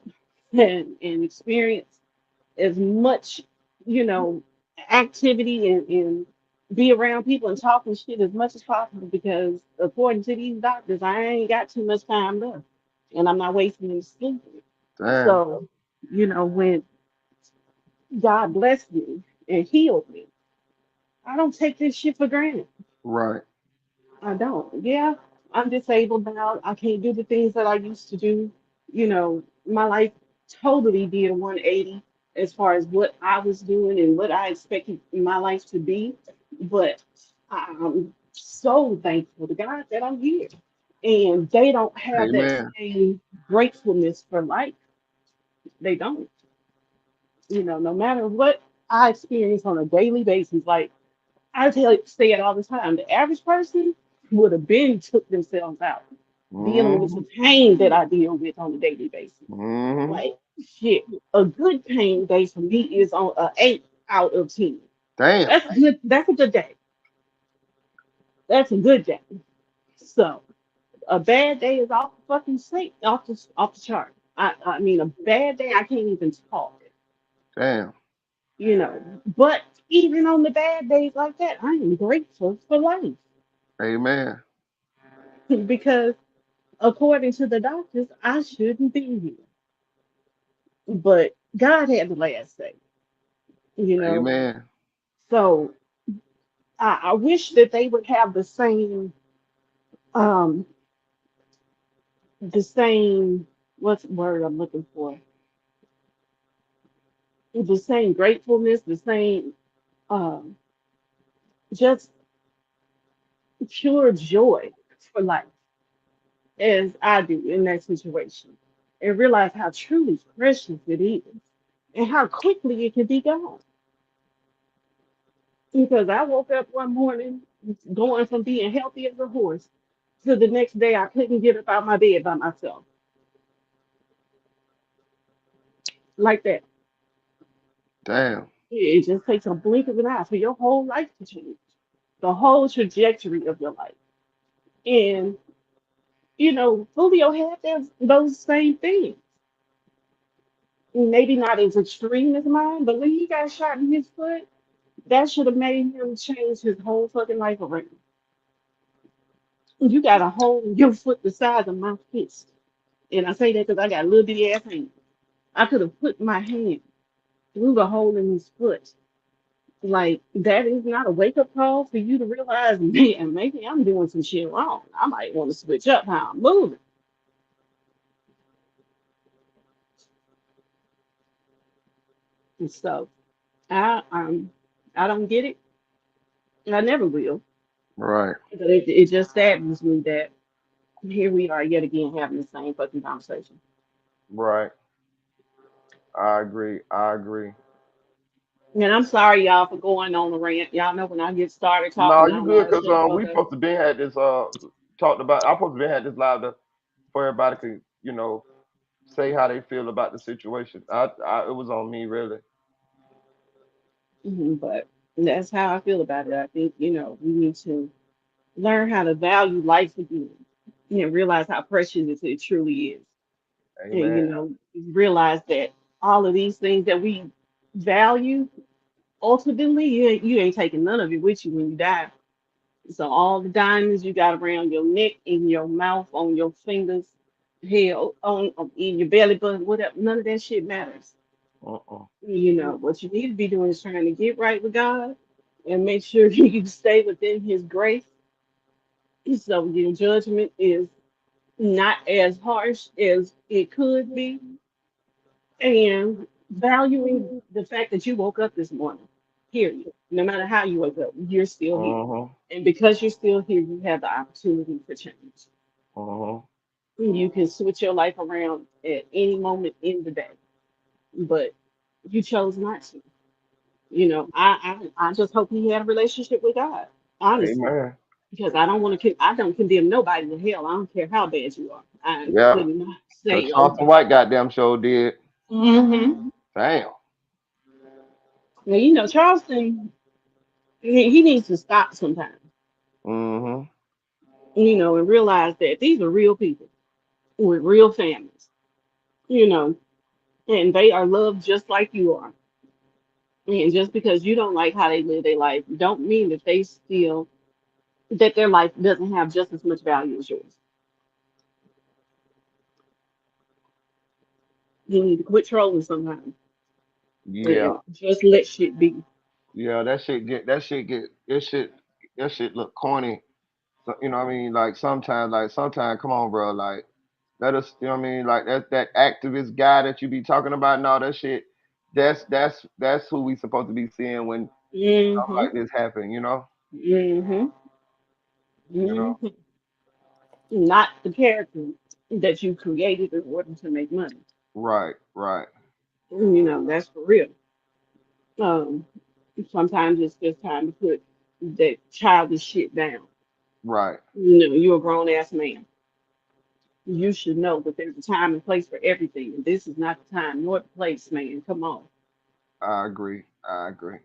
and experience as much, you know, activity and be around people and talking shit as much as possible because according to these doctors, I ain't got too much time left and I'm not wasting any sleep. Damn. So, when God blessed me and healed me, I don't take this shit for granted. Right. I don't. Yeah, I'm disabled now. I can't do the things that I used to do. My life totally did a 180 as far as what I was doing and what I expected my life to be. But I'm so thankful to God that I'm here. And they don't have that Amen. same gratefulness for life. They don't. No matter what I experience on a daily basis, like say it all the time. The average person would have been took themselves out dealing with Mm-hmm. the pain that I deal with on a daily basis. Mm-hmm. Like shit, a good pain day for me is on a 8 out of 10. Damn. That's good. That's a good day. That's a good day. So a bad day is off the fucking slate, off the chart. I mean, a bad day I can't even talk. Damn. But even on the bad days like that, I am grateful for life Amen. because according to the doctors, I shouldn't be here. But God had the last say, you know. Amen. So I wish that they would have um, the same, what's the word I'm looking for? The same gratefulness, the same, um, just pure joy for life as I do in that situation, and realize how truly precious it is and how quickly it can be gone. Because I woke up one morning going from being healthy as a horse to the next day I couldn't get up out my bed by myself. Like that. Damn. It just takes a blink of an eye for your whole life to change. The whole trajectory of your life. And, Julio had those same things. Maybe not as extreme as mine, but when he got shot in his foot, that should have made him change his whole fucking life around. You got a hole in your foot the size of my fist. And I say that because I got a little bitty ass hand. I could have put my hand through the hole in his foot. Like, that is not a wake up call for you to realize, man, maybe I'm doing some shit wrong. I might want to switch up how I'm moving. And so I don't get it. I never will. Right. But it just saddens me that here we are yet again having the same fucking conversation. Right. I agree. I agree. And I'm sorry, y'all, for going on a rant. Y'all know when I get started No, talking, I you don't know good how to because shut the we fuck up. supposed to be had this talked about. I supposed to be had this live for everybody to say how they feel about the situation. It was on me really. But that's how I feel about it. I think, we need to learn how to value life again and realize how precious it truly is. And, Amen. realize that all of these things that we value, ultimately, you ain't taking none of it with you when you die. So all the diamonds you got around your neck, in your mouth, on your fingers, hell, in your belly button, whatever, none of that shit matters. Uh-uh. What you need to be doing is trying to get right with God and make sure you stay within His grace. So your judgment is not as harsh as it could be, and valuing the fact that you woke up this morning. Period. No matter how you wake up, you're still here. Uh-huh. And because you're still here, you have the opportunity for change. Uh-huh. You can switch your life around at any moment in the day, but you chose not to. I just hope he had a relationship with God, honestly, Amen. because I don't want to. I don't condemn nobody to hell. I don't care how bad you are. I Yeah. would not Cause say, oh, Charleston White goddamn show did. mm-hmm. Damn. Now, Charleston, he needs to stop sometimes, Mm-hmm. and realize that these are real people with real families, you know, and they are loved just like you are. And just because you don't like how they live their life, don't mean that that their life doesn't have just as much value as yours. You need to quit trolling sometimes Yeah. and just let shit be. Yeah, that shit look corny. So, you know what I mean? Like sometimes, come on, bro. Like let us, you know what I mean? Like that activist guy that you be talking about and all that shit. That's who we supposed to be seeing when something Mm-hmm. like this happen. You know? Mm-hmm. You know? Mm-hmm. Not the character that you created in order to make money. Right, right, That's for real. Um, Sometimes it's just time to put that childish shit down. right. You're a grown ass man. You should know that there's a time and place for everything. And this is not the time nor the place, man. Come on. I agree. I agree.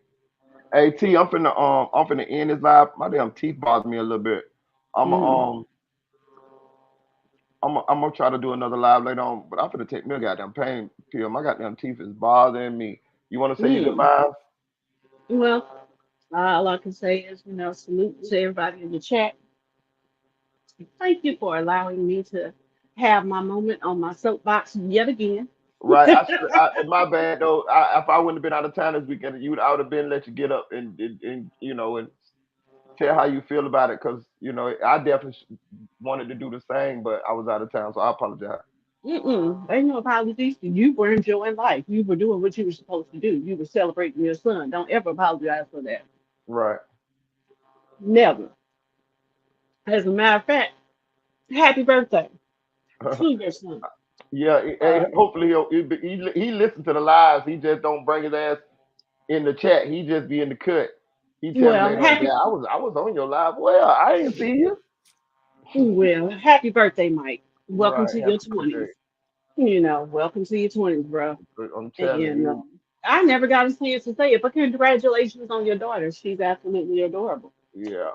Hey T, I'm finna end this live. My damn teeth bother me a little bit. I'm Mm. I'm gonna try to do another live later on, but I'm finna take me a goddamn pain pill. My goddamn teeth is bothering me. You wanna say your Mm. goodbye? Well, all I can say is, salute to everybody in the chat. Thank you for allowing me to have my moment on my soapbox yet again. Right. My bad though. If I wouldn't have been out of town this weekend, I would have been let you get up and and tell how you feel about it, because I definitely wanted to do the same, but I was out of town, so I apologize. Mm-mm. Ain't no apologies. You were enjoying life. You were doing what you were supposed to do. You were celebrating your son. Don't ever apologize for that. Right. Never. As a matter of fact, happy birthday to your son. Yeah. Uh, Hopefully he listens to the lives. He just don't bring his ass in the chat. He just be in the cut. He tell me well, later on, happy yeah, I was on your live. Well, I didn't see you. happy birthday, Mike. Welcome Right. to your Happy 20s. birthday. Welcome to your 20s, bro. I'm telling And you. I never got a chance to say it, but congratulations on your daughter. She's absolutely adorable. Yeah.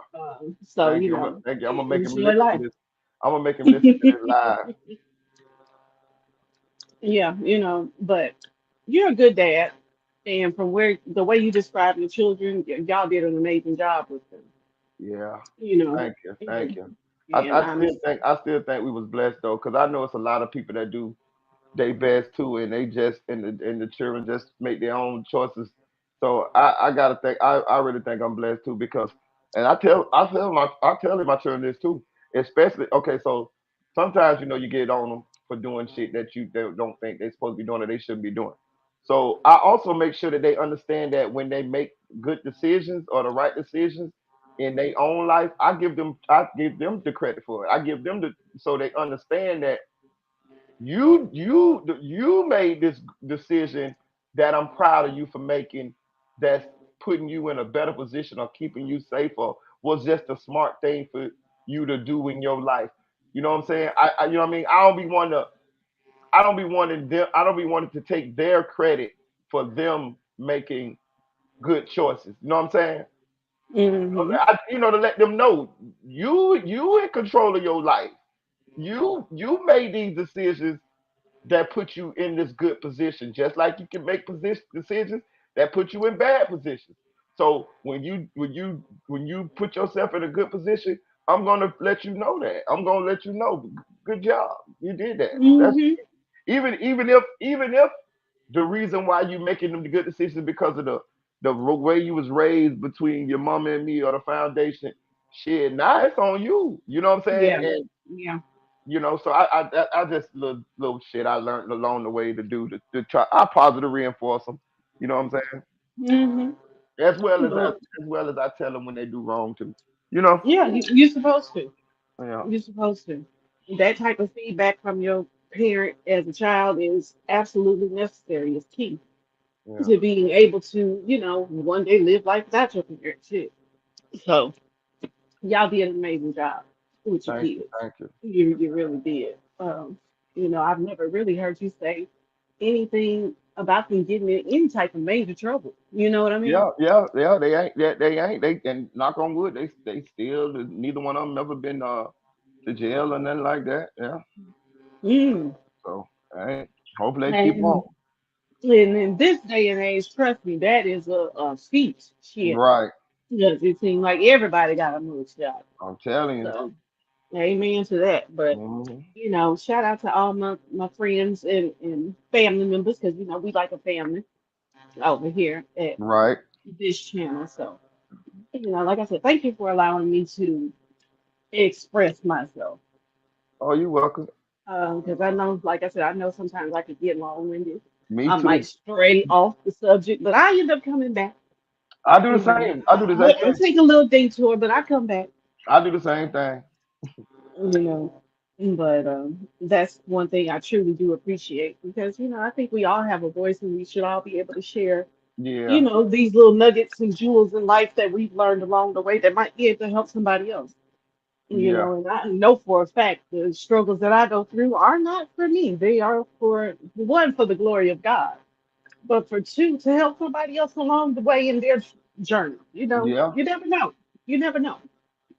So, Thank you. Thank you. I'm gonna make him enjoy listen to life. this. I'm gonna make him listen to this live. Yeah, but you're a good dad. And from the way you describe your children, y'all did an amazing job with them. Yeah. You know, Thank you. Thank and, you. and I still think we was blessed though, because I know it's a lot of people that do they best too, and they just and the children just make their own choices. So I gotta think I really think I'm blessed too, because and I tell my children this too, especially okay. So sometimes you get on them for doing shit that they don't think they're supposed to be doing or they shouldn't be doing. So I also make sure that they understand that when they make good decisions or the right decisions in their own life, I give them the credit for it. I give them the so they understand that you made this decision that I'm proud of you for making, that's putting you in a better position or keeping you safer, was just a smart thing for you to do in your life. You know what I'm saying? You know what I mean? I don't be wanting to take their credit for them making good choices. You know what I'm saying? mm-hmm. To let them know you in control of your life. You made these decisions that put you in this good position, just like you can make decisions that put you in bad positions. So when you put yourself in a good position, I'm gonna let you know that. I'm gonna let you know, good job, you did that. That's Mm-hmm. even if the reason why you making them the good decisions because of the way you was raised between your mama and me or the foundation. Shit, now it's on you. You know what I'm saying? Yeah, And yeah. so I just little shit I learned along the way to do to try. I positive reinforce them. You know what I'm saying? Mm-hmm. as well You as know, I tell them when they do wrong too. You know. yeah, you're supposed to. Yeah. You're supposed to. That type of feedback from your parent as a child is absolutely necessary. It's key Yeah. to being able to, one day live life without your parents. Shit. So y'all did an amazing job with your Thank you. kids. Thank you. You really did. I've never really heard you say anything about them getting in any type of major trouble. You know what I mean? Yeah, yeah, yeah. They and knock on wood, they still neither one of them never been to jail or nothing like that. Yeah. Mm. So hopefully they keep on. And, and in this day and age, trust me, that is a feat. Shit. Right. Because it seems like everybody got a mugshot. I'm telling you. So, amen to that. But, Hmm. shout out to all my friends and family members because, we like a family over here at Right. this channel. So, like I said, thank you for allowing me to express myself. Oh, you welcome. Because I know, like I said, I know sometimes I could get long-winded. Me I might too. stray off the subject, but I end up coming back. I do the You know, same. I do the same I thing. take a little detour, but I come back. I do the same thing. You know, but that's one thing I truly do appreciate because I think we all have a voice and we should all be able to share. Yeah. These little nuggets and jewels in life that we've learned along the way that might be able to help somebody else. Yeah. And I know for a fact the struggles that I go through are not for me. They are for one, for the glory of God, but for two, to help somebody else along the way in their journey. Yeah. You never know. You never know.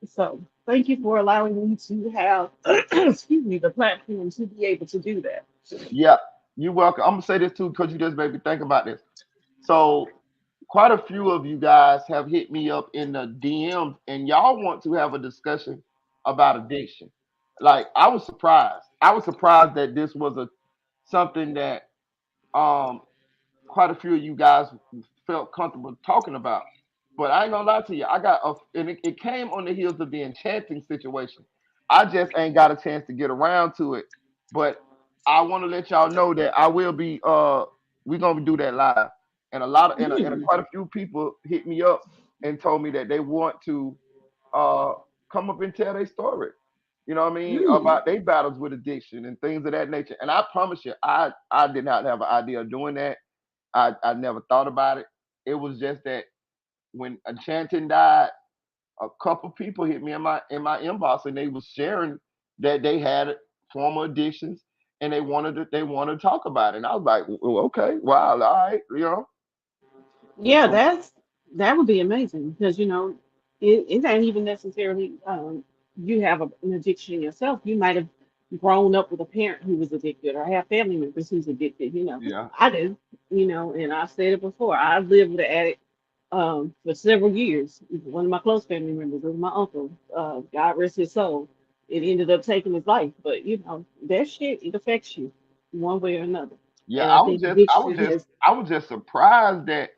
So thank you for allowing me to have, excuse me, the platform to be able to do that. Yeah. You welcome. I'm gonna say this too because you just made me think about this. So quite a few of you guys have hit me up in the DMs and y'all want to have a discussion about addiction. Like I was surprised. I was surprised that this was a something that um quite a few of you guys felt comfortable talking about. But I ain't gonna lie to you, and it came on the heels of the enchanting situation. I just ain't got a chance to get around to it. But I want to let y'all know that I will be we're gonna do that live. And a lot of Mm, quite a few people hit me up and told me that they want to uh come up and tell their story. You know what I mean? mm. About their battles with addiction and things of that nature. And I promise you, I did not have an idea of doing that. I never thought about it. It was just that when Enchanting died, a couple people hit me in my inbox and they was sharing that they had former addictions and they wanted to talk about it. And I was like, well, okay, wow, all right, Yeah, So that would be amazing because it ain't even necessarily you have an addiction yourself. You might have grown up with a parent who was addicted or have family members who's addicted. yeah, I do. And I've said it before. I lived with an addict for several years. One of my close family members was my uncle. God rest his soul. It ended up taking his life, but that shit it affects you one way or another. yeah. And I think addiction has. I was just surprised that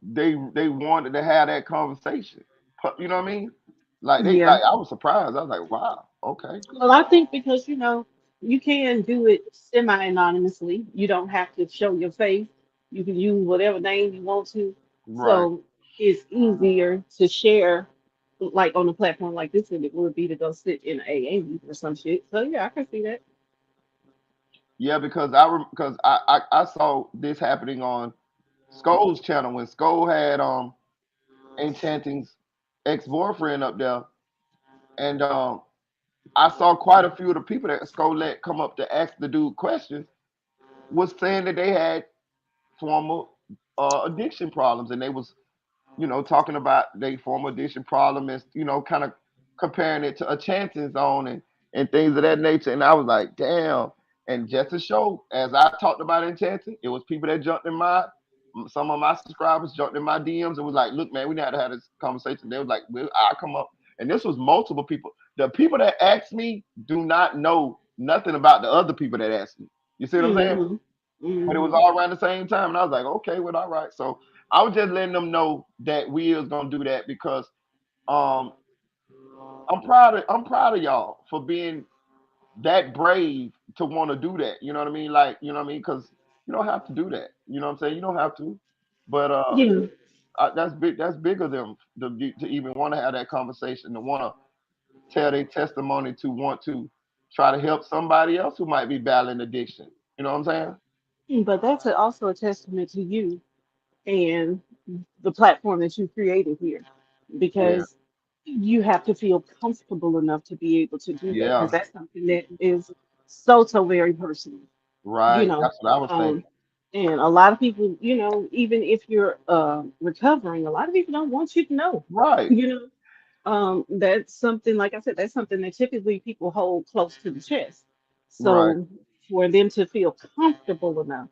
they wanted to have that conversation. You know what I mean? Like Yeah. I was surprised. I was like, wow, okay, Well, I think because you can do it semi-anonymously. You don't have to show your face. You can use whatever name you want to. right. So it's easier to share, like on a platform like this, than it would be to go sit in an AA meeting or some shit. So yeah, I can see that. Yeah, because I saw this happening on Skull's channel when Skull had Enchanting's ex-boyfriend up there, and I saw quite a few of the people that Skull let come up to ask the dude questions was saying that they had former addiction problems, and they was talking about their former addiction problem and kind of comparing it to a chanting zone and things of that nature. And I was like, damn. And just to show, as I talked about enchanting, it was people that jumped in some of my subscribers jumped in my DMs and was like, look, man, we need to have this conversation. They was like, well, I'll come up. And this was multiple people. The people that asked me do not know nothing about the other people that asked me. You see what I'm saying? Hmm. But it was Hmm. all around the same time. And I was like, okay, well, all right. So I was just letting them know that we is gonna do that because um I'm proud of y'all for being that brave to want to do that. You know what I mean? Like, you know what I mean? Because you don't have to do that. You know what I'm saying? You don't have to. But Yeah. that's big. That's big of them to even want to have that conversation, to want to tell their testimony, to want to try to help somebody else who might be battling addiction. You know what I'm saying? But that's also a testament to you and the platform that you created here, Yeah. because you have to feel comfortable enough to be able to do that, because Yeah. that's something that is so very personal, you Right. know. That's what I was Um, thinking. and a lot of people, even if you're recovering, a lot of people don't want you to know, Right. you know. That's something, like I said, that's something that typically people hold close to the chest. Right. So for them to feel comfortable enough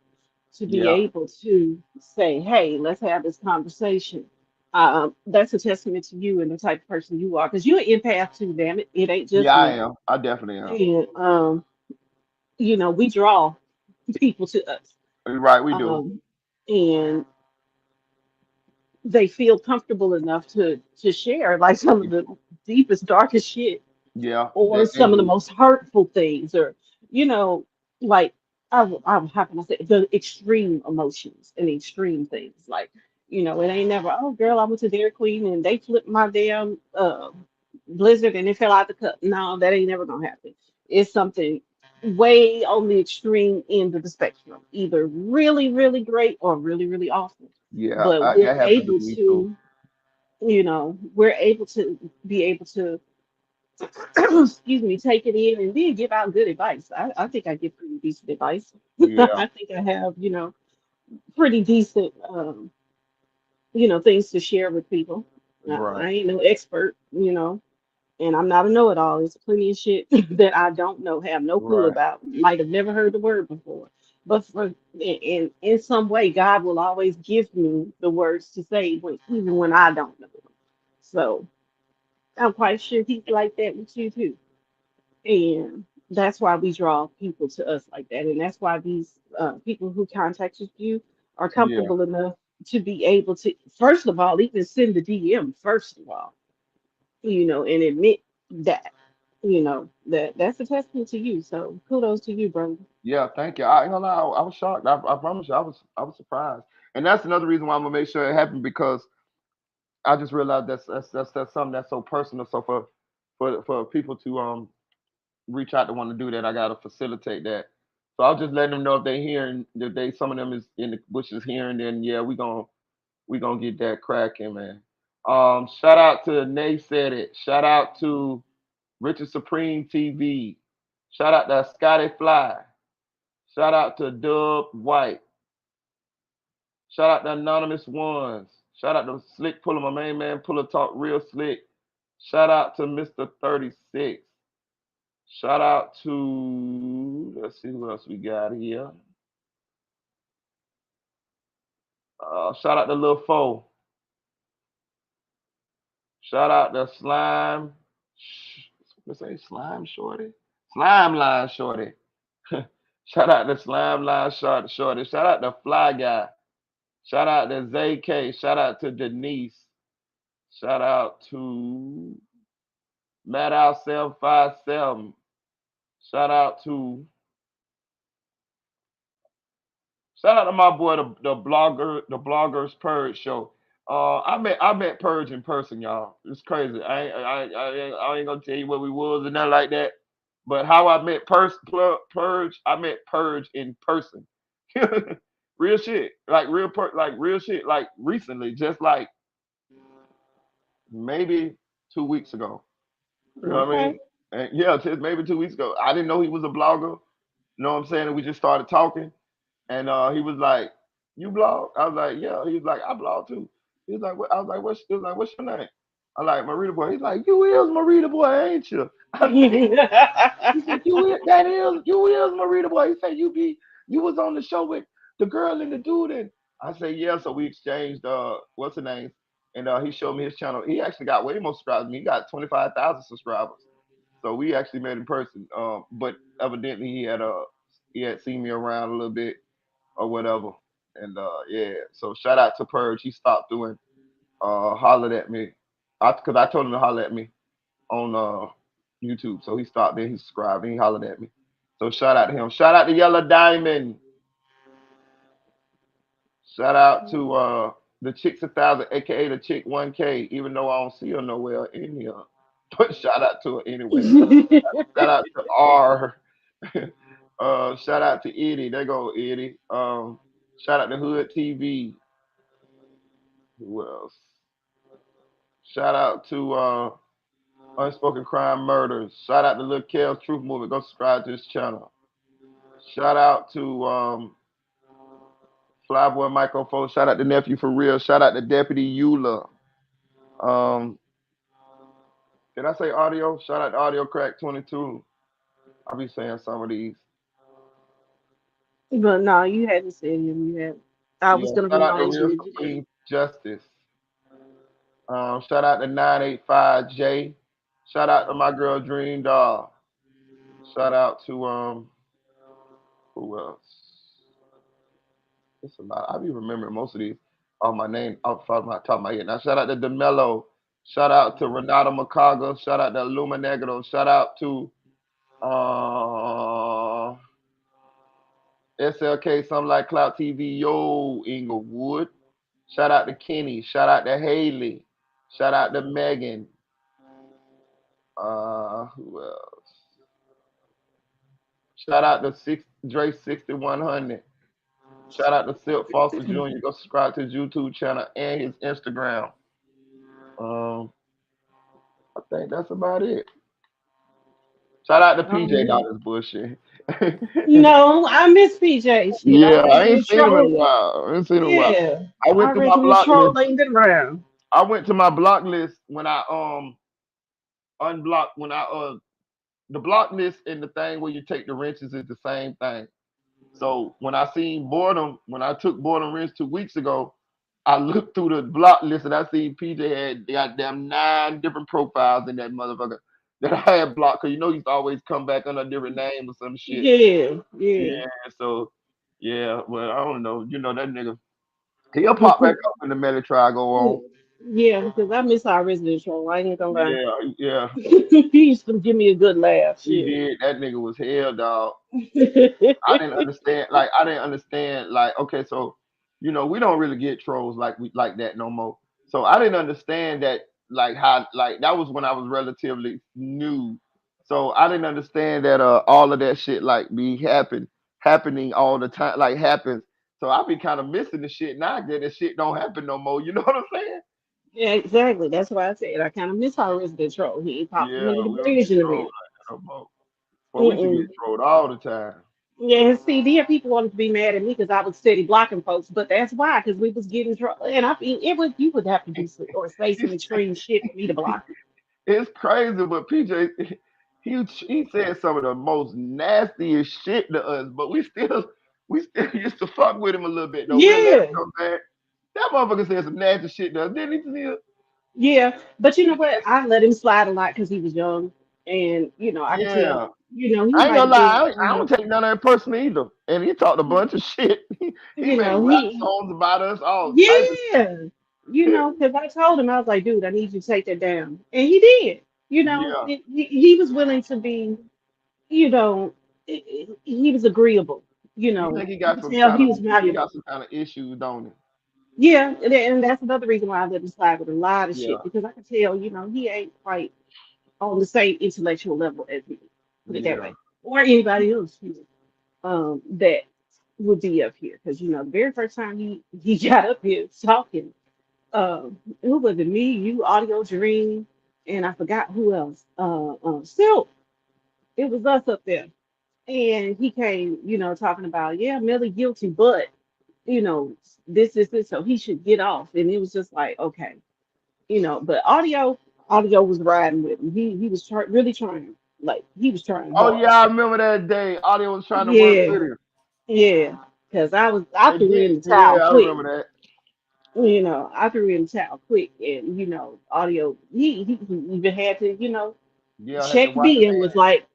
to be Yeah. able to say, hey, let's have this conversation. That's a testament to you and the type of person you are, because you're an empath too, damn it. It ain't just Yeah, I me. am. I definitely am. And, we draw people to us. You're right. We do. Um, and they feel comfortable enough to share like some of the deepest, darkest shit, Yeah. or They some of the do. most hurtful things, or you know like how can I say, the extreme emotions and extreme things, like it ain't never, oh girl, I went to Dairy Queen and they flipped my damn blizzard and it fell out the cup. No, that ain't never gonna happen. It's something way on the extreme end of the spectrum, either really really great or really really awful. Yeah. But That happened to me too. we're able to be able to excuse me, take it in and then give out good advice. I think I give pretty decent advice. Yeah. I think I have, pretty decent, things to share with people. I Right. ain't no expert, and I'm not a know-it-all. There's plenty of shit that I don't know, have no clue Right. about, might have never heard the word before. But in some way, God will always give me the words to say, even when I don't know them. So I'm quite sure He's like that with you too. And that's why we draw people to us like that. And that's why these people who contacted you are Yeah. comfortable enough to be able to, first of all, even send the DM, first of all, and admit that, that's a testament to you. So kudos to you, bro. Yeah. Thank you. I ain't gonna lie. I was shocked. I promise you. I was surprised. And that's another reason why I'm gonna make sure it happened, because I just realized that's something that's so personal. So for people to reach out to want to do that, I gotta facilitate that. So I'll just let them know if they hearing, if they some of them is in the bushes hearing, then yeah, we gonna get that cracking, man. Shout out to Nay said it. Shout out to Richard Supreme TV. Shout out to Scotty Fly. Shout out to Dub White. Shout out to Anonymous Ones. Shout out to Slick Puller, my main man Puller Talk Real Slick. Shout out to Mr. 36. Shout out to, let's see who else we got here. Shout out to Lil Foe. Shout out to Slime. Let's say Slime Shorty. Slime Line Shorty. Shout out to Slime Line Shorty. Shout out to Fly Guy. Shout out to ZK. Shout out to Denise. Shout out to Matt Out 757. Shout out to Shout out to my boy, the bloggers Purge show. I met Purge in person, y'all. It's crazy. I ain't gonna tell you where we was and nothing like that. But how I met Purge, I met Purge in person. Real shit, like like real shit, like recently, just like maybe 2 weeks ago. You know what I Okay. mean? And yeah, just maybe 2 weeks ago. I didn't know he was a blogger. You know what I'm saying? And we just started talking. And he was like, "You blog?" I was like, "Yeah." He was like, "I blog too." He was like, "What?" I was like, "What's?" He was like, "What's your name?" I like Marita Boy. He's like, "You is Marita Boy, ain't you?" I said, "He said you is Marita Boy." He said, "You was on the show with the girl and the dude." And I said, "Yeah." So we exchanged what's her name, and he showed me his channel. He actually got way more subscribers than me. He got 25,000 subscribers. So we actually met in person. But evidently he had seen me around a little bit or whatever. And yeah, so shout out to Purge. He stopped doing hollered at me. Cause I told him to holler at me on YouTube. So he stopped there, he subscribed and he hollered at me. So shout out to him. Shout out to Yellow Diamond. Shout out to the Chick 6000, aka the Chick 1K, even though I don't see her nowhere in here. But shout out to her anyway. Shout out to R. Shout out to Eddie. There go Eddie. Shout out to Hood TV. Who else? Shout out to Unspoken Crime Murders. Shout out to Lil Kel's Truth Movement. Go subscribe to his channel. Shout out to Flyboy Microphone. Shout out to Nephew for Real. Shout out to Deputy Eula. Um, did I say audio? Shout out to Audio Crack 22. I'll be saying some of these. But no, you hadn't said him. You had. I was Yeah, gonna shout out to remind Real you. Supreme Justice. Shout out to 985J. Shout out to my girl Dream Doll. Shout out to who else? It's a lot. I be remembering most of these off my name off the top of my head. Now shout out to DeMello. Shout out to Renata Macaga. Shout out to Illuminegro. Shout out to uh SLK, something like Cloud TV. Yo, Inglewood. Shout out to Kenny. Shout out to Haley. Shout out to Megan. Who else? Shout out to Dre 6100. Shout out to Silk Foster Jr. Go subscribe to his YouTube channel and his Instagram. I think that's about it. Shout out to PJ Dollars bullshit. No, I miss PJ. Shit, I Yeah, I reckon ain't he seen him in a troll. while. I ain't seen him in a while. Yeah, I I went to my reckon he block list. trolling around. I went to my block list when I unblocked when I the block list and the thing where you take the wrenches is the same thing. So when I seen Boredom, when I took Boredom wrench 2 weeks ago, I looked through the block list and I seen PJ had goddamn 9 different profiles in that motherfucker that I had blocked. Cause you know he used to always come back under a different name or some shit. Yeah, yeah. Yeah, so yeah, well, I don't know. You know that nigga. He'll pop back up when the Melly trial go on. Yeah, because I miss our resident troll. I ain't gonna lie. Yeah, yeah. He used to give me a good laugh. He Shit. did. That nigga was hell, dog. I didn't understand. I didn't understand. Like, okay, so we don't really get trolls like that no more. So I didn't understand that. Like how that was when I was relatively new. So I didn't understand that all of that shit like be happening all the time, like happens. So I be kind of missing the shit now that the shit don't happen no more. You know what I'm saying? Yeah, exactly. That's why I said I kind of miss our resident troll. He ain't popping Yeah, under the we don't bridge get in a trolled bit. like that no more. Well, we should get trolled all the time. Yeah, see, there people wanted to be mad at me because I was steady blocking folks, but that's why, because we was getting trouble. And I mean, you would have to do some, or say some extreme shit for me to block you. It's crazy, but PJ, he said some of the most nastiest shit to us, but we still used to fuck with him a little bit though. We'll let him Yeah, come back. That motherfucker said some nasty shit to us, didn't he? Still? yeah. But you know what? I let him slide a lot because he was young, and I could tell. Yeah. He I ain't might gonna have been, lie, I don't take none of that personal either. And he talked a bunch of shit. He made rap he, songs about us, all type of yeah, because I told him I was like, dude, I need you to take that down, and he did. yeah. He was willing to be. you know, he was agreeable. You think he I got could some tell kind he of was he malleable. got some kind of issues, don't he? Yeah, and that's another reason why I let him slide with a lot of Yeah, shit because I could tell, he ain't quite on the same intellectual level as me. Put it that yeah. way, or anybody else that would be up here because the very first time he got up here talking, who was it? Me, you, Audio Dream, and I forgot who else. Silk. It was us up there. And he came, talking about, yeah, Millie guilty, but you know, this, so he should get off. And it was just like, okay, but audio was riding with him. He was really trying, like he was trying Oh hard. yeah, I remember that day. Audio was trying to work Yeah, with him. yeah. Because I They threw did. in the Yeah, towel I quick. remember that. I threw in the towel quick, and audio. He even had to, Yeah, I had to checked wipe me his and was hands. like,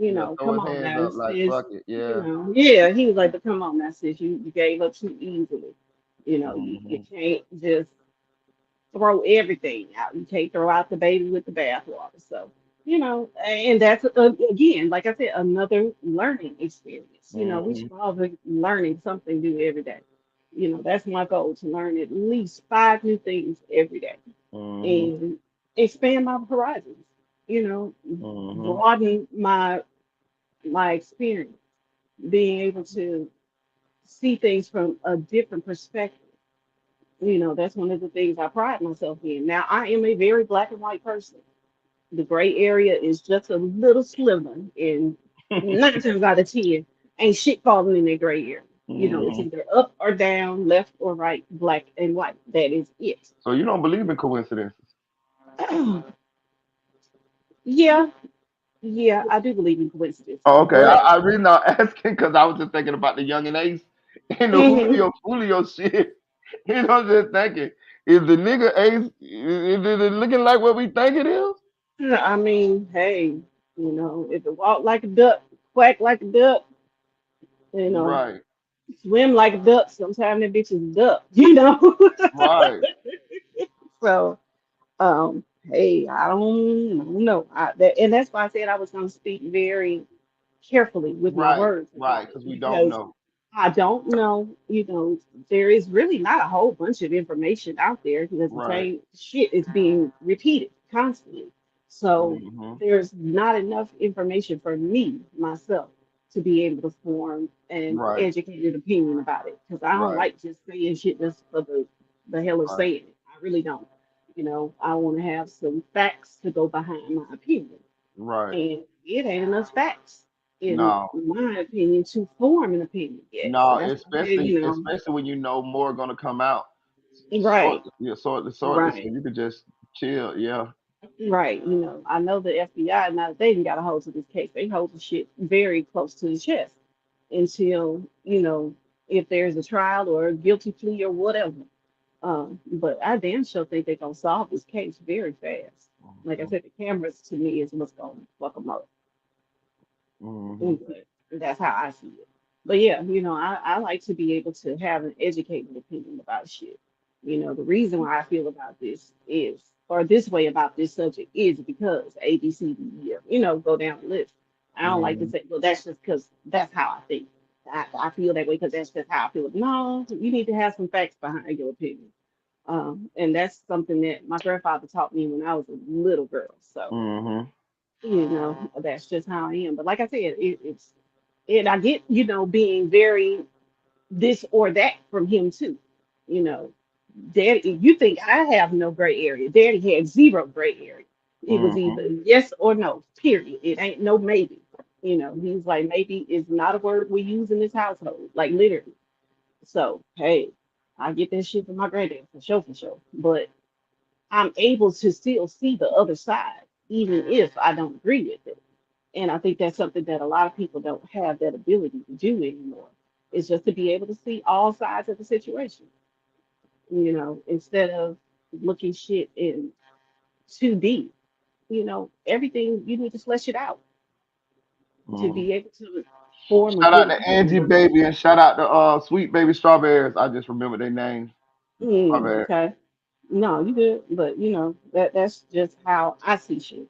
Yeah, throw come his on hands now, up like sis. fuck it. Yeah. Yeah, he was like, but come on now, sis, you gave up too easily. You Hmm. can't just throw everything out. You can't throw out the baby with the bathwater. So, and that's again, like I said, another learning experience. We Hmm. should all be learning something new every day. That's my goal, to learn at least 5 new things every day and expand my horizons, broaden my experience, being able to see things from a different perspective. That's one of the things I pride myself in. Now, I am a very black and white person. The gray area is just a little sliver, and 9 times out of 10, ain't shit falling in that gray area. It's either up or down, left or right, black and white. That is it. So you don't believe in coincidences? Yeah, yeah, I do believe in coincidences, Oh, okay. but I really not asking because I was just thinking about the Young and Ace and the mhm, Foolio shit. Just thinking, is the nigga Ace, is it looking like what we think it is? I mean, hey, if it walk like a duck, quack like a duck, you know, Right, swim like a duck, sometimes that bitch is a duck. right, So, hey, I don't know. And that's why I said I was going to speak very carefully with my right, words right, about it because we don't because know. I don't know, there is really not a whole bunch of information out there because the Right. same shit is being repeated constantly. So Hmm. there's not enough information for me, myself, to be able to form an Right, educated opinion about it. Because I don't right, like just saying shit just for the hell of right, saying it. I really don't. I want to have some facts to go behind my opinion. right. And it ain't enough facts, in No, my opinion, to form an opinion yet. So no, that's why I said, especially when you know more gonna come out. right, So right, you could just chill. Yeah, right. I know the FBI, now that they even got a hold of this case, they hold the shit very close to the chest until, if there's a trial or a guilty plea or whatever. But I damn sure think they're gonna solve this case very fast. Like I said, the cameras to me is what's gonna fuck them up. hmm But that's how I see it. But yeah, I like to be able to have an educated opinion about shit. The reason why I feel about this is, or this way about this subject is because A, B, C, D, E, F, go down the list. I don't like to hmm say, well, that's just because that's how I think. I feel that way because that's just how I feel. No, you need to have some facts behind your opinion. And that's something that my grandfather taught me when I was a little girl. So, hmm that's just how I am. But like I said, it's and I get, being very this or that from him too. You know, Daddy, you think I have no gray area. Daddy had zero gray area. It was hmm either yes or no, period. It ain't no maybe. He's like, maybe is not a word we use in this household, like literally. So, hey, I get that shit from my granddad for sure, for sure. But I'm able to still see the other side, even if I don't agree with it. And I think that's something that a lot of people don't have that ability to do anymore. It's just to be able to see all sides of the situation, instead of looking shit in too deep. Everything you need to flesh it out to hmm be able to form a Shout out good to Angie opinion. Baby and shout out to Sweet Baby Strawberries. I just remember their names. My bad. Okay. No, you good, but that's just how I see shit.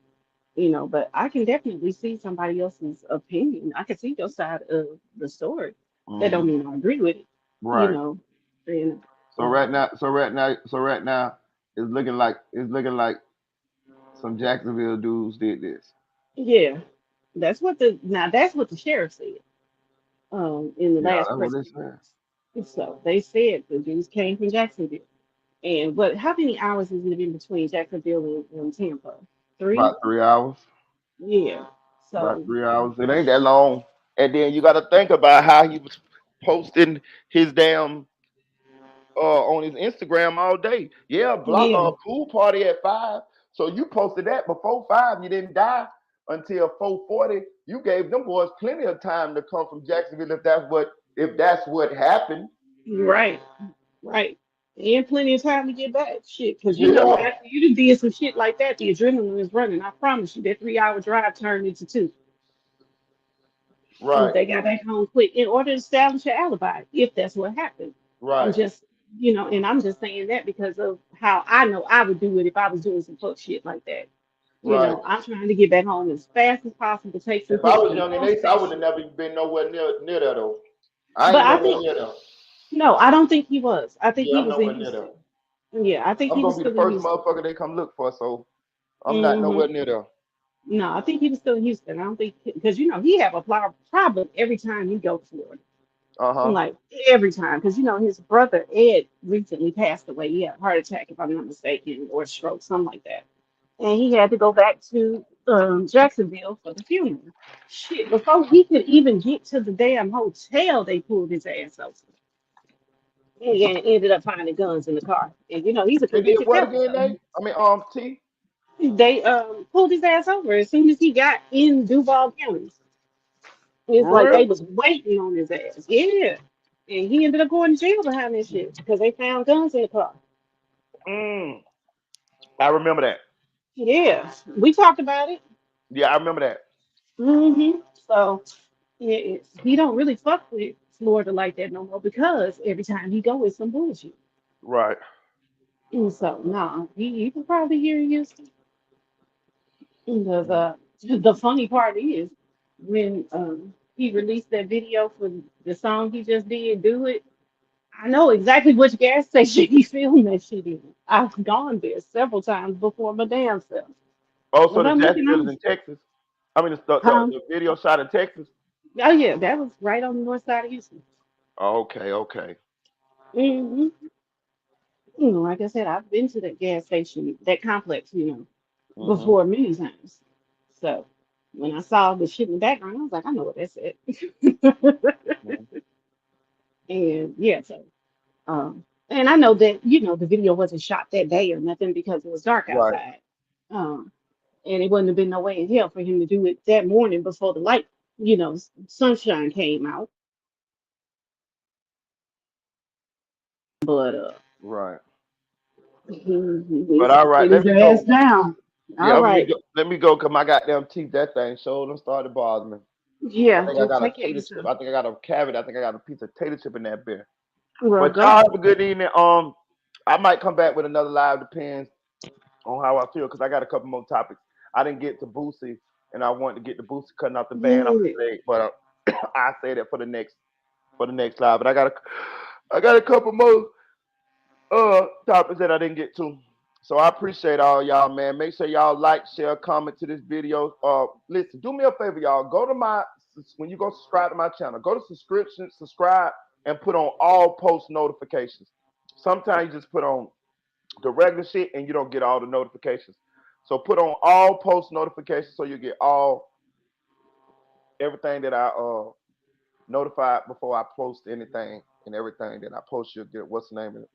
But I can definitely see somebody else's opinion. I can see your side of the story. That don't Hmm. mean I agree with it, you Right. know. And So right now, it's looking like some Jacksonville dudes did this. yeah, that's what the sheriff said in the Yeah, last that's what press they said. conference. So they said the dudes came from Jacksonville. And but how many hours is it in between Jacksonville and Tampa? About 3? 3 hours. Yeah. About So 3 hours. It ain't that long. And then you got to think about how he was posting his damn on his Instagram all day. Yeah, block yeah, pool party at 5. So you posted that before 5. You didn't die until 4:40. You gave them boys plenty of time to come from Jacksonville if that's what happened. right, right. And plenty of time to get back. Shit, because Yeah, after you done did some shit like that, the adrenaline is running. I promise you, that 3-hour drive turned into 2. If right, they got back home quick, in order to establish an alibi, if that's what happened. I'm right, just, and I'm just saying that because of how I know I would do it if I was doing some fuck shit like that. right. I'm trying to get back home as fast as possible, take some If I was pictures, young and post Ace, I that would have shit. never been nowhere near there though. I But ain't I never think near there. No, I don't think he was. I think Yeah, he I'm was in nowhere near Houston. there. Yeah, I think I'm he was gonna be the still in first Houston. motherfucker they come look for, so I'm not Hmm. nowhere near there. No, I think he was still in Houston. I don't think because he have a problem every time he goes to Florida. Uh-huh. Like every time, because his brother Ed recently passed away. He had a heart attack, if I'm not mistaken, or stroke, something like that. And he had to go back to Jacksonville for the funeral. Shit, before he could even get to the damn hotel, they pulled his ass over. And ended up finding guns in the car. And he's a They did convicted what felon, again, so Nate? I mean, T. they pulled his ass over as soon as he got in Duval County. It's For like they real? was waiting on his ass. Yeah. And he ended up going to jail behind that shit because they found guns in the car. Mm, I remember that. Yeah. We talked about it. Yeah, I remember that. So yeah, he don't really fuck with Florida like that no more because every time he go, it's some bullshit. Right. And so, nah, he can probably hear Houston. Because the funny part is when he released that video for the song he just did, Do It. I know exactly which gas station he filmed that shit in. I've gone there several times before my damn self. Oh, so But the I'm looking Jacksonville is on. in Texas. I mean, it's the video shot in Texas. Oh yeah, that was right on the north side of Houston. Oh, okay, okay. hmm like I said, I've been to that gas station, that complex, Hmm. before many times. So when I saw the shit in the background, I was like, I know what that's at. And yeah, so and I know that the video wasn't shot that day or nothing because it was dark Right, outside. Um, and it wouldn't have been no way in hell for him to do it that morning before the light, sunshine came out. But right. he But all right, sit let his me ass go. down. Yeah, All right. let me go, cause my goddamn teeth, that thing showed them started bothering me. I Yeah, think I just got a take care of tater chip. yourself. I think I got a cavity. I think I got a piece of tater chip in that beer. Well, But go. y'all have a good evening. I might come back with another live. Depends on how I feel, cause I got a couple more topics. I didn't get to Boosie, and I wanted to get the Boosie cutting off the band off Yeah. the leg, but I say that for the next live. But I got a couple more topics that I didn't get to. So I appreciate all y'all, man. Make sure y'all like, share, comment to this video. Listen, do me a favor, y'all. Go to when you go subscribe to my channel, go to subscription, subscribe, and put on all post notifications. Sometimes you just put on the regular shit and you don't get all the notifications. So put on all post notifications so you get everything that I notified before I post anything, and everything that I post you'll get what's the name of it.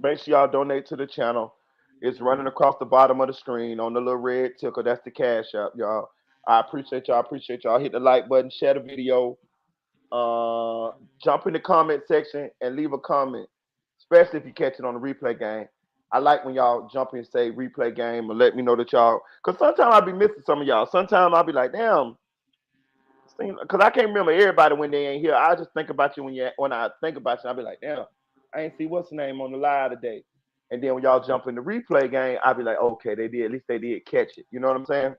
Make sure y'all donate to the channel. It's running across the bottom of the screen on the little red ticker. That's the cash app, y'all. I appreciate y'all. Appreciate y'all. Hit the like button, share the video, jump in the comment section and leave a comment, especially if you catch it on the replay game. I like when y'all jump in and say replay game and let me know that y'all, because sometimes I'll be missing some of y'all. Sometimes I'll be like, damn, because I can't remember everybody when they ain't here. I just think about you when I think about you. I'll be like, damn, I ain't see what's the name on the live today. And then when y'all jump in the replay game, I'll be like, okay, they did. At least they did catch it. You know what I'm saying?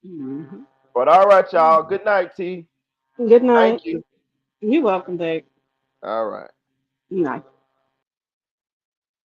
hmm But all right, y'all. Good night, T. Good Thank night. you. You're welcome, babe. All right. Night.